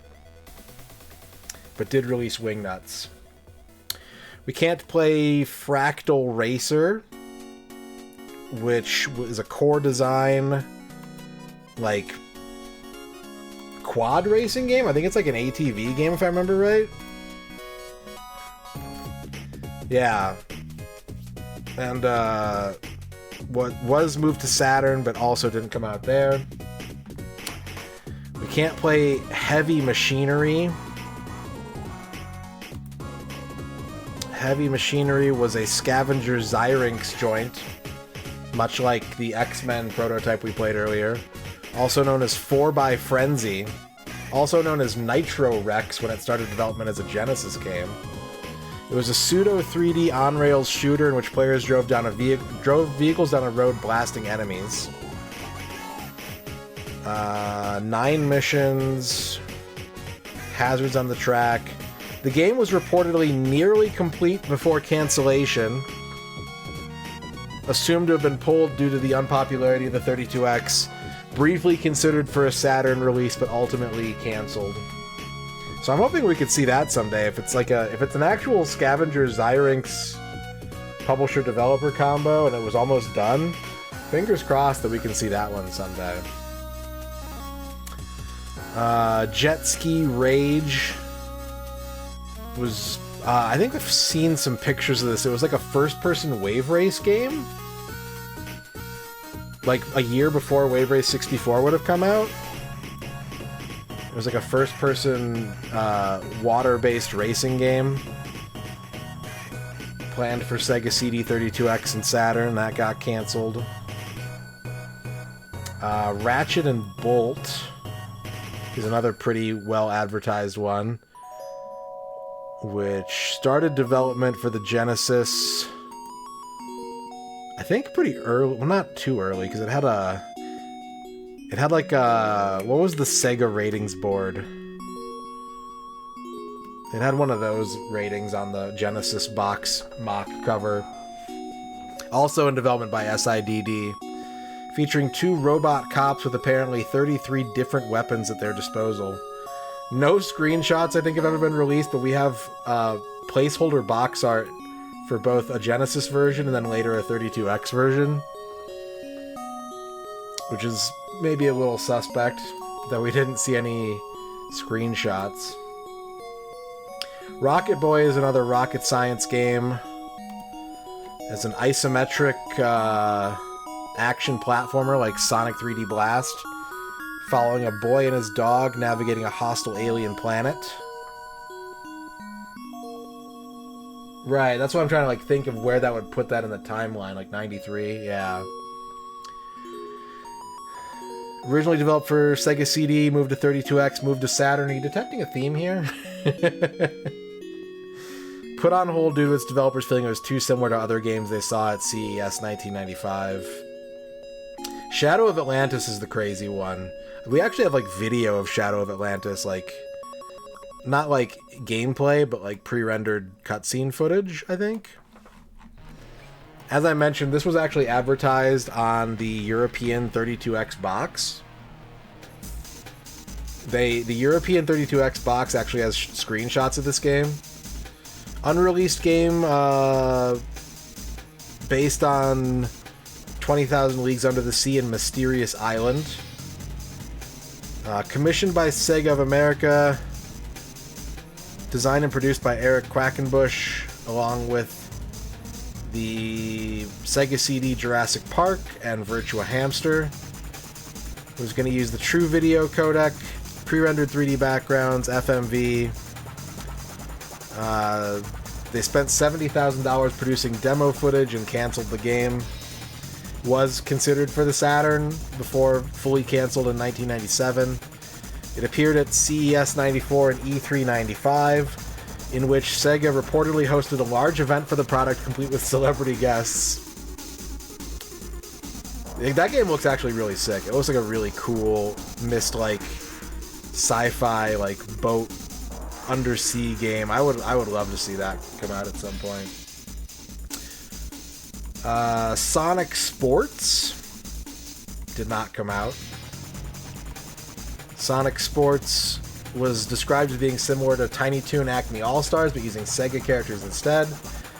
But did release Wingnuts. We can't play Fractal Racer, which is a core design, like, quad racing game. I think it's like an ATV game if I remember right. Yeah. And what was moved to Saturn but also didn't come out there. We can't play Heavy Machinery. Heavy Machinery was a scavenger Zyrinx joint, much like the X-Men prototype we played earlier. Also known as 4x Frenzy. Also known as Nitro Rex when it started development as a Genesis game. It was a pseudo 3D on-rails shooter in which players drove vehicles down a road blasting enemies. 9 missions, hazards on the track. The game was reportedly nearly complete before cancellation. Assumed to have been pulled due to the unpopularity of the 32X. Briefly considered for a Saturn release, but ultimately canceled. So I'm hoping we could see that someday. If it's an actual Scavenger Zyrinx publisher developer combo and it was almost done, fingers crossed that we can see that one someday. Jet Ski Rage was I think I've seen some pictures of this. It was like a first-person wave race game, like a year before Wave Race 64 would have come out. It was like a first-person water-based racing game planned for Sega CD 32X and Saturn. That got canceled. Ratchet and Bolt is another pretty well-advertised one, which started development for the Genesis, I think pretty early. Well, not too early, because it had like a, what was the Sega ratings board? It had one of those ratings on the Genesis box mock cover. Also in development by SIDD, featuring 2 robot cops with apparently 33 different weapons at their disposal. No screenshots, I think, have ever been released, but we have placeholder box art for both a Genesis version and then later a 32X version, which is maybe a little suspect that we didn't see any screenshots. Rocket Boy is another rocket science game. It's an isometric action platformer like Sonic 3D Blast, following a boy and his dog navigating a hostile alien planet. Right, that's what I'm trying to like think of where that would put that in the timeline, like 93, yeah. Originally developed for Sega CD, moved to 32X, moved to Saturn. Are you detecting a theme here? Put on hold due to its developers feeling it was too similar to other games they saw at CES 1995. Shadow of Atlantis is the crazy one. We actually have like video of Shadow of Atlantis, like not like gameplay, but like pre-rendered cutscene footage, I think. As I mentioned, this was actually advertised on the European 32X box. The European 32X box actually has screenshots of this game. Unreleased game based on 20,000 Leagues Under the Sea and Mysterious Island. Commissioned by Sega of America. Designed and produced by Eric Quackenbush, along with the Sega CD Jurassic Park and Virtua Hamster. It was going to use the True Video codec, pre-rendered 3D backgrounds, FMV. They spent $70,000 producing demo footage and canceled the game. Was considered for the Saturn before fully canceled in 1997. It appeared at CES 94 and E3 95, in which Sega reportedly hosted a large event for the product complete with celebrity guests. That game looks actually really sick. It looks like a really cool Myst-like sci-fi like boat undersea game. I would love to see that come out at some point. Sonic Sports did not come out. Sonic Sports was described as being similar to Tiny Toon Acme All-Stars, but using Sega characters instead.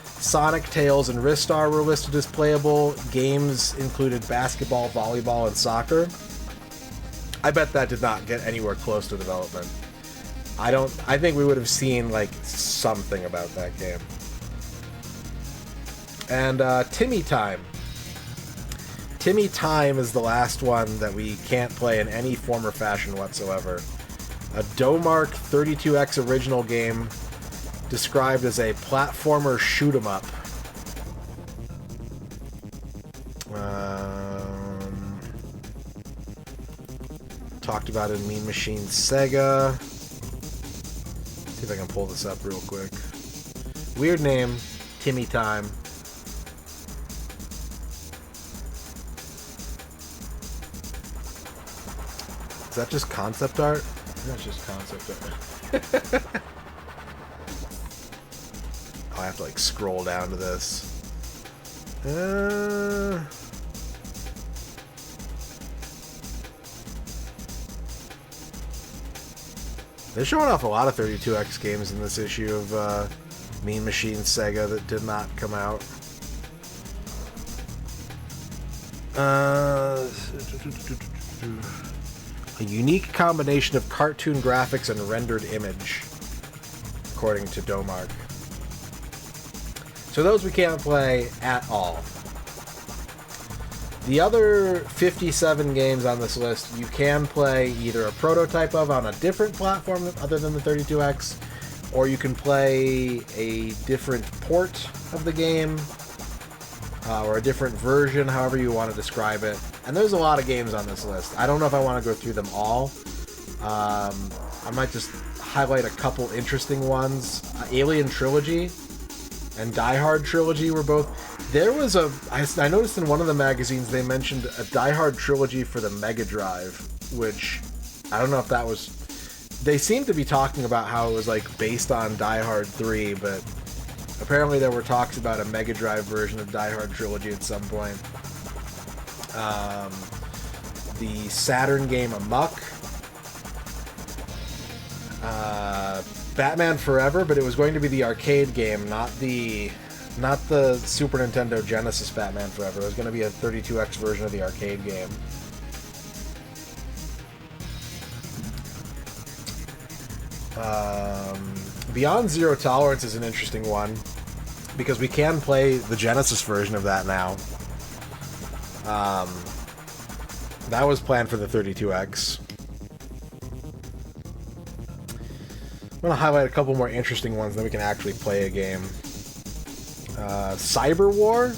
Sonic, Tails, and Ristar were listed as playable. Games included basketball, volleyball, and soccer. I bet that did not get anywhere close to development. I think we would have seen, like, something about that game. And, Timmy Time. Timmy Time is the last one that we can't play in any form or fashion whatsoever. A Domark 32X original game described as a platformer shoot-'em-up. Talked about it in Mean Machine Sega. See if I can pull this up real quick. Weird name, Timmy Time. Is that just concept art? That's just concept art. Oh, I have to like scroll down to this. They're showing off a lot of 32X games in this issue of Mean Machine Sega that did not come out. A unique combination of cartoon graphics and rendered image, according to Domark. So those we can't play at all. The other 57 games on this list you can play either a prototype of on a different platform other than the 32X, or you can play a different port of the game, or a different version, however you want to describe it. And there's a lot of games on this list. I don't know if I want to go through them all. I might just highlight a couple interesting ones. Alien Trilogy and Die Hard Trilogy were both... There was I noticed in one of the magazines they mentioned a Die Hard Trilogy for the Mega Drive, which I don't know if that was... They seemed to be talking about how it was like based on Die Hard 3, but apparently there were talks about a Mega Drive version of Die Hard Trilogy at some point. The Saturn game Amok. Batman Forever, but it was going to be the arcade game, not the Super Nintendo Genesis Batman Forever. It was going to be a 32X version of the arcade game. Beyond Zero Tolerance is an interesting one, because we can play the Genesis version of that now. That was planned for the 32X. I'm going to highlight a couple more interesting ones, then we can actually play a game. Cyber War,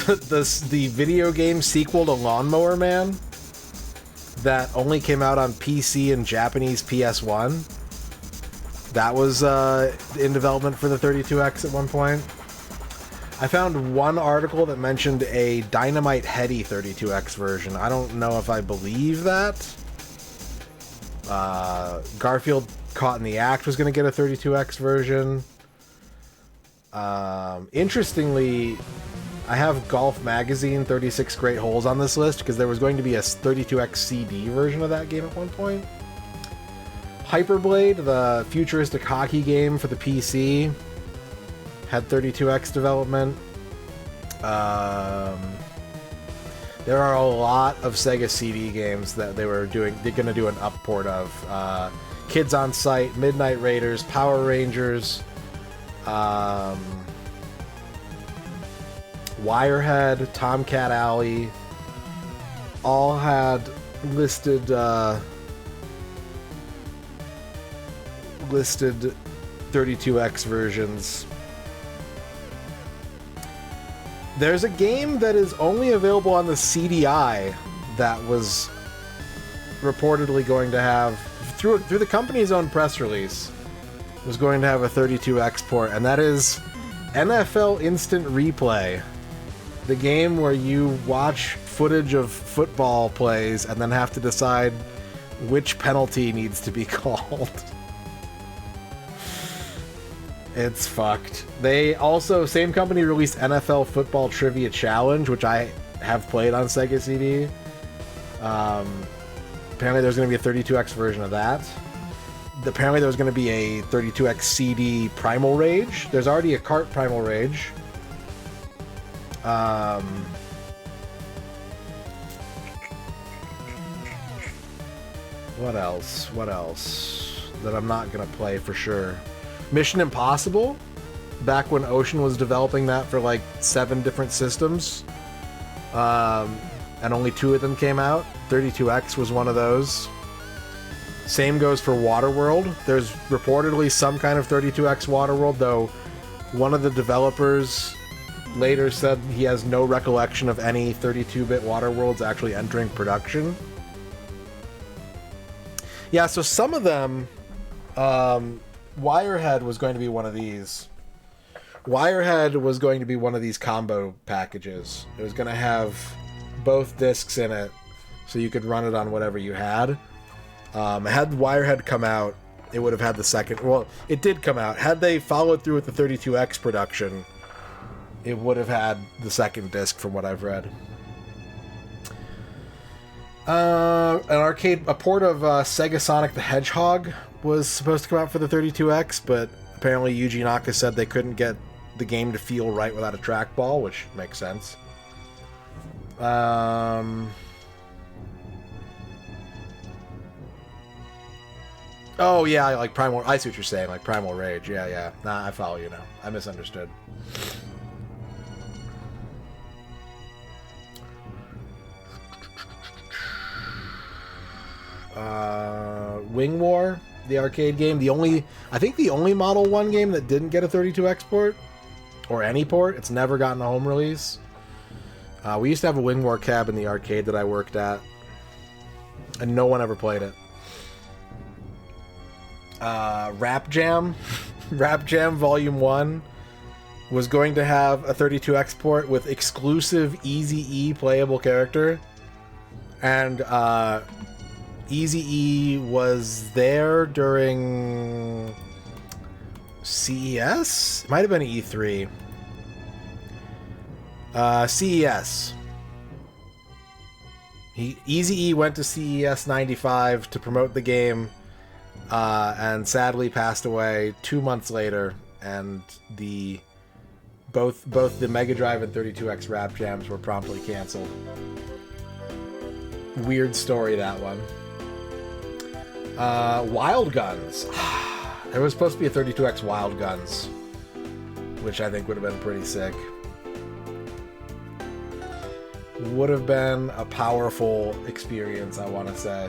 the video game sequel to Lawnmower Man that only came out on PC and Japanese PS1. That was in development for the 32X at one point. I found one article that mentioned a Dynamite Heady 32X version. I don't know if I believe that. Garfield Caught in the Act was going to get a 32X version. Interestingly, I have Golf Magazine 36 Great Holes on this list because there was going to be a 32X CD version of that game at one point. Hyperblade, the futuristic hockey game for the PC, had 32X development. There are a lot of Sega CD games that they're going to do an upport of. Kids on Sight, Midnight Raiders, Power Rangers, Wirehead, Tomcat Alley, all had listed 32X versions. There's a game that is only available on the CDI that was reportedly going to have, through the company's own press release, was going to have a 32X port, and that is NFL Instant Replay. The game where you watch footage of football plays and then have to decide which penalty needs to be called. It's fucked. They also, same company released NFL Football Trivia Challenge, which I have played on Sega CD. Apparently there's going to be a 32X version of that. Apparently there was going to be a 32X CD Primal Rage. There's already a Kart Primal Rage. What else? What else that I'm not going to play for sure? Mission Impossible, back when Ocean was developing that for like 7 different systems, and only 2 of them came out. 32X was one of those. Same goes for Waterworld. There's reportedly some kind of 32X Waterworld, though one of the developers later said he has no recollection of any 32-bit Waterworlds actually entering production. Yeah, so some of them... Wirehead was going to be one of these. Wirehead was going to be one of these combo packages. It was going to have both discs in it, so you could run it on whatever you had. Had Wirehead come out, it would have had the second... Well, it did come out. Had they followed through with the 32X production, it would have had the second disc, from what I've read. A port of Sega Sonic the Hedgehog was supposed to come out for the 32X, but apparently Yuji Naka said they couldn't get the game to feel right without a trackball, which makes sense. Oh yeah, like Primal. I see what you're saying, like Primal Rage. Yeah. Nah, I follow you now. I misunderstood. Wing War, the arcade game. I think the only Model 1 game that didn't get a 32X port, or any port. It's never gotten a home release. We used to have a Wing War cab in the arcade that I worked at, and no one ever played it. Rap Jam Volume 1 was going to have a 32X port with exclusive Eazy-E playable character, and Eazy-E was there during CES? It might have been E3. CES. Eazy-E went to CES 95 to promote the game, and sadly passed away 2 months later, and both the Mega Drive and 32X Rap Jams were promptly canceled. Weird story, that one. Wild Guns. There was supposed to be a 32X Wild Guns, which I think would have been pretty sick. Would have been a powerful experience, I want to say.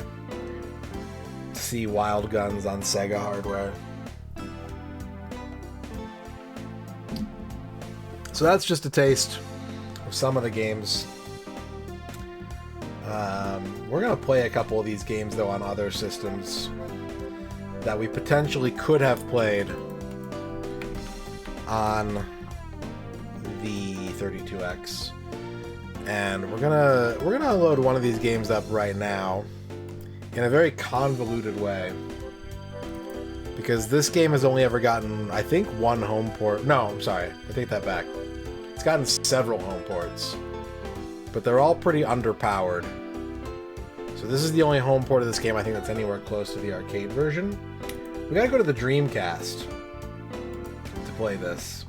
To see Wild Guns on Sega hardware. So that's just a taste of some of the games. We're going to play a couple of these games, though, on other systems that we potentially could have played on the 32X. And we're gonna load one of these games up right now in a very convoluted way, because this game has only ever gotten, I think, one home port. No, I'm sorry, I take that back. It's gotten several home ports, but they're all pretty underpowered. So this is the only home port of this game I think that's anywhere close to the arcade version. We gotta go to the Dreamcast to play this.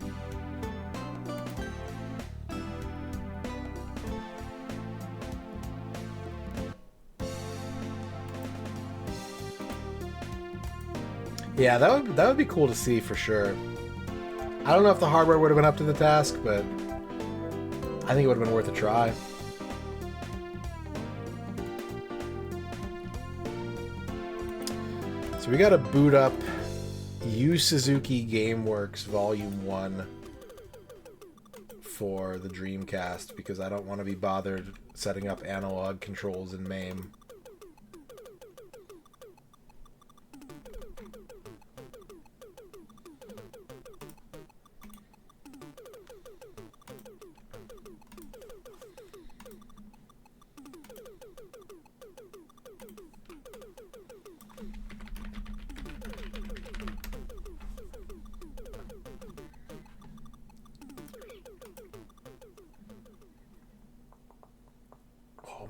Yeah, that would be cool to see for sure. I don't know if the hardware would have been up to the task, but I think it would have been worth a try. So we got to boot up Yu Suzuki GameWorks Volume 1 for the Dreamcast, because I don't want to be bothered setting up analog controls in MAME.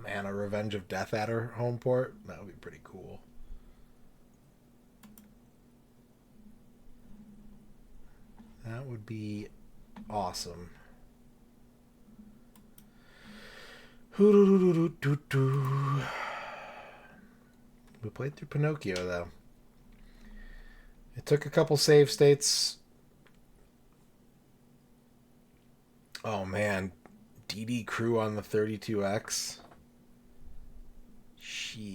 Man, a Revenge of Death Adder home port? That would be pretty cool. That would be awesome. We played through Pinocchio, though. It took a couple save states. Oh, man. DD Crew on the 32X. Shit.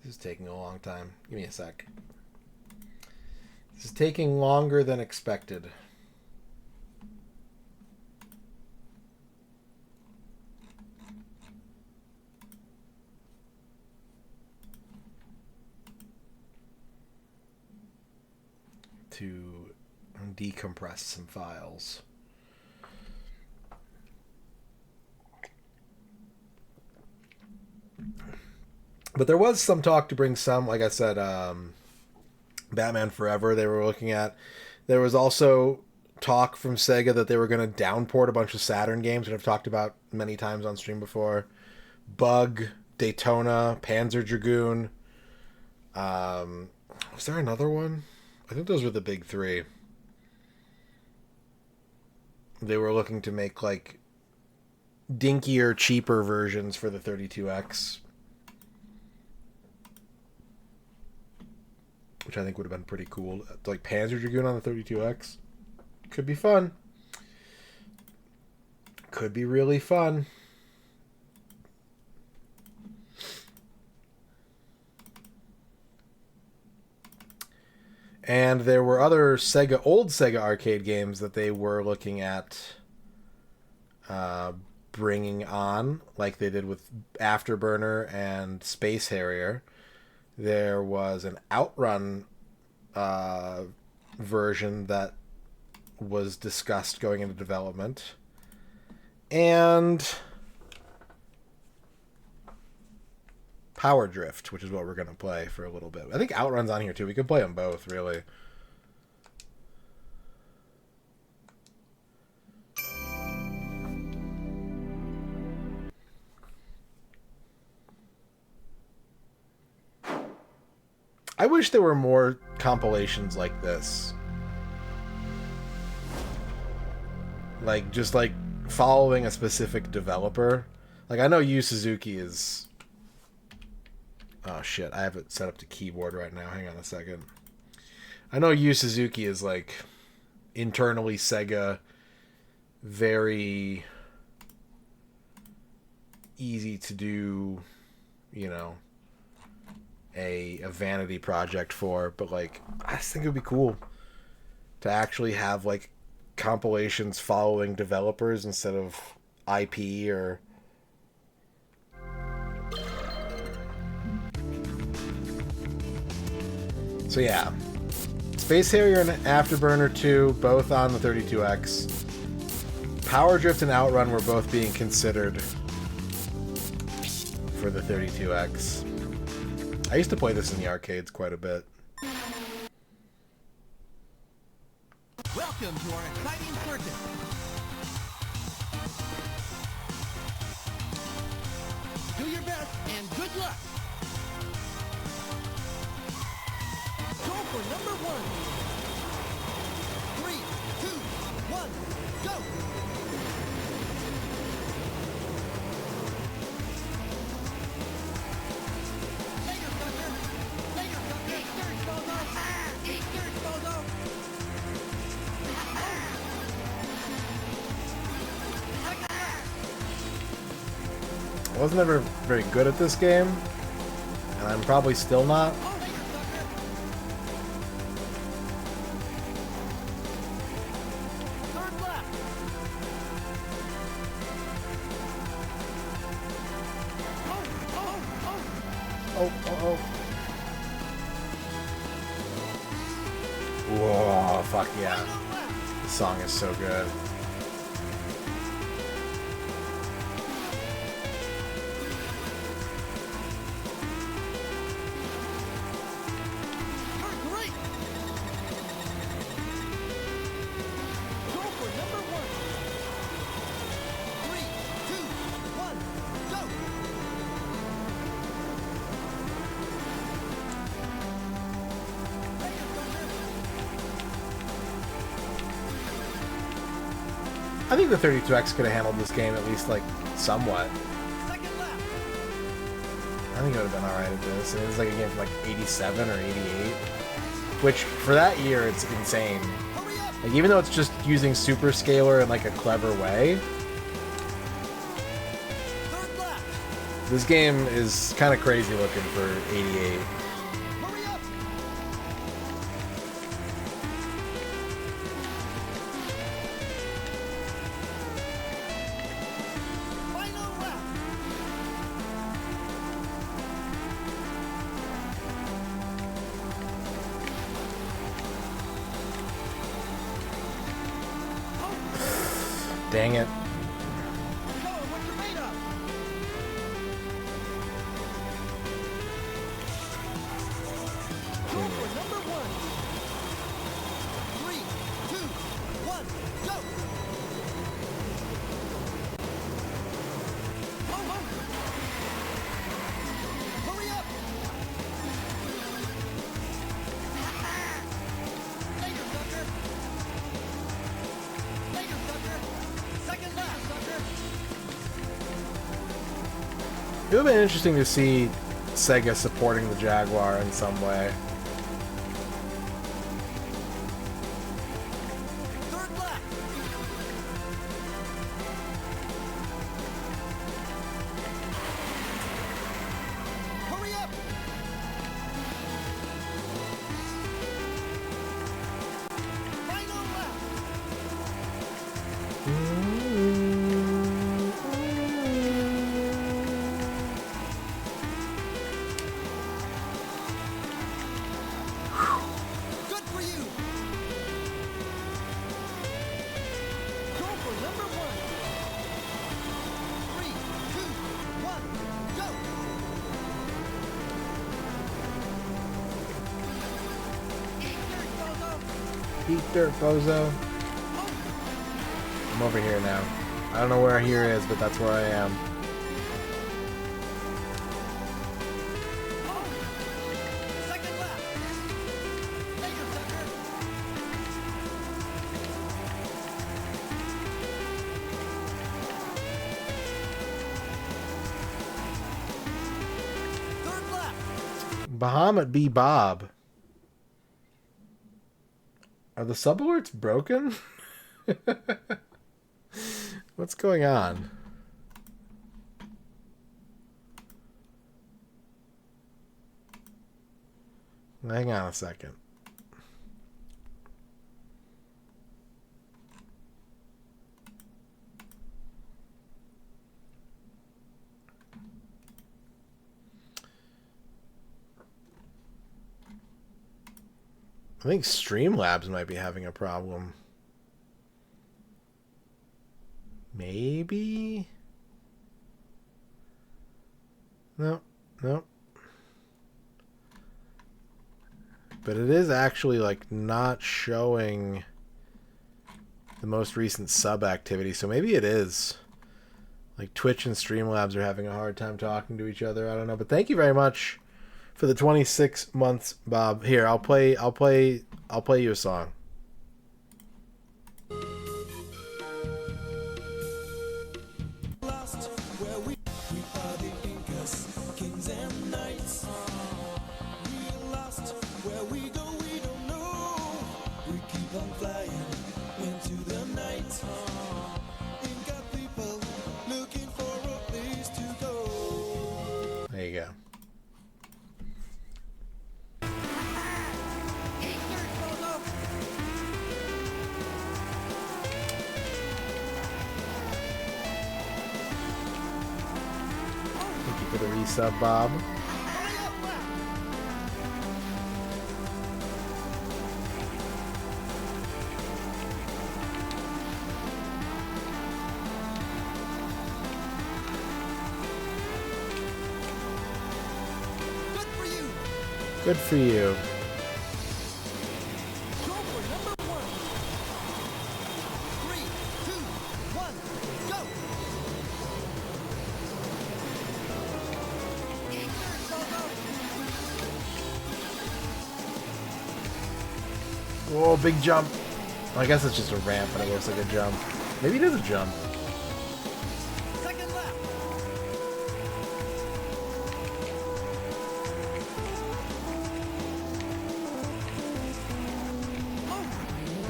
This is taking a long time. Give me a sec. This is taking longer than expected. To decompress some files. But there was some talk to bring some, like I said, Batman Forever they were looking at. There was also talk from Sega that they were going to downport a bunch of Saturn games that I've talked about many times on stream before. Bug, Daytona, Panzer Dragoon. Was there another one? I think those were the big three. They were looking to make like dinkier, cheaper versions for the 32X. Which I think would have been pretty cool. Like Panzer Dragoon on the 32X. Could be fun. Could be really fun. And there were other old Sega arcade games that they were looking at bringing on, like they did with Afterburner and Space Harrier. There was an Outrun version that was discussed going into development. And Power Drift, which is what we're going to play for a little bit. I think Outrun's on here too. We could play them both, really. I wish there were more compilations like this. Like, just like following a specific developer. Like, I know Yu Suzuki is... Oh shit, I have it set up to keyboard right now. Hang on a second. I know Yu Suzuki is like internally Sega, very easy to do, you know, a vanity project for, but like I just think it would be cool to actually have like compilations following developers instead of IP or... So yeah, Space Harrier and Afterburner 2, both on the 32X. Power Drift and Outrun were both being considered for the 32X. I used to play this in the arcades quite a bit. Welcome to our exciting circuit. Do your best and good luck. Go for number 1. 3, 2, 1, go! Later, sucker! Later, sucker! Dirt, bozo! Dirt, bozo! I wasn't ever very good at this game, and I'm probably still not. Whoa, fuck yeah. This song is so good. I think the 32X could have handled this game at least, like, somewhat. I think it would have been alright at this. And it was like a game from like 87 or 88. Which, for that year, it's insane. Like, even though it's just using Super Scaler in like a clever way, this game is kind of crazy looking for 88. Dang it. It would have been interesting to see Sega supporting the Jaguar in some way. Eat dirt, bozo. I'm over here now. I don't know where here is, but that's where I am. Bahamut B. Bob. Are the subalerts broken? What's going on? Hang on a second. I think Streamlabs might be having a problem. Maybe? No, no. But it is actually like not showing the most recent sub activity, so maybe it is. Like Twitch and Streamlabs are having a hard time talking to each other. I don't know, but thank you very much for the 26 months, Bob. Here, I'll play you a song. There you go. Thank you for the resub, Bob. Good for you. Whoa, big jump. I guess it's just a ramp, but it looks like a jump. Maybe it is a jump.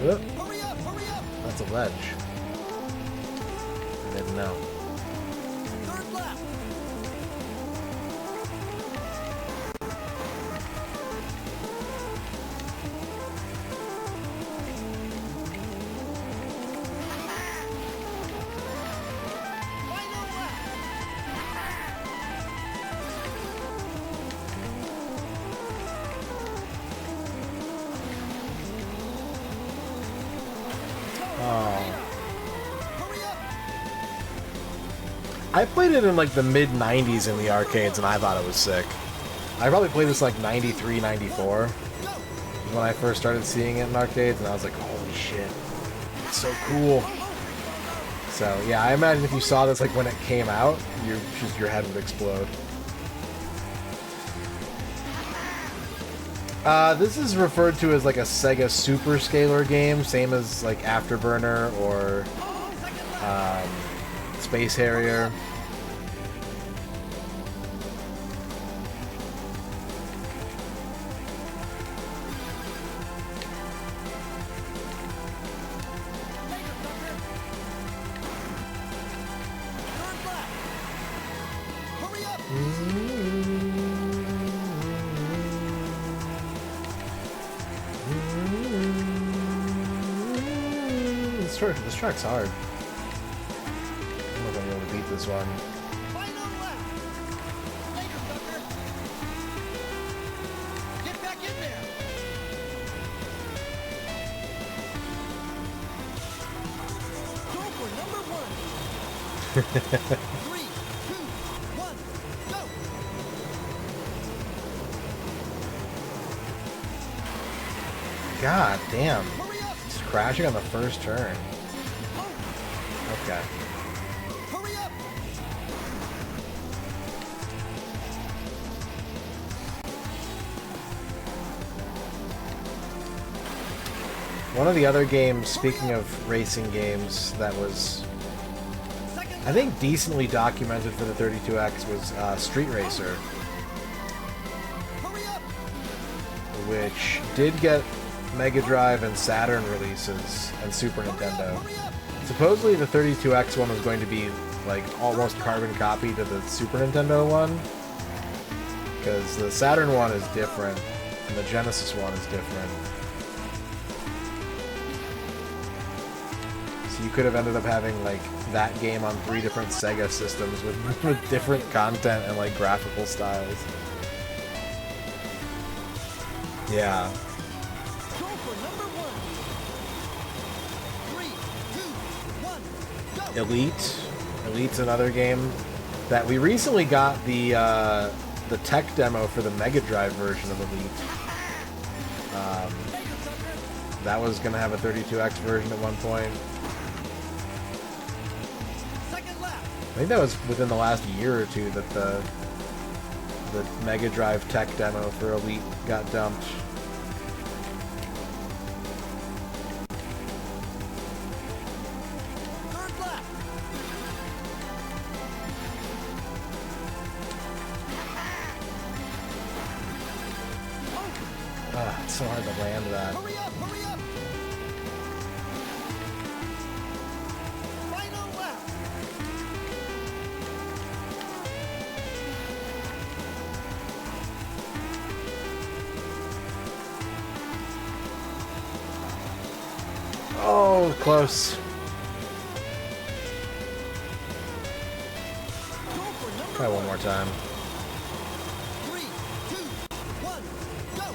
Yep. That's a ledge. I didn't know. I played it in like the mid 90s in the arcades and I thought it was sick. I probably played this like 93, 94 when I first started seeing it in arcades, and I was like, holy shit, it's so cool. So yeah, I imagine if you saw this like when it came out, your head would explode. This is referred to as like a Sega Super Scalar game, same as like Afterburner or Space Harrier. This track's hard. I don't know if I'm able to beat this one. Get back in there. Go for number one. 3, 2, 1, go. God damn. It's crashing on the first turn. Okay. Hurry up. One of the other games, speaking of racing games, that was, I think, decently documented for the 32X was Street Racer. Which did get Mega Drive and Saturn releases and Super Nintendo. Supposedly the 32X one was going to be like almost carbon copy to the Super Nintendo one, because the Saturn one is different and the Genesis one is different. So you could have ended up having like that game on 3 different Sega systems with different content and like graphical styles. Yeah. Go for number one. 3, 2, 1, go. Elite. Elite's another game that we recently got the tech demo for the Mega Drive version of Elite. That was going to have a 32X version at one point. I think that was within the last year or two that the Mega Drive tech demo for Elite got dumped. Ah, it's so hard to land that. Hurry up, hurry up. Final lap. Oh, close. Try one more time. 3, 2, 1, go.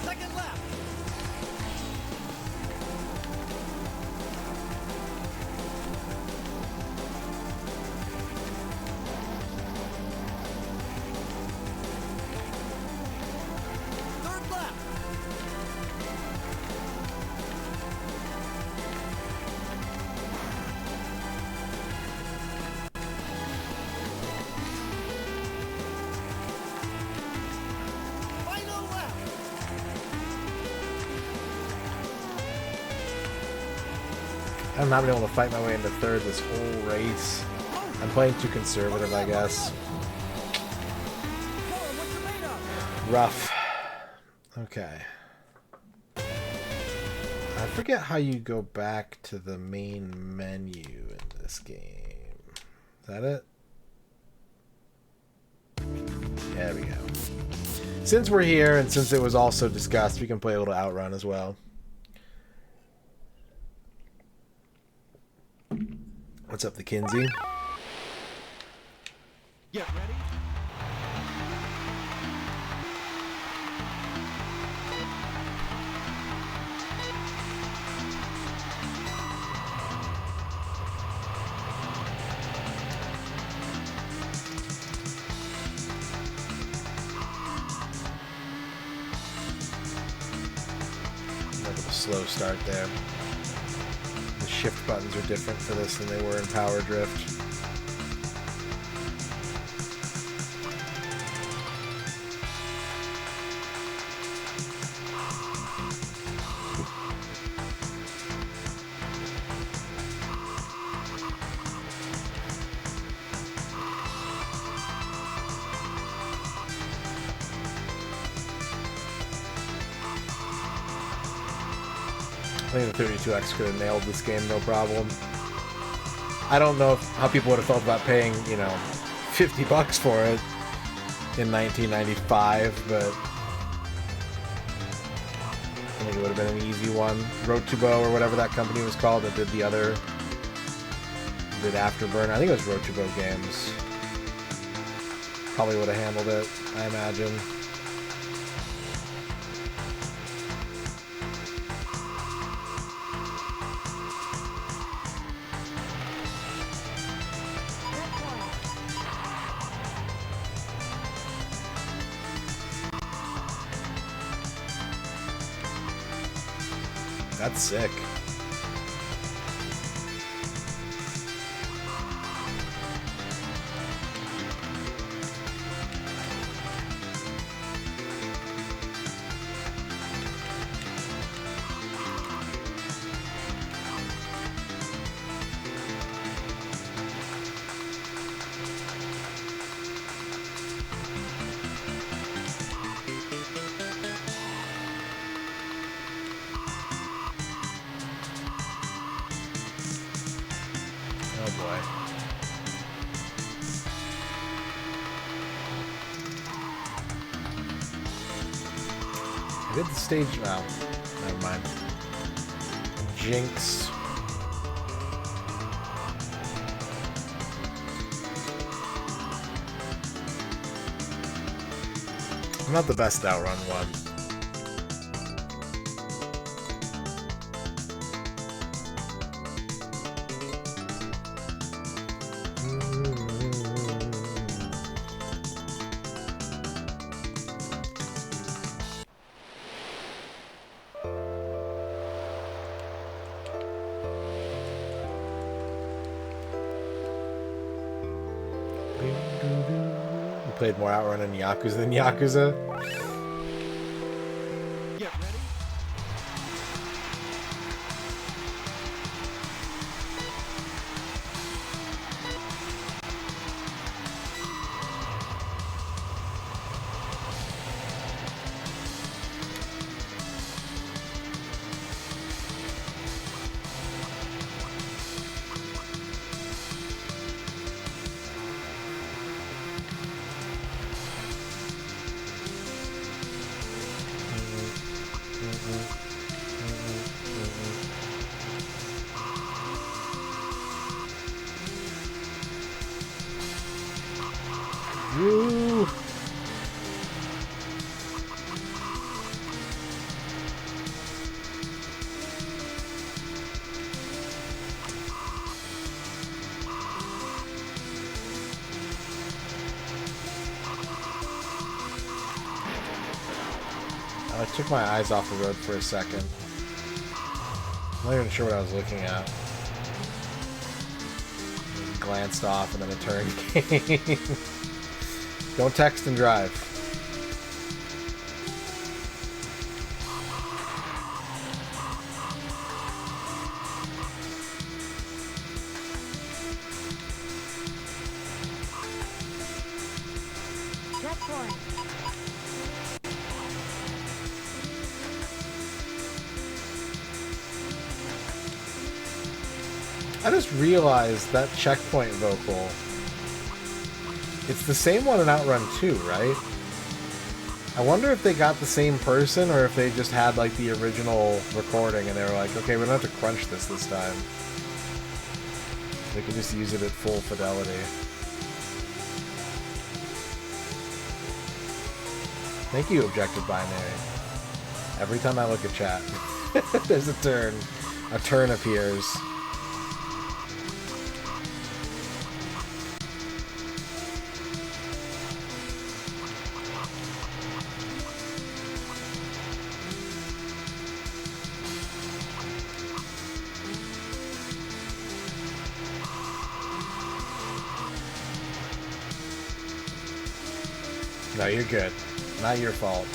Second lap. Third lap. Final lap. I've not been able to fight my way into third this whole race. I'm playing too conservative, I guess. Rough. Okay. I forget how you go back to the main menu in this game. Is that it? There we go. Since we're here, and since it was also discussed, we can play a little Outrun as well. What's up, the Kinsey? Get ready. Look at the slow start there. The shift buttons are different for this than they were in Power Drift. I think the 32X could have nailed this game no problem. I don't know how people would have felt about paying, you know, $50 for it in 1995, but I think it would have been an easy one. Rotubo or whatever that company was called that did the other, did Afterburner. I think it was Rotubo Games. Probably would have handled it, I imagine. That's sick. Oh boy. I did the stage. Well, never mind. Jinx. I'm not the best at Outrun one. You played more Outrun and Yakuza than Yakuza? Get ready. Woo! I took my eyes off the road for a second. I'm not even sure what I was looking at. Glanced off and then a turn came. Don't text and drive. I just realized that checkpoint vocal. It's the same one in Outrun 2, right? I wonder if they got the same person or if they just had like the original recording and they were like, okay, we don't have to crunch this time. They can just use it at full fidelity. Thank you, Objective Binary. Every time I look at chat, there's a turn. A turn appears. No, you're good. Not your fault.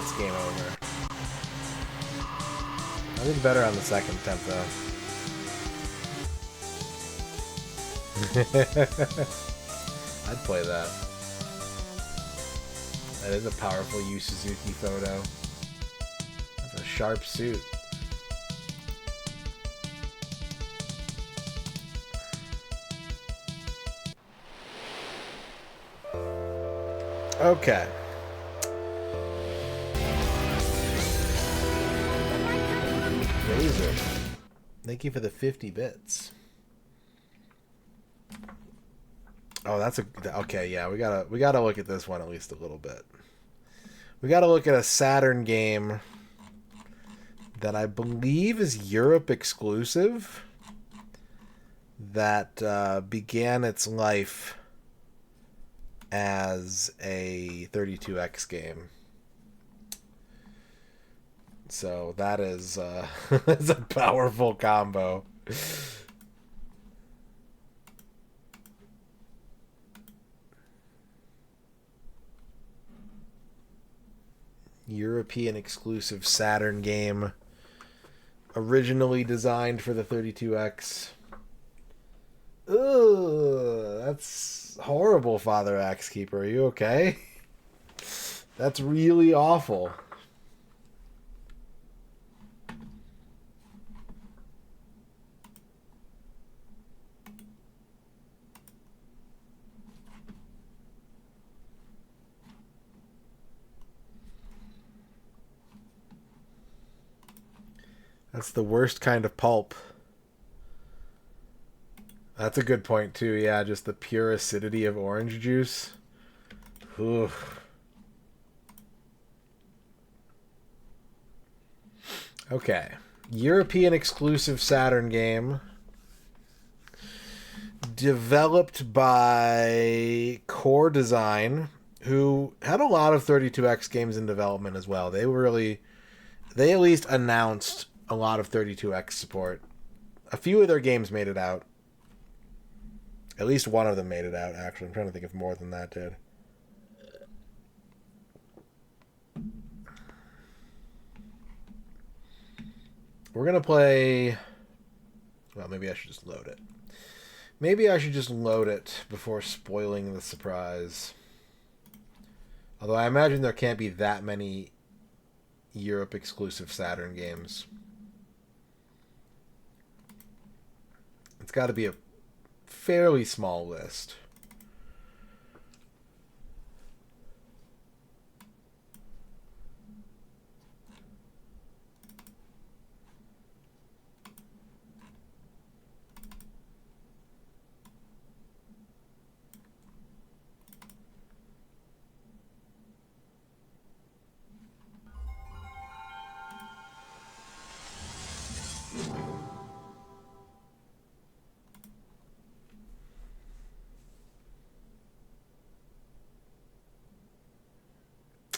That's game over. I did better on the second attempt, though. I'd play that. That is a powerful Yu Suzuki photo. That's a sharp suit. Okay. Razor. Thank you for the 50 bits. Oh, that's a okay. Yeah, we gotta look at this one at least a little bit. We gotta look at a Saturn game that I believe is Europe exclusive. That began its life as a 32X game. So that is that's a powerful combo. European exclusive Saturn game, originally designed for the 32X. Ugh, that's horrible, Father Axekeeper. Are you okay? That's really awful. That's the worst kind of pulp. That's a good point, too. Yeah, just the pure acidity of orange juice. Oof. Okay. European exclusive Saturn game. Developed by Core Design, who had a lot of 32X games in development as well. They at least announced a lot of 32X support. A few of their games made it out. At least one of them made it out, actually. I'm trying to think if more than that did. We're going to play... Well, maybe I should just load it. Maybe I should just load it before spoiling the surprise. Although I imagine there can't be that many Europe exclusive Saturn games. It's got to be a fairly small list.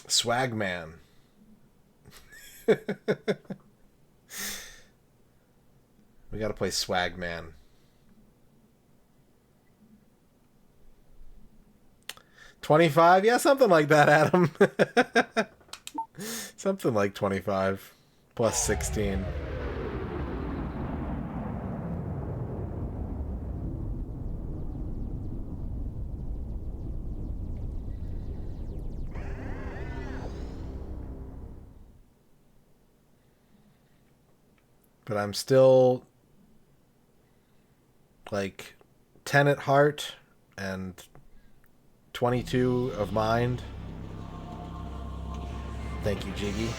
Swagman. We gotta play Swagman. $25? Yeah, something like that, Adam. Something like 25 plus 16. But I'm still like 10 at heart and 22 of mind. Thank you, Jiggy.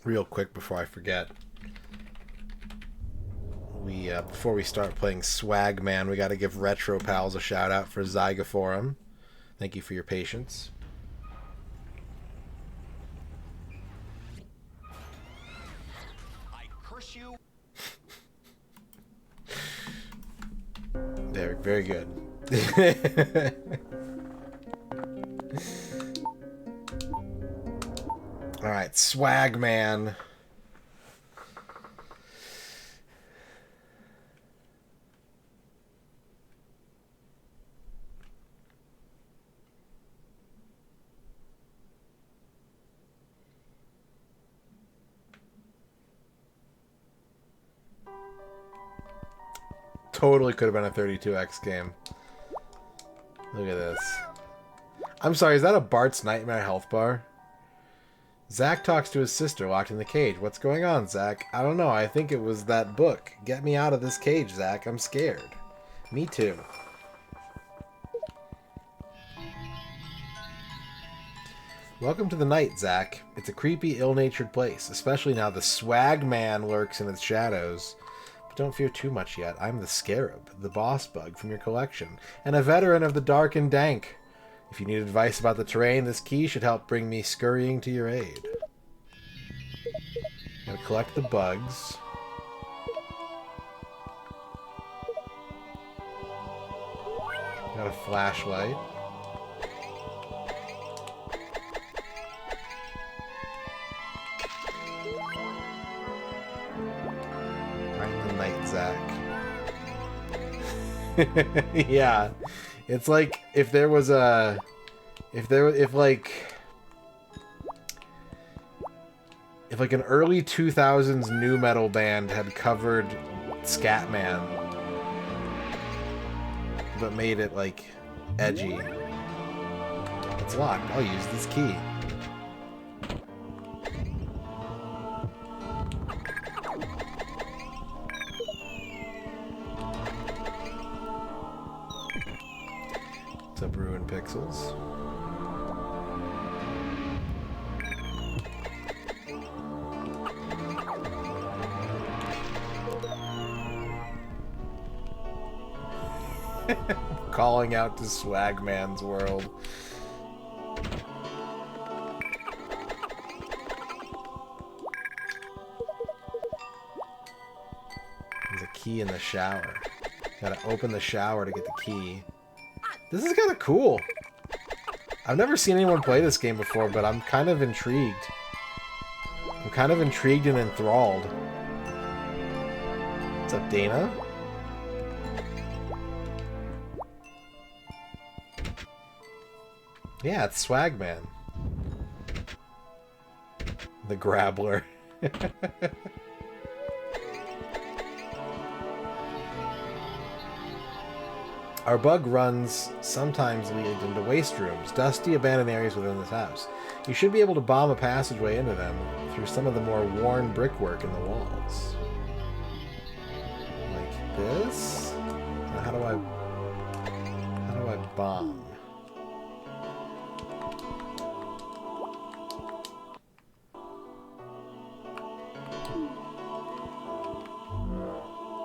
real quick before I forget. Before we start playing Swag Man, we got to give Retro Pals a shout out for Zygoforum. Thank you for your patience. I curse you. There, very good. All right, Swag Man. Totally could have been a 32X game. Look at this. I'm sorry, is that a Bart's Nightmare health bar? Zach talks to his sister locked in the cage. What's going on, Zach? I don't know. I think it was that book. Get me out of this cage, Zach. I'm scared. Me too. Welcome to the night, Zach. It's a creepy, ill-natured place, especially now the Swag Man lurks in its shadows. But don't fear too much yet. I'm the Scarab, the boss bug from your collection, and a veteran of the dark and dank. If you need advice about the terrain, this key should help bring me scurrying to your aid. Gotta collect the bugs. Got a flashlight. Right in the night, Zach. Yeah. It's like if there was a if like an early 2000s nu metal band had covered Scatman but made it like edgy. It's locked. I'll use this key. What's up, Ruined Pixels? Calling out to Swagman's world. There's a key in the shower. Gotta open the shower to get the key. This is kind of cool. I've never seen anyone play this game before, but I'm kind of intrigued. I'm kind of intrigued and enthralled. What's up, Dana? Yeah, it's Swagman. The Grabbler. Our bug runs sometimes lead into waste rooms, dusty, abandoned areas within this house. You should be able to bomb a passageway into them through some of the more worn brickwork in the walls. Like this? Now how do I bomb?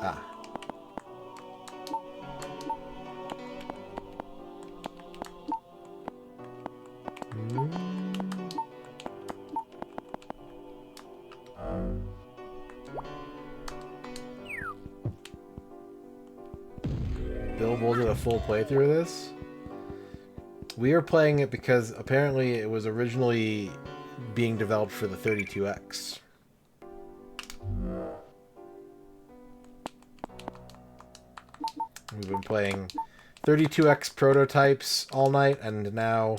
Ah. Bill did a full playthrough of this. We are playing it because apparently it was originally being developed for the 32X. We've been playing 32X prototypes all night, and now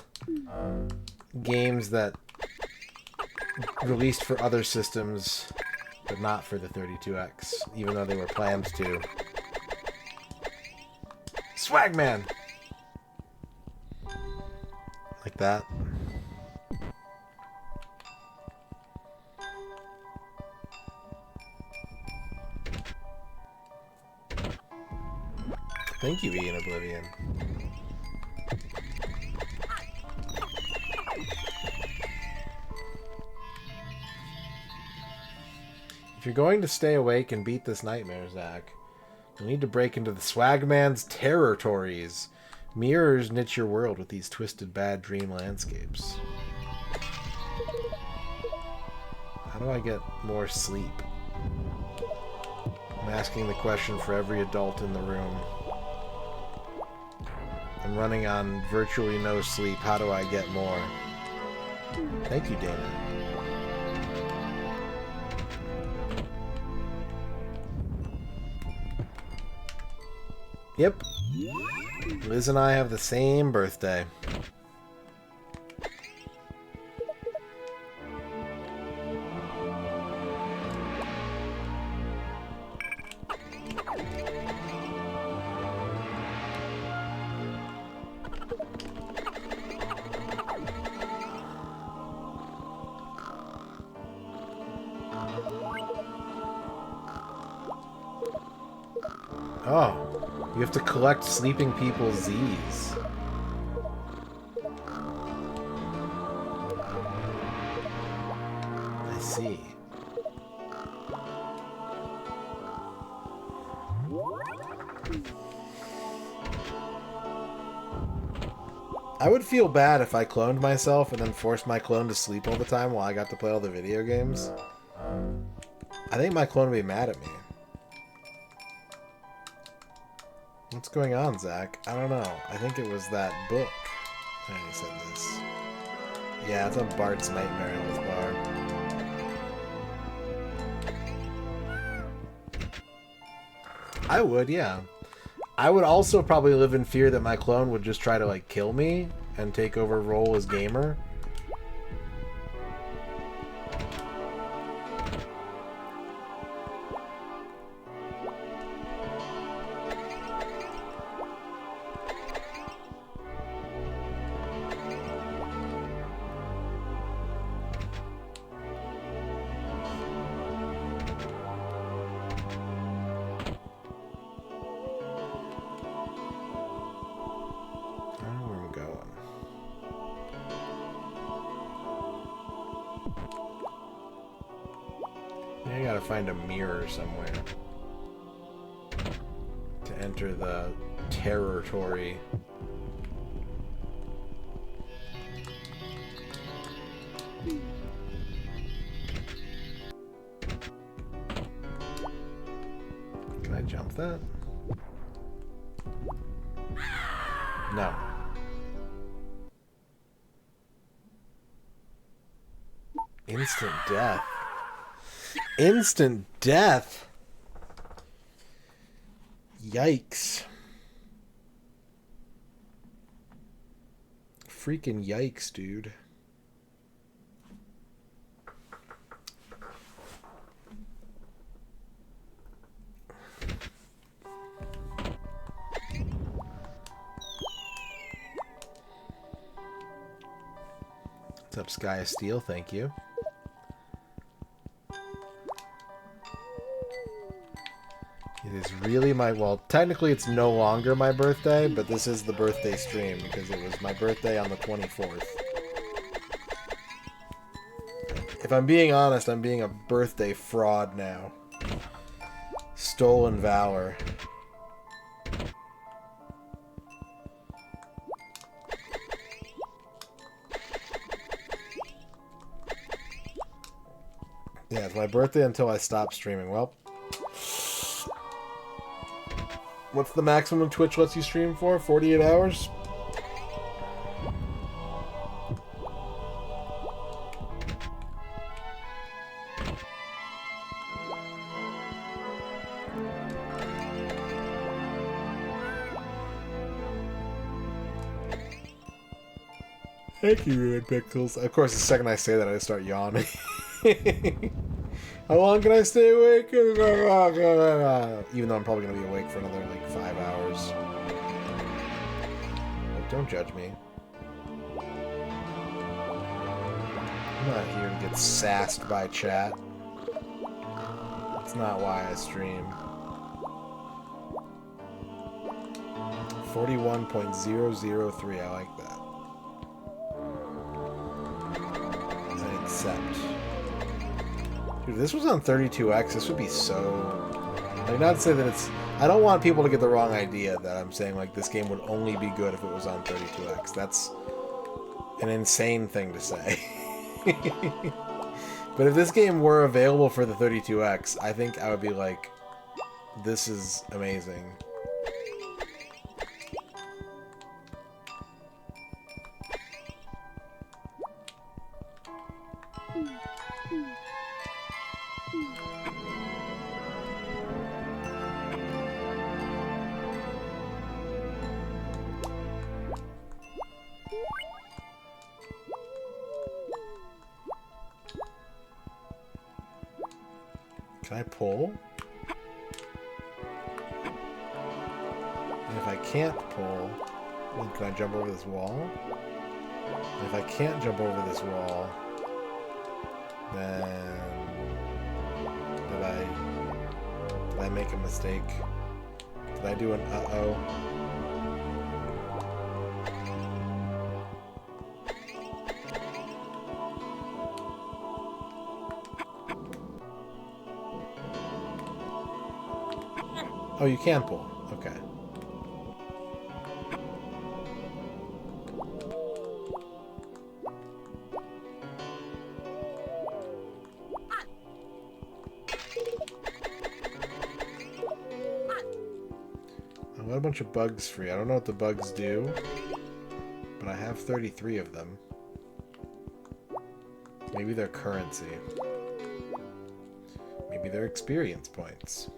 games that released for other systems, but not for the 32X, even though they were planned to. Swagman! Like that. Thank you, Ian Oblivion. If you're going to stay awake and beat this nightmare, Zach, you'll need to break into the Swagman's territories. Mirrors knit your world with these twisted bad dream landscapes. How do I get more sleep? I'm asking the question for every adult in the room. I'm running on virtually no sleep. How do I get more? Thank you, Dana. Yep. Liz and I have the same birthday. Oh, you have to collect sleeping people's Z's. I see. I would feel bad if I cloned myself and then forced my clone to sleep all the time while I got to play all the video games. I think my clone would be mad at me. What's going on, Zach? I don't know. I think it was that book. I already said this. Yeah, it's a Bart's Nightmare Health bar. I would, yeah. I would also probably live in fear that my clone would just try to, like, kill me and take over role as gamer. I gotta find a mirror somewhere to enter the territory. Can I jump that? No. Instant death. Instant death. Yikes. Freaking yikes, dude. What's up, Sky of Steel? Thank you. It is really my, well, technically it's no longer my birthday, but this is the birthday stream because it was my birthday on the 24th. If I'm being honest, I'm being a birthday fraud now. Stolen valor. Yeah, it's my birthday until I stop streaming. Well, what's the maximum Twitch lets you stream for? 48 hours? Thank you, Ruined Pixels. Of course, the second I say that, I start yawning. How long can I stay awake? Even though I'm probably going to be awake for another, like, 5 hours. But don't judge me. I'm not here to get sassed by chat. That's not why I stream. 41.003, I like that. I accept. If this was on 32X, this would be so... Like, not to say that it's... I don't want people to get the wrong idea that I'm saying, like, this game would only be good if it was on 32X. That's an insane thing to say. But if this game were available for the 32X, I think I would be like, this is amazing. Can I pull? And if I can't pull, then can I jump over this wall? And if I can't jump over this wall, then did I make a mistake? Did I do an uh-oh? Oh, you can pull. Okay. I got a bunch of bugs free. I don't know what the bugs do, but I have 33 of them. Maybe they're currency. Maybe they're experience points.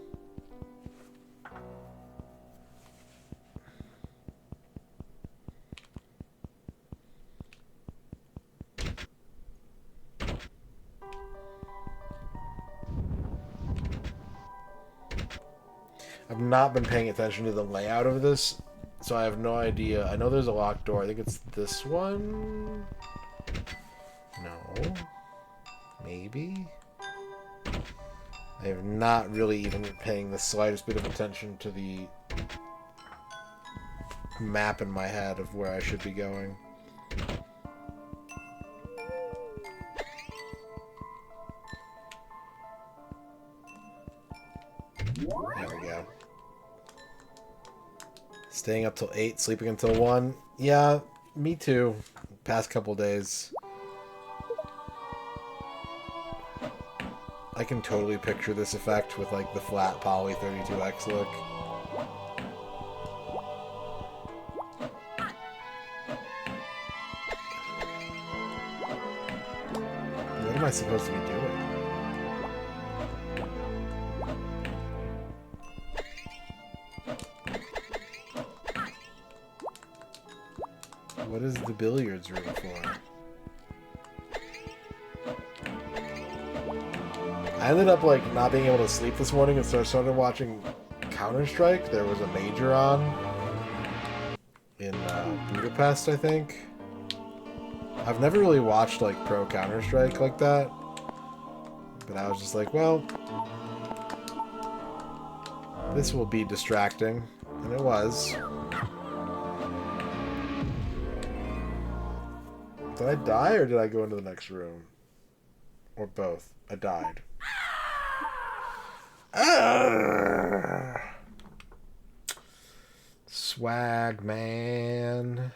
I've not been paying attention to the layout of this, so I have no idea. I know there's a locked door. I think it's this one? No. Maybe? I have not really even been paying the slightest bit of attention to the map in my head of where I should be going. There we go. Staying up till 8, sleeping until 1. Yeah, me too. Past couple days. I can totally picture this effect with like the flat poly 32X look. What am I supposed to be doing? What is the billiards room for? I ended up like not being able to sleep this morning, and so I started watching Counter-Strike. There was a major on in Budapest, I think. I've never really watched like pro Counter-Strike like that, but I was just like, well, this will be distracting, and it was. Did I die or did I go into the next room? Or both? I died. Swag, man.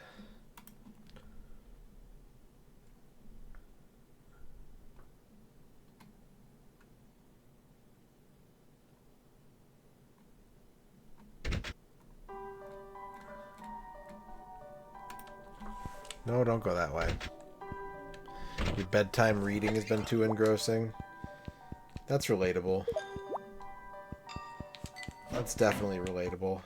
No, don't go that way. Your bedtime reading has been too engrossing. That's relatable. That's definitely relatable.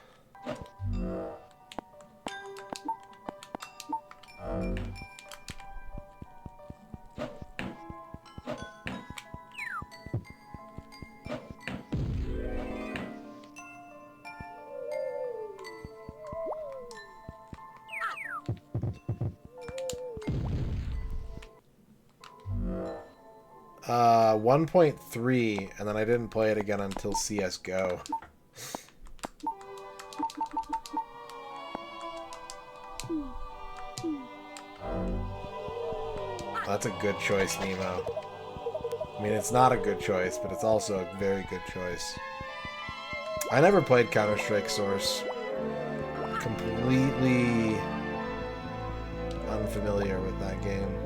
Uh, 1.3, and then I didn't play it again until CSGO. That's a good choice, Nemo. I mean, it's not a good choice, but it's also a very good choice. I never played Counter-Strike Source. Completely unfamiliar with that game.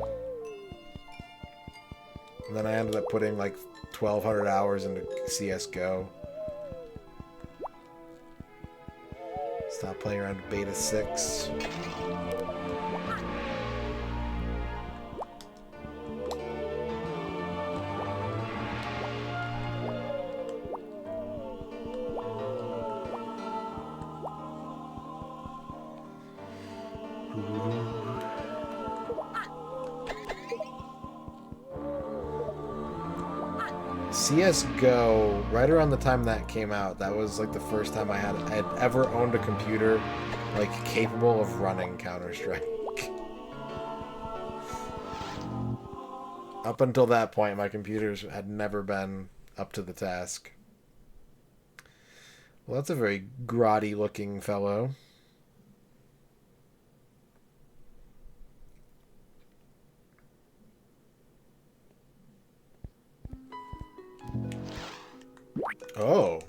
And then I ended up putting like 1,200 hours into CSGO. Stop playing around Beta 6. CSGO, right around the time that came out, that was like the first time I had ever owned a computer like capable of running Counter-Strike. Up until that point, my computers had never been up to the task. Well, that's a very grotty looking fellow. Oh.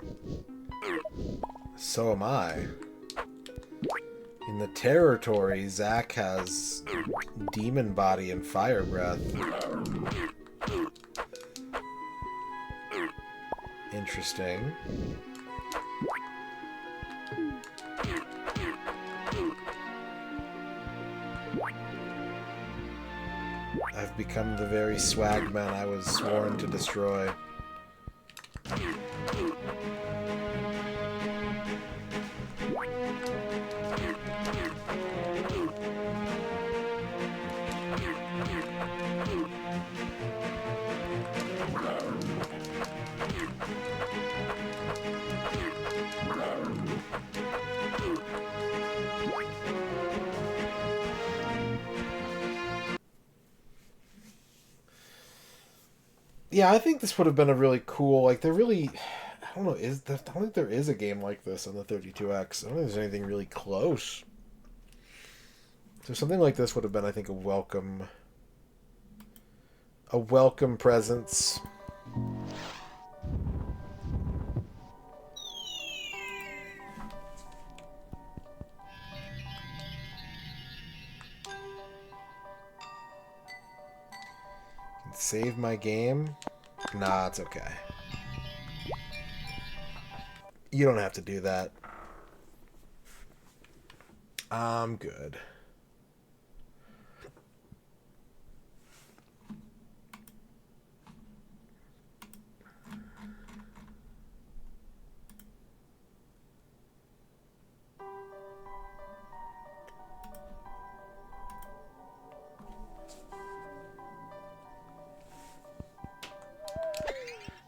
So am I. In the territory, Zack has demon body and fire breath. Interesting. I've become the very swagman I was sworn to destroy. Yeah, I think this would have been a really cool, like, they're really, I don't know, I don't think there is a game like this on the 32X. I don't think there's anything really close. So something like this would have been, I think, a welcome presence. Save my game? Nah, it's okay. You don't have to do that. I'm good.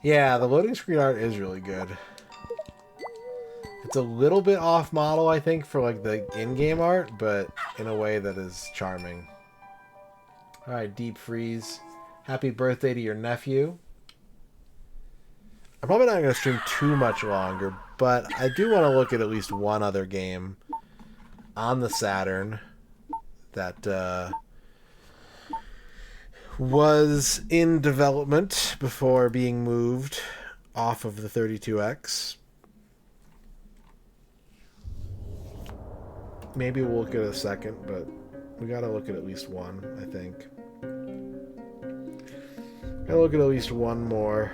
Yeah, the loading screen art is really good. It's a little bit off model, I think, for like the in-game art, but in a way that is charming. Alright, Deep Freeze. Happy birthday to your nephew. I'm probably not going to stream too much longer, but I do want to look at least one other game on the Saturn that was in development before being moved off of the 32X. Maybe we'll look at a second, but we gotta look at least one, I think. Gotta look at least one more.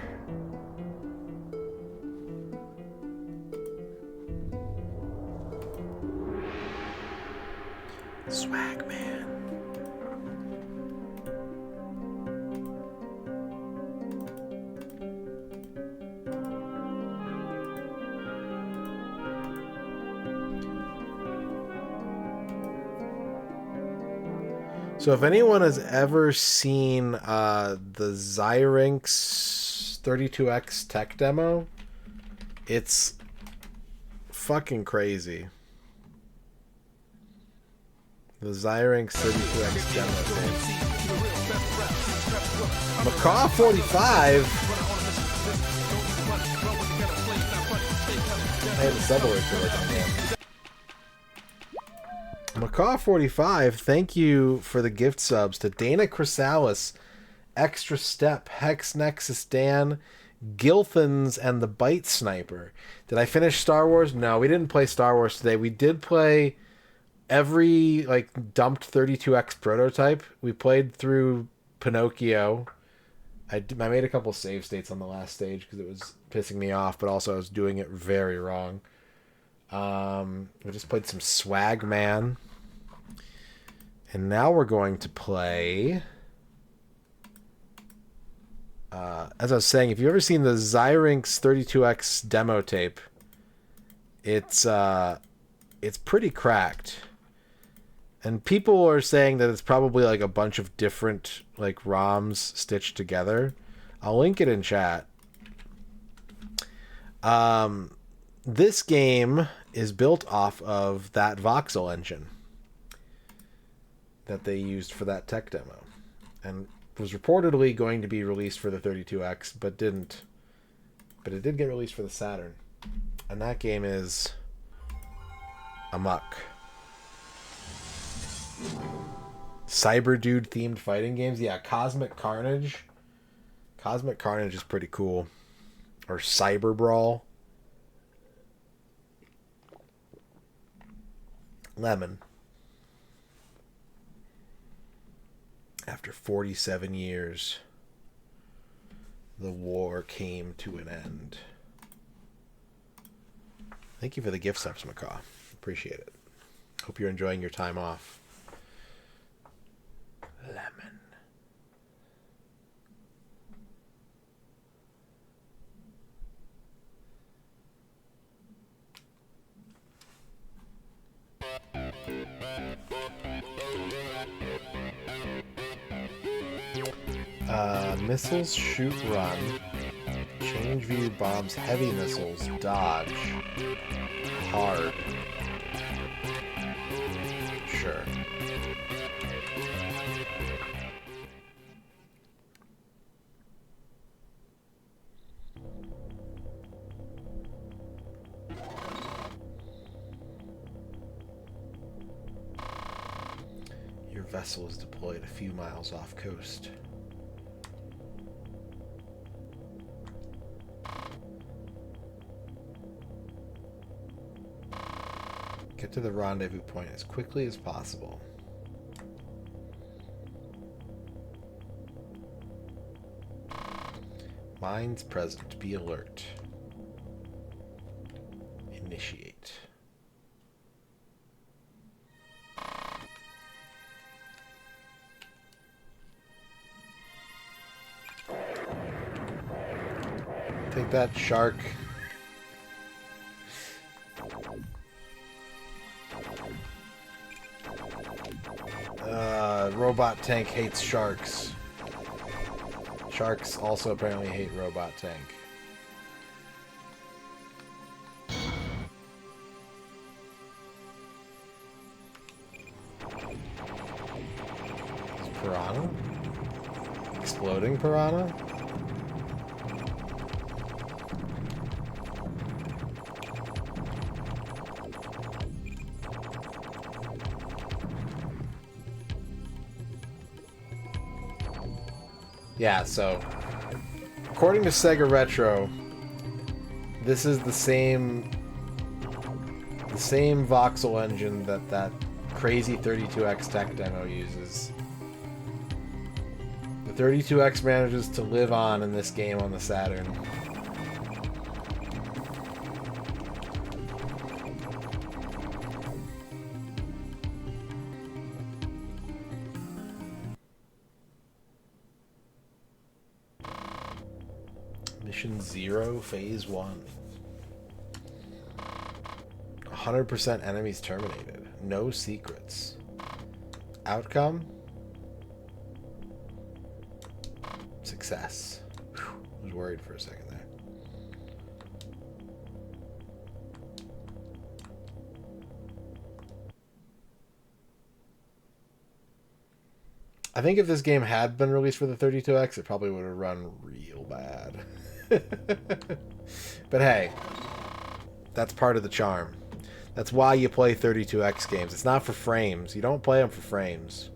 Swag man. So if anyone has ever seen the Zyrinx 32X tech demo, it's fucking crazy. The Zyrinx 32X demo thing. Macaw 45? I had a subway for it on that. Macaw 45, thank you for the gift subs to Dana Chrysalis Extra Step, Hex Nexus Dan, Gilthans, and the Bite Sniper. Did I finish Star Wars? No, we didn't play Star Wars today. We did play every dumped 32X prototype. We played through Pinocchio. I made a couple save states on the last stage because it was pissing me off, but also I was doing it very wrong. We just played some Swag Man. And now we're going to play... as I was saying, if you've ever seen the Zyrinx 32X demo tape, it's pretty cracked. And people are saying that it's probably a bunch of different ROMs stitched together. I'll link it in chat. This game is built off of that voxel engine that they used for that tech demo, and was reportedly going to be released for the 32X, but didn't. But it did get released for the Saturn, and that game is Amok. Cyber Dude themed fighting games. Yeah, Cosmic Carnage. Cosmic Carnage is pretty cool. Or Cyber Brawl. Lemon. After 47 years, the war came to an end. Thank you for the gift subs, Macaw. Appreciate it. Hope you're enjoying your time off. Lemon. Missiles, shoot, run. Change view, bombs, heavy missiles, dodge. Hard. Sure. Your vessel is deployed a few miles off coast. Get to the rendezvous point as quickly as possible. Mines present. Be alert. Initiate. Take that, shark. Robot tank hates sharks. Sharks also apparently hate robot tank. Piranha? Exploding piranha? Yeah, so according to Sega Retro, this is the same voxel engine that crazy 32X tech demo uses. The 32X manages to live on in this game on the Saturn. Mission 0, Phase 1. 100% enemies terminated. No secrets. Outcome? Success. Whew, I was worried for a second there. I think if this game had been released for the 32X, it probably would have run real bad. But hey, that's part of the charm. That's why you play 32X games. It's not for frames. You don't play them for frames.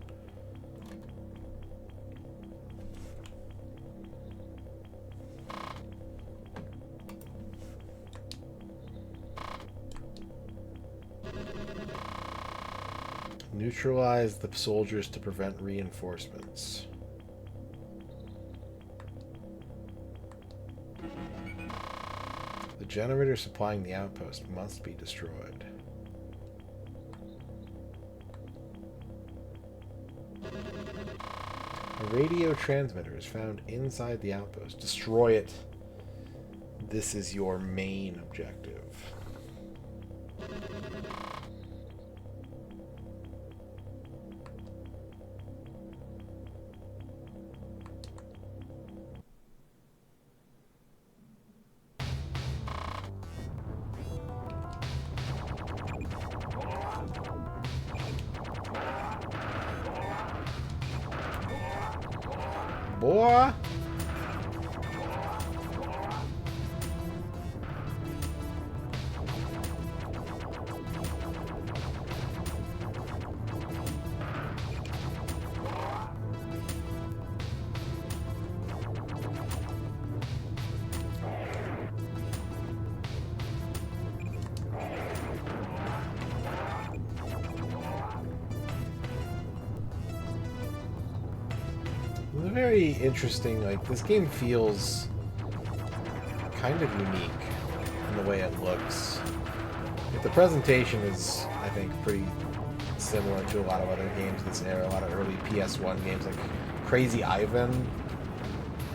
Neutralize the soldiers to prevent reinforcements. The generator supplying the outpost must be destroyed. A radio transmitter is found inside the outpost. Destroy it. This is your main objective. Boy! It's very interesting. Like, this game feels kind of unique in the way it looks. Like, the presentation is, I think, pretty similar to a lot of other games of this era. A lot of early PS1 games, like Crazy Ivan.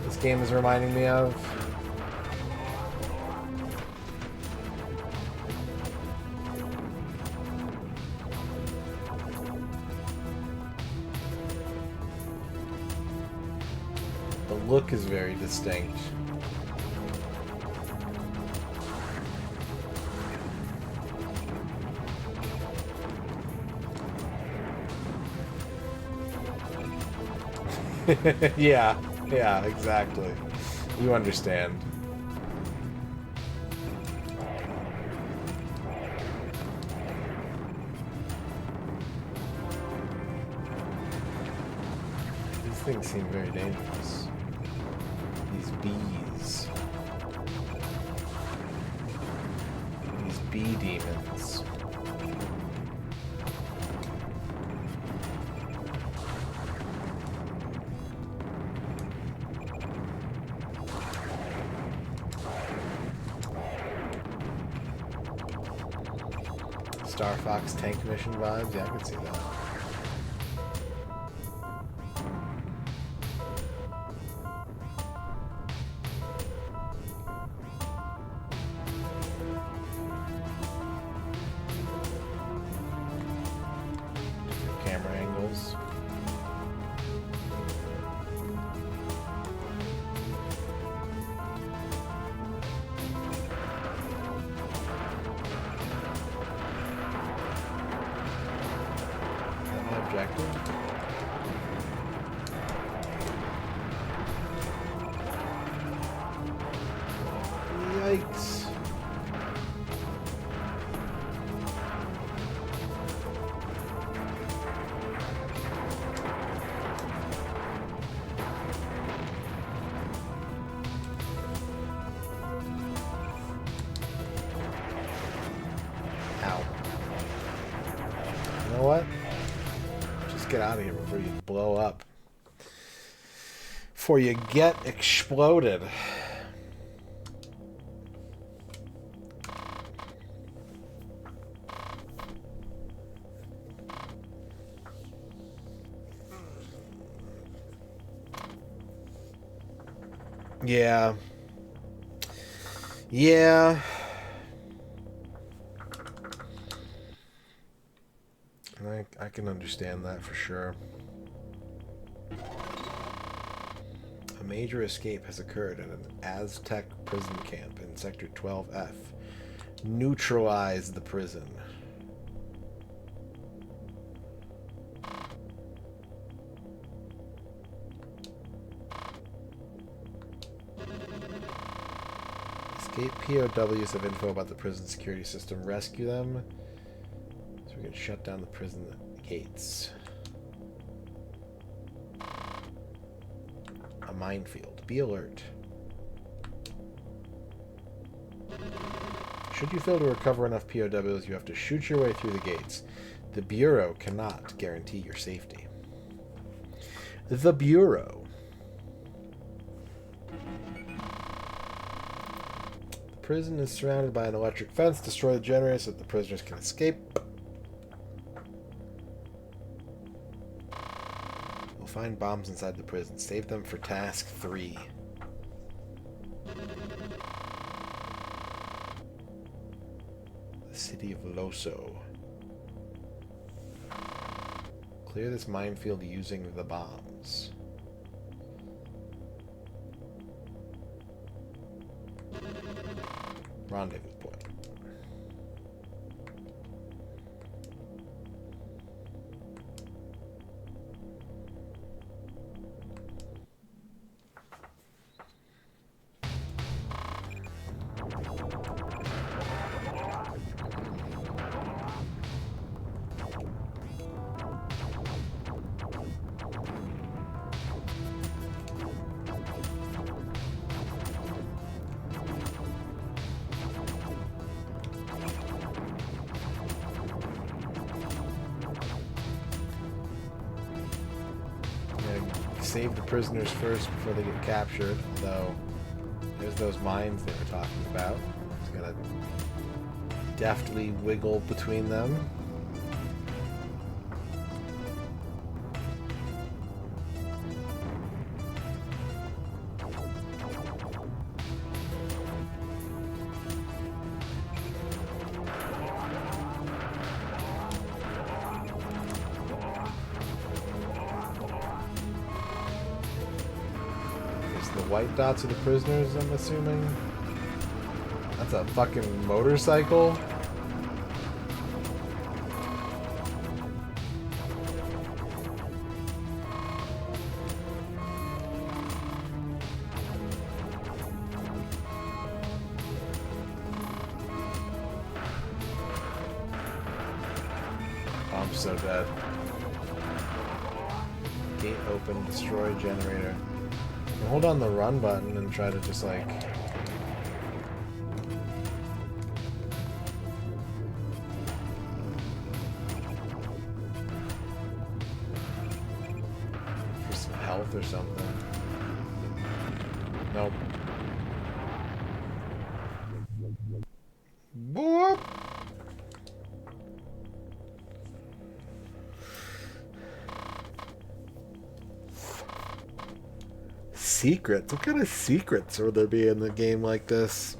This game is reminding me of. The look is very distinct. yeah, exactly. You understand. These things seem very dangerous. These bees. These bee demons. Star Fox tank mission vibes? Yeah, I could see that. Camera angles. Objective. Yikes. Ow. You know what? Get out of here before you blow up. Before you get exploded. Yeah. Yeah. I can understand that for sure. A major escape has occurred at an Aztec prison camp in Sector 12F. Neutralize the prison. Escape POWs have info about the prison security system. Rescue them so we can shut down the prison gates. A minefield. Be alert. Should you fail to recover enough POWs, you have to shoot your way through the gates. The Bureau cannot guarantee your safety. The Bureau. The prison is surrounded by an electric fence. Destroy the generator so that the prisoners can escape. We'll find bombs inside the prison. Save them for task 3. The city of Loso. Clear this minefield using the bombs. Rendezvous point. Save the prisoners first before they get captured, although there's those mines they were talking about. Just gotta deftly wiggle between them. White dots are the prisoners, I'm assuming. That's a fucking motorcycle. Oh, I'm so dead. Gate open, destroy generator. Hold on the run button and try to just like for some health or something. Nope. Boop. Secrets? What kind of secrets would there be in a game like this?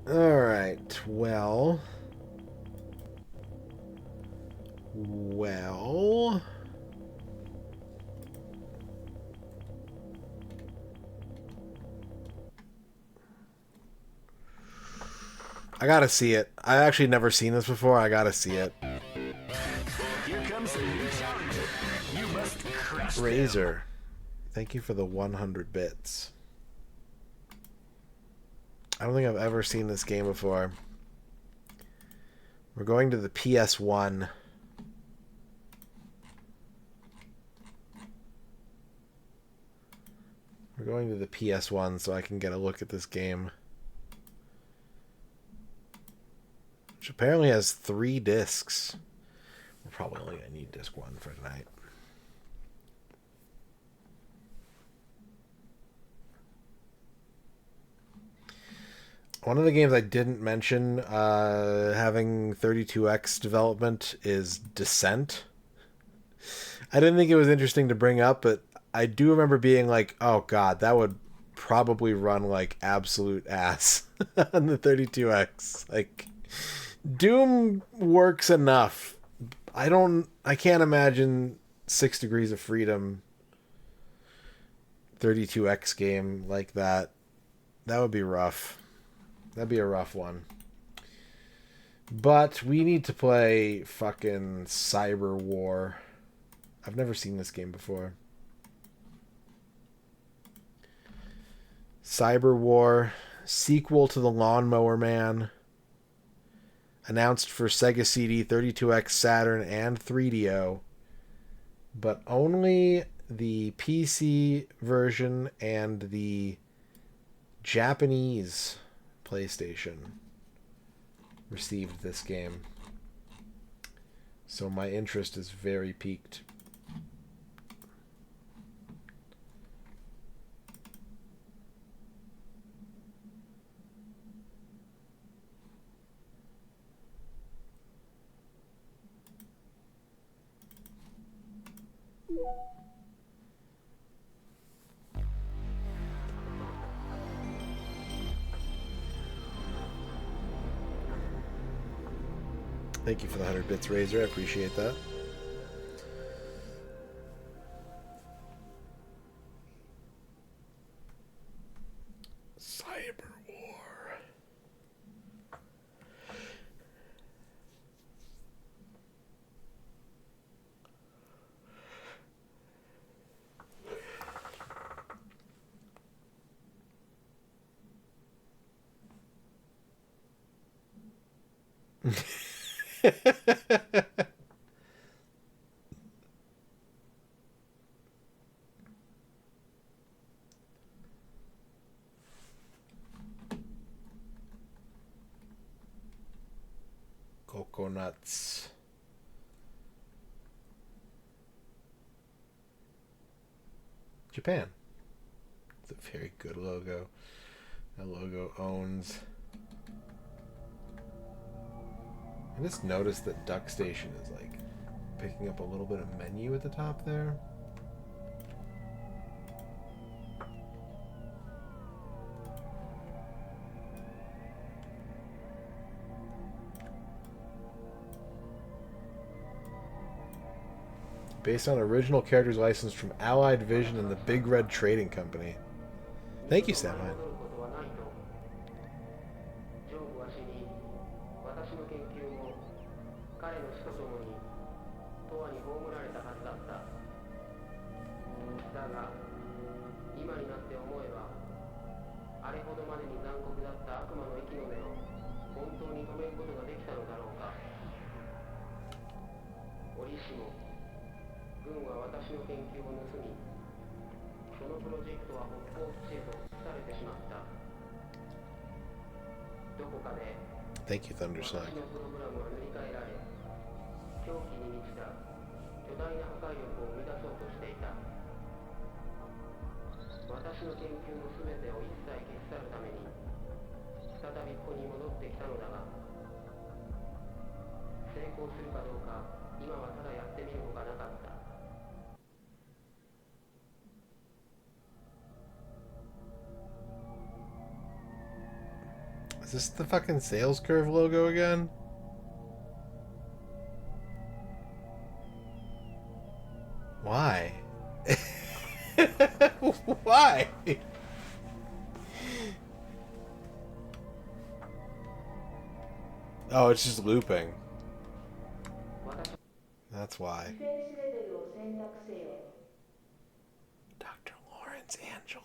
Alright, well... I gotta see it. I actually never seen this before. I gotta see it. Here comes a new challenger. You must crush Razor. Thank you for the 100 bits. I don't think I've ever seen this game before. We're going to the PS1. We're going to the PS1 so I can get a look at this game. Which apparently has 3 discs. We're probably only going to need disc 1 for tonight. One of the games I didn't mention having 32X development is Descent. I didn't think it was interesting to bring up, but I do remember being like, oh god, that would probably run like absolute ass on the 32X. Like, Doom works enough. I can't imagine 6 Degrees of Freedom 32X game like that. That would be rough. That'd be a rough one. But we need to play fucking Cyber War. I've never seen this game before. Cyber War, sequel to The Lawnmower Man. Announced for Sega CD, 32X, Saturn, and 3DO. But only the PC version and the Japanese PlayStation received this game. So my interest is very piqued. Thank you for the 100 bits, Razor. I appreciate that. Cyber War. Coconuts. Japan. It's a very good logo. That logo owns. I just noticed that Duck Station is like picking up a little bit of menu at the top there. Based on original characters licensed from Allied Vision and the Big Red Trading Company. Thank you, Sam. Thank you, Thunderslug. Is this the fucking sales curve logo again? Why? Why? Oh, it's just looping. That's why. Dr. Lawrence Angelo.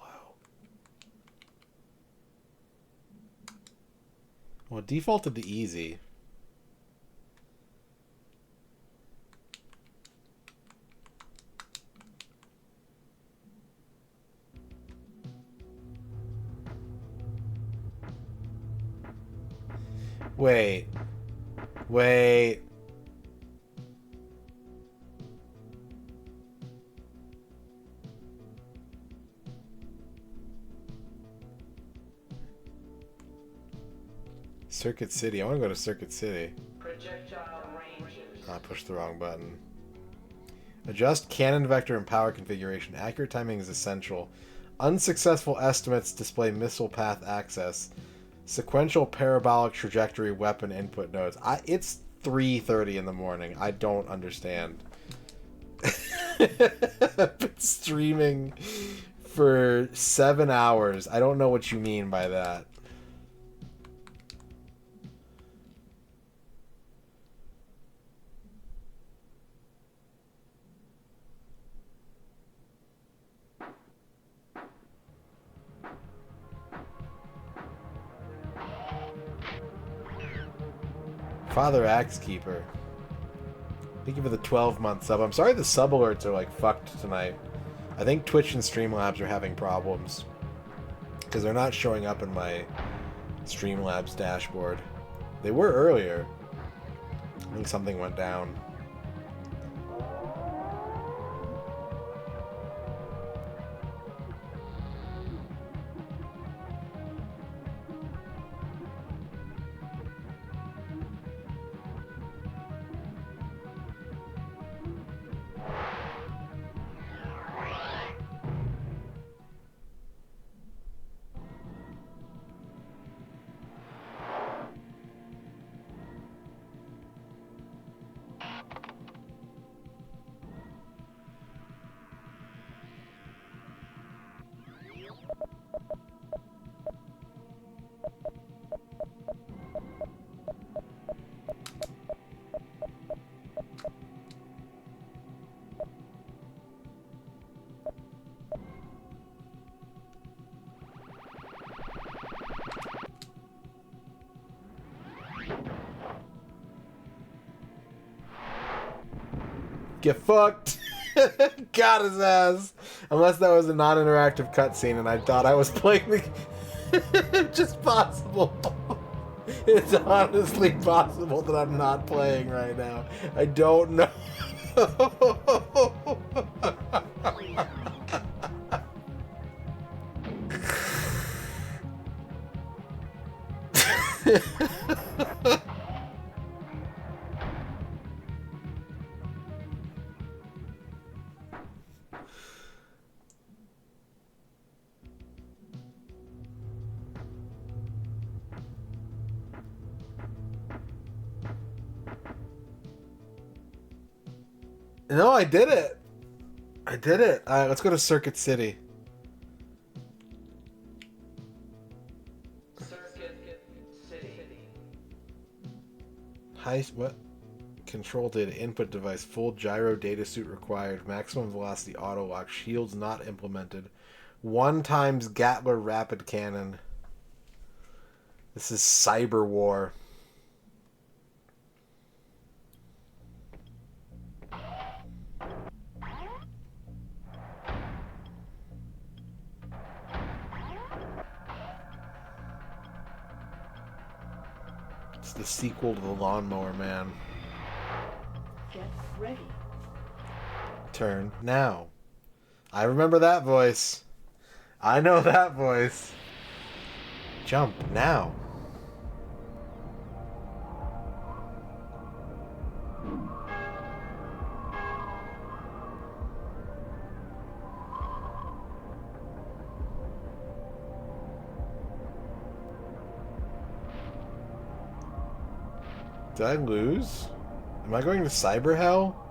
Well, it defaulted to easy. Wait. Wait. Circuit City. I want to go to Circuit City. I pushed the wrong button. Adjust cannon vector and power configuration. Accurate timing is essential. Unsuccessful estimates display missile path access. Sequential parabolic trajectory weapon input nodes. It's 3:30 in the morning. I don't understand. I've been streaming for 7 hours. I don't know what you mean by that. Father Axekeeper. Thank you for the 12-month sub. I'm sorry the sub alerts are like fucked tonight. I think Twitch and Streamlabs are having problems because they're not showing up in my Streamlabs dashboard. They were earlier. I think something went down. Get fucked. Got his ass. Unless that was a non-interactive cutscene and I thought I was playing the... Just possible. It's honestly possible that I'm not playing right now. I don't know. No, I did it. I did it. All right, let's go to Circuit City. Circuit City. What? Control data input device. Full gyro data suit required. Maximum velocity auto lock. Shields not implemented. 1 times Gatler rapid cannon. This is Cyber War. It's the sequel to the Lawnmower Man. Get ready. Turn now. I remember that voice. I know that voice. Jump now. Did I lose? Am I going to Cyber Hell?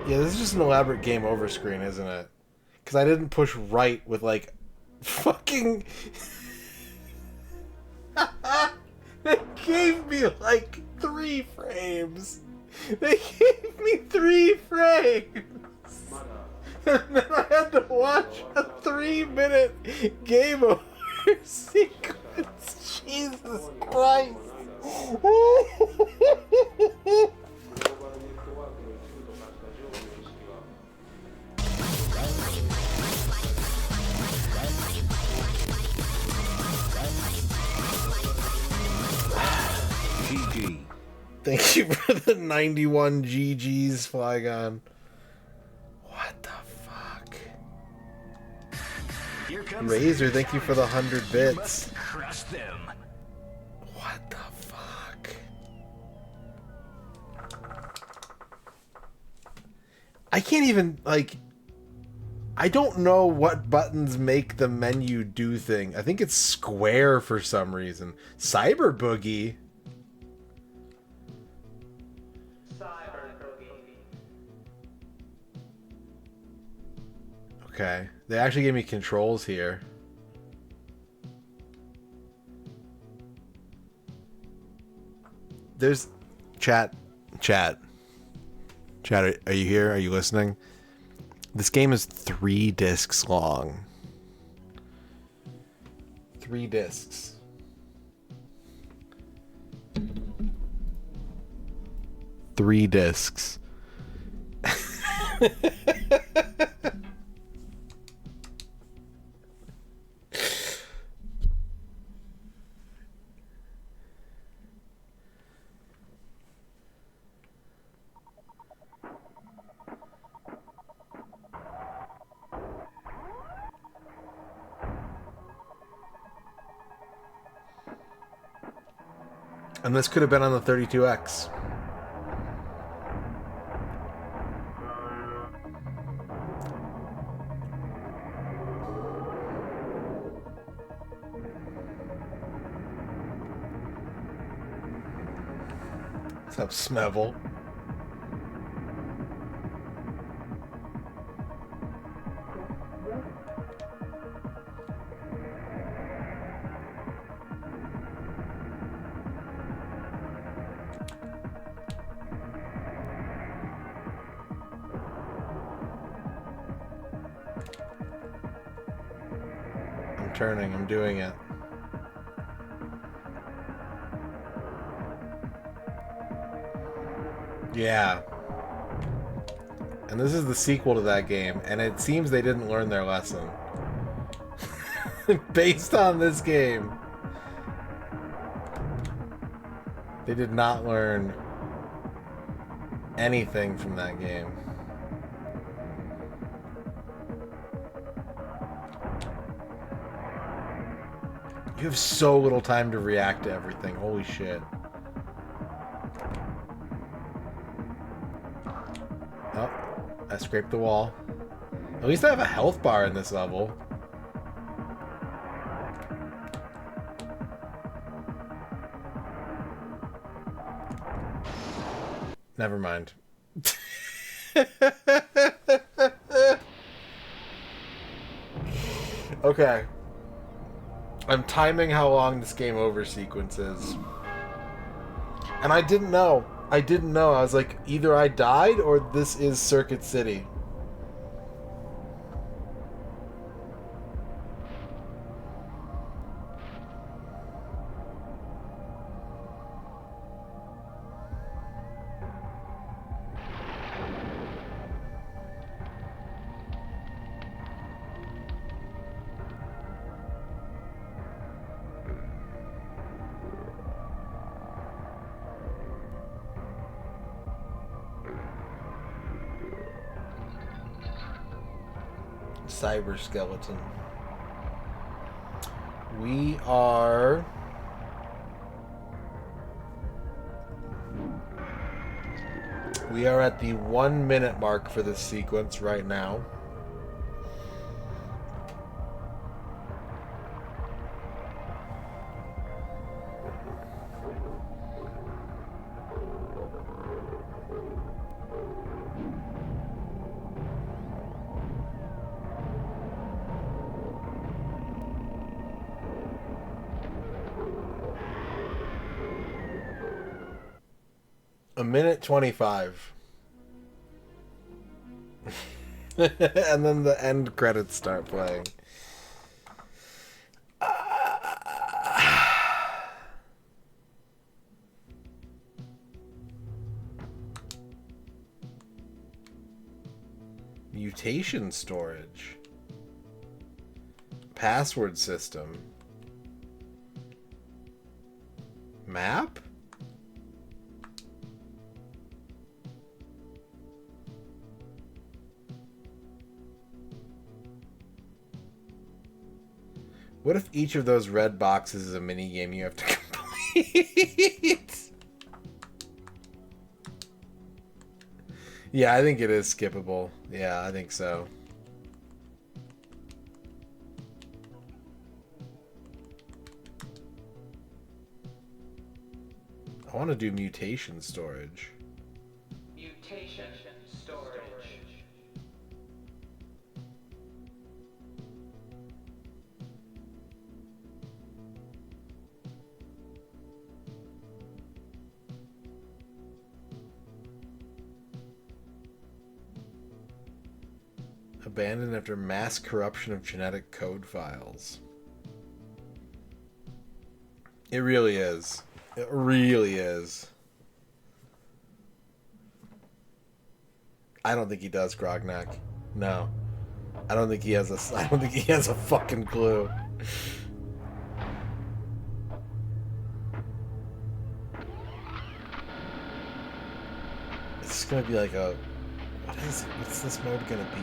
Yeah, this is just an elaborate game over screen, isn't it? Because I didn't push right with, like, fucking... They gave me, like, 3 frames. They gave me 3 frames. And then I had to watch a 3-minute game over sequence. Jesus Christ. GG. Thank you for the 91 GGs, Flygon. What the fuck? Razor, thank you for the 100 bits. Crush them. What the fuck? I can't even, like... I don't know what buttons make the menu do thing. I think it's square for some reason. Cyber Boogie? Okay. They actually gave me controls here. There's... Chat. Are you here? Are you listening? This game is 3 discs long. 3 discs. Three discs. And this could have been on the 32X. What's up, Smevel? I'm doing it. Yeah. And this is the sequel to that game, and it seems they didn't learn their lesson. Based on this game. They did not learn anything from that game. You have so little time to react to everything. Holy shit. Oh, I scraped the wall. At least I have a health bar in this level. Never mind. Okay. I'm timing how long this game over sequence is. And I didn't know. I was like, either I died or this is Circuit City. Cyber skeleton. We are at the 1 minute mark for this sequence right now. A minute 25. And then the end credits start playing. Mutation storage. Password system. Map? What if each of those red boxes is a mini game you have to complete? Yeah, I think it is skippable. Yeah, I think so. I want to do mutation storage. Mutation storage. Abandoned after mass corruption of genetic code files. It really is. It really is. I don't think he does, Grognak. No. I don't think he has a. I don't think he has a fucking clue. It's gonna be like a. What's this mode gonna be?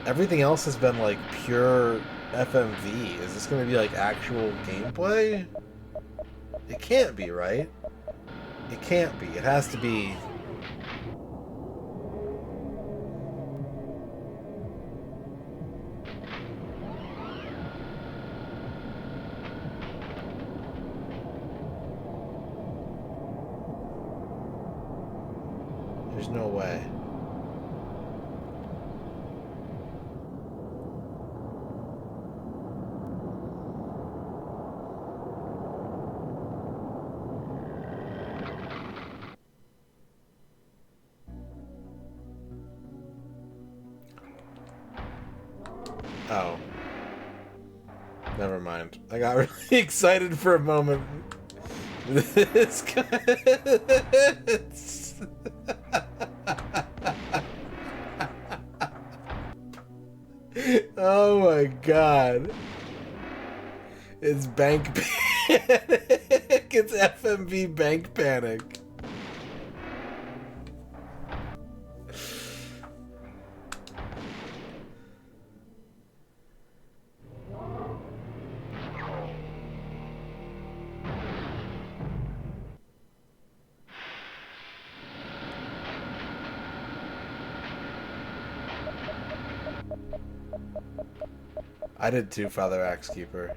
Everything else has been like pure FMV. Is this gonna be like actual gameplay? It can't be, right? It can't be. It has to be. There's no way. Oh. Never mind. I got really excited for a moment. This guy... Oh my god. It's bank panic. It's FMV bank panic. I did too, Father Axekeeper.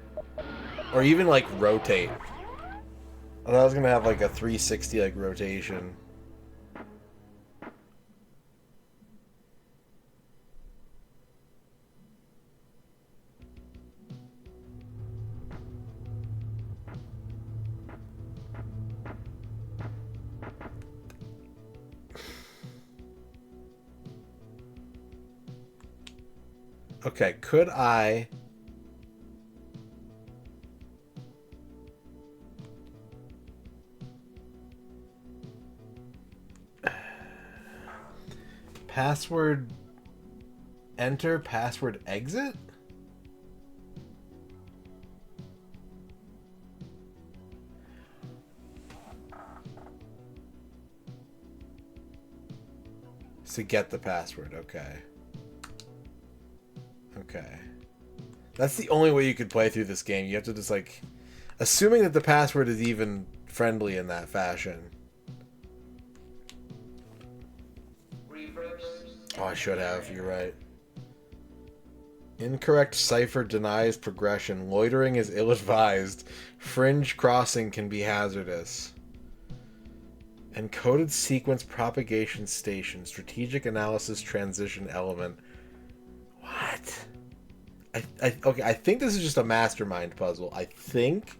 Or even like rotate. I thought I was gonna have like a 360 like rotation. Okay, could I... Password enter, password exit? To get the password, okay. Okay. That's the only way you could play through this game. You have to just like... Assuming that the password is even friendly in that fashion. Oh, I should have. You're right. Incorrect cipher denies progression. Loitering is ill-advised. Fringe crossing can be hazardous. Encoded sequence propagation station. Strategic analysis transition element. What? Okay, I think this is just a mastermind puzzle. I think.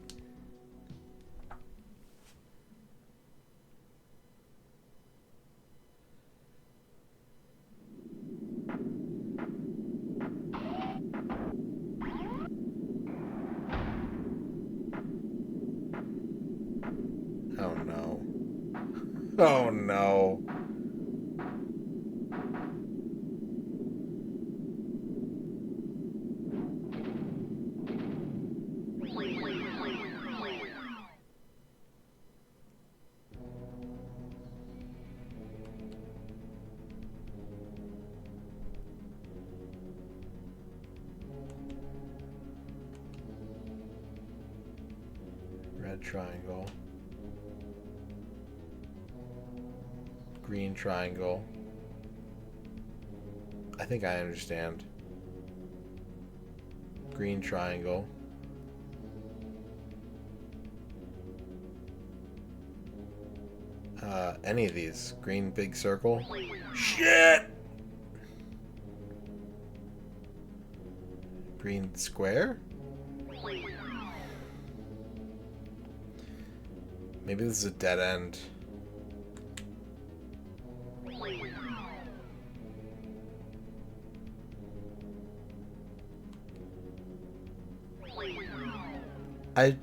Oh no. Oh no. Red triangle. Green triangle. think I understand. Green triangle. Any of these. Green big circle. Shit! Green square? Maybe this is a dead end. I...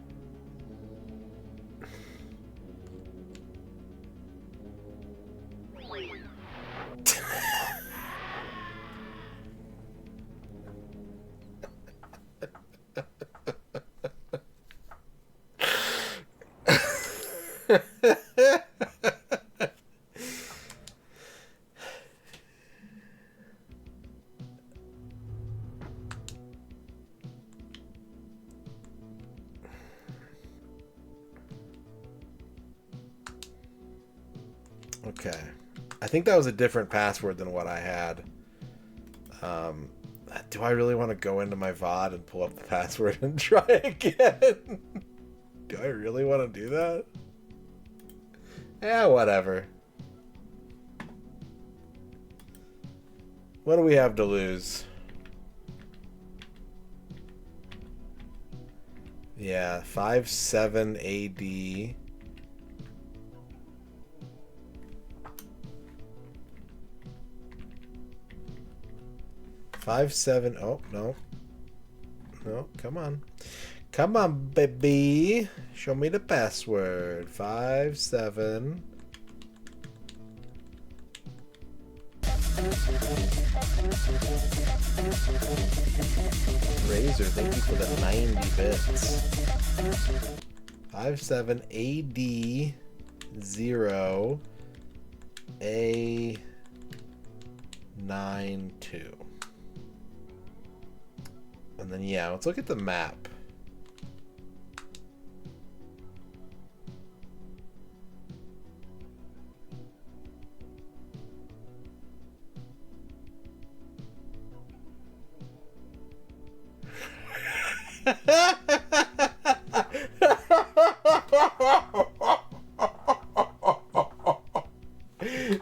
Okay. I think that was a different password than what I had. Do I really want to go into my VOD and pull up the password and try again? Do I really want to do that? Yeah, whatever. What do we have to lose? Yeah, 5-7 AD. Five, 7. Oh, no. No, come on. Come on, baby. Show me the password. 5-7. Razor, thank you for the 90 bits. 5-7 AD 0 A92. And then, yeah, let's look at the map.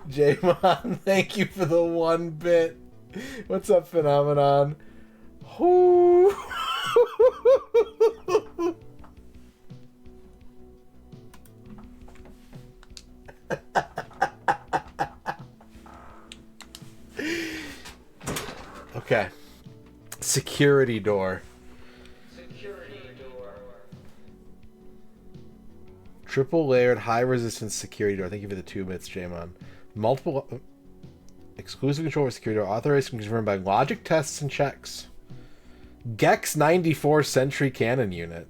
J-Mon, thank you for the 1 bit. What's up, Phenomenon? Whoo. Okay. Security door. Triple layered high resistance security door. Thank you for the 2 bits, Jamon. Multiple exclusive control for security door. Authorized and confirmed by logic tests and checks. Gex 94 Sentry Cannon Unit.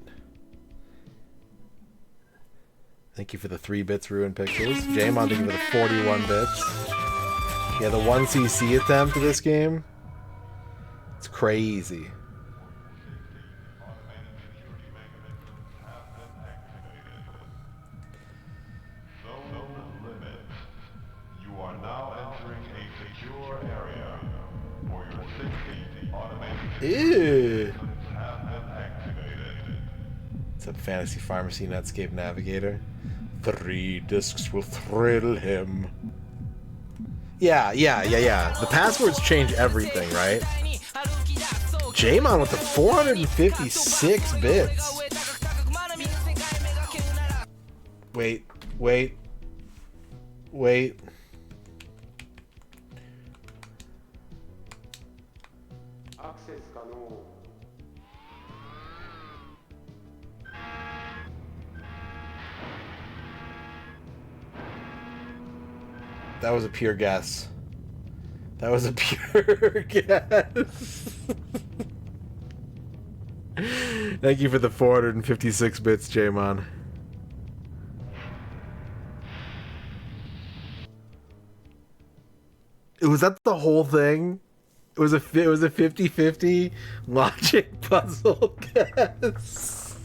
Thank you for the 3 bits, Ruin Pixels. Jamon, thank you for the 41 bits. Yeah, the 1cc attempt to this game. It's crazy. Ew. What's up, Fantasy Pharmacy Netscape Navigator? 3 discs will thrill him. Yeah. The passwords change everything, right? Jamon with the 456 bits. Wait. That was a pure guess. That was a pure guess. Thank you for the 456 bits, Jamon. Was that the whole thing? It was a 50-50 logic puzzle guess.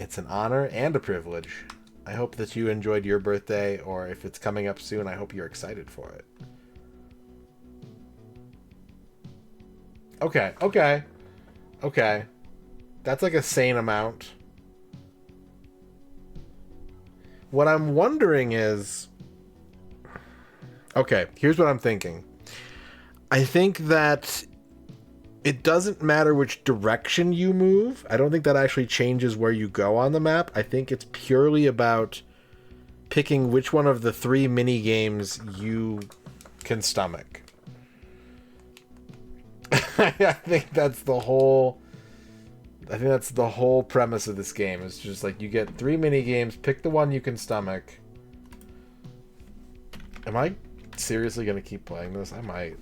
It's It's an honor and a privilege. I hope that you enjoyed your birthday, or if it's coming up soon, I hope you're excited for it. Okay, okay. Okay. That's like a sane amount. What I'm wondering is... Okay, here's what I'm thinking. I think that it doesn't matter which direction you move. I don't think that actually changes where you go on the map. I think it's purely about picking which one of the 3 mini games you can stomach. I think that's the whole premise of this game. It's just like you get 3 mini games, pick the one you can stomach. Am I seriously gonna keep playing this? I might.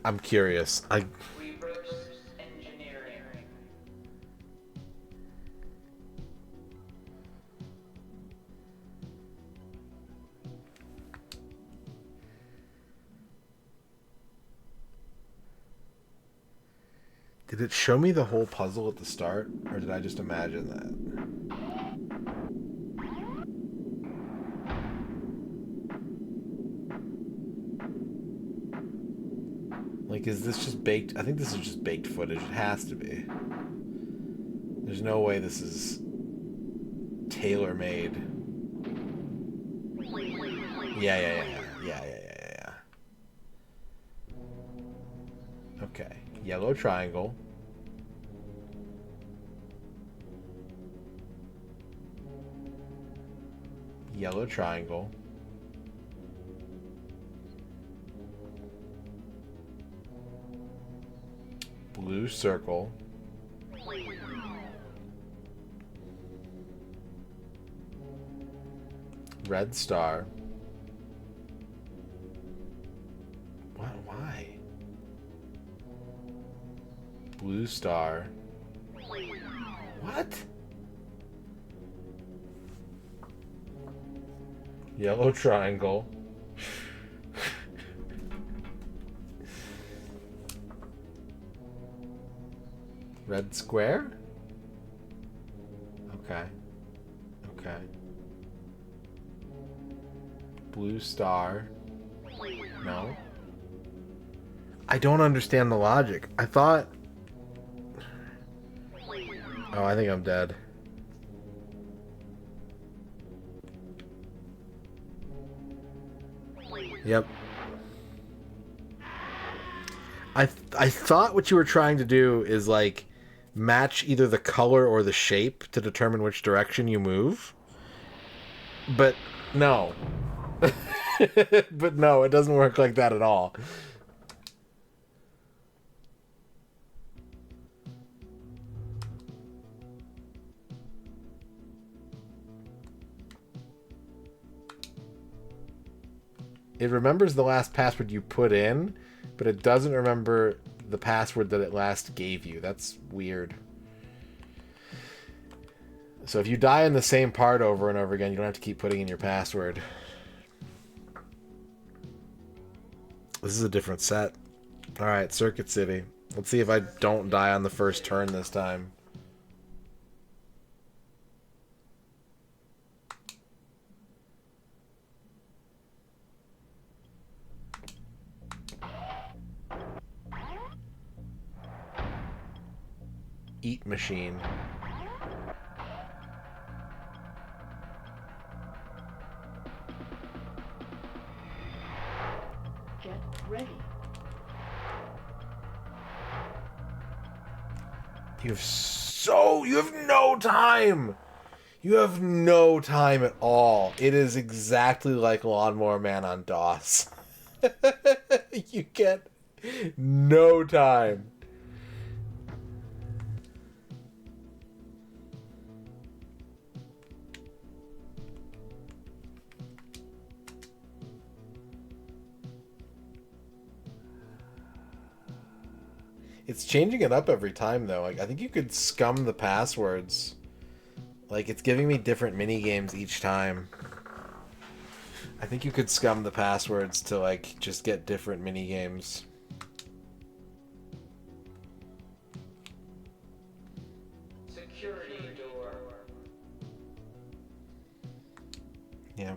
I'm curious. Reverse engineering. Did it show me the whole puzzle at the start, or did I just imagine that? Like, is this just baked? I think this is just baked footage. It has to be. There's no way this is tailor-made. Yeah. Okay. Yellow triangle. Yellow triangle. Blue circle. Red star. Why? Blue star. What? Yellow triangle. Red square? Okay. Okay. Blue star. No. I don't understand the logic. I thought... Oh, I think I'm dead. Yep. I thought what you were trying to do is, like, match either the color or the shape to determine which direction you move. But no. But no, it doesn't work like that at all. It remembers the last password you put in, but it doesn't remember the password that it last gave you. That's weird. So if you die in the same part over and over again, you don't have to keep putting in your password. This is a different set. Alright, Circuit City. Let's see if I don't die on the first turn this time. Eat machine. Get ready. You have no time. You have no time at all. It is exactly like Lawnmower Man on DOS. You get no time. It's changing it up every time, though. Like, I think you could scum the passwords. Like, it's giving me different mini games each time. I think you could scum the passwords to like just get different mini games. Security door. Yeah.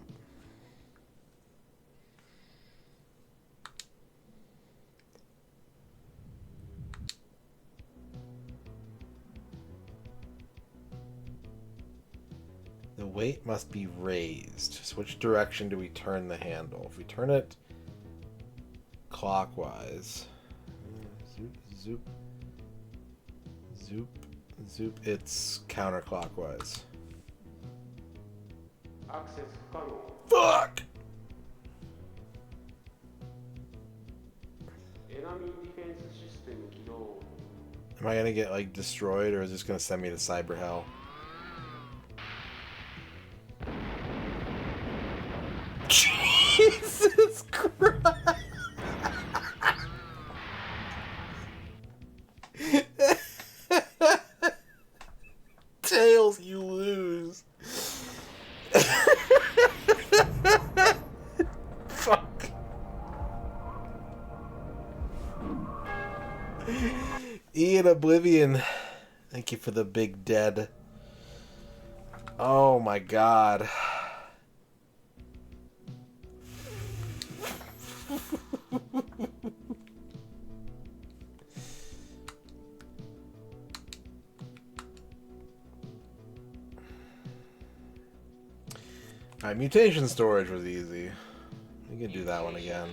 The weight must be raised. So which direction do we turn the handle? If we turn it clockwise. Zoop, zoop. Zoop, zoop. It's counterclockwise. Access 可能。 Fuck! Enemy defense system 起動。 Am I gonna get like destroyed or is this gonna send me to cyber hell? Jesus Christ! Tails, you lose. Fuck. Ian Oblivion, thank you for the big dead. Oh my god. Alright, mutation storage was easy. We can do that one again.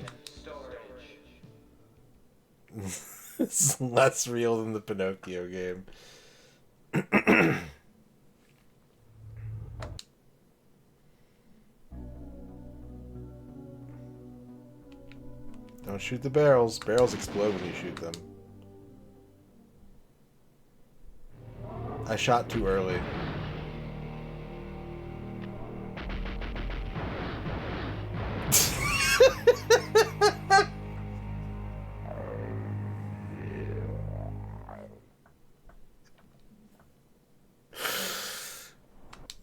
It's less real than the Pinocchio game. Don't shoot the barrels. Barrels explode when you shoot them. I shot too early.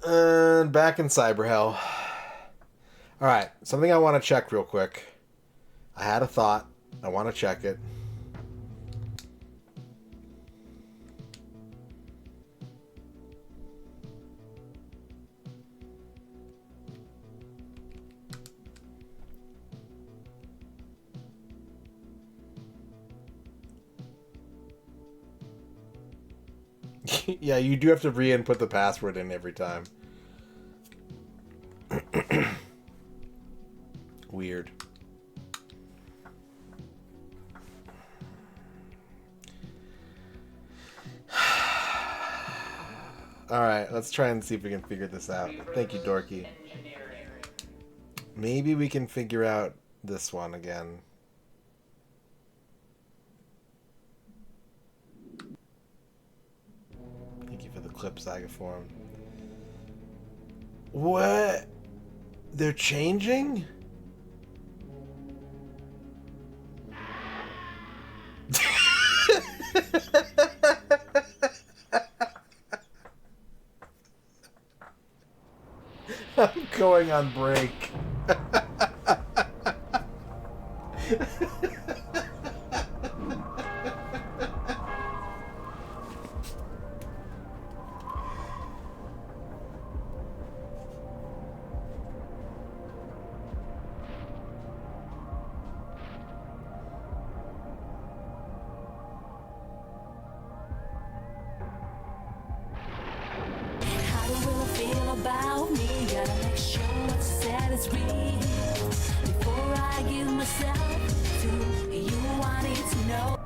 And back in cyber hell. Alright, something I want to check real quick. I had a thought. I want to check it. Yeah, you do have to re-input the password in every time. Weird. Alright, let's try and see if we can figure this out. Thank you, Dorky. Maybe we can figure out this one again. Thank you for the clip, Sagaform. What? They're changing? I'm going on break. How do you feel about me? Gotta make sure what's said is real. Before I give myself to you, I need to know.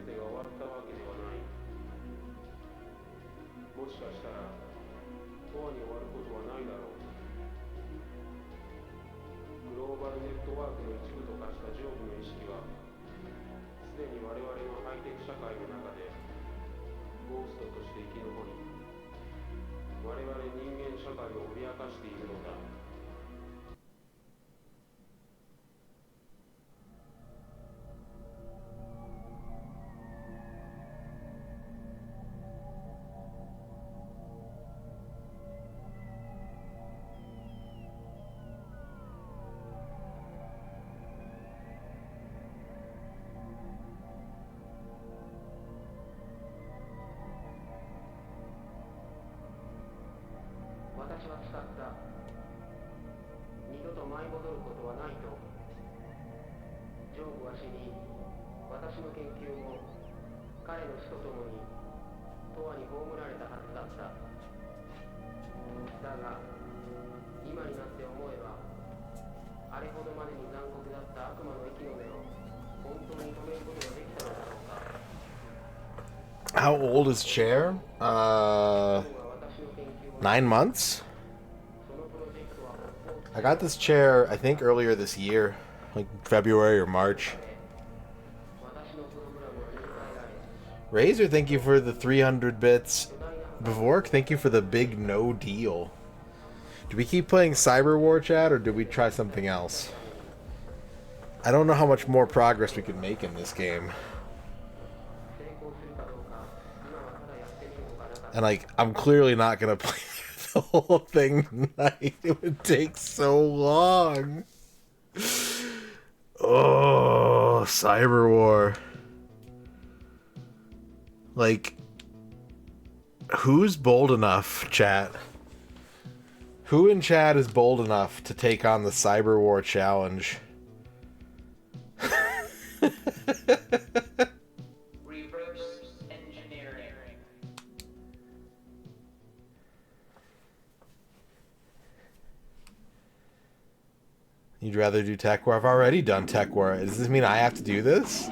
てが終わったわけではない。もしかしたら永遠に終わることはないだろう。グローバルネットワークの一部と化した上部の意識はすでに我々のハイテク社会の中でゴーストとして生き残り、我々人間社会を脅かしているのだ。私は誓った。二度と舞い戻ることはないと。ジョーブは死に、私の研究も彼の死とともに永遠に葬られたはずだった。だが今になって思えば、あれほどまでに残酷だった悪魔の息の根を本当に止めることができたのだろうか。 How old is Chair? 9 months? I got this chair, I think, earlier this year, like February or March. Razor, thank you for the 300 bits. Bevork, thank you for the big no deal. Do we keep playing Cyber War, chat, or do we try something else? I don't know how much more progress we could make in this game. And, like, I'm clearly not going to play the whole thing tonight. It would take so long. Oh, Cyber War. Like, who's bold enough, chat? Who in chat is bold enough to take on the Cyber War challenge? You'd rather do Tech War? I've already done Tech War. Does this mean I have to do this?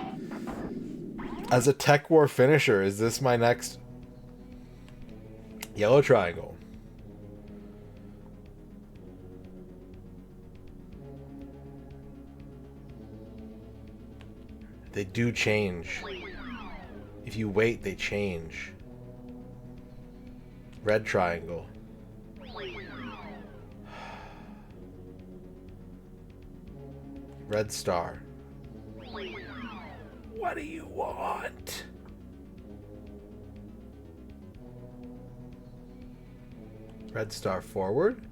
As a Tech War finisher, is this my next... Yellow triangle. They do change. If you wait, they change. Red triangle. Red star. What do you want? Red star forward.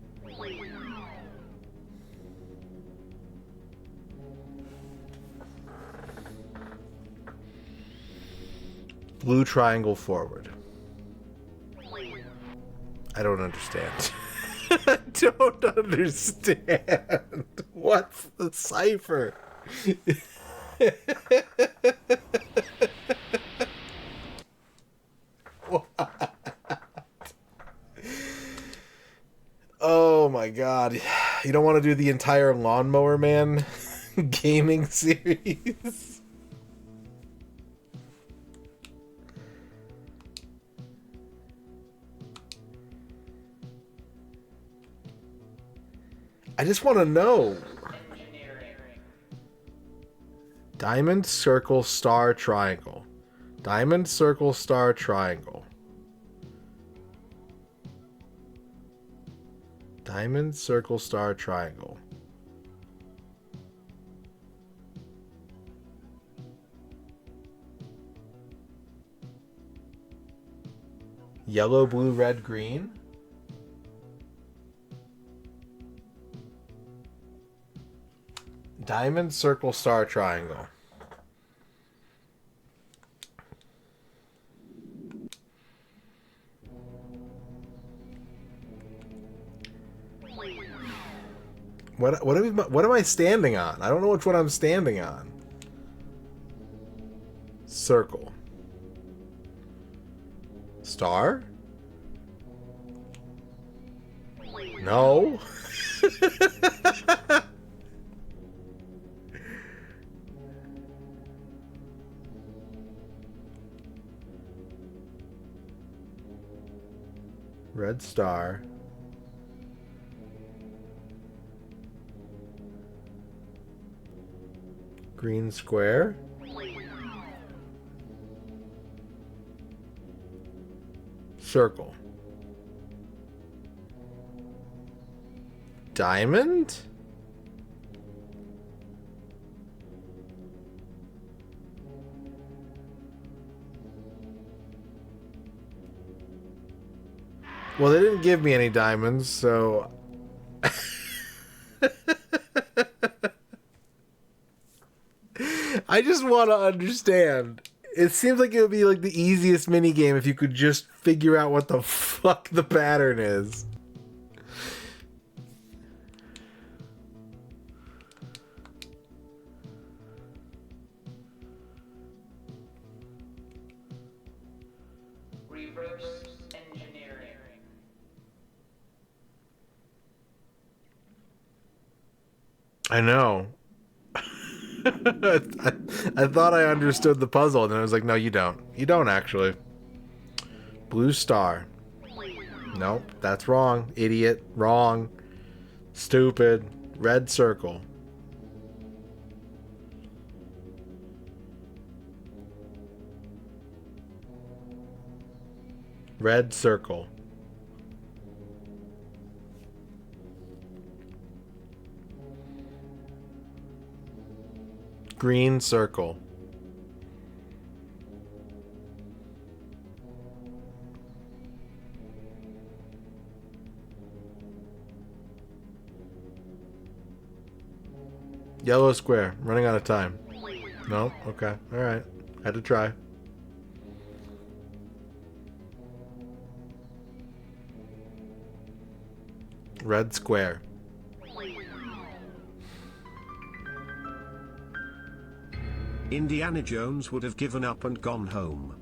Blue triangle forward. I don't understand. I don't understand. What's the cipher? What? Oh my god. You don't want to do the entire Lawnmower Man gaming series? I just want to know. Diamond, circle, star, triangle. Diamond, circle, star, triangle. Diamond, circle, star, triangle. Yellow, blue, red, green. Diamond, circle, star, triangle. What am I standing on? I don't know which one I'm standing on. Circle. Star? No. Red star. Green square. Circle. Diamond? Well, they didn't give me any diamonds, so... I just want to understand. It seems like it would be like the easiest minigame if you could just figure out what the fuck the pattern is. Reverse engineering. I know. I thought I understood the puzzle, and then I was like, no, you don't. You don't, actually. Blue star. Nope, that's wrong. Idiot. Wrong. Stupid. Red circle. Red circle. Green circle. Yellow square. Running out of time. No? Okay. Alright. Had to try. Red square. Indiana Jones would have given up and gone home.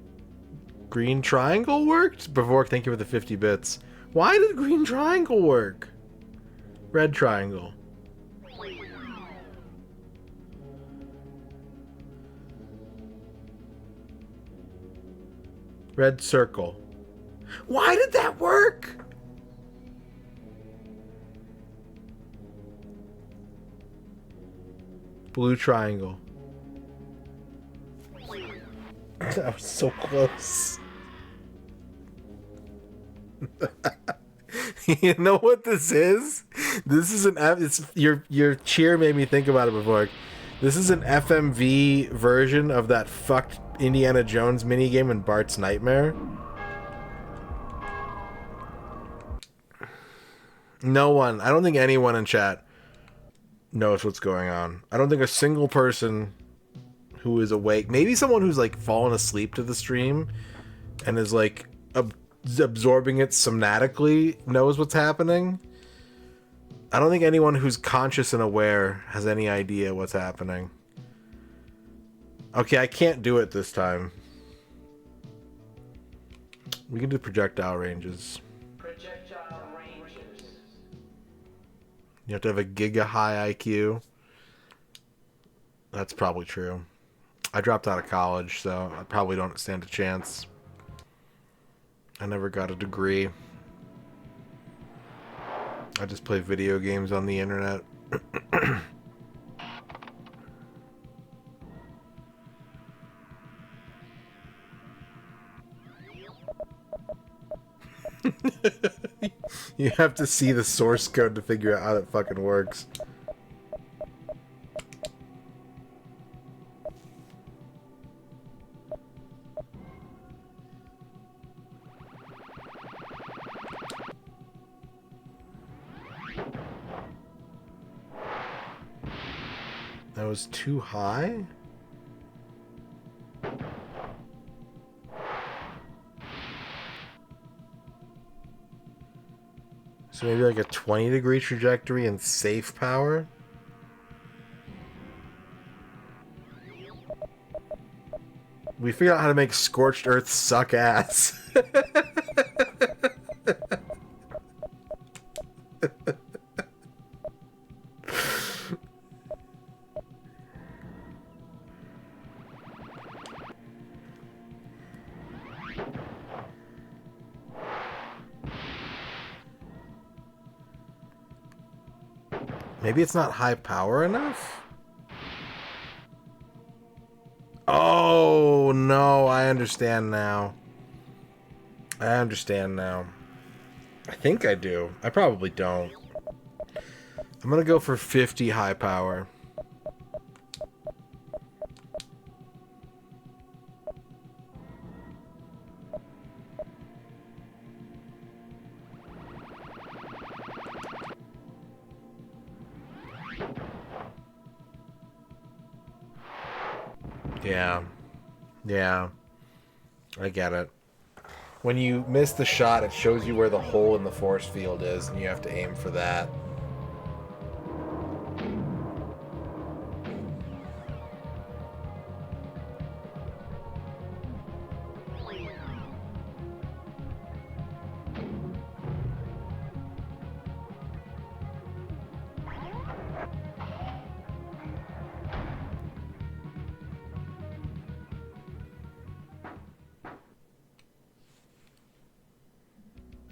Green triangle worked? Before, thank you for the 50 bits. Why did green triangle work? Red triangle. Red circle. Why did that work? Blue triangle. That was so close. You know what this is? This is an it's your cheer made me think about it before. This is an FMV version of that fucked Indiana Jones minigame in Bart's Nightmare. No one, I don't think anyone in chat knows what's going on. I don't think a single person who is awake, maybe someone who's like fallen asleep to the stream and is like absorbing it somatically, knows what's happening. I don't think anyone who's conscious and aware has any idea what's happening. Okay, I can't do it this time. We can do projectile ranges. Projectile ranges. You have to have a giga high IQ. That's probably true. I dropped out of college, so I probably don't stand a chance. I never got a degree. I just play video games on the internet. You have to see the source code to figure out how it fucking works. That was too high? So maybe like a 20-degree trajectory and safe power? We figured out how to make Scorched Earth suck ass. Maybe it's not high power enough? Oh, no, I understand now. I understand now. I think I do. I probably don't. I'm gonna go for 50 high power. Yeah. Yeah. I get it. When you miss the shot, it shows you where the hole in the force field is, and you have to aim for that.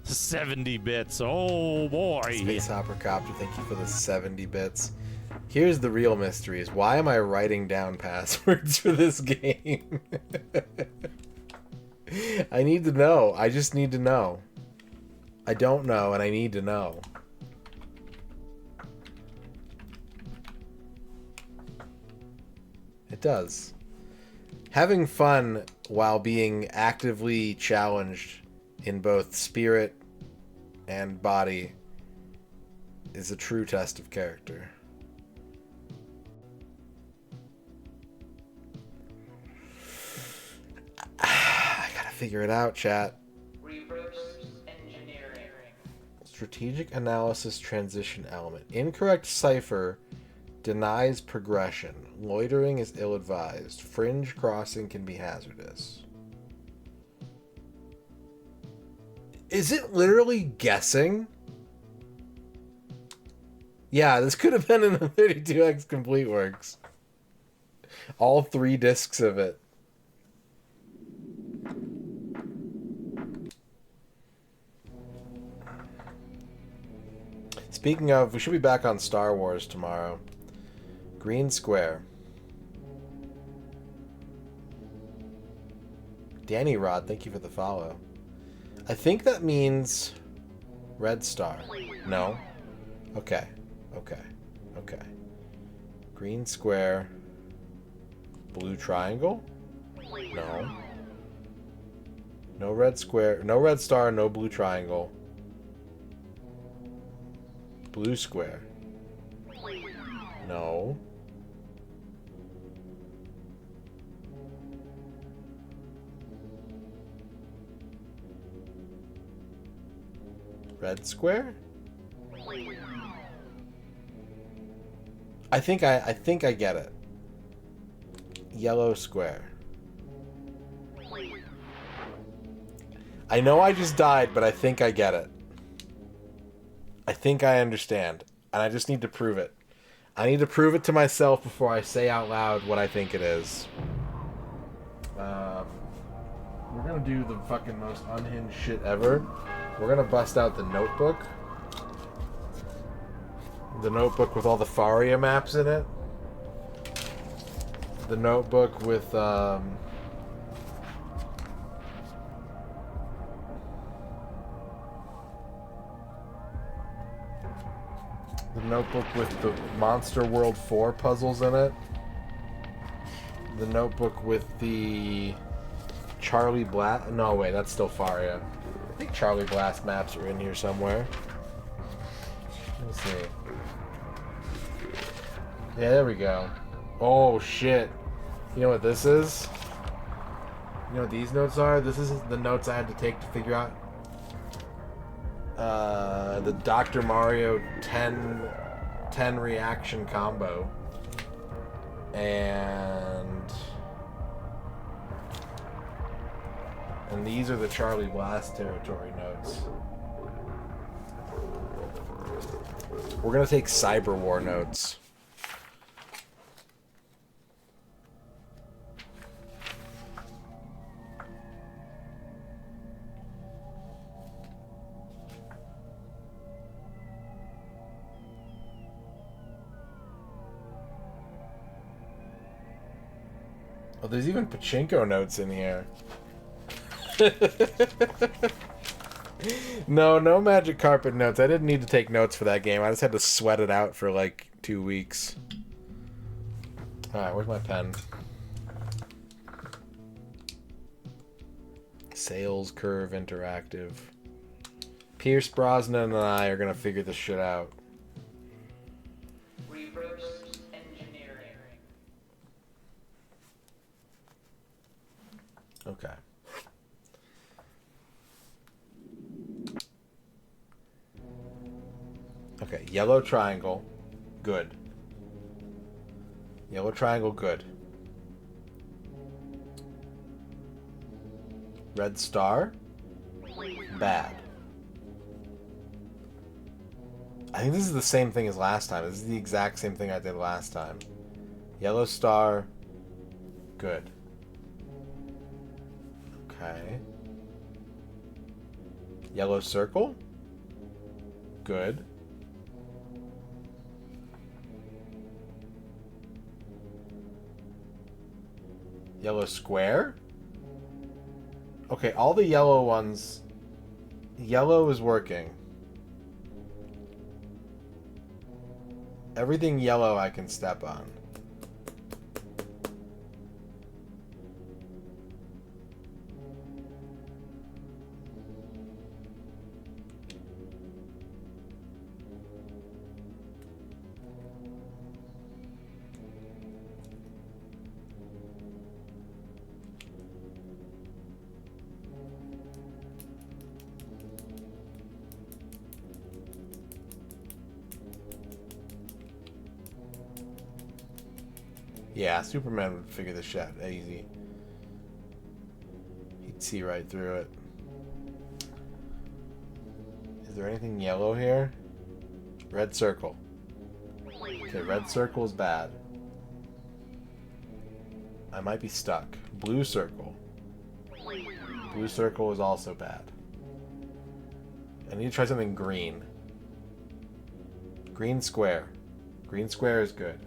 $70 bits. Oh boy. Space Hopper Copter, thank you for the 70 bits. Here's the real mystery is why am I writing down passwords for this game? I need to know. I just need to know. I don't know and I need to know. It does. Having fun while being actively challenged in both spirit and body is a true test of character. I gotta figure it out, chat. Reverse engineering. Strategic analysis transition element. Incorrect cipher denies progression. Loitering is ill-advised. Fringe crossing can be hazardous. Is it literally guessing? Yeah, this could have been in the 32X Complete Works. All 3 discs of it. Speaking of, we should be back on Star Wars tomorrow. Green Square. Danny Rod, thank you for the follow. I think that means Red Star. No? Okay. Okay. Okay. Green Square. Blue Triangle? No. No Red Square. No Red Star, no Blue Triangle. Blue Square. No. Red Square? I think I get it. Yellow Square. I know I just died, but I think I get it. I think I understand. And I just need to prove it. I need to prove it to myself before I say out loud what I think it is. We're gonna do the fucking most unhinged shit ever. We're gonna bust out the notebook. The notebook with all the Faria maps in it. The notebook with, the notebook with the Monster World 4 puzzles in it. The notebook with the Charlie Blast... No, wait, that's still Faria. I think Charlie Blast maps are in here somewhere. Let's see. Yeah, there we go. Oh, shit. You know what this is? You know what these notes are? This is the notes I had to take to figure out the Dr. Mario 10 reaction combo. And these are the Charlie Blast territory notes. We're gonna take Cyber War notes. Oh, there's even pachinko notes in here. No magic carpet notes. I didn't need to take notes for that game. I just had to sweat it out for like 2 weeks. Alright, where's my pen? Sales Curve Interactive. Pierce Brosnan and I are gonna figure this shit out. Reverse engineering. Okay. Okay, yellow triangle, good. Yellow triangle, good. Red star, bad. I think this is the same thing as last time. This is the exact same thing I did last time. Yellow star, good. Okay. Yellow circle, good. Yellow square? Okay, all the yellow ones... Yellow is working. Everything yellow I can step on. Yeah, Superman would figure this shit out easy. He'd see right through it. Is there anything yellow here? Red circle. Okay, red circle is bad. I might be stuck. Blue circle. Blue circle is also bad. I need to try something green. Green square. Green square is good.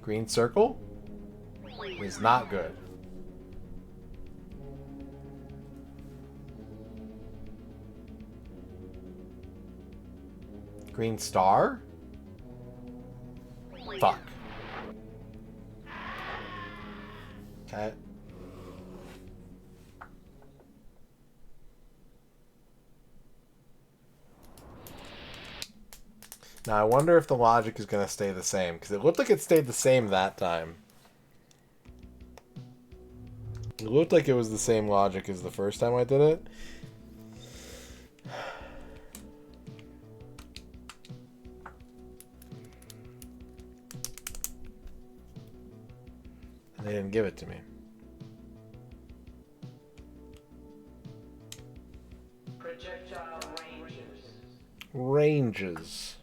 Green circle is not good. Green star? Fuck. Okay. Now I wonder if the logic is going to stay the same, because it looked like it stayed the same that time. It looked like it was the same logic as the first time I did it. And they didn't give it to me. Projectile ranges. Ranges.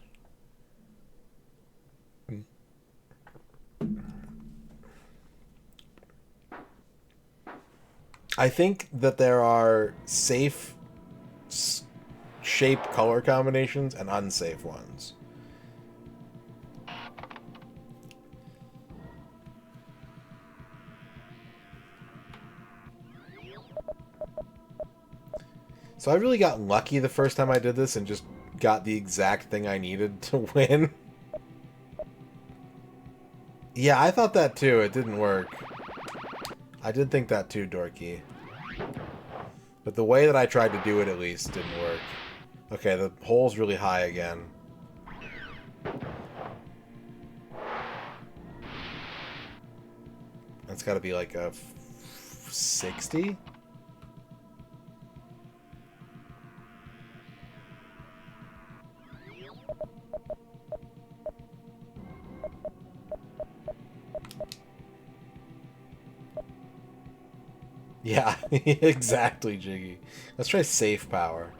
I think that there are safe shape color combinations and unsafe ones. So I really got lucky the first time I did this and just got the exact thing I needed to win. Yeah, I thought that too. It didn't work. I did think that too, Dorky. But the way that I tried to do it at least didn't work. Okay, the hole's really high again. That's gotta be like a 60? Yeah, exactly, Jiggy. Let's try safe power.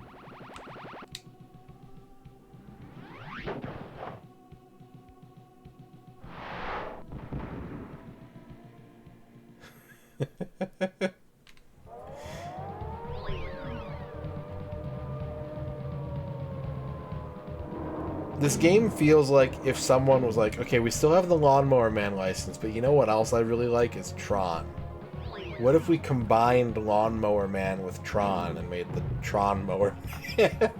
This game feels like if someone was like, okay, we still have the Lawnmower Man license, but you know what else I really like is Tron. What if we combined Lawnmower Man with Tron and made the Tron Mower Man?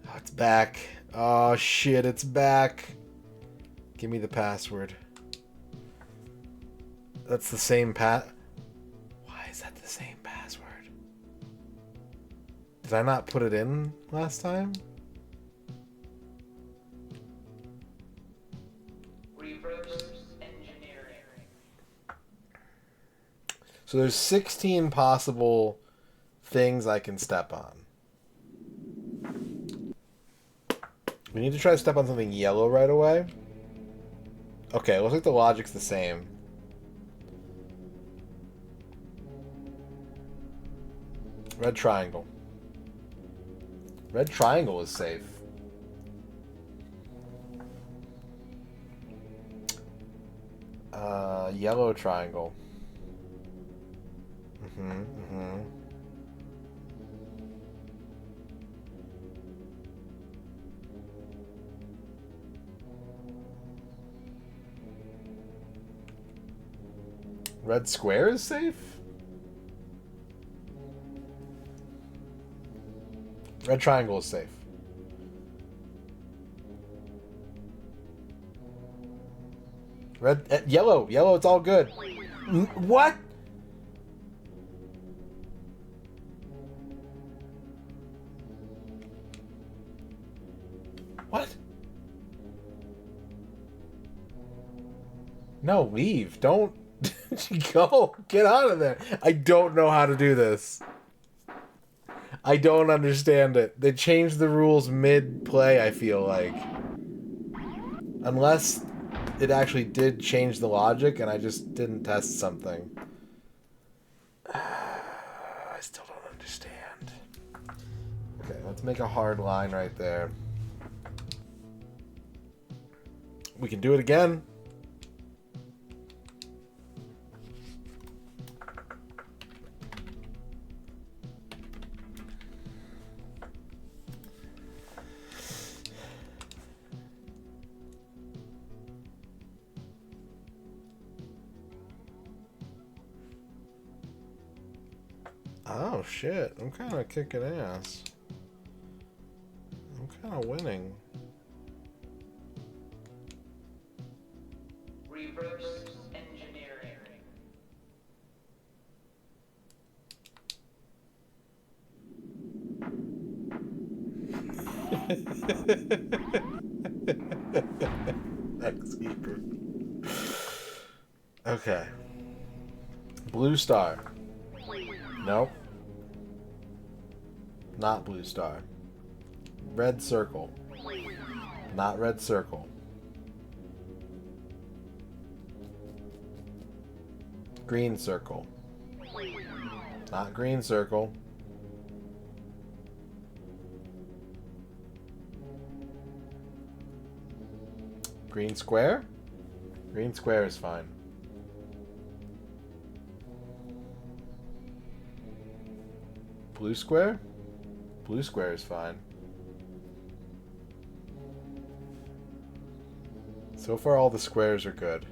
Oh, it's back. Oh shit, it's back. Give me the password. That's the same Why is that the same password? Did I not put it in last time? Reverse engineering. So there's 16 possible things I can step on. We need to try to step on something yellow right away. Okay, it looks like the logic's the same. Red triangle. Red triangle is safe. Yellow triangle. Red square is safe? Red triangle is safe. Red, yellow, it's all good. What? What? No, leave. Don't go. Get out of there. I don't know how to do this. I don't understand it. They changed the rules mid-play, I feel like. Unless it actually did change the logic and I just didn't test something. I still don't understand. Okay, let's make a hard line right there. We can do it again. Oh shit, I'm kind of kicking ass. I'm kind of winning. Reverse engineering. X-Keeper. Okay. Blue star. Nope. Not blue star. Red circle. Not red circle. Green circle. Not green circle. Green square? Green square is fine. Blue square? Blue square is fine. So far all the squares are good.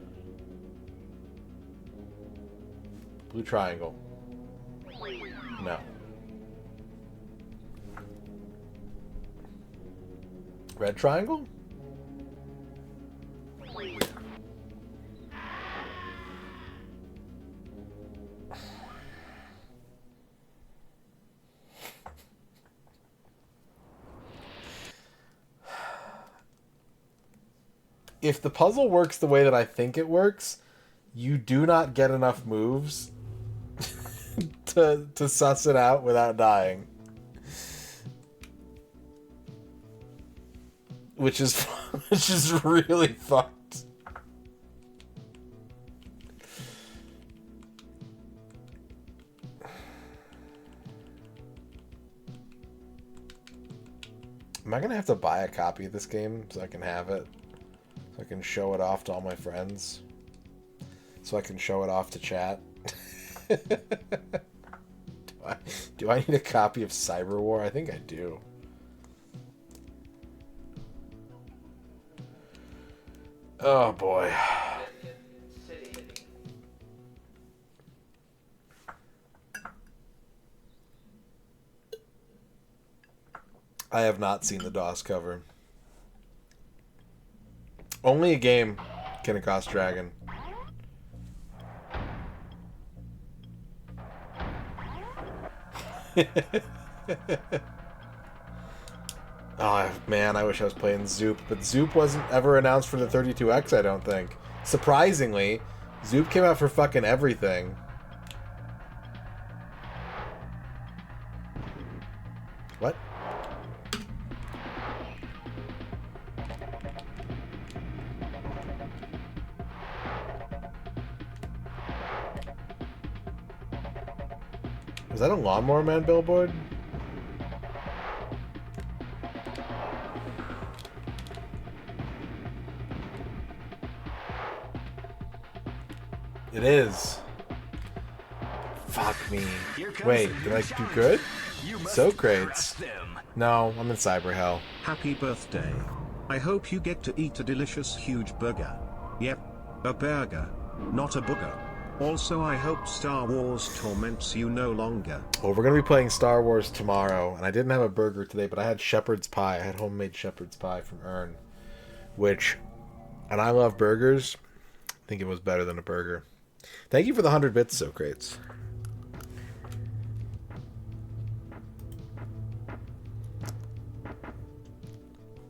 Blue triangle. No. Red triangle? If the puzzle works the way that I think it works, you do not get enough moves to suss it out without dying. Which is really fucked. Am I gonna have to buy a copy of this game so I can have it? can show it off to all my friends. So I can show it off to chat. Do I need a copy of Cyber War? I think I do. Oh boy. I have not seen the DOS cover. Only a game can accost Dragon. Oh man, I wish I was playing Zoop, but Zoop wasn't ever announced for the 32X, I don't think. Surprisingly, Zoop came out for fucking everything. What? Is that a Lawnmower Man billboard? It is. Fuck me. Wait, did I do good? So crates. No, I'm in cyber hell. Happy birthday. I hope you get to eat a delicious huge burger. Yep, a burger, not a booger. Also, I hope Star Wars torments you no longer. Well, we're going to be playing Star Wars tomorrow, and I didn't have a burger today, but I had shepherd's pie. I had homemade shepherd's pie from Earn, which, and I love burgers. I think it was better than a burger. Thank you for the 100 bits, Socrates.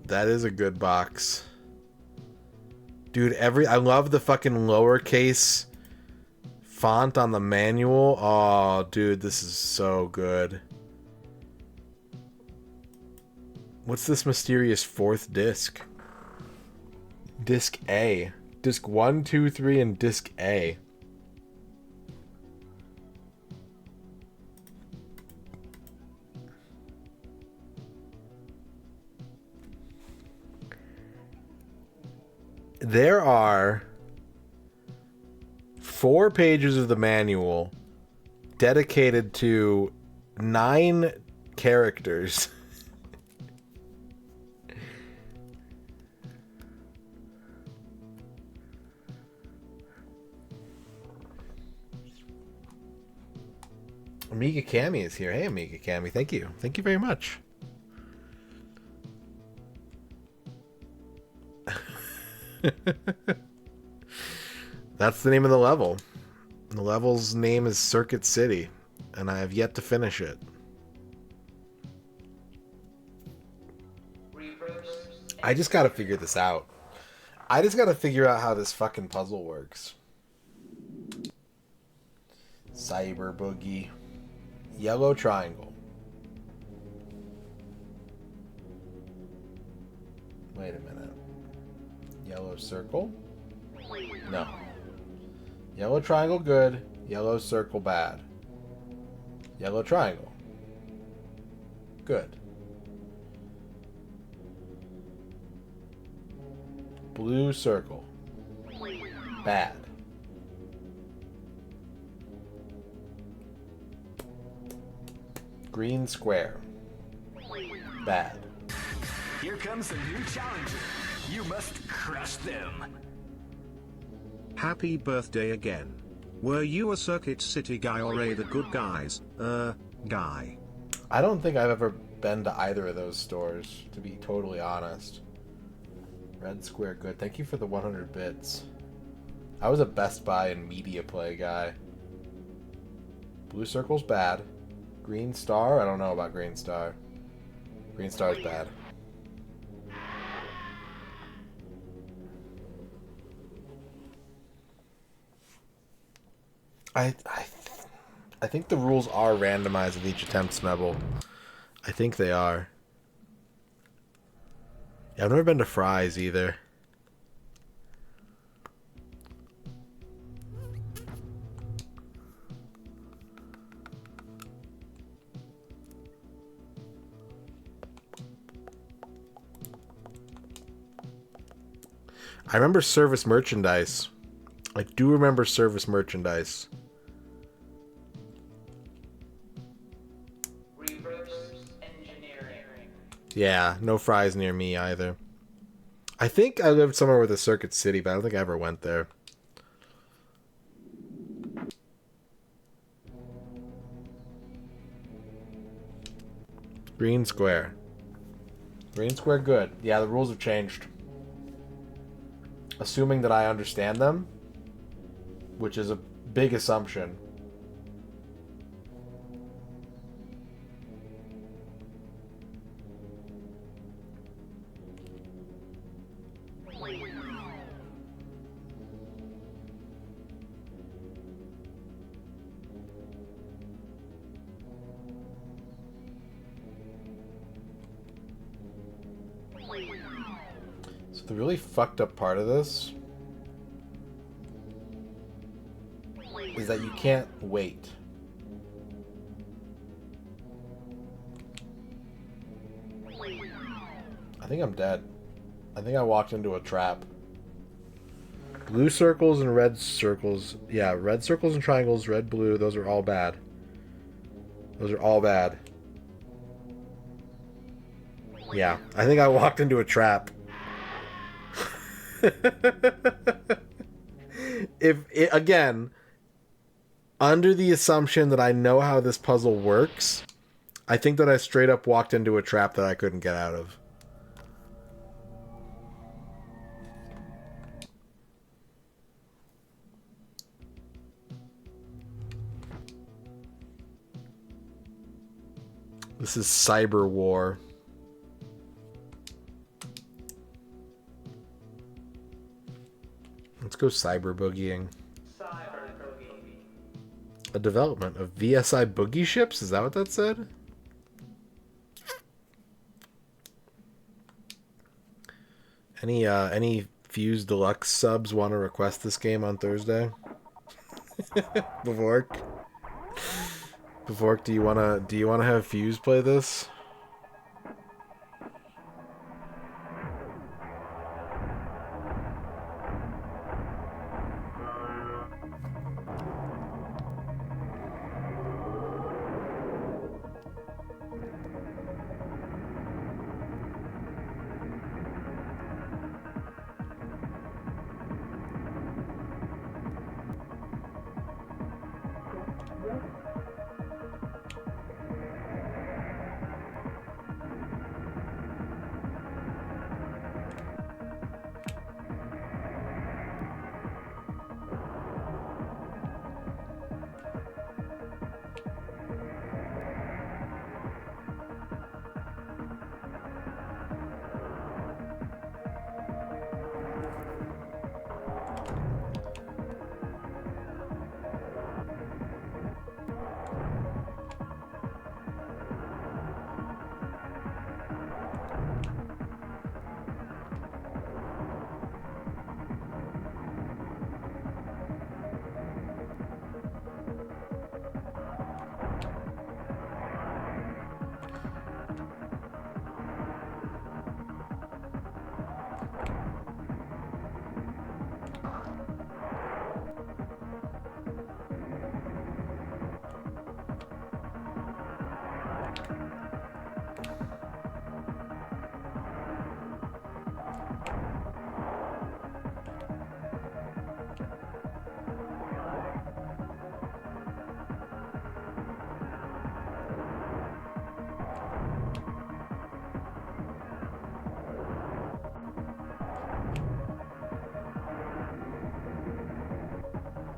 That is a good box. Dude, I love the fucking lowercase font on the manual. Oh, dude, this is so good. What's this mysterious fourth disc? Disc A. Disc 1, 2, 3, and Disc A. There are 4 pages of the manual dedicated to 9 characters. Amiga Cami is here. Hey, Amiga Cami. Thank you. Thank you very much. That's the name of the level. The level's name is Circuit City, and I have yet to finish it. I just gotta figure this out. I just gotta figure out how this fucking puzzle works. Cyber Boogie. Yellow triangle. Wait a minute. Yellow circle? No. Yellow triangle good. Yellow circle bad. Yellow triangle. Good. Blue circle. Bad. Green square. Bad. Here comes a new challenger. You must crush them. Happy birthday again. Were you a Circuit City guy or a the good guys, guy? I don't think I've ever been to either of those stores, to be totally honest. Red square good. Thank you for the 100 bits. I was a Best Buy and Media Play guy. Blue circle's bad. Green star? I don't know about green star. Green star's bad. I think the rules are randomized with each attempt, Smebble. I think they are. Yeah, I've never been to Fry's either. I remember service merchandise. I do remember service merchandise. Reverse engineering. Yeah, no fries near me either. I think I lived somewhere with a Circuit City, but I don't think I ever went there. Green Square. Green Square good. Yeah, the rules have changed. Assuming that I understand them, which is a big assumption. So the really fucked up part of this is that you can't wait. I think I'm dead. I think I walked into a trap. Blue circles and red circles. Yeah, red circles and triangles, red, blue, those are all bad. Those are all bad. Yeah, I think I walked into a trap. Again, under the assumption that I know how this puzzle works, I think that I straight up walked into a trap that I couldn't get out of. This is cyber war. Let's go cyber boogieing. A development of VSI boogie ships? Is that what that said? Any Fuse Deluxe subs want to request this game on Thursday? Bevork, do you wanna have Fuse play this?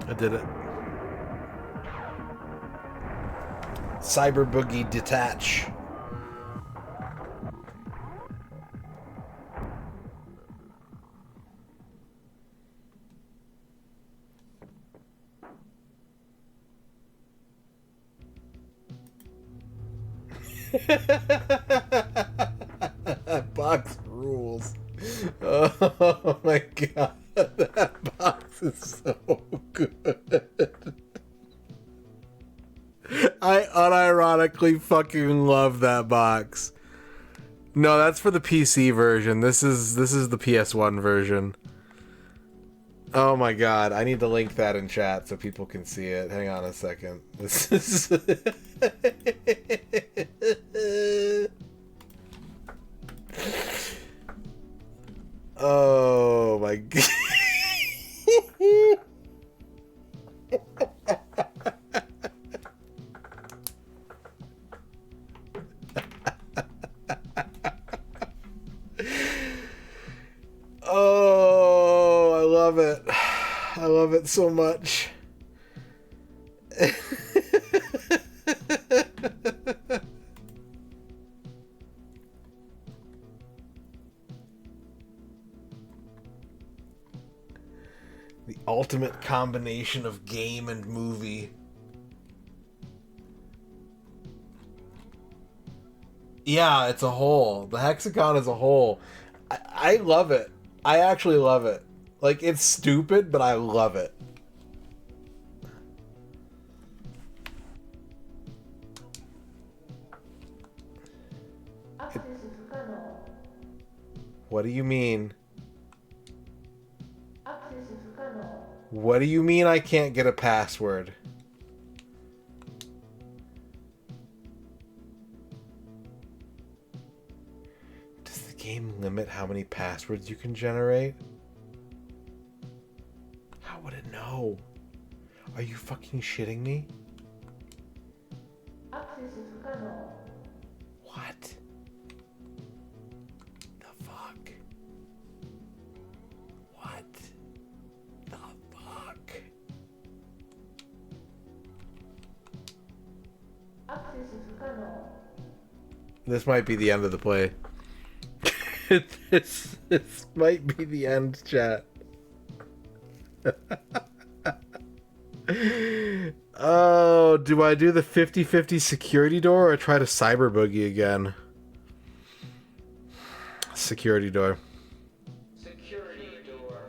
I did it. Cyber Boogie detach. That box rules. Oh my god, that box is so good. I unironically fucking love that box. No, that's for the PC version. This is the PS1 version. Oh my god, I need to link that in chat so people can see it. Hang on a second. This is Oh my god. Oh, I love it. I love it so much. The ultimate combination of game and movie. Yeah, it's a whole. The hexagon is a whole. I love it. I actually love it. Like, it's stupid, but I love it. What do you mean? What do you mean I can't get a password? Does the game limit how many passwords you can generate? How would it know? Are you fucking shitting me? What? The fuck? What? The fuck? This might be the end of the play. this might be the end, chat. Oh, do I do the 50-50 security door or try to cyber boogie again? Security door. Security door.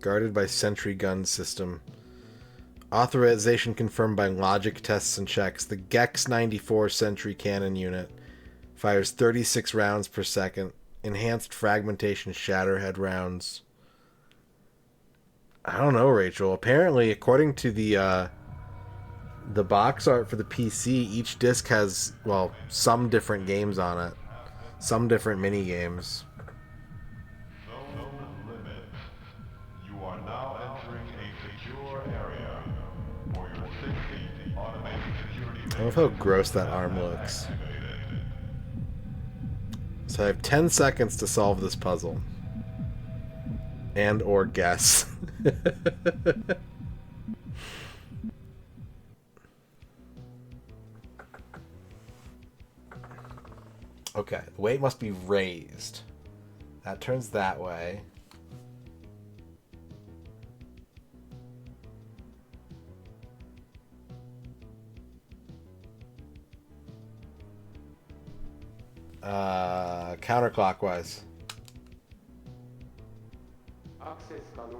Guarded by sentry gun system. Authorization confirmed by logic tests and checks. The Gex 94 sentry cannon unit fires 36 rounds per second. Enhanced fragmentation shatterhead rounds. I don't know, Rachel. Apparently, according to the box art for the PC, each disc has, well, some different games on it. Some different mini games. You are now entering a secure area. For your safety, automated security I love how gross that arm looks. So I have 10 seconds to solve this puzzle. And or guess. Okay, the weight must be raised. That turns that way. Counterclockwise. Access 可能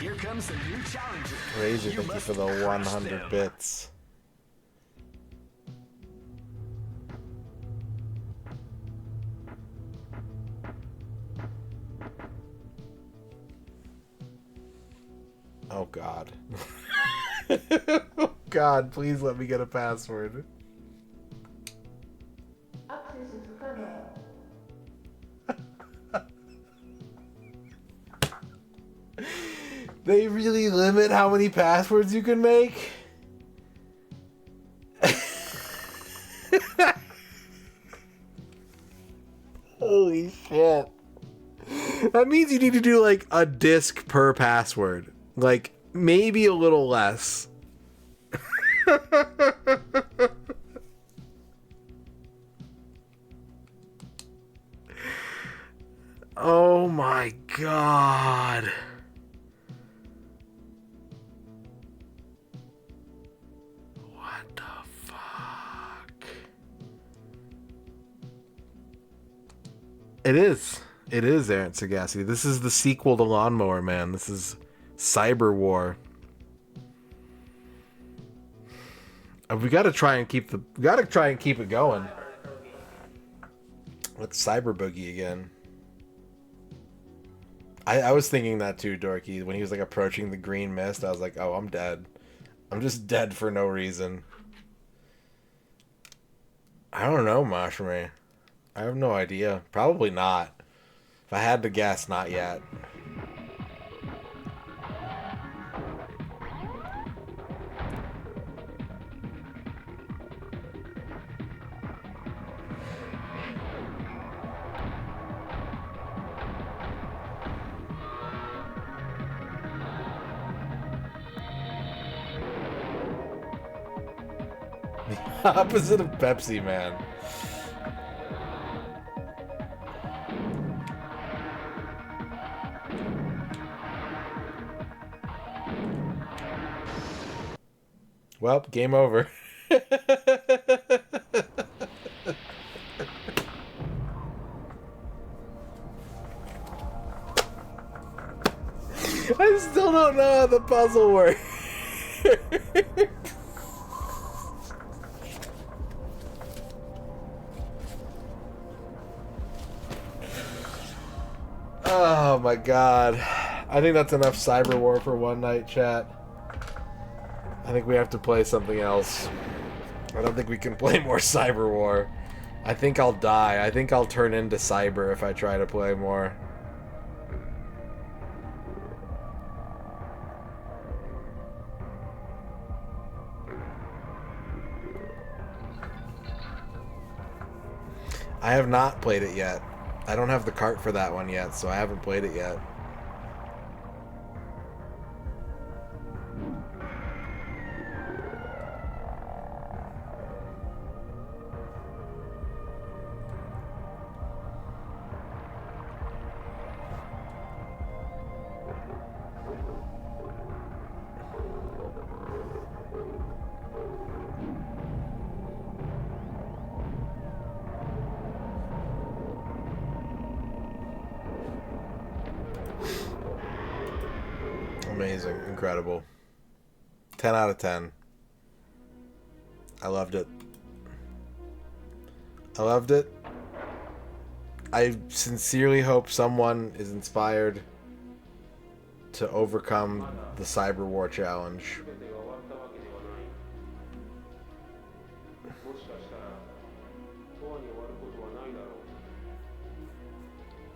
Here comes the new challenger. Razor, thank you for the 100 bits. Oh god. Oh god, please let me get a password. They really limit how many passwords you can make? Holy shit. That means you need to do like a disc per password. Like, maybe a little less. Oh my god. It is. It is Aaron Sagacity. This is the sequel to Lawnmower Man. This is Cyber War. We got to try and keep it going. Let's Cyber Boogie again. I was thinking that too, Dorky. When he was like approaching the green mist, I was like, oh, I'm dead. I'm just dead for no reason. I don't know, Mashme. I have no idea. Probably not. If I had to guess, not yet. The opposite of Pepsi Man. Well, game over. I still don't know how the puzzle works. Oh my god. I think that's enough Cyber War for one night, chat. I think we have to play something else. I don't think we can play more Cyber War. I think I'll die. I think I'll turn into Cyber if I try to play more. I have not played it yet. I don't have the cart for that one yet, so I haven't played it yet. Amazing. Incredible. 10 out of 10. I loved it. I loved it. I sincerely hope someone is inspired to overcome the Cyber War challenge.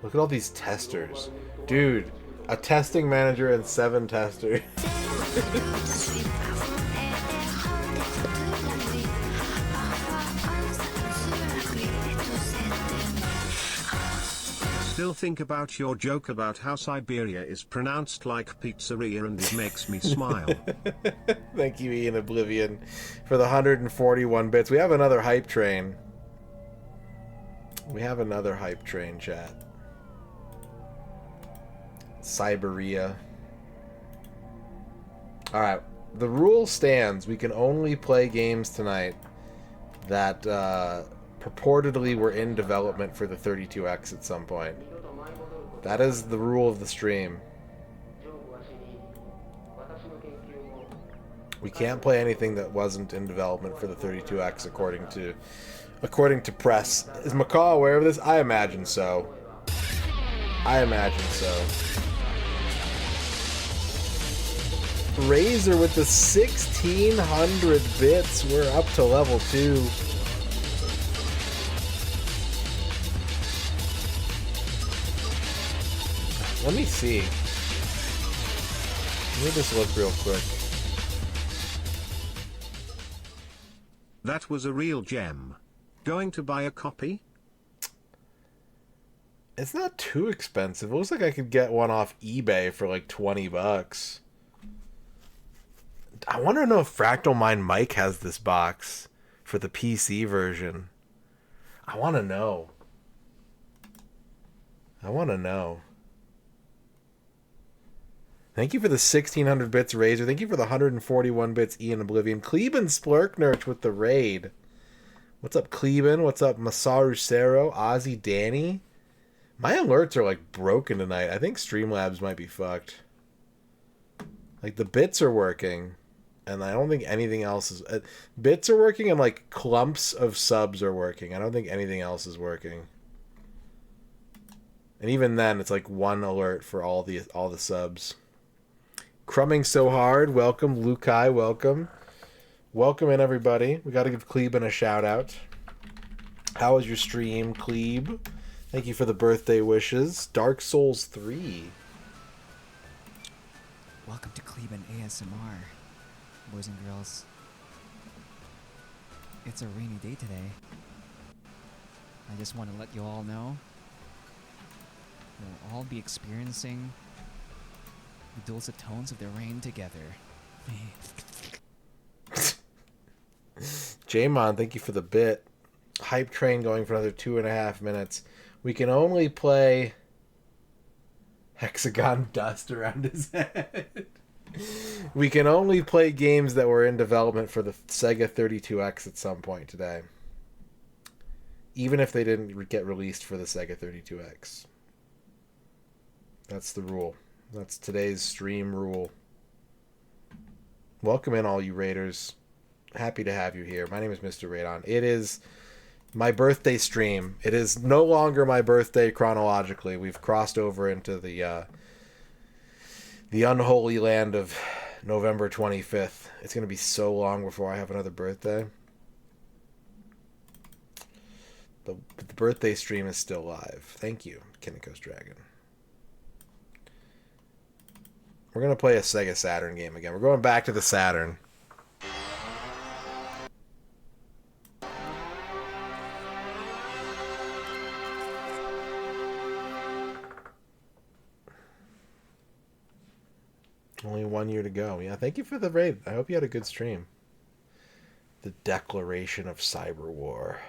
Look at all these testers. Dude, a testing manager and 7 testers. Still think about your joke about how Siberia is pronounced like pizzeria and it makes me smile. Thank you, Ian Oblivion, for the 141 bits. We have another hype train. We have another hype train, chat. Siberia. Alright, the rule stands. We can only play games tonight that purportedly were in development for the 32X at some point. That is the rule of the stream. We can't play anything that wasn't in development for the 32X according to press. Is Macaw aware of this? I imagine so. I imagine so. Razor with the 1600 bits. We're up to level 2. Let me see. Let me just look real quick. That was a real gem. Going to buy a copy? It's not too expensive. It looks like I could get one off eBay for like 20 bucks. I want to know if Fractal Mind Mike has this box for the PC version. I want to know. I want to know. Thank you for the 1600 bits, Razor. Thank you for the 141 bits, Ian Oblivion. Kleben Splurknurch with the raid. What's up, Kleben? What's up, Masaru Sero? Ozzy Danny? My alerts are like broken tonight. I think Streamlabs might be fucked. Like the bits are working, and I don't think anything else is. Bits are working, and like clumps of subs are working. I don't think anything else is working. And even then, it's like one alert for all the subs. Crumbing so hard. Welcome, Lukai. Welcome. Welcome in, everybody. We got to give Kleben a shout out. How was your stream, Klebe? Thank you for the birthday wishes. Dark Souls 3. Welcome to Kleben ASMR, boys and girls. It's a rainy day today. I just want to let you all know we'll all be experiencing the dulcet tones of the rain together. Jamon, thank you for the bit. Hype train going for another 2.5 minutes. We can only play hexagon dust around his head. We can only play games that were in development for the Sega 32X at some point today. Even if they didn't get released for the Sega 32X. That's the rule. That's today's stream rule. Welcome in, all you Raiders. Happy to have you here. My name is MisterRadon. It is my birthday stream. It is no longer my birthday chronologically. We've crossed over into the unholy land of November 25th. It's going to be so long before I have another birthday. The birthday stream is still live. Thank you, Kinnikos Dragon. We're going to play a Sega Saturn game again. We're going back to the Saturn. Only 1 year to go. Yeah, thank you for the raid. I hope you had a good stream. The Declaration of Cyber War.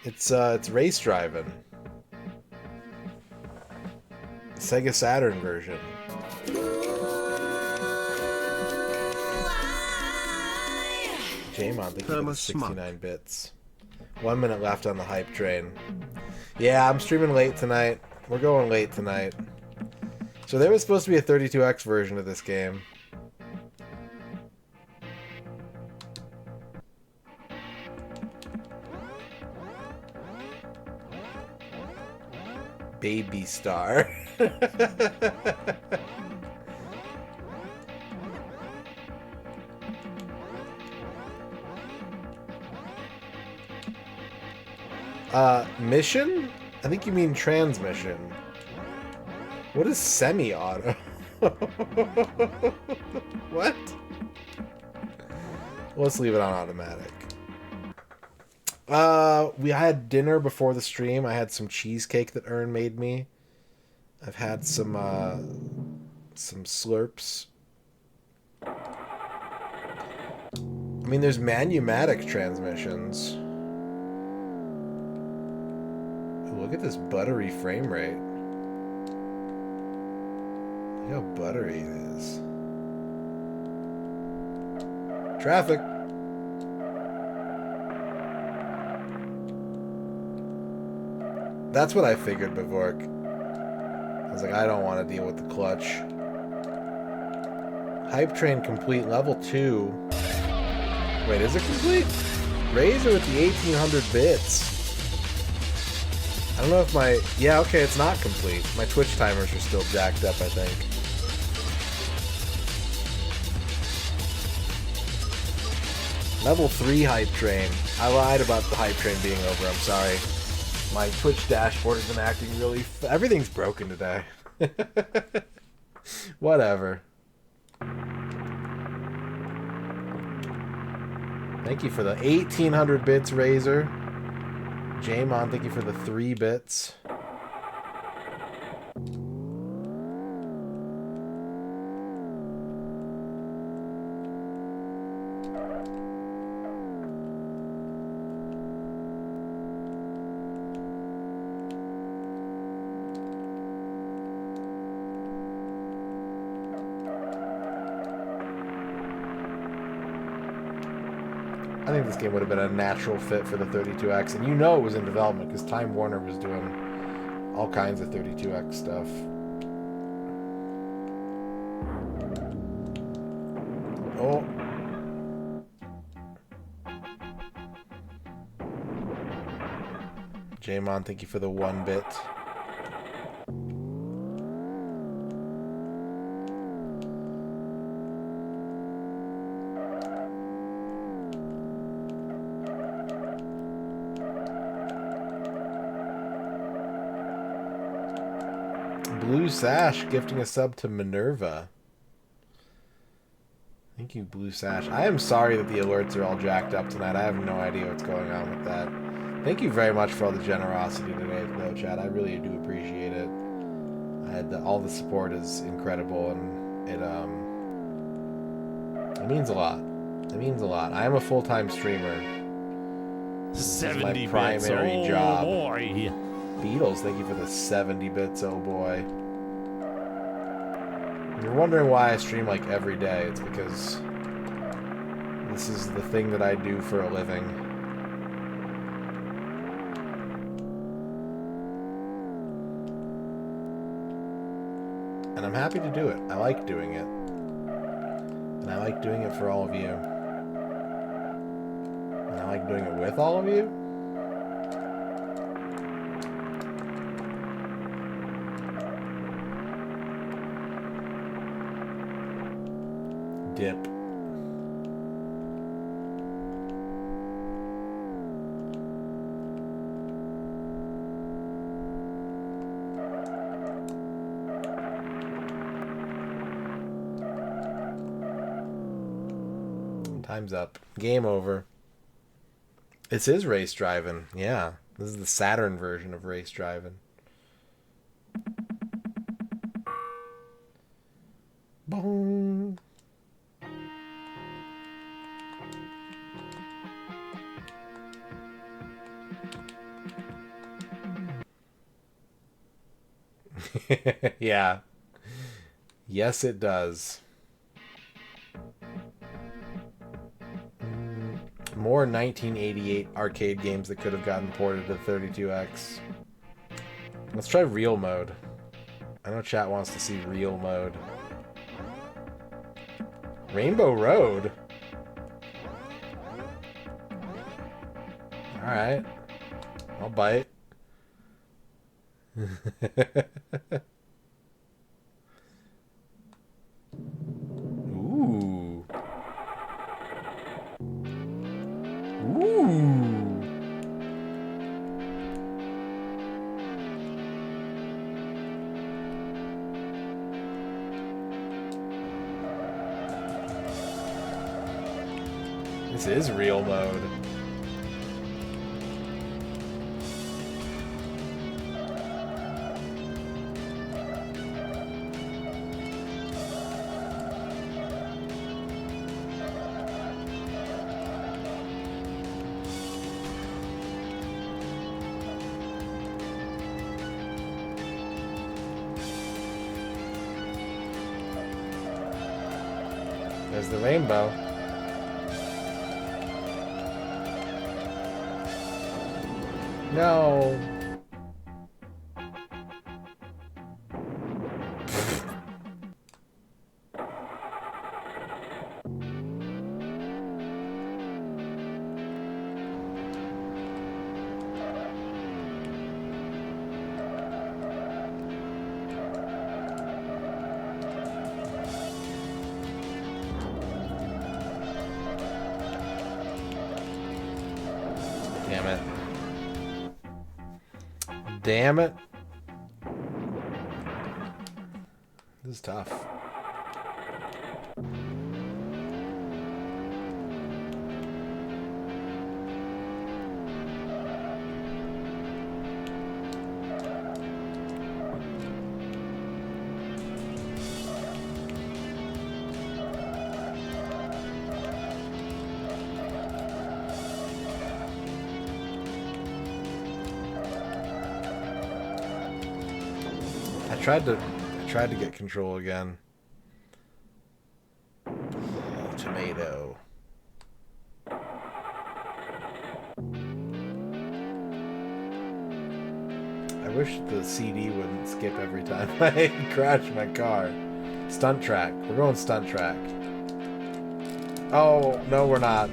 It's race driving. Sega Saturn version. Jamon, thank you for the 69 bits. 1 minute left on the hype train. Yeah, I'm streaming late tonight. We're going late tonight. So there was supposed to be a 32X version of this game. Baby Star. Mission? I think you mean transmission. What is semi-auto? What? Let's leave it on automatic. We had dinner before the stream. I had some cheesecake that Ern made me. I've had some slurps. I mean, there's Manumatic transmissions. Ooh, look at this buttery frame rate. Look how buttery it is. Traffic. That's what I figured, Bevork. I was like, I don't want to deal with the clutch. Hype train complete, level 2. Wait, is it complete? Razor with the 1800 bits. I don't know if my... Yeah, okay, it's not complete. My Twitch timers are still jacked up, I think. Level 3 hype train. I lied about the hype train being over, I'm sorry. My Twitch dashboard has been acting really... Everything's broken today. Whatever. Thank you for the 1800 bits, Razor. Jamon, thank you for the 3 bits. I think this game would have been a natural fit for the 32X, and you know it was in development because Time Warner was doing all kinds of 32X stuff. Oh. Jamon, thank you for the 1 bit. Blue Sash gifting a sub to Minerva. Thank you, Blue Sash. I am sorry that the alerts are all jacked up tonight. I have no idea what's going on with that. Thank you very much for all the generosity today, though, chat. I really do appreciate it. All the support is incredible, and it means a lot. It means a lot. I am a full-time streamer. This 70 is my primary bits. Oh, job. Boy. Beatles, thank you for the 70 bits, oh boy. You're wondering why I stream like every day. It's because this is the thing that I do for a living. And I'm happy to do it. I like doing it. And I like doing it for all of you. And I like doing it with all of you. Dip. Time's up. Game over. This is race driving. Yeah. This is the Saturn version of race driving. Boom. Yeah. Yes, it does. More 1988 arcade games that could have gotten ported to 32X. Let's try real mode. I know chat wants to see real mode. Rainbow Road? Alright. I'll bite. Ooh. Ooh. This is real mode. There's the rainbow. No. Damn it. Damn it. This is tough. I tried to get control again. Oh, tomato. I wish the CD wouldn't skip every time I crash my car. Stunt track. We're going stunt track. Oh, no, we're not.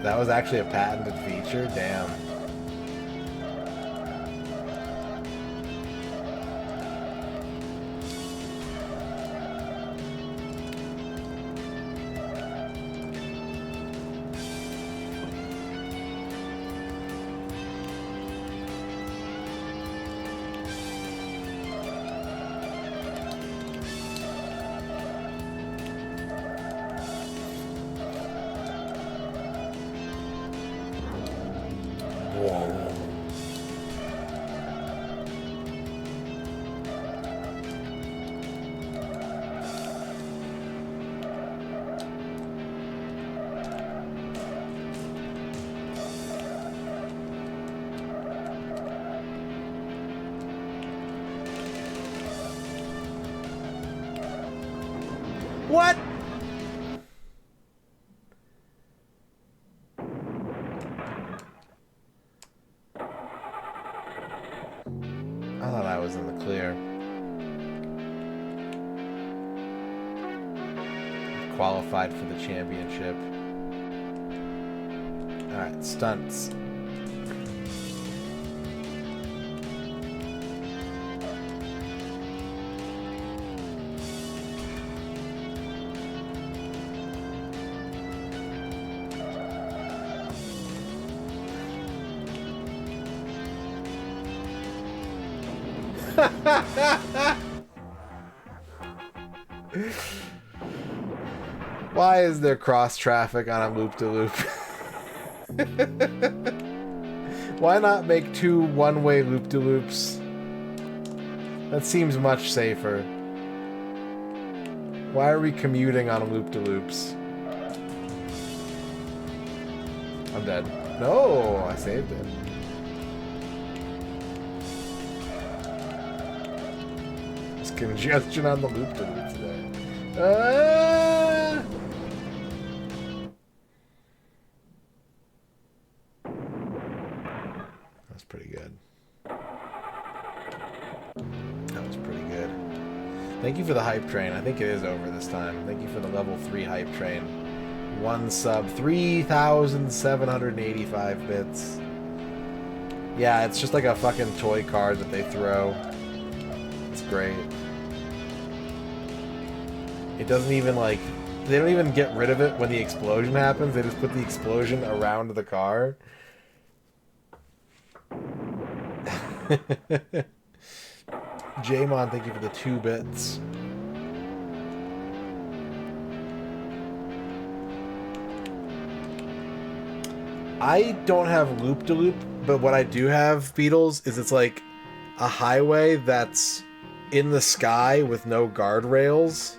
That was actually a patented feature? Damn. What? I thought I was in the clear. Qualified for the championship. Alright, stunts. Why is there cross traffic on a loop-de-loop? Why not make 2 one-way loop-de-loops? That seems much safer. Why are we commuting on loop-de-loops? I'm dead. No, I saved it. There's congestion on the loop-de-loop today. That's pretty good. That was pretty good. Thank you for the hype train. I think it is over this time. Thank you for the level 3 hype train. 1 sub, 3,785 bits. Yeah, it's just like a fucking toy card that they throw. It's great. It doesn't even like... They don't even get rid of it when the explosion happens. They just put the explosion around the car. Jamon, thank you for the 2 bits. I don't have loop-de-loop, but what I do have, Beatles, is it's like a highway that's in the sky with no guardrails,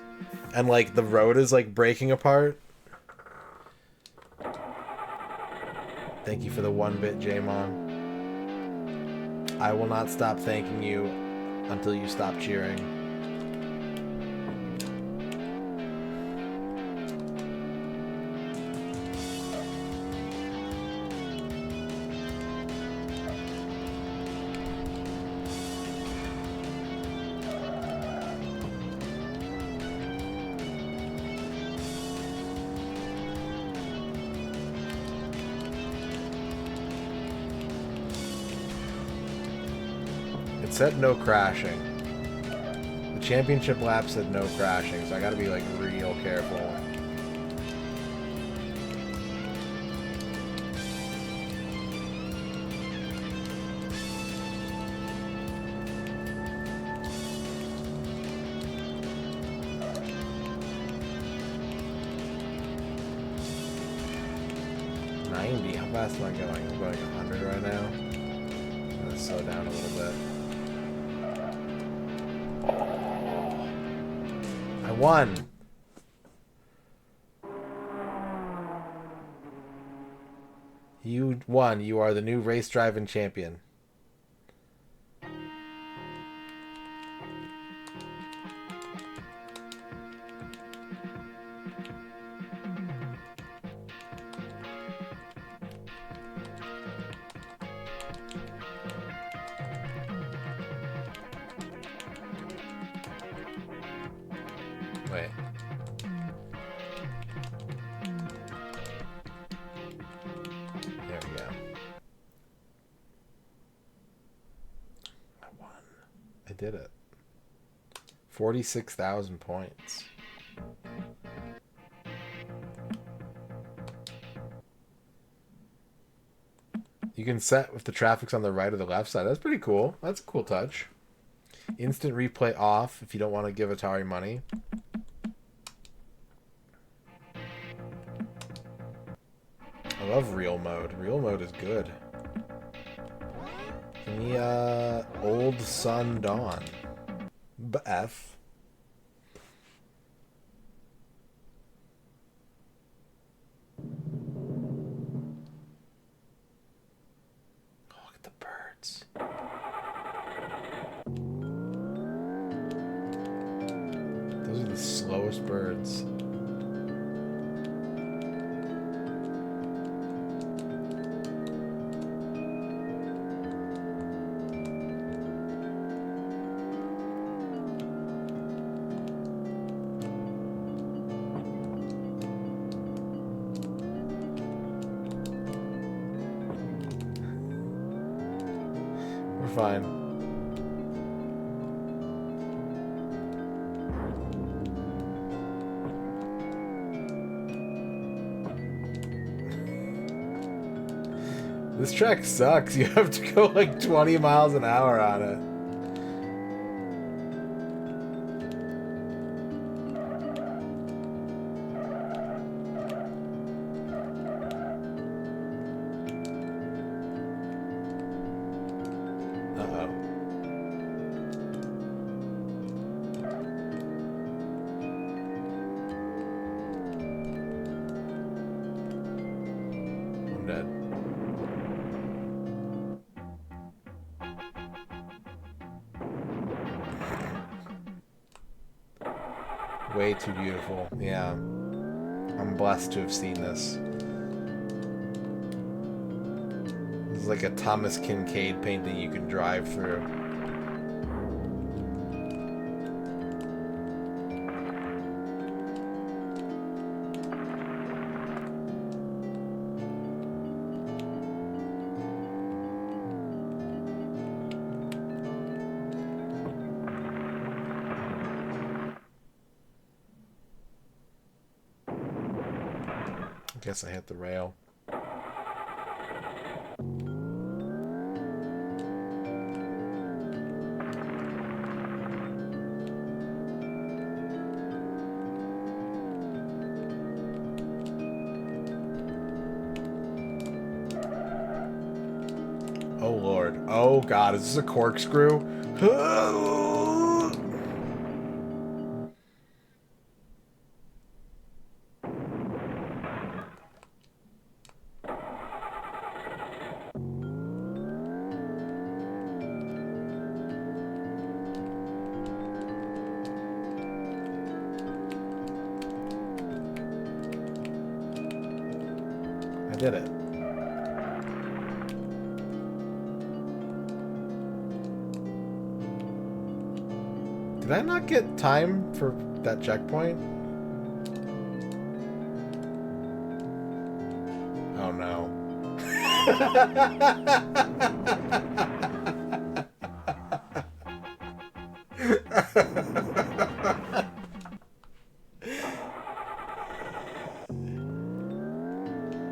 and like the road is like breaking apart. Thank you for the 1-bit, Jamon. I will not stop thanking you until you stop cheering. It said no crashing. The championship lap said no crashing, so I gotta be like real careful. How fast am I going? I'm going 100 right now. I'm gonna slow down a little bit. Oh, I won! You won. You are the new race driving champion. Wait. There we go. I won. I did it. 46,000 points. You can set if the traffic's on the right or the left side. That's pretty cool. That's a cool touch. Instant replay off if you don't want to give Atari money. I love real mode. Real mode is good. Give me Old Sun Dawn. F. Look at the birds. Those are the slowest birds. We're fine. This track sucks. You have to go like 20 miles an hour on it. Uh-oh. I'm dead. Way too beautiful. Yeah. I'm blessed to have seen this. This is like a Thomas Kincaid painting you can drive through. I guess I hit the rail. Oh Lord. Oh God, is this a corkscrew? I did it. Did I not get time for that checkpoint? Oh no.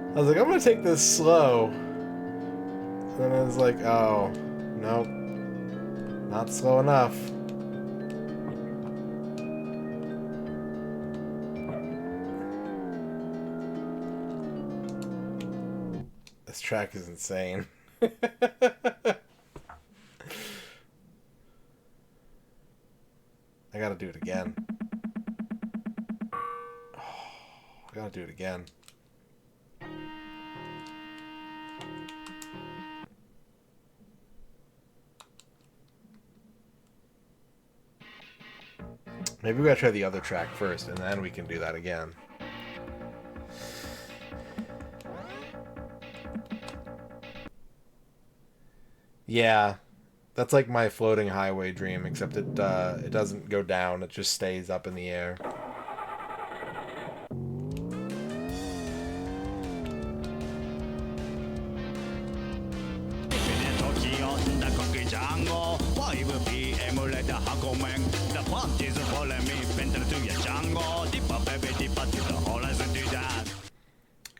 I was like, I'm gonna take this slow. And then I was like, oh, nope. Not slow enough. This track is insane. I gotta do it again. Oh, I gotta do it again. Maybe we gotta try the other track first, and then we can do that again. Yeah, that's like my floating highway dream, except it doesn't go down; it just stays up in the air. 単語 5pm レタ箱面 The punch is pulling me mental to your jungle Dipper baby dipper to the horizon to that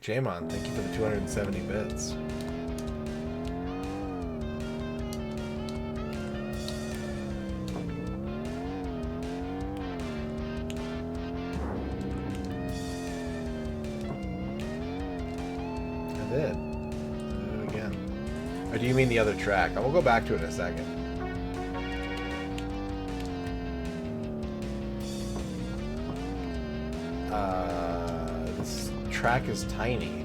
Jamon, thank you for the 270 bits. I did it again. Or do you mean the other track? I will go back to it in a second. This track is tiny.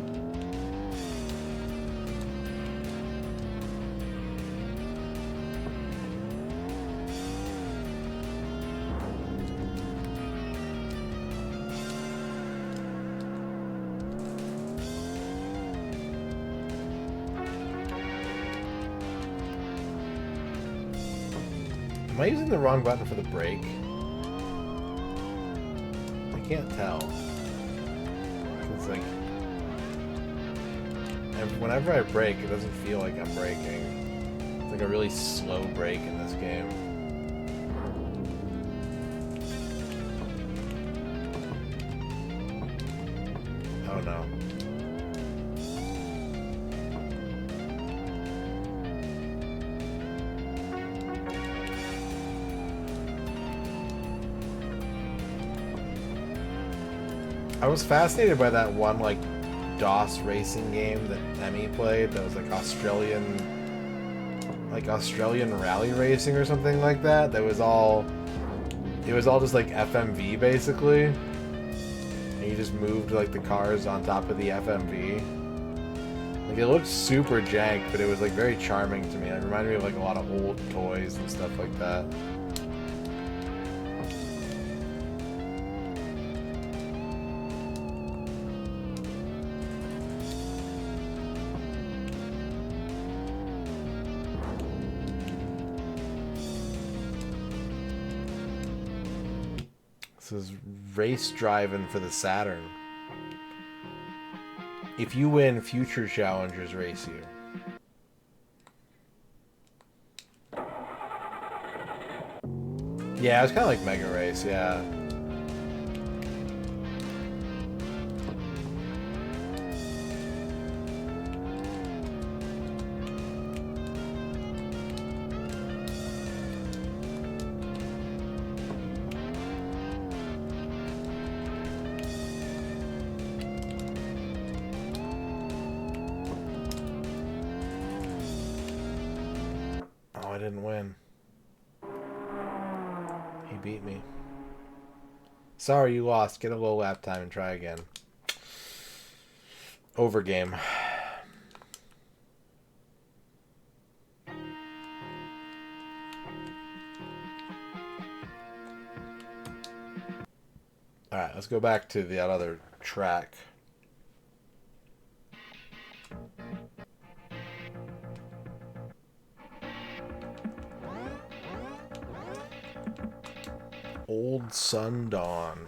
Am I using the wrong button for the brake? I can't tell. It's like whenever I brake, it doesn't feel like I'm braking. It's like a really slow brake in this game. Oh no. I was fascinated by that one like DOS racing game that Emmy played that was like Australian rally racing or something like that. It was all just like FMV basically. And you just moved like the cars on top of the FMV. Like it looked super jank, but it was like very charming to me. It reminded me of like a lot of old toys and stuff like that. This is race driving for the Saturn. If you win, future challengers race you. Yeah, it's kind of like Mega Race, yeah. I didn't win. He beat me. Sorry you lost. Get a low lap time and try again. Over game. Alright, let's go back to that other track. Old Sundawn.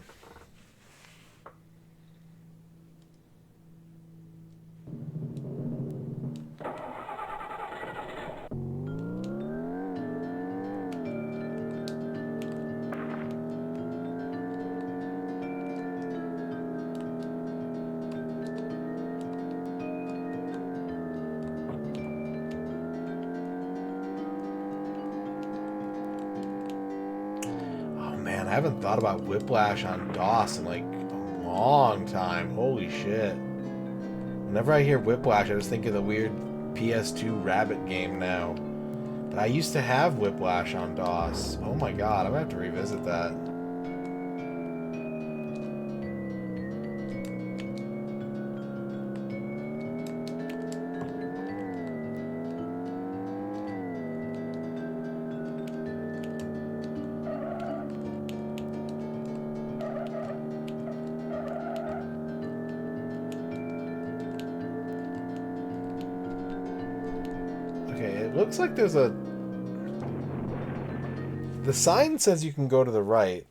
I haven't thought about Whiplash on DOS in like a long time. Holy shit. Whenever I hear Whiplash, I just think of the weird PS2 rabbit game now. But I used to have Whiplash on DOS. Oh my god, I'm gonna have to revisit that. Looks like there's a... The sign says you can go to the right.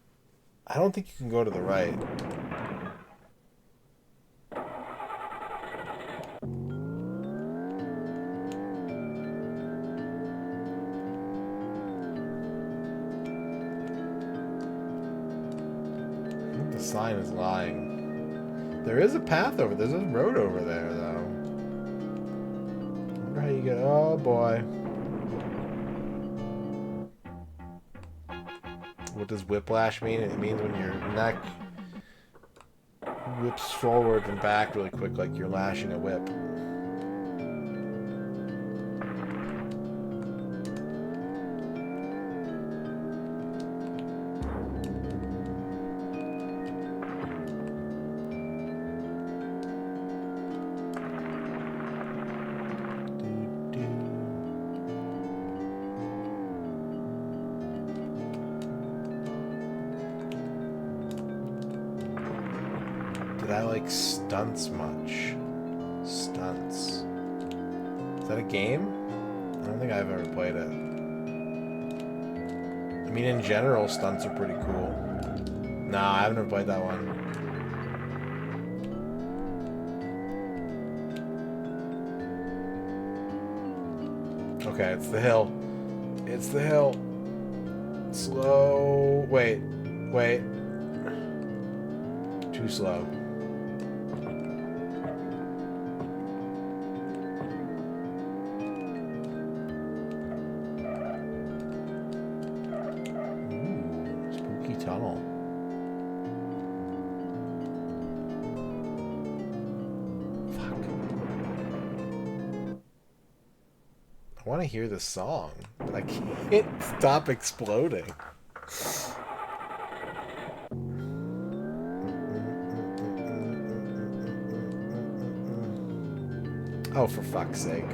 I don't think you can go to the right. lying. There is a path over. There's a road over there, though. I wonder how you get. Oh boy. What does whiplash mean? It means when your neck whips forward and back really quick, like you're lashing a whip. Did I like stunts much? Stunts. Is that a game? I don't think I've ever played it. I mean, in general, stunts are pretty cool. No, I haven't ever played that one. Okay, it's the hill. It's the hill. Slow. Wait. Wait. Too slow. Ooh, spooky tunnel. Fuck. I want to hear the song, but I can't stop exploding. Oh, for fuck's sake.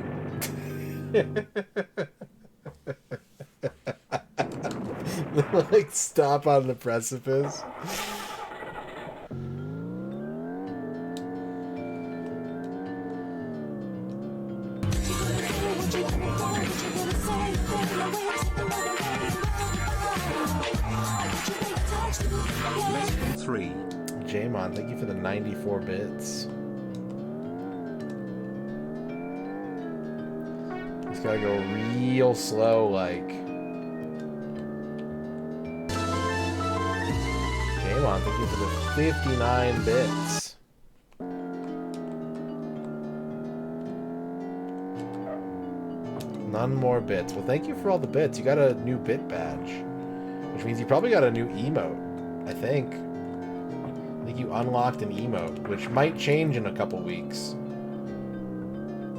Like, stop on the precipice. Lesson 3. Jamon, thank you for the 94 bits. It's gotta go real slow, like. Jamon, thank you for the 59 bits. None more bits. Well, thank you for all the bits. You got a new bit badge, which means you probably got a new emote, I think. I think you unlocked an emote, which might change in a couple weeks.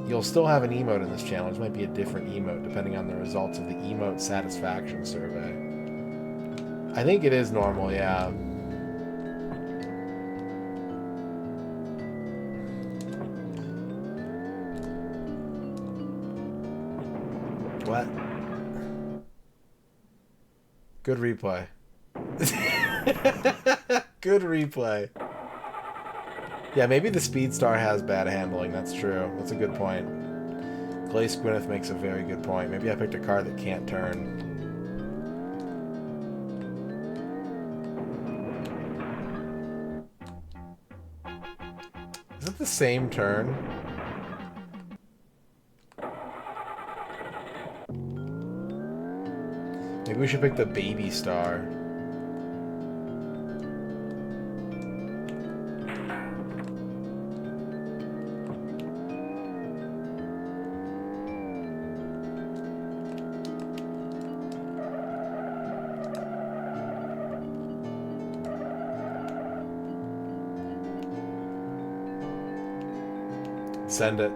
You'll still have an emote in this challenge. It might be a different emote depending on the results of the emote satisfaction survey. I think it is normal, yeah. What? Good replay. Good replay. Yeah, maybe the Speedstar has bad handling. That's true. That's a good point. Glace Gwyneth makes a very good point. Maybe I picked a car that can't turn. Is it the same turn? Maybe we should pick the Baby Star. Send it.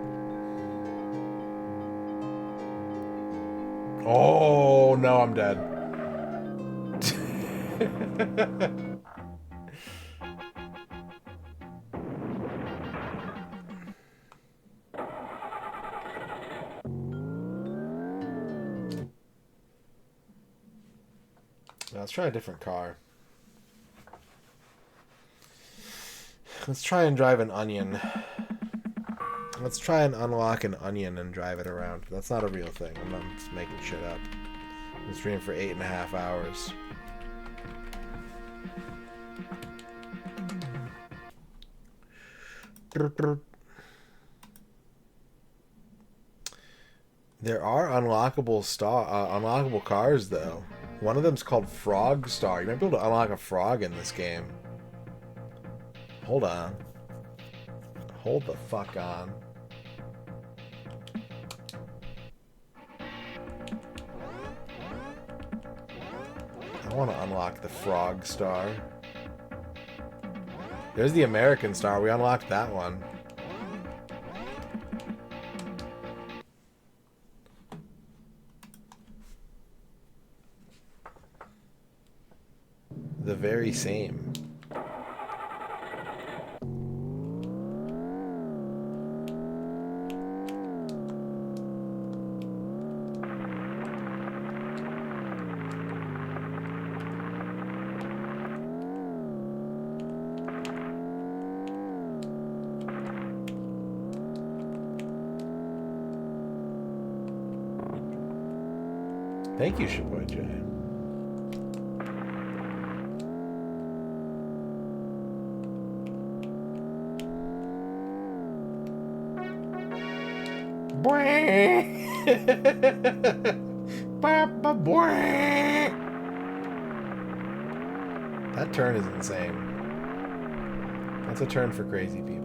Oh, no, I'm dead. Let's try a different car. Let's try and drive an Onion. Let's try and unlock an Onion and drive it around. That's not a real thing. I'm not just making shit up. I'm streaming for 8.5 hours. There are unlockable cars though. One of them's called Frog Star. You might be able to unlock a frog in this game. Hold on. Hold the fuck on. I want to unlock the Frog Star. There's the American Star. We unlocked that one. The very same. Thank you, Shaboy J. That turn is insane. That's a turn for crazy people.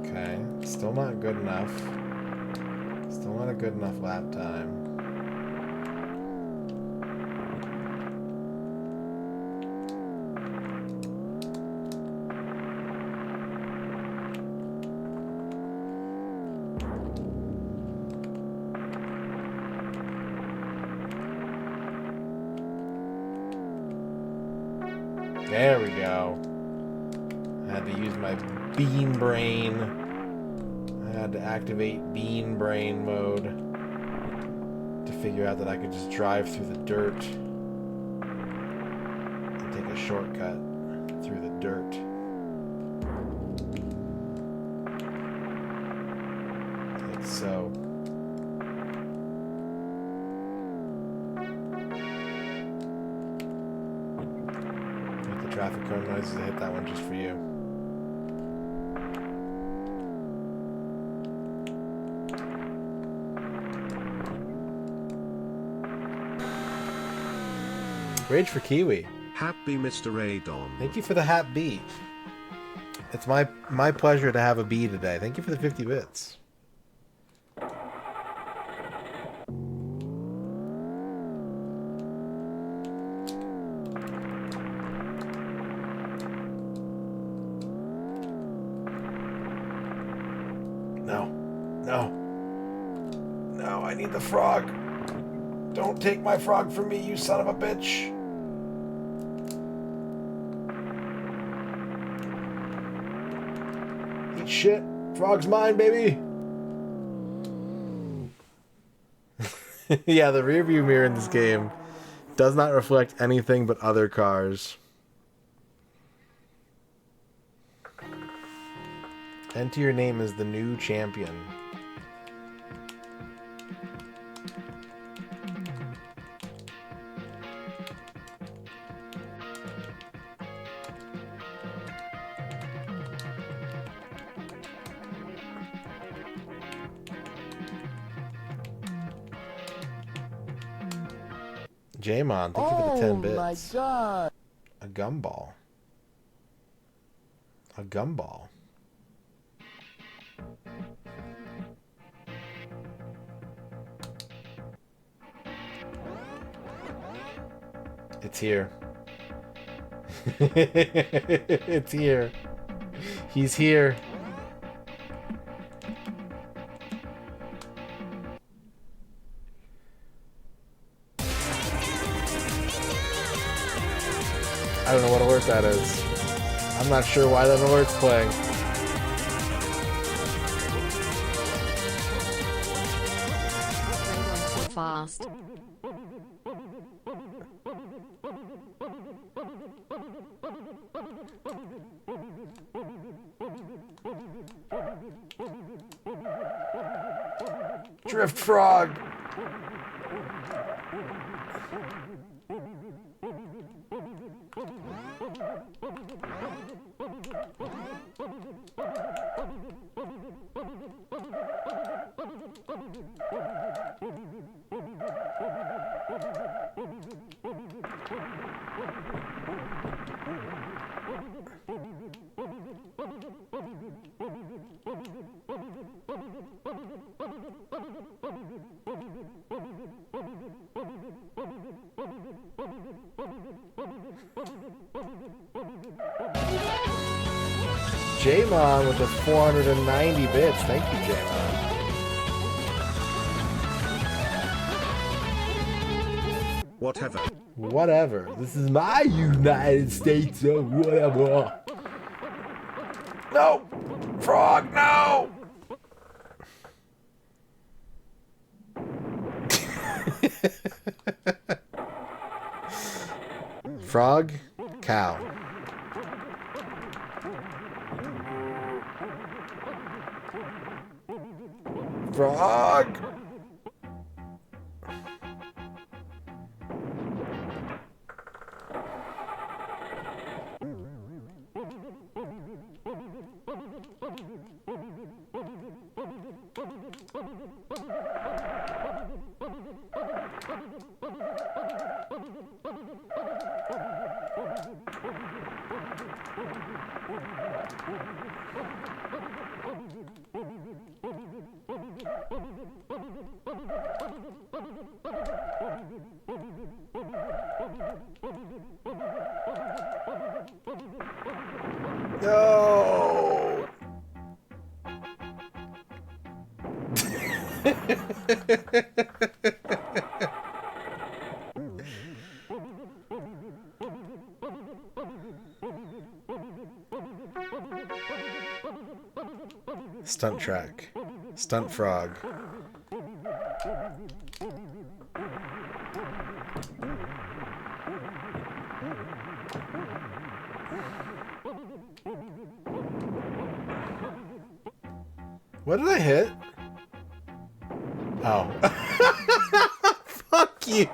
Okay, still not good enough. Still not a good enough lap time. There we go. I had to use my bean brain. I had to activate bean brain mode to figure out that I could just drive through the dirt and take a shortcut through the dirt. Like so. Traffic cone noises. I hit that one just for you. Rage for Kiwi. Happy MisterRadon. Thank you for the hat B. It's my pleasure to have a B today. Thank you for the 50 bits. No, I need the frog. Don't take my frog from me, you son of a bitch. Eat shit. Frog's mine, baby. Yeah, the rear view mirror in this game does not reflect anything but other cars. Enter your name as the new champion. Jamon, thank you for the 10 bits. Oh my god. A gumball. A gumball. It's here. It's here. He's here. I don't know what alert that is. I'm not sure why that alert's playing. Fast. Drift frog. J-Mon with the 490 bits. Thank you, J-Mon. Whatever. Whatever. This is my United States of whatever. No! Frog, no! Frog, cow. Frog! No! Stunt track. Stunt frog. What did I hit? Oh. Fuck you.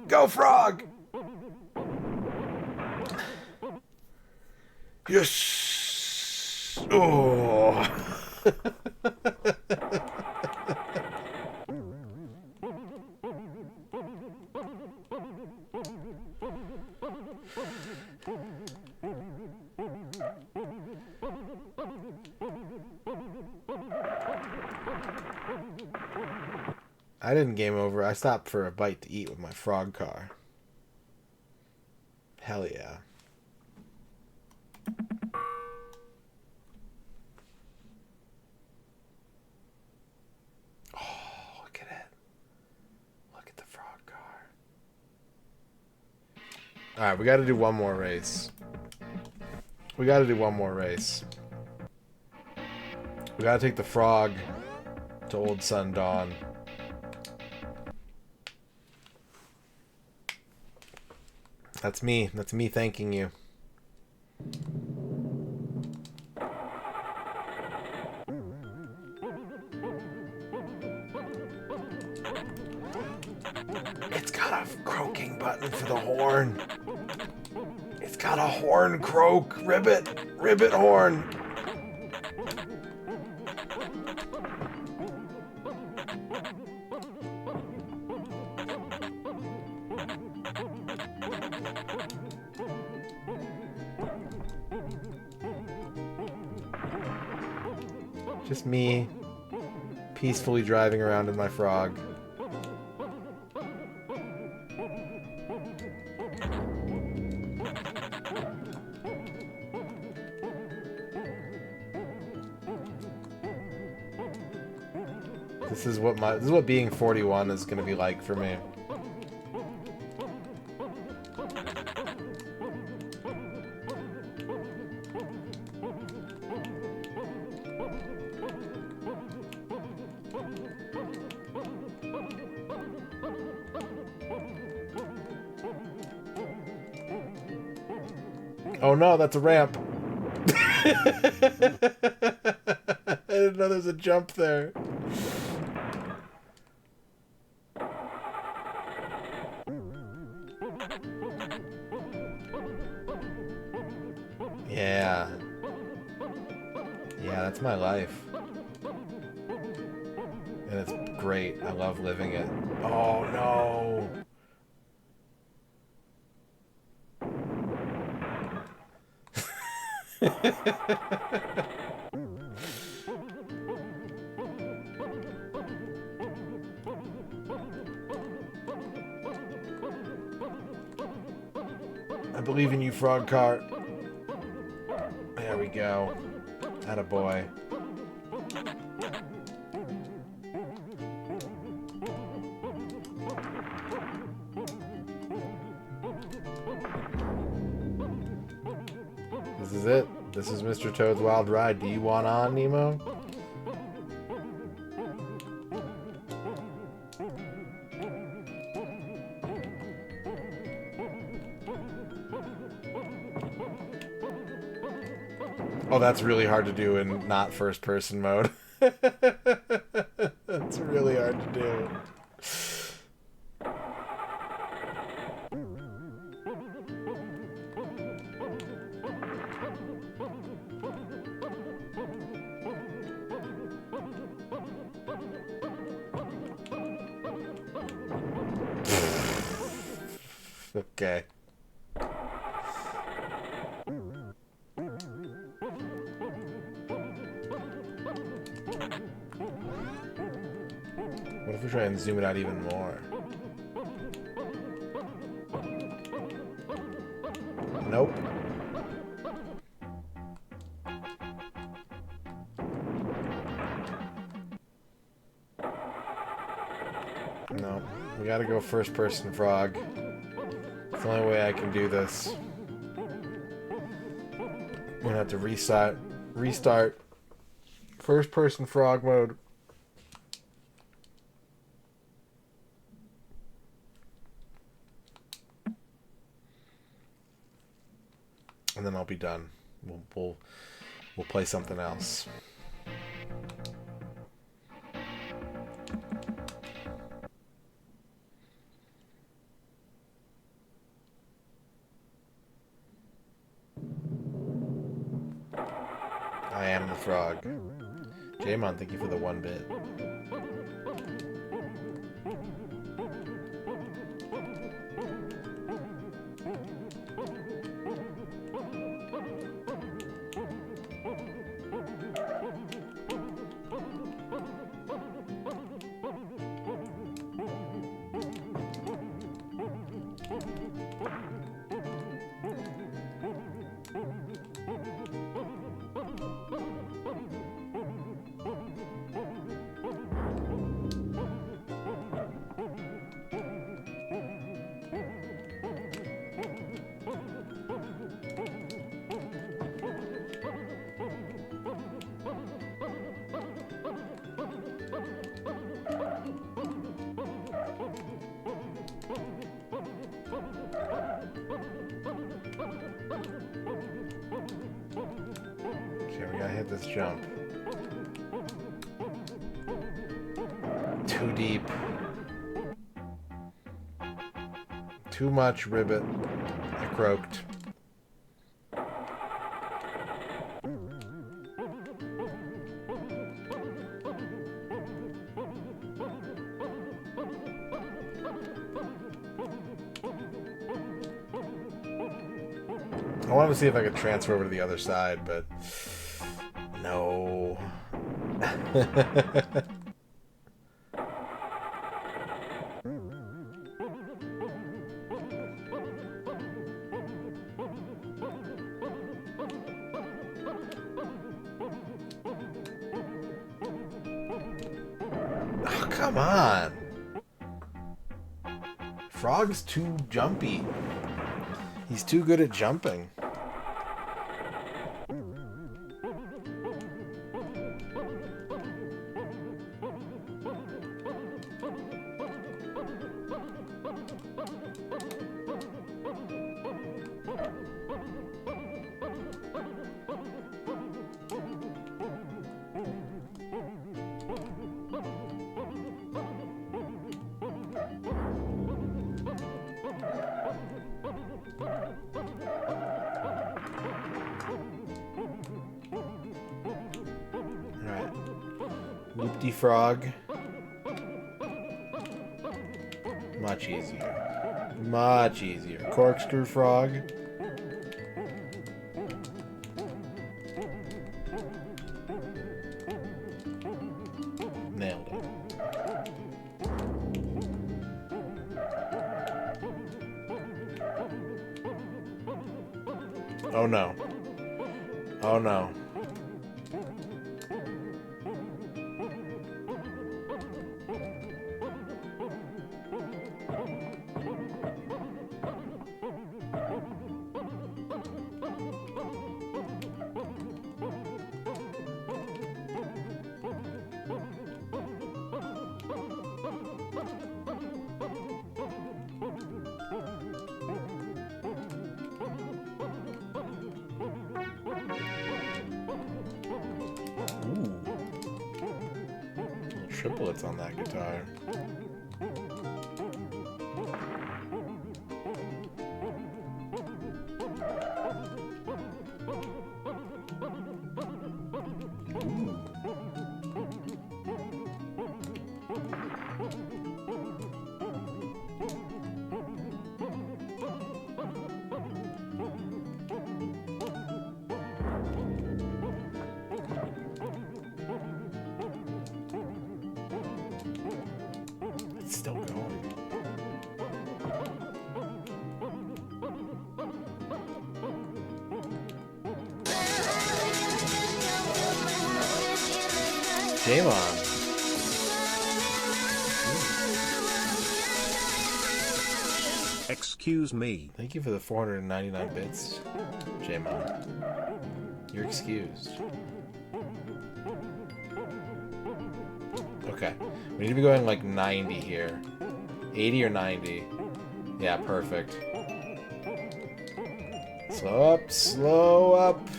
Go, frog! Yes! Oh! I didn't game over. I stopped for a bite to eat with my frog car. Hell yeah. Oh, look at it. Look at the frog car. Alright, we gotta do one more race. We gotta do one more race. We gotta take the frog to Old Sundawn. That's me. That's me thanking you. It's got a croaking button for the horn. It's got a horn croak. Ribbit. Ribbit horn. Just me, peacefully driving around in my frog. This is what being 41 is going to be like for me. Oh no, that's a ramp. I didn't know there's a jump there. Yeah. Yeah, that's my life. And it's great. I love living it. Oh no. I believe in you, Frog Cart. There we go. Attaboy. This is it. This is Mr. Toad's Wild Ride. Do you want on, Nemo? Oh, that's really hard to do in not first-person mode. That's really hard to do. Okay. What if we try and zoom it out even more? Nope. No. We gotta go first person frog. It's the only way I can do this. I'm gonna have to restart first person frog mode. And then I'll be done. We'll play something else. I am the frog. Jamon, thank you for the 1 bit. Okay, we gotta hit this jump. Too deep. Too much ribbit. I croaked. I wanted to see if I could transfer over to the other side, but no. Oh, come on. Frog's too jumpy. He's too good at jumping. Loop-de frog. Much easier. Much easier. Corkscrew frog. Nailed it. Oh no. Oh no. Ooh. Little triplets on that guitar. It's still going. Jamon. Excuse me. Thank you for the 499 bits, Jamon. You're excused. Okay. We need to be going like 90 here. 80 or 90. Yeah, perfect. Slow up, slow up.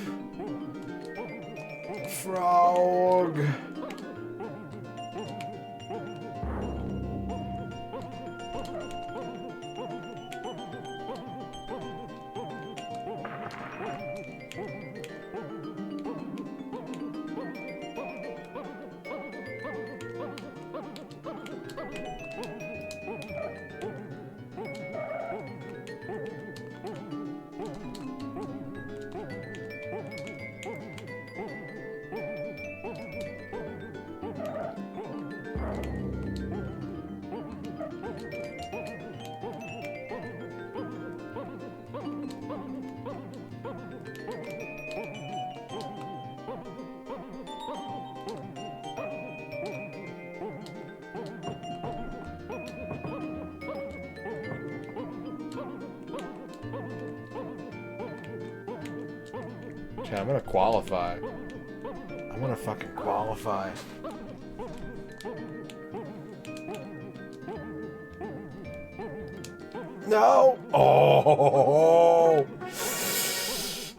Frog. Okay, I'm gonna qualify. I'm gonna fucking qualify. No! Oh!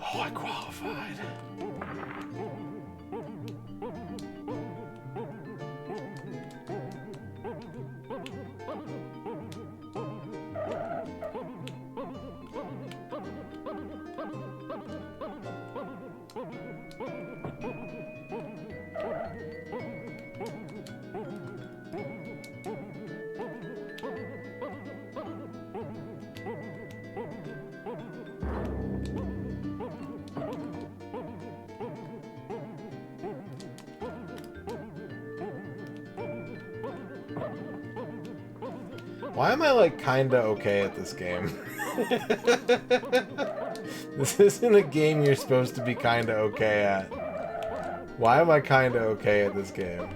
Oh, I qualified. Why am I like kinda okay at this game? This isn't a game you're supposed to be kinda okay at. Why am I kinda okay at this game?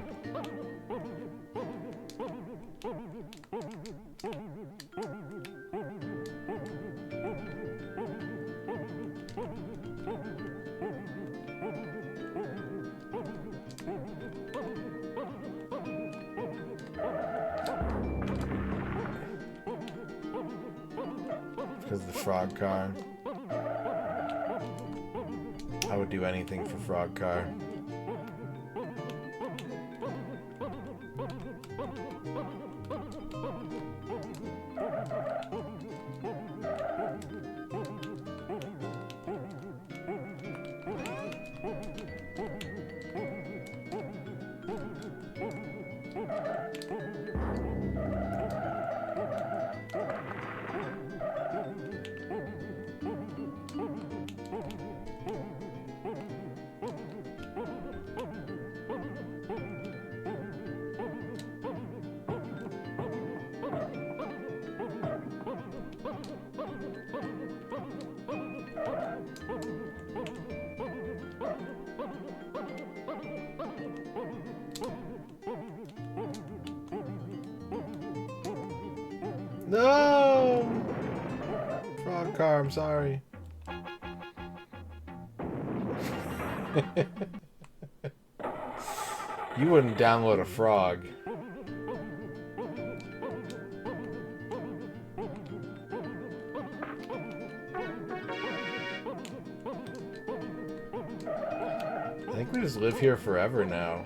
Because of the frog car. I would do anything for frog car. No! Frog car, I'm sorry. You wouldn't download a frog. I think we just live here forever now.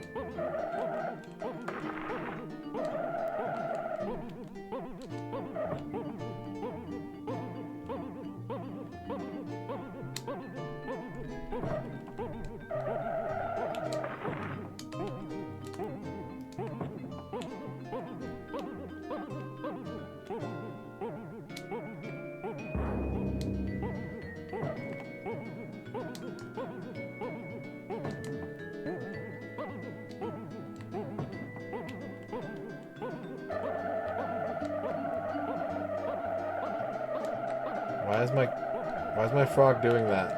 Why is my frog doing that?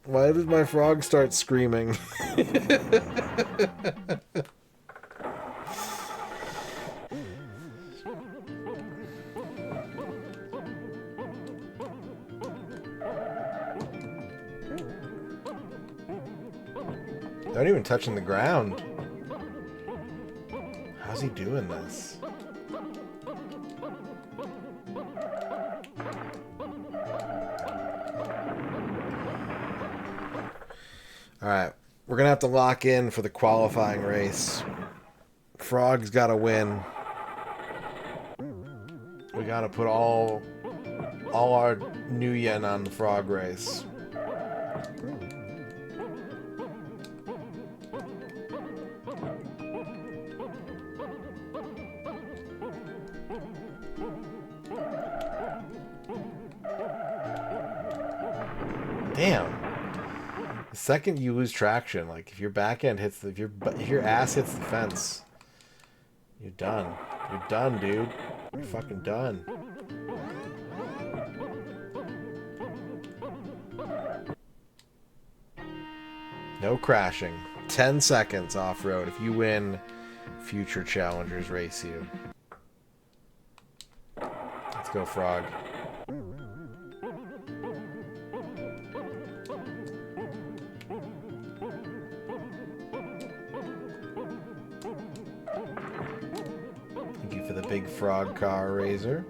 Why did my frog start screaming? They're not even touching the ground. How's he doing this? Alright, we're going to have to lock in for the qualifying race. Frog's got to win. We got to put all our new yen on the frog race. Damn. The second you lose traction, like if your back end hits the, if your ass hits the fence, you're done. You're done, dude. You're fucking done. No crashing. 10 seconds off-road. If you win, future challengers race you. Let's go, Frog. Thank you for the big frog car, Razor.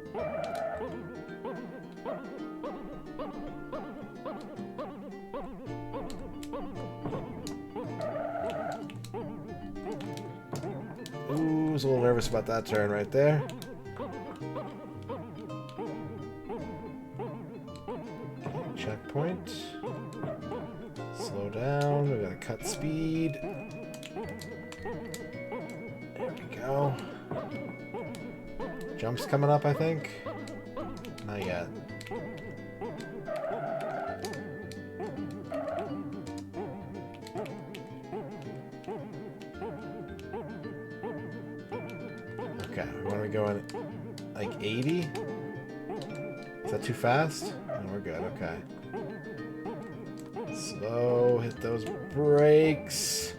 Ooh, I was a little nervous about that turn right there. Okay, checkpoint. Slow down. We gotta cut speed. There we go. Jump's coming up, I think. Not yet. Okay, we want to go in like 80? Is that too fast? No, we're good, okay. Slow, hit those brakes.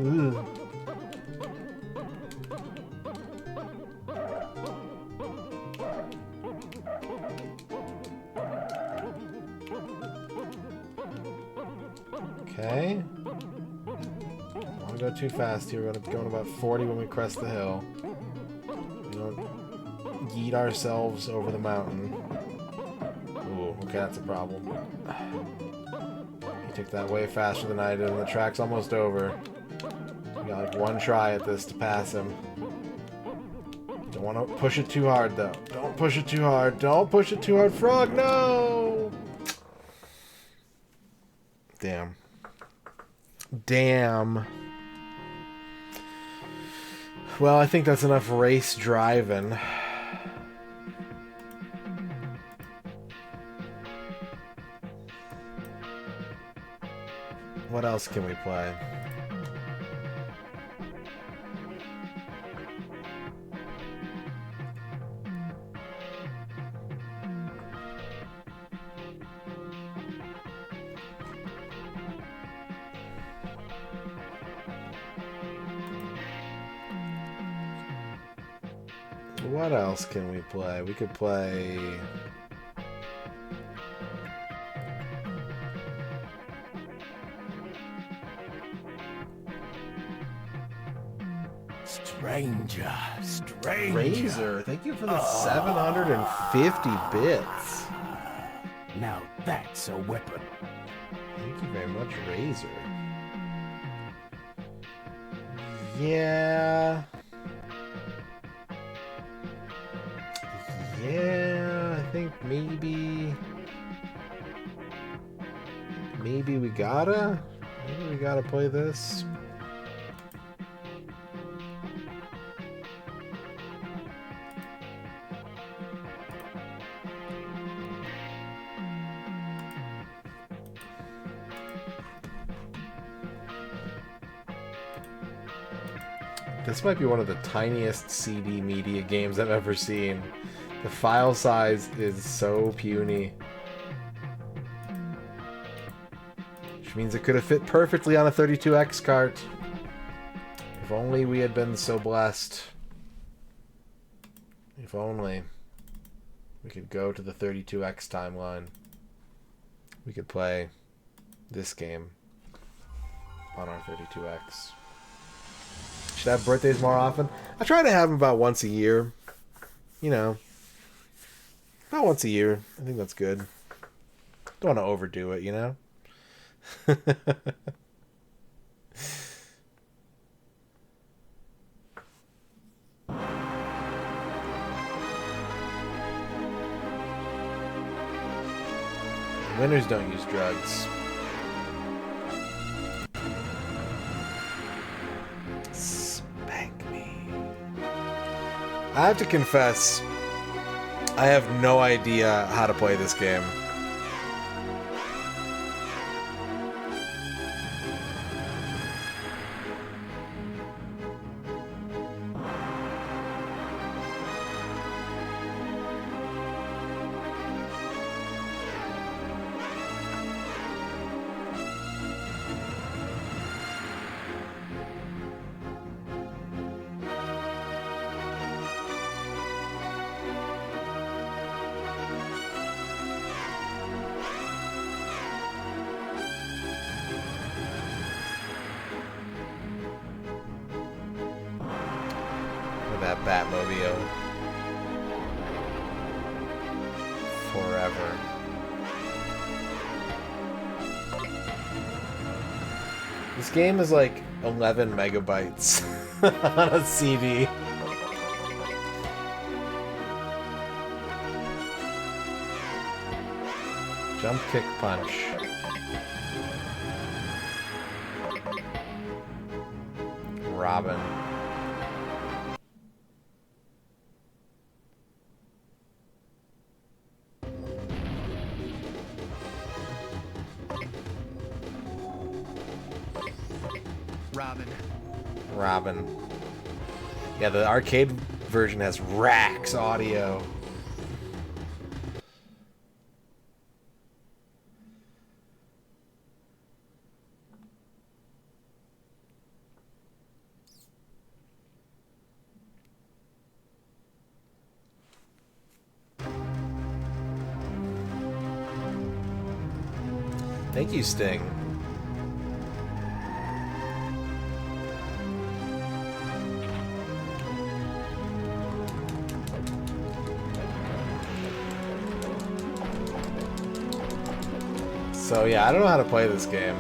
Ooh. Okay. Don't want to go too fast here. We're going to go about 40 when we crest the hill. We don't yeet ourselves over the mountain. Ooh, okay, that's a problem. He took that way faster than I did, and the track's almost over. We got like one try at this to pass him. Don't want to push it too hard, though. Don't push it too hard. Don't push it too hard, Frog. No! Damn. Damn. Well, I think that's enough race driving. What else can we play? What else can we play? We could play... Stranger. Razor, thank you for the 750 bits. Now that's a weapon. Thank you very much, Razor. Yeah. Yeah, I think maybe we gotta play this. This might be one of the tiniest CD media games I've ever seen. The file size is so puny. Which means it could have fit perfectly on a 32X cart. If only we had been so blessed. If only we could go to the 32X timeline. We could play this game on our 32X. Should I have birthdays more often? I try to have them about once a year. You know. About once a year. I think that's good. Don't want to overdo it, you know? Winners don't use drugs. Spank me. I have to confess, I have no idea how to play this game. That Batmobile forever. This game is like 11 megabytes on a CD. Jump, kick, punch. Robin. Robin. Yeah, the arcade version has racks audio. Thank you, Sting. So yeah, I don't know how to play this game.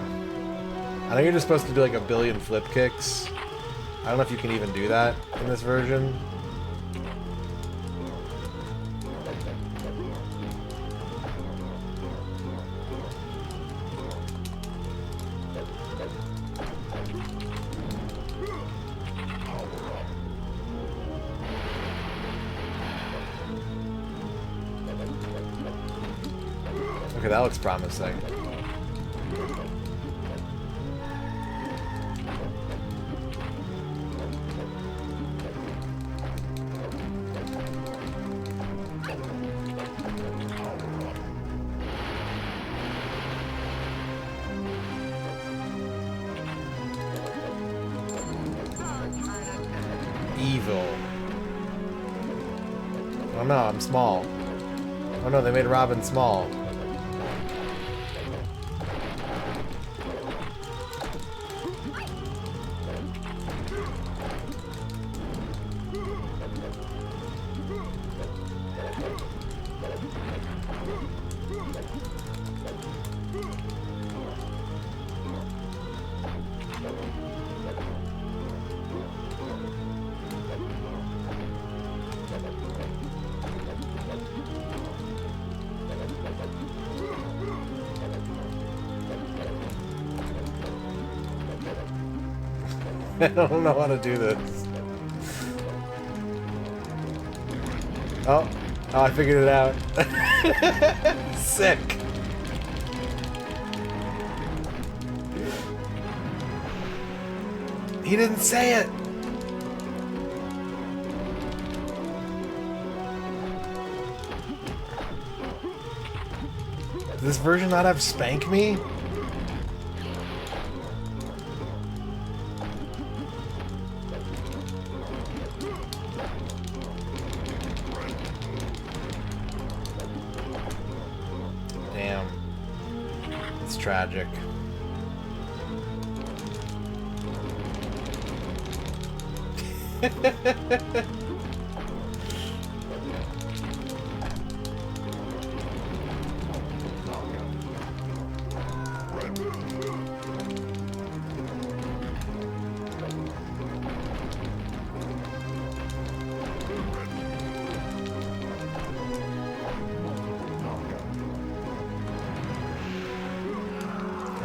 I know you're just supposed to do like a billion flip kicks. I don't know if you can even do that in this version. Okay, that looks promising. evil. Oh no, I'm small. Oh no, they made Robin small. I don't know how to do this. Oh, I figured it out. Sick. He didn't say it. Does this version not have Spank Me? Damn. It's tragic.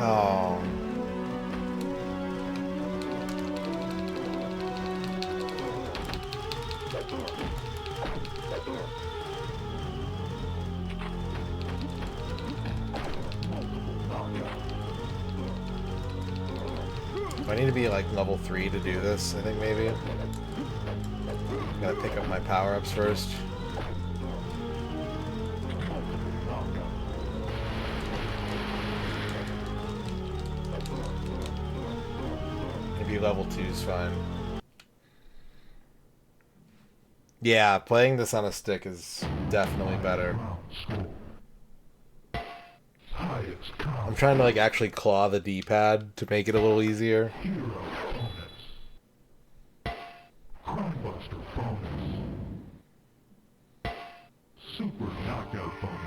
Oh. I need to be like level 3 to do this, I think maybe. Gotta pick up my power-ups first. Maybe level 2 is fine. Yeah, playing this on a stick is definitely better. I'm trying to like actually claw the D-pad to make it a little easier. Super knockout bonus.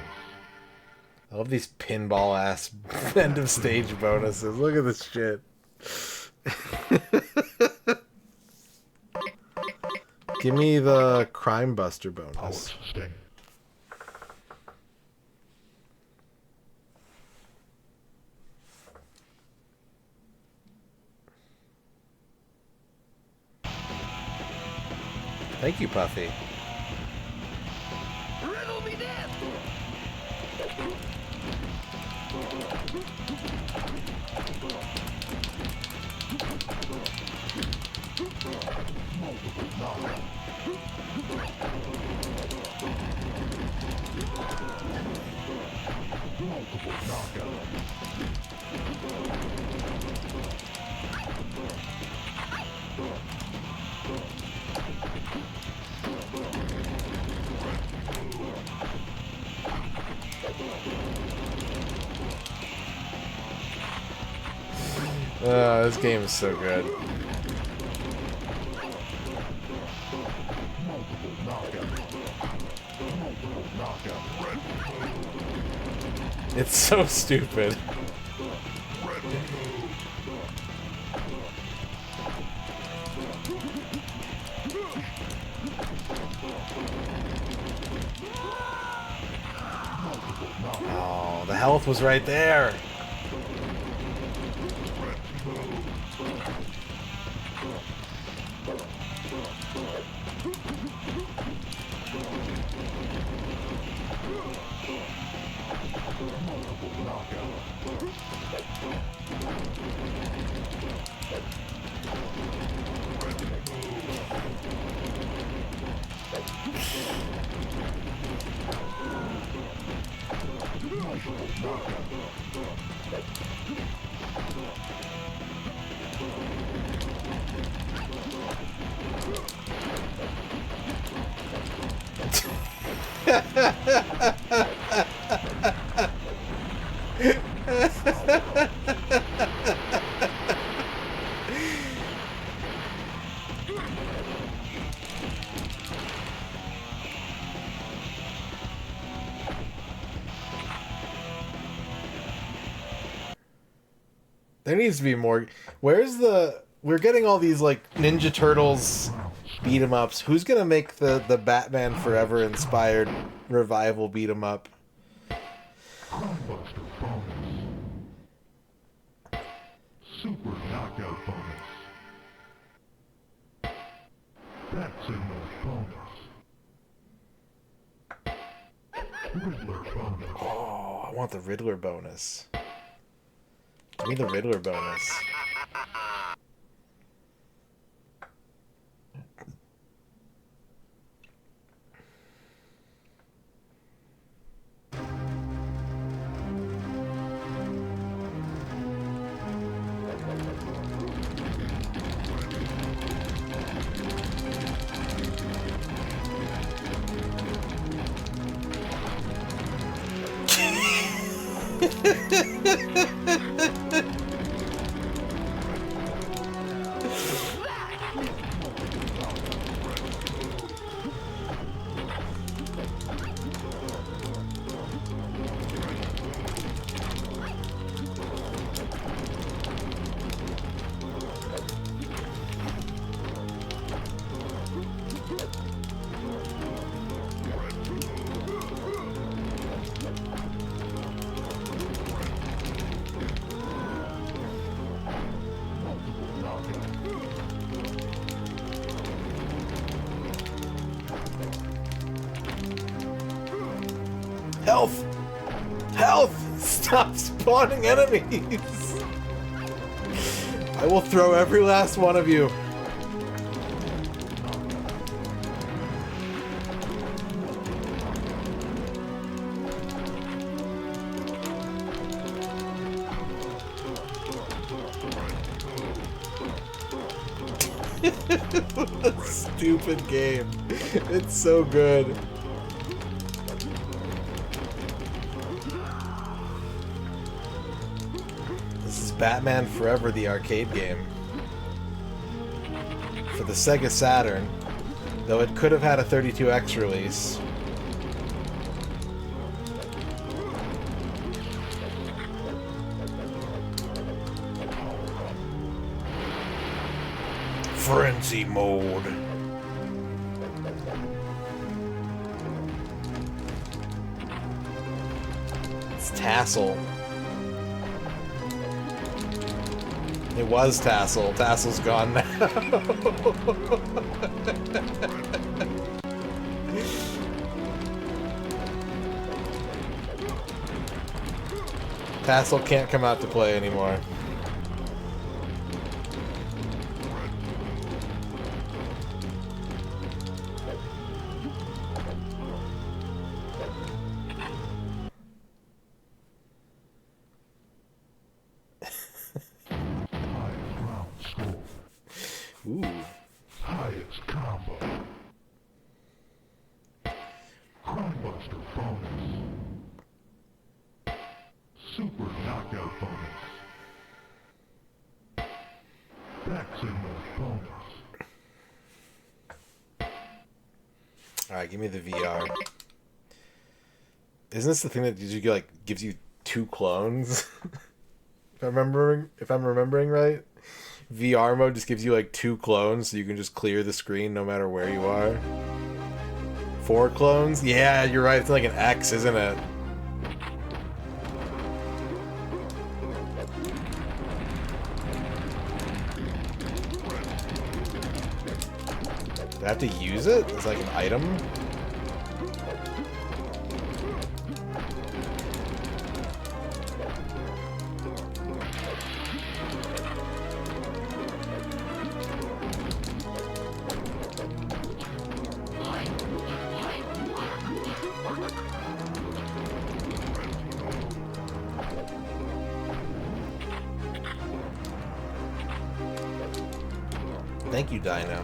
I love these pinball ass end of stage bonuses. Look at this shit. Give me the Crime Buster bonus. Thank you, Puffy. Riddle me death! This game is so good. It's so stupid. Oh, the health was right there. There needs to be more. Where's the... We're getting all these, like, Ninja Turtles beat 'em ups. Who's gonna make the Batman Forever inspired revival beat 'em up? Super knockout bonus. That's in the bonus. Riddler bonus. Oh, I want the Riddler bonus. Give me the Riddler bonus. Health! Health! Stop spawning enemies! I will throw every last one of you. What a stupid game. It's so good. This is Batman Forever, the arcade game. For the Sega Saturn, though it could have had a 32X release. Frenzy mode. It's Tassel. It was Tassel. Tassel's gone now. Tassel can't come out to play anymore. Ooh. Highest combo. Chromebuster bonus. Super knockout bonus. That's in the bonus. Alright, give me the VR. Isn't this the thing that you like gives you 2 clones? if I'm remembering right? VR mode just gives you like 2 clones so you can just clear the screen no matter where you are. 4 clones? Yeah, you're right. It's like an X, isn't it? Do I have to use it as like an item? Thank you, Dino.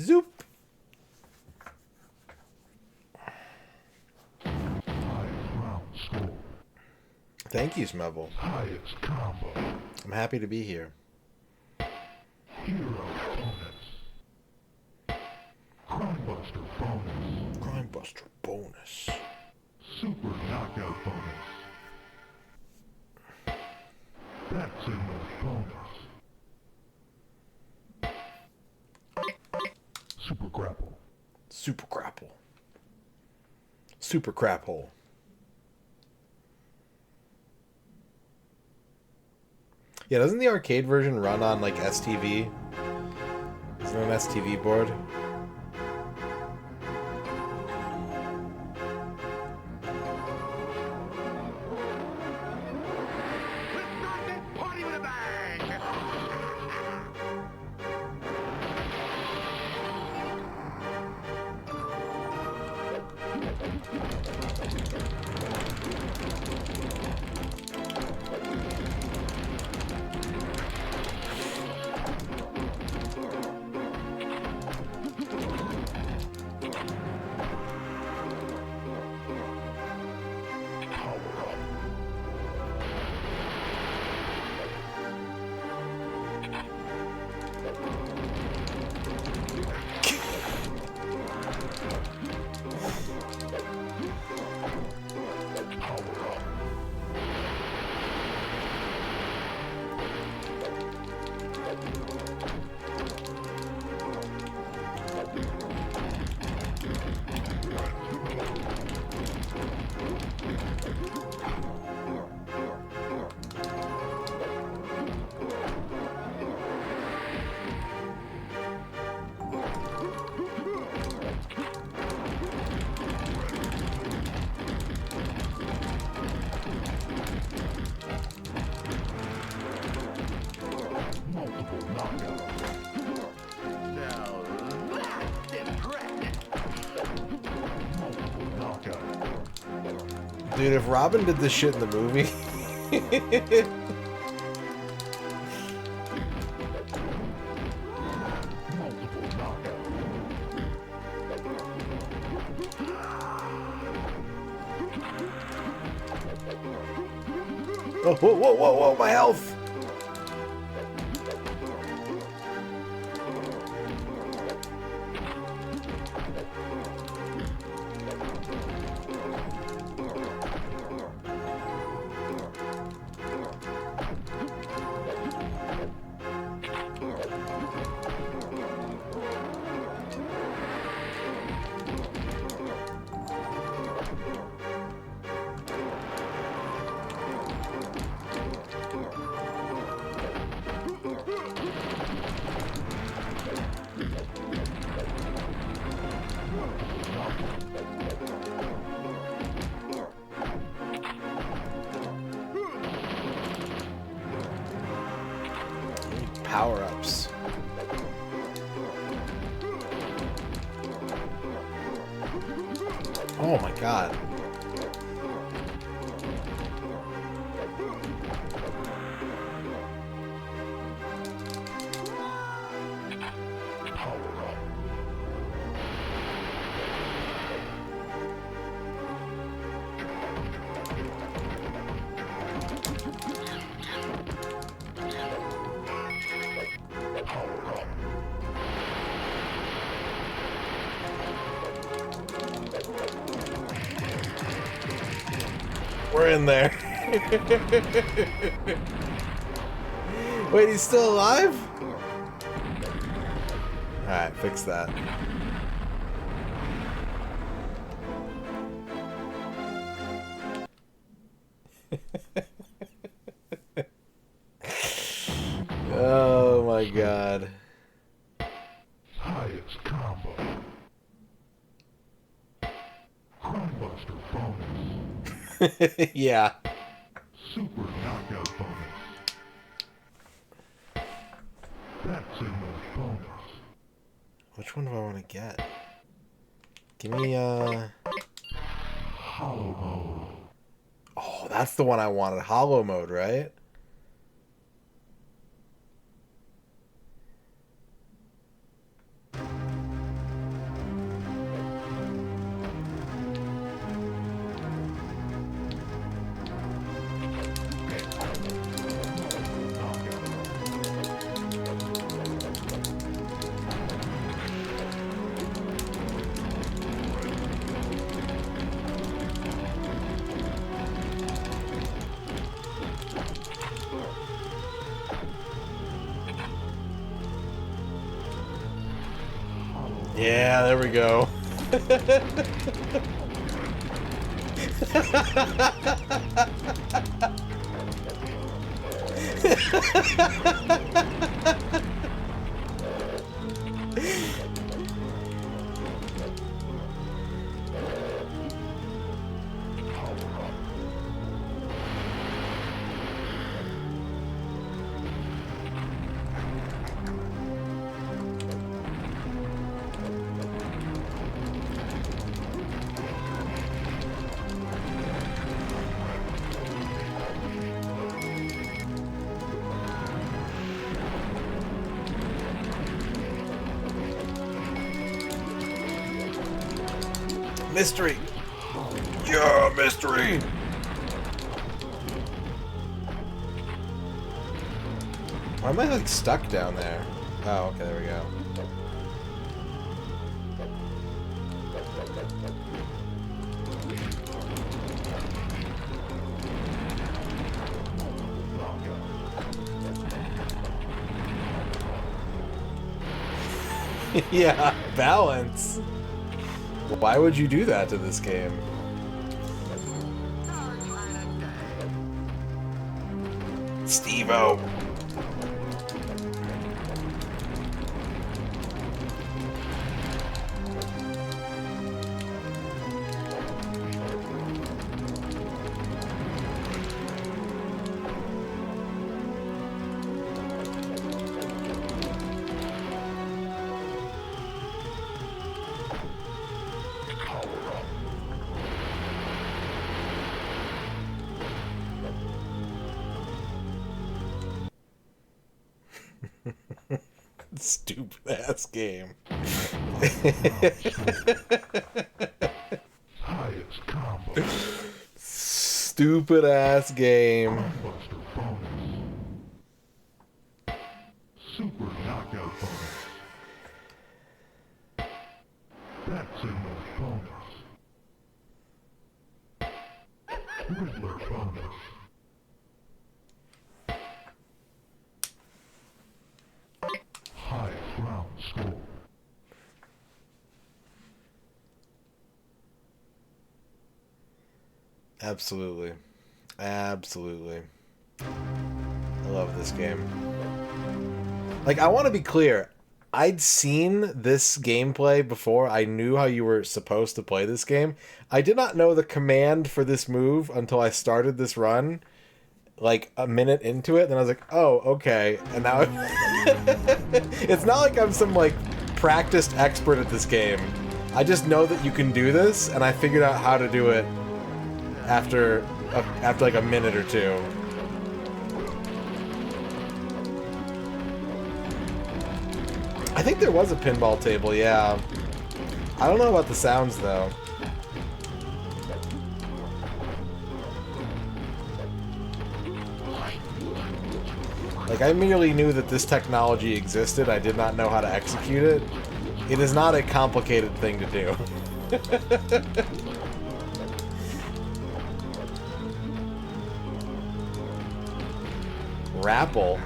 Zoop. Thank you, Smebble. Highest combo. I'm happy to be here. Hero bonus. Crimebuster bonus. Crimebuster bonus. Super knockout bonus. That's in the bonus. Super grapple. Super grapple. Super crap hole. Yeah, doesn't the arcade version run on like STV? Isn't it an STV board? Party with a bang! Dude, if Robin did this shit in the movie. Oh, whoa, whoa, whoa, whoa, my health! Power-ups. Oh my god. We're in there. Wait, he's still alive? Alright, fix that. Oh my god. Highest combo. Crimebuster bonus. Yeah. Super knockout bonus. That's in the bonus. Which one do I want to get? Give me, Hollow mode. Oh, that's the one I wanted. Hollow mode, right? Yeah, there we go. Mystery! Yeah, mystery! Why am I like stuck down there? Oh, okay, there we go. Yeah, balance. Why would you do that to this game? Steve-O. Stupid ass game. Stupid ass game. Super knockout bonus. That's in the bonus. Riddler bonus. Highest round score. Absolutely. Absolutely. I love this game. Like, I want to be clear. I'd seen this gameplay before. I knew how you were supposed to play this game. I did not know the command for this move until I started this run, like a minute into it. Then I was like, oh, okay. And now it's not like I'm some like practiced expert at this game. I just know that you can do this, and I figured out how to do it after like a minute or two. I think there was a pinball table, yeah. I don't know about the sounds, though. Like, I merely knew that this technology existed. I did not know how to execute it. It is not a complicated thing to do. Rapple.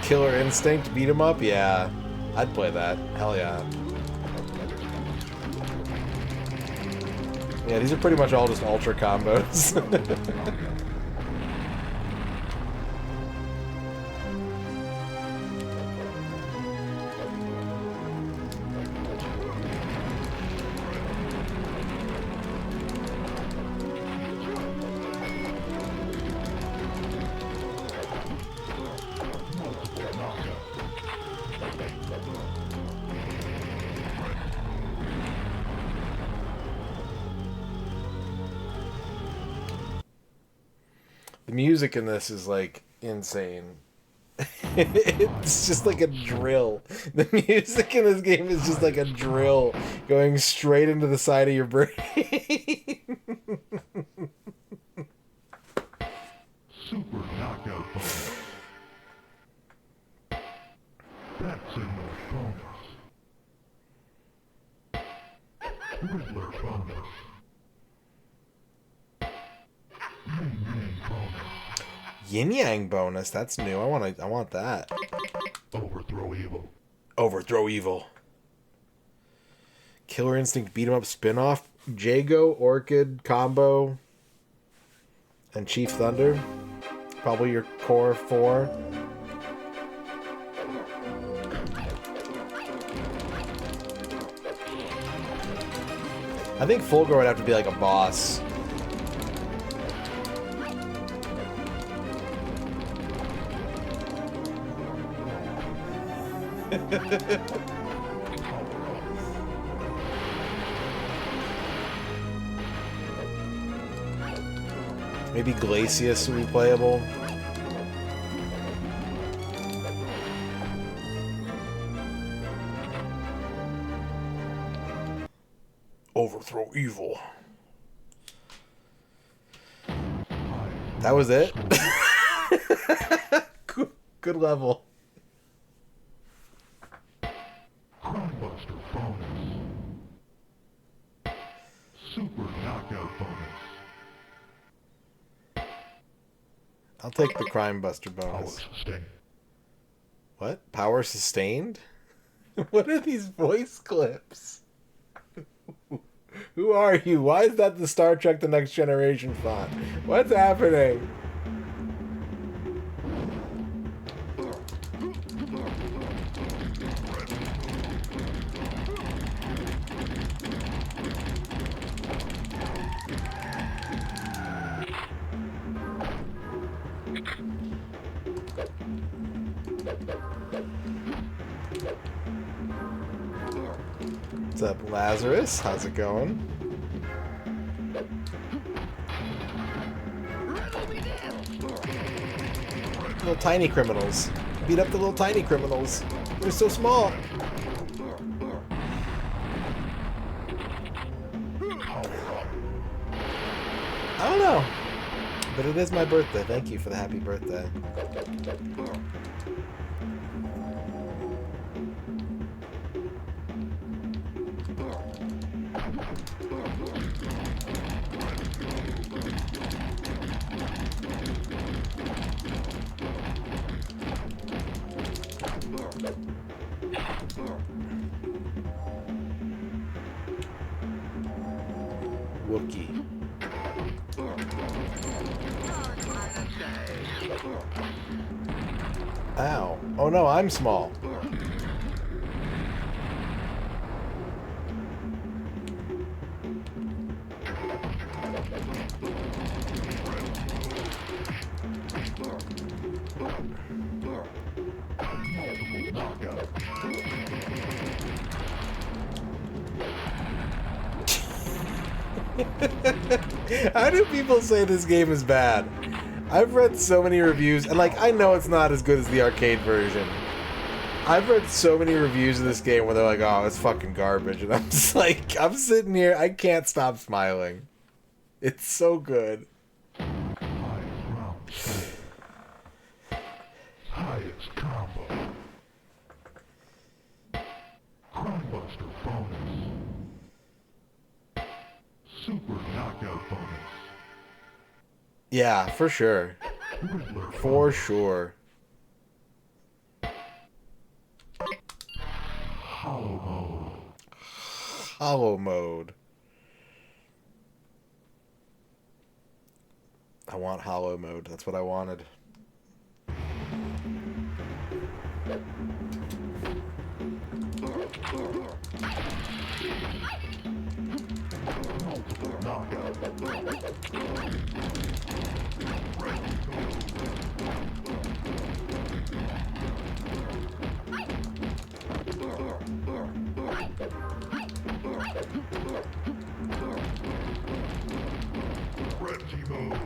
Killer Instinct beat 'em up? Yeah. I'd play that. Hell yeah. Yeah, these are pretty much all just ultra combos. music in this is like insane. It's just like a drill. The music in this game is just like a drill going straight into the side of your brain. Super knockout bonus. That's in the bonus. Riddler bonus. Yin Yang bonus. Yin Yang bonus. That's new. I want that. Overthrow evil. Overthrow evil. Killer Instinct beat 'em up spinoff. Jago, Orchid combo, and Chief Thunder. Probably your core 4. I think Fulgor would have to be like a boss. Maybe Glacius would be playable. Overthrow evil. That was it? Good level. Chromebuster bonus. Super knockout bonus. I'll take the Crime Buster bonus. Power sustained. What? Power sustained? What are these voice clips? Who are you? Why is that the Star Trek The Next Generation font? What's happening? What's up, Lazarus? How's it going? Little tiny criminals. Beat up the little tiny criminals. They're so small. I don't know. But it is my birthday. Thank you for the happy birthday. Wookie. Ow. Oh no, I'm small. How do people say this game is bad? I've read so many reviews, and like, I know it's not as good as the arcade version. I've read so many reviews of this game where they're like, oh, it's fucking garbage, and I'm just like, I'm sitting here, I can't stop smiling. It's so good. Highest combo. Chromebuster bonus. Super knockout bonus. Yeah, for sure. Riddler For sure. Hollow mode. Hollow mode. I want hollow mode. That's what I wanted. Frenzy mode.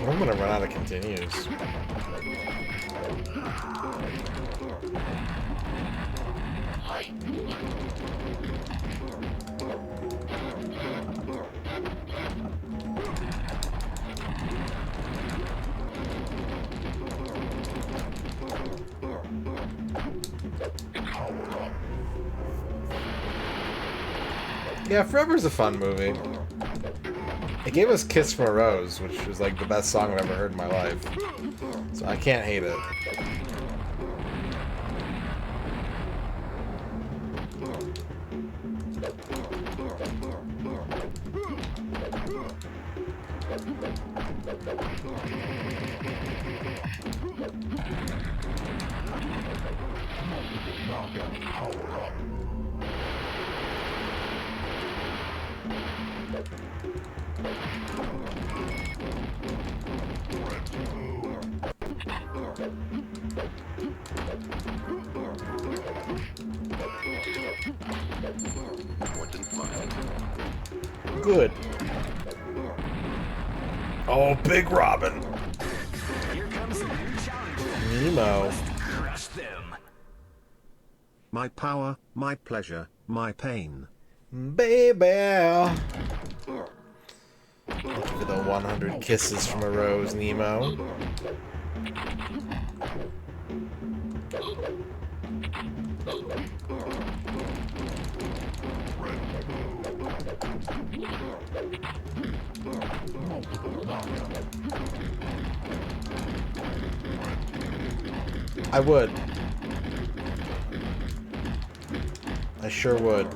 I'm gonna run out of continues. Yeah, Forever's a fun movie. It gave us Kiss from a Rose, which was like the best song I've ever heard in my life. So I can't hate it. Good. Oh, Big Robin. Here comes a new challenger. Nemo. Crush them. My power, my pleasure, my pain. Baby. Looking for the 100 kisses from a rose, Nemo. I would. I sure would.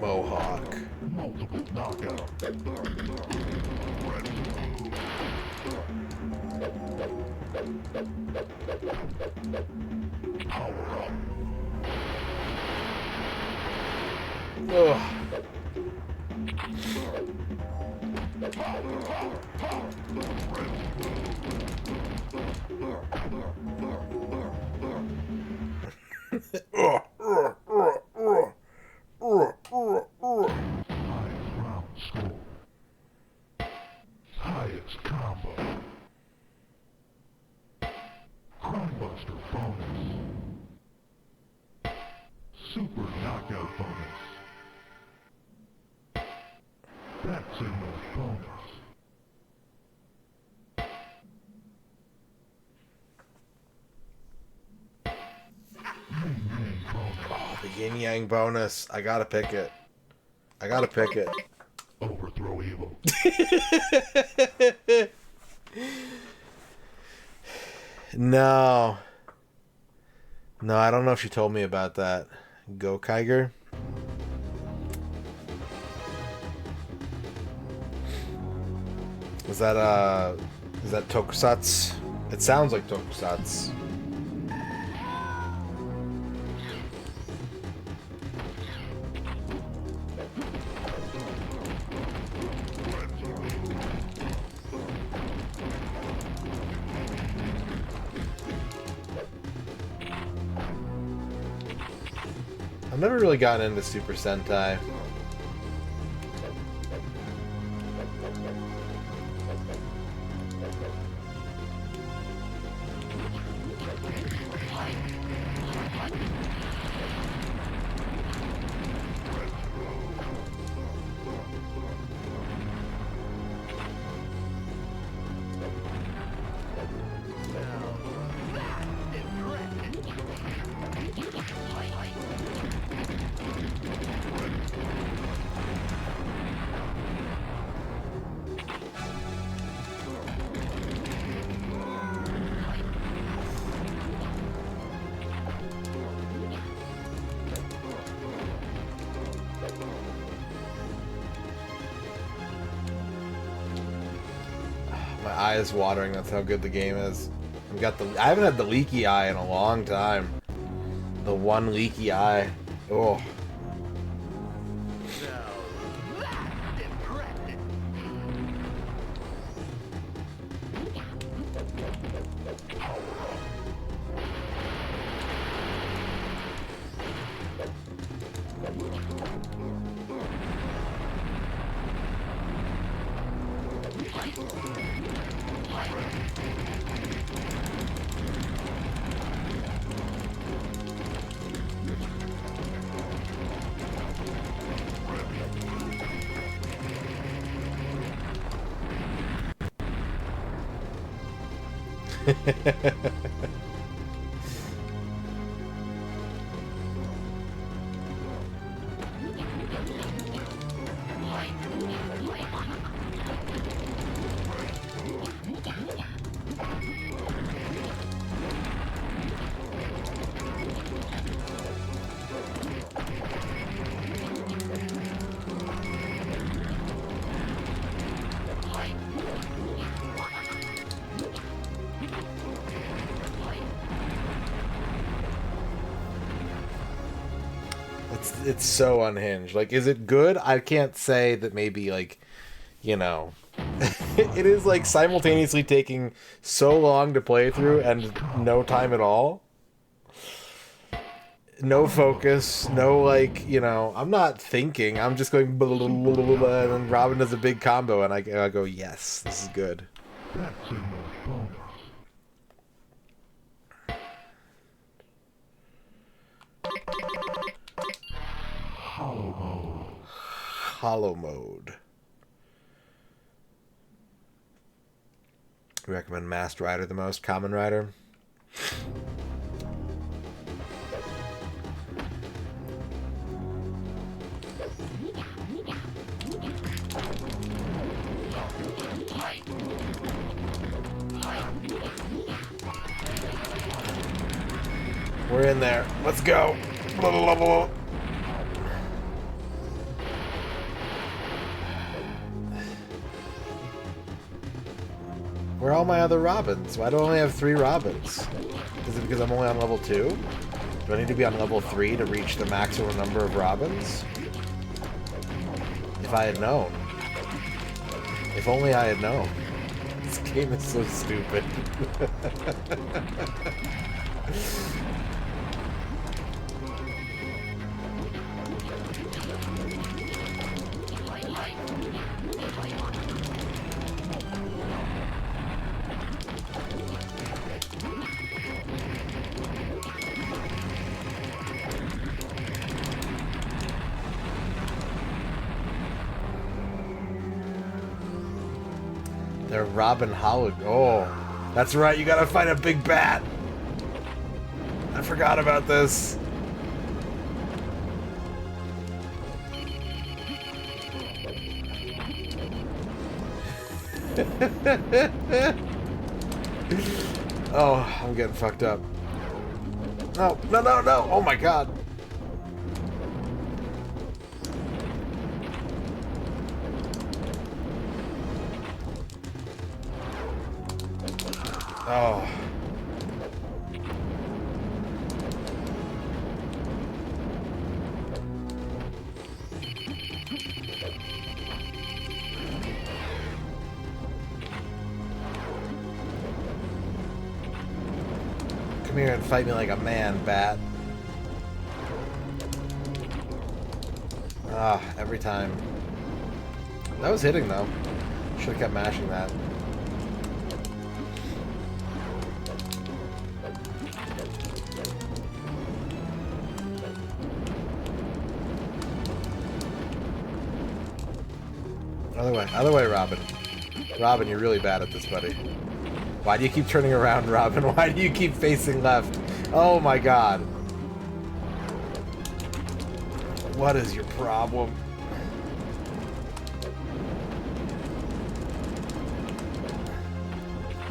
Mohawk. Multiple knockout. Ugh. Highest combo. Chromebuster bonus. Super knockout bonus. Bat signal bonus. Oh, the yin yang bonus. I gotta pick it. I gotta pick it. Overthrow evil. No. No, I don't know if she told me about that. Go Kiger. Is that Tokusatsu? It sounds like Tokusatsu. I've never really gotten into Super Sentai. My eye is watering, that's how good the game is. I haven't had the leaky eye in a long time. The one leaky eye. Oh. It's so unhinged. Like, is it good? I can't say that. Maybe, like, you know, it is like simultaneously taking so long to play through and no time at all. No focus, no, like, you know, I'm not thinking. I'm just going blah, blah, blah, blah, blah, and then Robin does a big combo and I go, yes, this is good. Hollow mode. Recommend Masked Rider the most? Common Rider? We're in there. Let's go. Blah, blah, blah, blah. Where are all my other Robins? Why do I only have 3 Robins? Is it because I'm only on level 2? Do I need to be on level 3 to reach the maximum number of Robins? If I had known. If only I had known. This game is so stupid. They're Robin Hollow. Oh, that's right. You gotta find a big bat. I forgot about this. Oh, I'm getting fucked up. No, no, no, no. Oh my god. Oh. Come here and fight me like a man, bat. Ah, every time. That was hitting, though. Should have kept mashing that. Other way, Robin. Robin, you're really bad at this, buddy. Why do you keep turning around, Robin? Why do you keep facing left? Oh my god. What is your problem?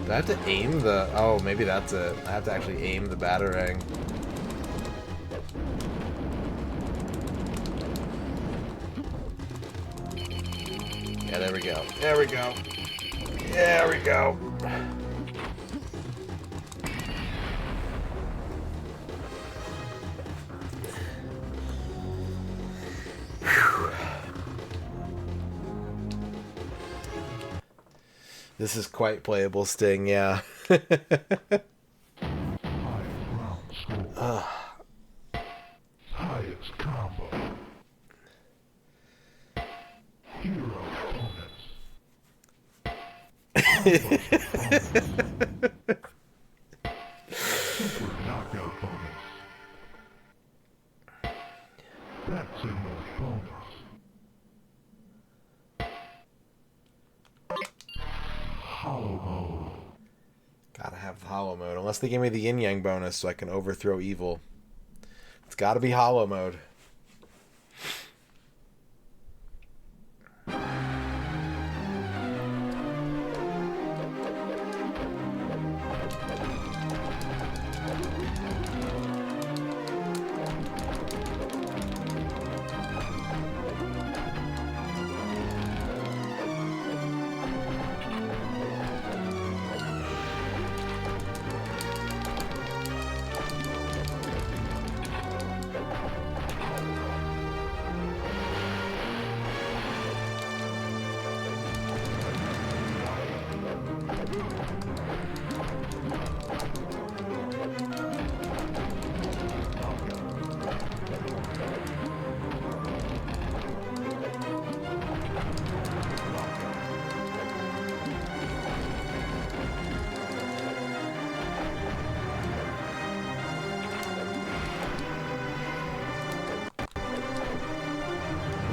Do I have to aim the... Oh, maybe that's it. I have to actually aim the batarang. Yeah, there we go. There we go. There we go. This is quite playable, Sting, yeah. Highest combo. Hero opponents. Super knockout bonus. That's in the bonus. Hollow mode. Gotta have the hollow mode. Unless they give me the yin yang bonus so I can overthrow evil. It's gotta be hollow mode.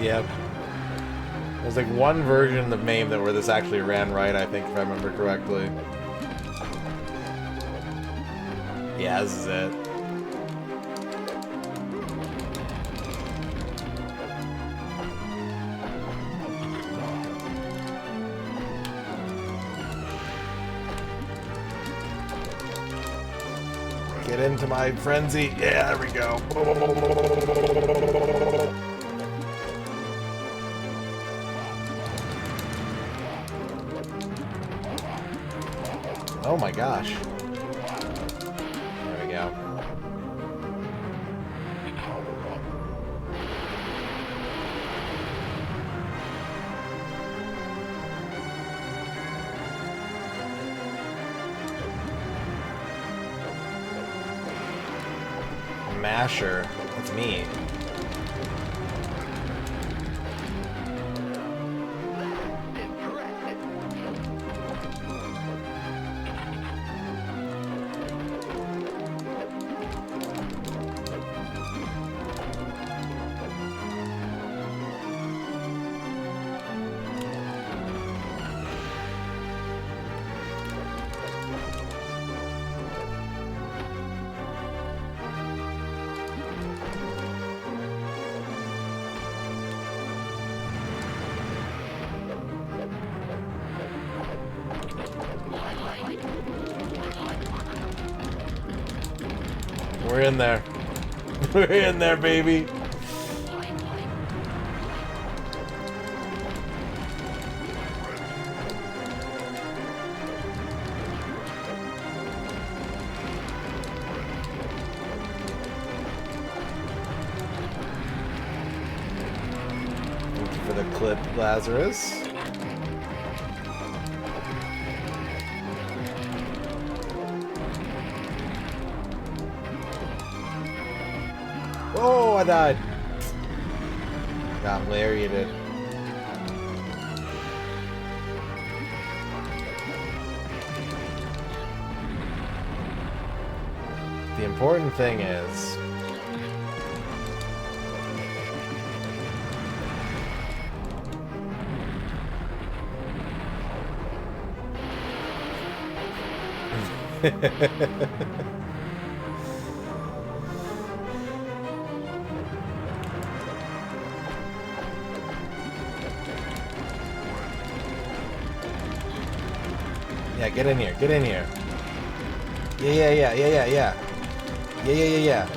Yep. There's like one version of MAME that where this actually ran right, I think, if I remember correctly. Yeah, this is it. Get into my frenzy. Yeah, there we go. Oh my gosh. There we go. Masher. That's me. We're in there. We're in there, baby. Thank you for the clip, Lazarus. Oh, I died. Got lariated. The important thing is yeah, get in here, get in here. Yeah. Yeah.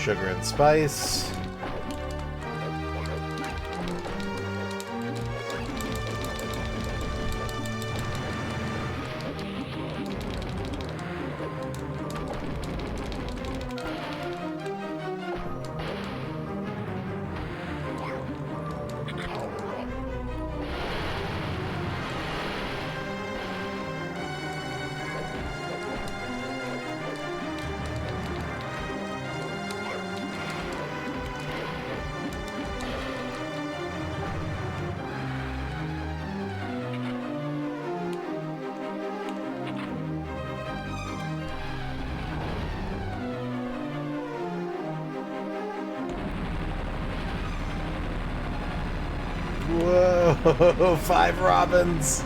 sugar and spice. Whoa, 5 robins.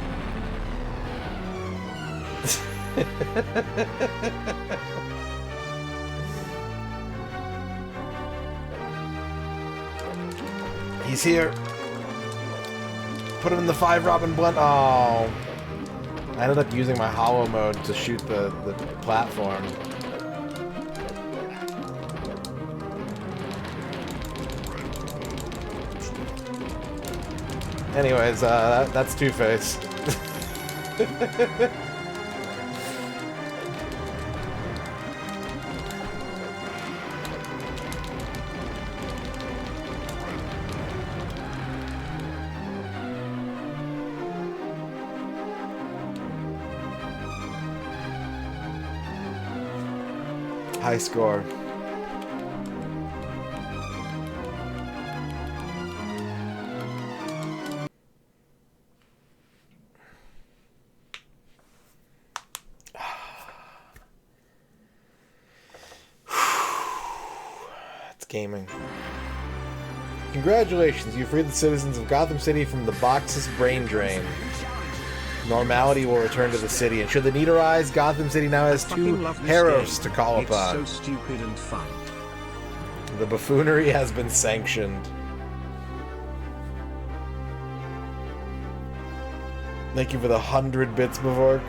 He's here. Put him in the 5 robin blunt. Oh. I ended up using my hollow mode to shoot the platform. Anyways, that's Two-Face. High score. Gaming. Congratulations, you freed the citizens of Gotham City from the box's brain drain. Normality will return to the city, and should the need arise, Gotham City now has 2 heroes to call upon. It's so stupid and fun. The buffoonery has been sanctioned. Thank you for the 100 bits, Bavork.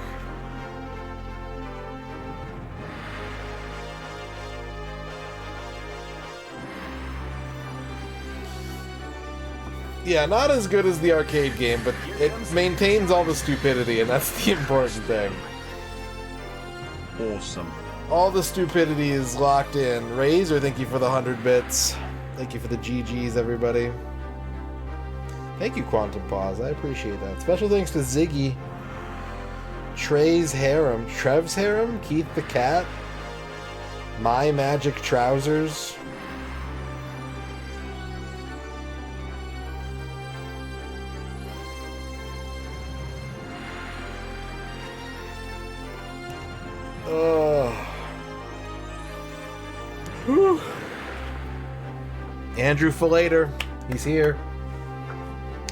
Yeah, not as good as the arcade game, but it maintains all the stupidity, and that's the important thing. Awesome. All the stupidity is locked in. Razor, thank you for the 100 bits. Thank you for the GGs, everybody. Thank you, Quantum Pause. I appreciate that. Special thanks to Ziggy, Trey's Harem, Trev's Harem, Keith the Cat, My Magic Trousers, Whew. Andrew Filater, he's here.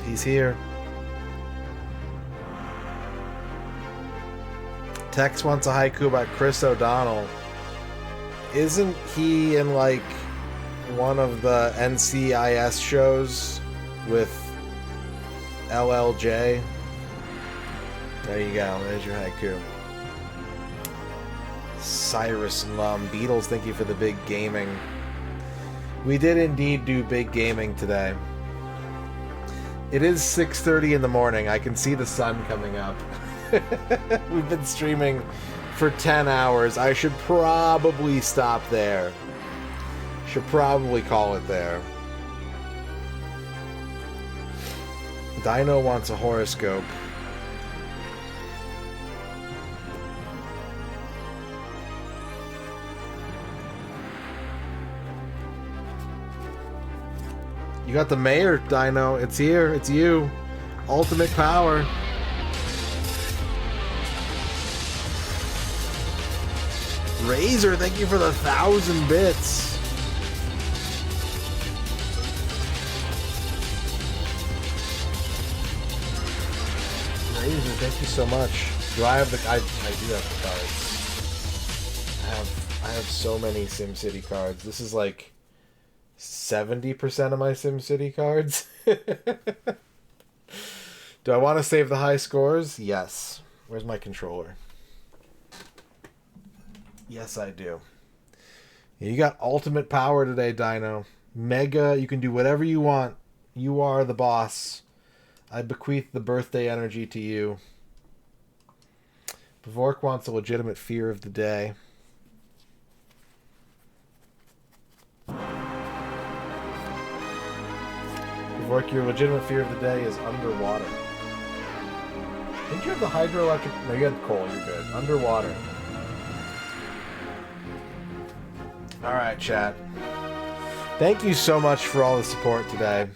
He's here. Tex wants a haiku about Chris O'Donnell. Isn't he in like one of the NCIS shows with LLJ? There you go. There's your haiku. Cyrus Lum. Beatles, thank you for the big gaming. We did indeed do big gaming today. It is 6:30 in the morning. I can see the sun coming up. We've been streaming for 10 hours. I should probably stop there. Should probably call it there. Dino wants a horoscope. You got the mayor, Dino. It's here. It's you. Ultimate power. Razor, thank you for the 1,000 bits. Razor, thank you so much. Do I have the? I do have the cards. I have so many SimCity cards. This is like 70% of my SimCity cards. Do I want to save the high scores? Yes. Where's my controller? Yes, I do. You got ultimate power today, Dino. Mega, you can do whatever you want. You are the boss. I bequeath the birthday energy to you. Pavork wants a legitimate fear of the day. Pavork, your legitimate fear of the day is underwater. Didn't you have the hydroelectric? No, you had coal. You're good. Underwater. All right, chat. Thank you so much for all the support today.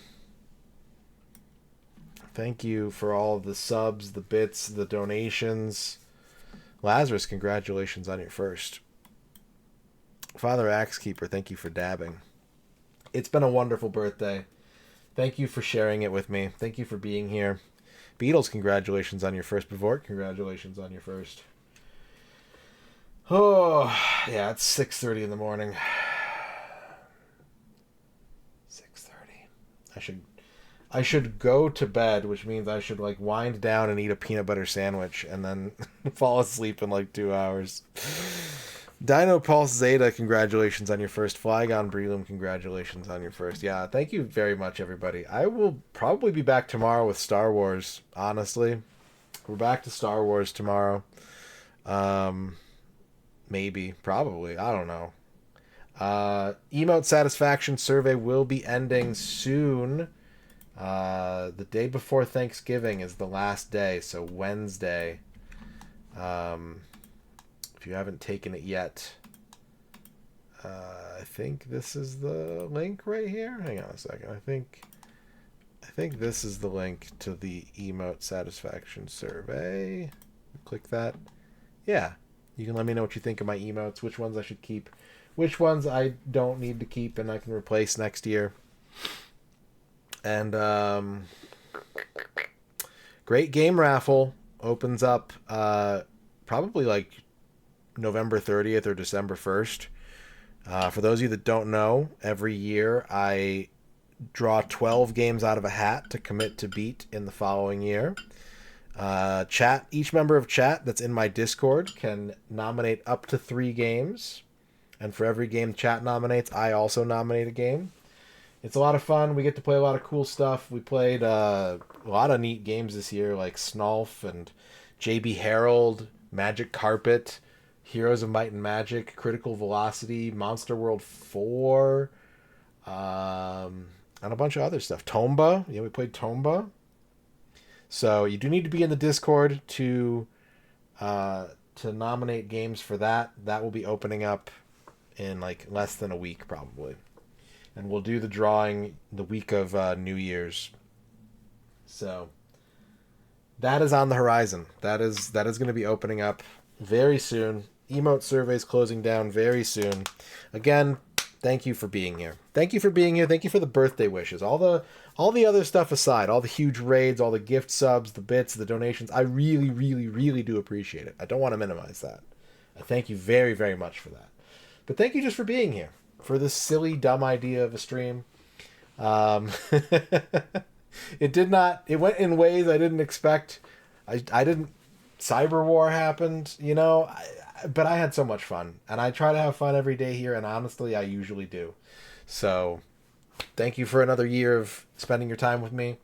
Thank you for all the subs, the bits, the donations. Lazarus, congratulations on your first. Father Axekeeper, thank you for dabbing. It's been a wonderful birthday. Thank you for sharing it with me. Thank you for being here. Beatles, congratulations on your first. Bavort, congratulations on your first. Oh, yeah, it's 6:30 in the morning. 6:30. I should go to bed, which means I should like wind down and eat a peanut butter sandwich and then fall asleep in like 2 hours. Dino Pulse Zeta, congratulations on your first. Flygon Breloom, congratulations on your first. Yeah, thank you very much, everybody. I will probably be back tomorrow with Star Wars, honestly. We're back to Star Wars tomorrow. Maybe, probably, I don't know. Emote satisfaction survey will be ending soon. The day before Thanksgiving is the last day, so Wednesday. If you haven't taken it yet, I think this is the link right here. Hang on a second. I think this is the link to the emote satisfaction survey. Click that. Yeah, you can let me know what you think of my emotes, which ones I should keep, which ones I don't need to keep and I can replace next year. And great game raffle opens up probably like November 30th or December 1st. For those of you that don't know, every year I draw 12 games out of a hat to commit to beat in the following year. Each member of chat that's in my Discord can nominate up to 3 games. And for every game chat nominates, I also nominate a game. It's a lot of fun. We get to play a lot of cool stuff. We played a lot of neat games this year, like Snulf and JB Herald, Magic Carpet, Heroes of Might and Magic, Critical Velocity, Monster World 4, and a bunch of other stuff. Tomba. Yeah, we played Tomba. So you do need to be in the Discord to nominate games for that. That will be opening up in like less than a week, probably. And we'll do the drawing the week of New Year's. So that is on the horizon. That is going to be opening up very soon. Emote surveys closing down very soon. Again, thank you for being here. Thank you for being here. Thank you for the birthday wishes. All the other stuff aside, all the huge raids, all the gift subs, the bits, the donations, I really, really, really do appreciate it. I don't want to minimize that. I thank you very, very much for that. But thank you just for being here, for this silly, dumb idea of a stream. It went in ways I didn't expect. Cyber War happened, but I had so much fun, and I try to have fun every day here, and honestly, I usually do. So, thank you for another year of spending your time with me.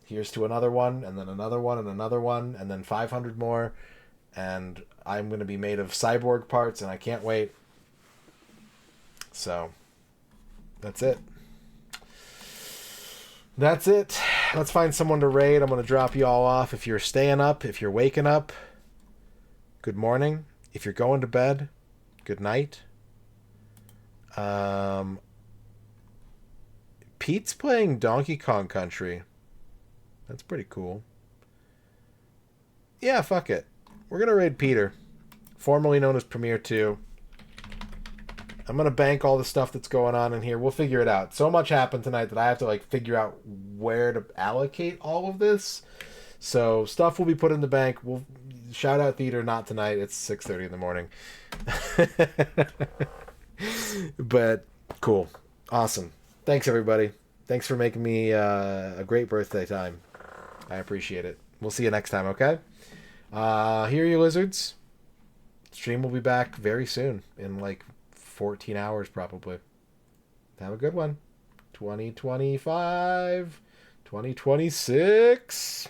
Here's to another one, and then another one, and another one, and then 500 more, and I'm going to be made of cyborg parts, and I can't wait. So, that's it. That's it. Let's find someone to raid. I'm going to drop you all off. If you're staying up, if you're waking up, good morning. If you're going to bed, good night. Pete's playing Donkey Kong Country. That's pretty cool. Yeah, fuck it. We're going to raid Peter, formerly known as Premier 2. I'm going to bank all the stuff that's going on in here. We'll figure it out. So much happened tonight that I have to figure out where to allocate all of this. So stuff will be put in the bank. We'll shout out theater, not tonight. It's 6:30 in the morning. But cool. Awesome. Thanks everybody. Thanks for making me a great birthday time. I appreciate it. We'll see you next time, okay? Here are you lizards. Stream will be back very soon in 14 hours probably. Have a good one. 2025, 2026.